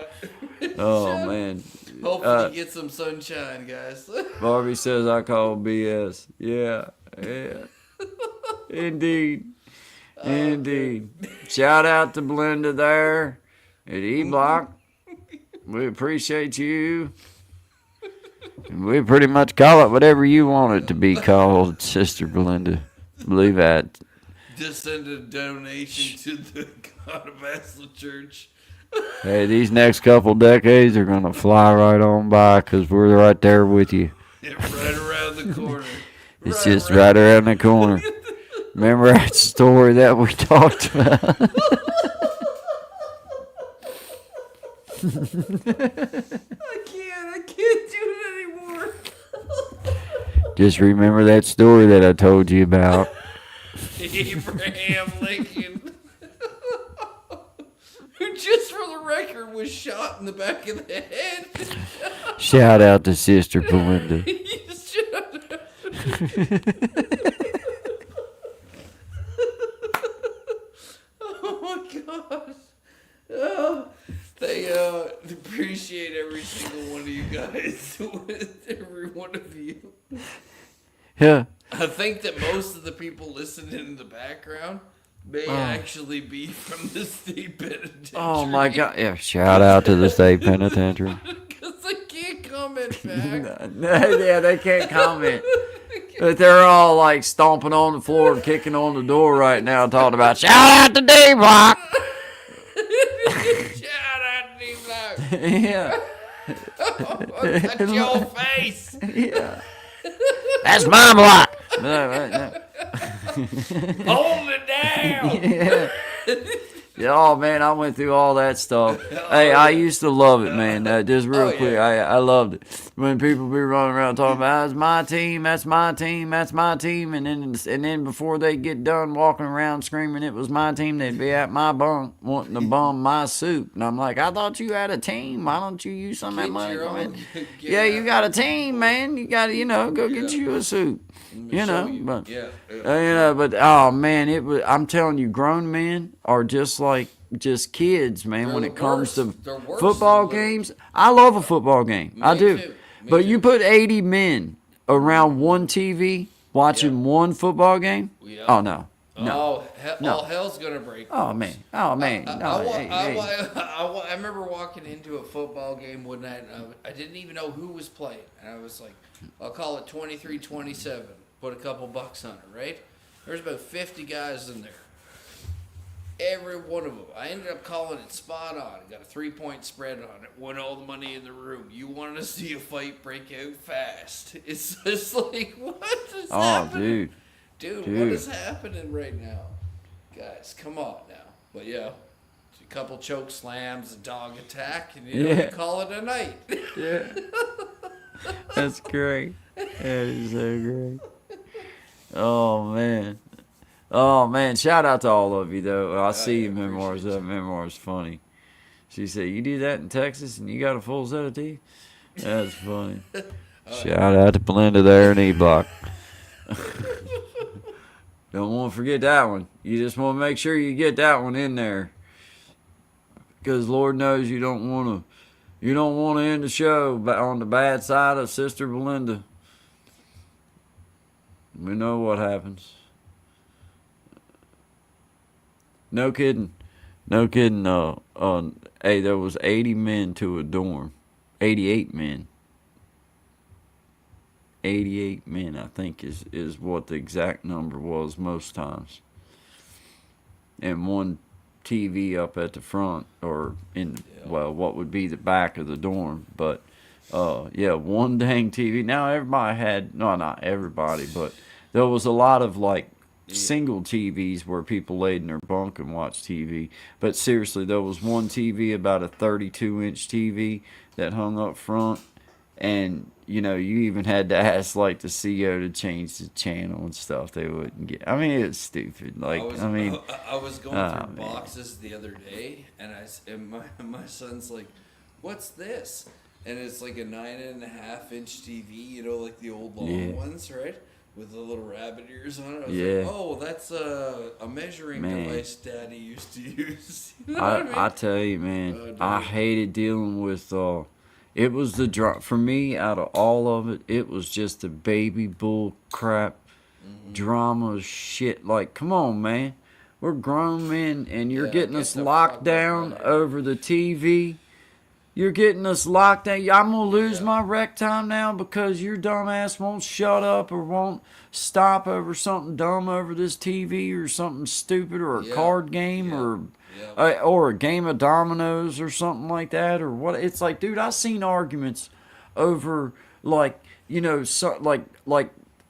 Oh man. Hopefully get some sunshine, guys. Barbie says I call BS. Yeah. Indeed. Shout out to Belinda there at E Block. We appreciate you. We pretty much call it whatever you want it to be called, Sister Belinda. Believe that. Just send a donation to the God of Vassal Church. Hey, these next couple decades are going to fly right on by because we're right there with you. Right around the corner. It's just right around the corner. Remember that story that we talked about? I can't do it anymore. Just remember that story that I told you about. Abraham Lincoln, who just for the record was shot in the back of the head. Shout out to Sister Belinda. Oh my gosh. Oh, they appreciate every single one of you guys. Every one of you. Yeah. I think that most of the people listening in the background may actually be from the state penitentiary. Oh my God. Yeah. Shout out to the state penitentiary. Because they can't comment back. Yeah, they can't comment. But they're all like stomping on the floor and kicking on the door right now, talking about shout out to D Block. Shout out to D Block. Yeah. That's your face. Yeah. That's my block. No. Hold it down. Yeah. Oh man, I went through all that stuff. Hey, I used to love it, man. Just real quick, I loved it when people be running around talking about that's my team, that's my team, that's my team, and then before they get done walking around screaming it was my team, they'd be at my bunk wanting to bum my soup, and I'm like, I thought you had a team. Why don't you use some of that money? Your own. Yeah, you got a team, man. You got to, go get you a soup. But but oh man, I'm telling you, grown men are just like kids, man. They're when the it comes worst. to They're worse football than games, I love a football game. I do. too. Me But too. you put 80 men around one TV watching one football game. Yeah. Oh no, Oh, No. all hell's gonna break. oh man, no. I remember walking into a football game one night, and I didn't even know who was playing, and I was like, I'll call it 23-27. Put a couple bucks on it, right? There's about 50 guys in there. Every one of them. I ended up calling it spot on. Got a 3-point spread on it. Won all the money in the room. You want to see a fight break out fast? It's just like, what is happening? Dude, what is happening right now? Guys, come on now. But yeah, a couple choke slams, a dog attack, and you call it a night. Yeah, that's great. That is so great. Oh man, shout out to all of you though. I see your memoirs. That memoir's funny. She said, "You do that in Texas and you got a full set of teeth." That's funny. Shout out to Belinda there in E-Block. Don't want to forget that one. You just want to make sure you get that one in there, because Lord knows you don't want to end the show on the bad side of Sister Belinda. We know what happens. No kidding. Hey, there was 80 men to a dorm. 88 men. 88 men, I think, is what the exact number was most times. And one TV up at the front, or what would be the back of the dorm. But, one dang TV. Now, everybody had, no, not everybody, but there was a lot of, single TVs where people laid in their bunk and watched TV. But seriously, there was one TV, about a 32-inch TV that hung up front. And, you even had to ask, the CO to change the channel and stuff. They wouldn't get. I mean, it's stupid. I was going through boxes the other day, and my son's like, "What's this?" And it's like a 9.5-inch TV, like the old long ones, right? With the little rabbit ears on it. I was like, oh, that's a measuring device Daddy used to use. You know what I mean? I tell you, man, I hated dealing with. It was for me, out of all of it, it was just the baby bull crap, drama shit. Like, come on, man, we're grown men, and you're getting us locked down over the TV. You're getting us locked down. I'm going to lose my rec time now because your dumbass won't shut up or won't stop over something dumb over this TV or something stupid or a card game or a game of dominoes or something like that or what. It's like, dude, I've seen arguments over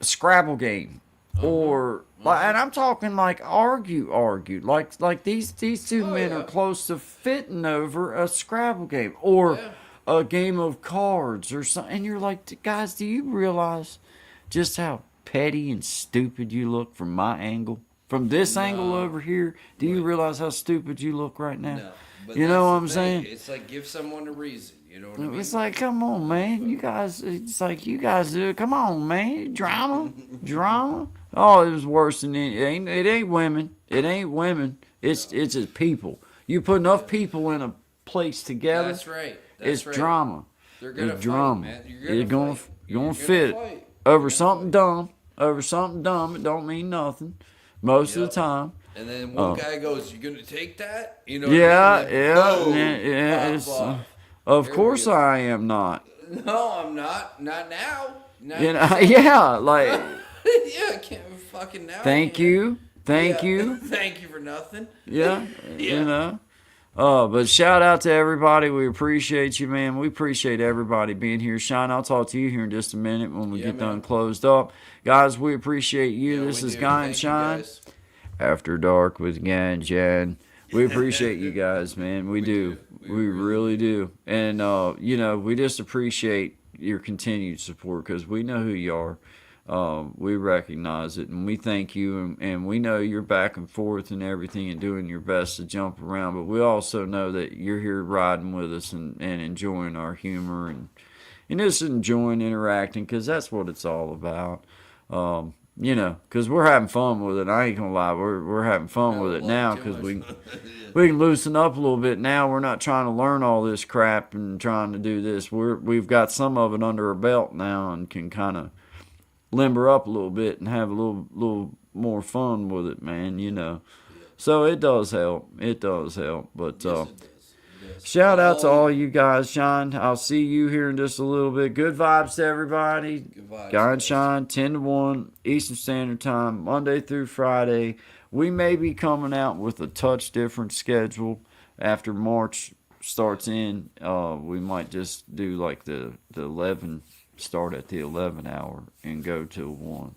Scrabble game or and I'm talking argue like these two men are close to fitting over a Scrabble game or a game of cards or something, and you're like, guys, do you realize just how petty and stupid you look from my angle? From this angle over here, do you realize how stupid you look right now? No, but you know what I'm thing. saying? It's like, give someone a reason. You know what I mean? It's like, come on, man. You guys, it's like, you guys do it. Come on, man. Drama. Oh, it was worse than it ain't women. It ain't women. It's just people. You put enough people in a place together. That's right. It's drama. They're gonna It's fight, drama. man. You're gonna fit it. Over something dumb. It don't mean nothing most of the time. And then one guy goes, "You gonna take that?" You know? Yeah. It's, Of course I am not. No, I'm not. Not now. Yeah, I can't fucking now. Thank you. Thank you for nothing. Yeah. But shout out to everybody. We appreciate you, man. We appreciate everybody being here. Shine, I'll talk to you here in just a minute when we get done closed up. Guys, we appreciate you. This is Guy and Shine. After Dark with Guy and Shine. We appreciate you guys, man. We do. We really do. And, you know, we just appreciate your continued support because we know who you are. We recognize it and we thank you. And we know you're back and forth and everything and doing your best to jump around. But we also know that you're here riding with us and enjoying our humor and just enjoying interacting because that's what it's all about. You know, because we're having fun with it. I ain't gonna lie, we're having fun with it now because we can loosen up a little bit now. We're not trying to learn all this crap and trying to do this. We've got some of it under our belt now and can kind of limber up a little bit and have a little more fun with it, man. You know, so it does help. It does help, but. Shout out to all you guys, Sean. I'll see you here in just a little bit. Good vibes to everybody. Good vibes, Guy and guys. Sean, 10 to 1, Eastern Standard Time, Monday through Friday. We may be coming out with a touch different schedule after March starts in. We might just do like the 11, start at the 11 hour and go till 1.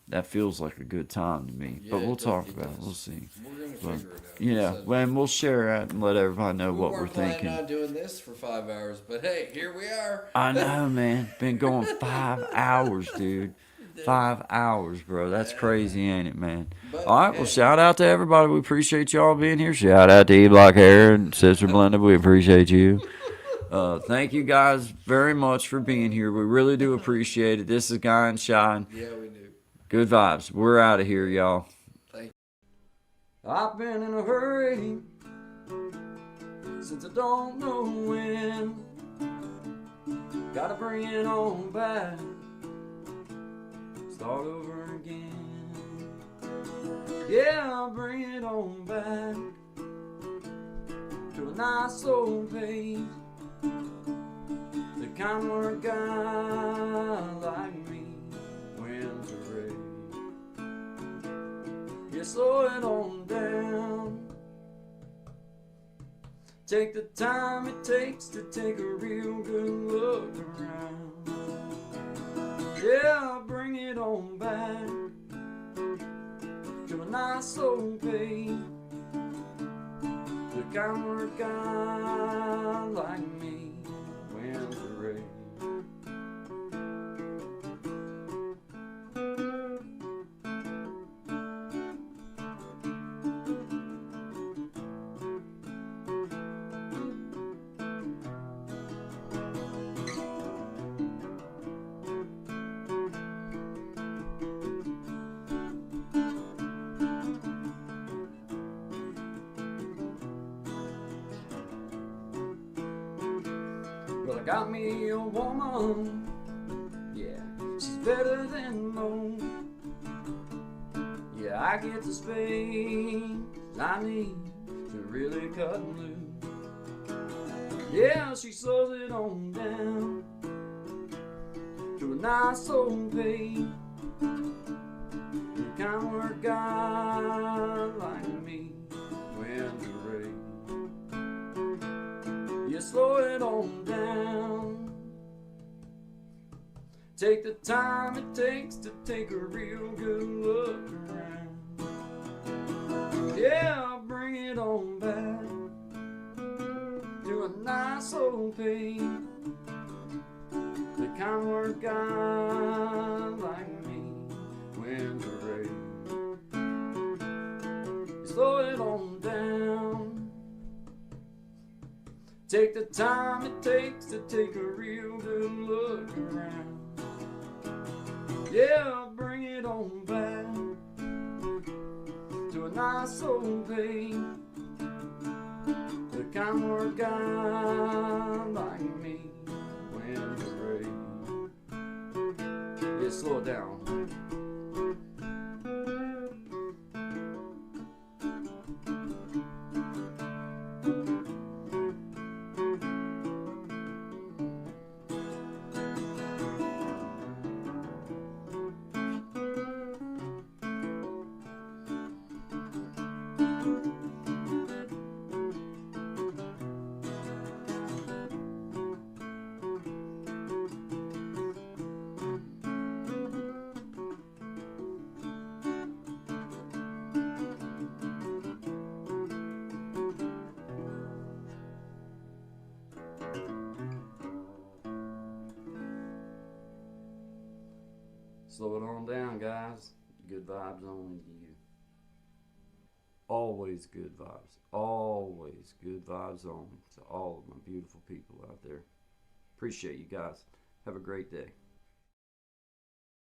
That feels like a good time to me, but we'll talk about it. We'll see. We're gonna But, figure it out. yeah, So, and we'll share that and let everybody know what we're weren't planning thinking. on doing this for 5 hours, but hey, here we are. I know, man. Been going 5 hours, dude. 5 hours, bro. That's crazy, ain't it, man? But, All right, well, hey, shout out to everybody. We appreciate y'all being here. Shout out to E-Block Hair and Sister Blenda. We appreciate you. Thank you guys very much for being here. We really do appreciate it. This is Guy and Sean. yeah, we do. Good vibes. We're out of here, y'all. Thank I've been in a hurry since I don't know when. Gotta bring it on back. Start over again. Yeah, I'll bring it on back to a nice old pace. The kind where a guy like me wins a race. You slow it on down. Take the time it takes to take a real good look around. Yeah, bring it on back to a nice old pace. The kind where a guy like me wins a race. Well, I got me a woman, yeah, she's better than most. Yeah, I get the space I need to really cut and loose. Yeah, she slows it on down to a nice old pace. The kind where a guy like me wins a race. You slow it on down. Take the time it takes to take a real good look around. Yeah, I'll bring it on back to a nice old pace. The kind where a guy like me wins a race. You slow it on down. Take the time it takes to take a real good look around. Yeah, I'll bring it on back to a nice old pace. The kind where a guy like me wins a race. Yeah, slow it down. Slow it on down, guys. Good vibes only to you. Always good vibes. Always good vibes only to all of my beautiful people out there. Appreciate you guys. Have a great day.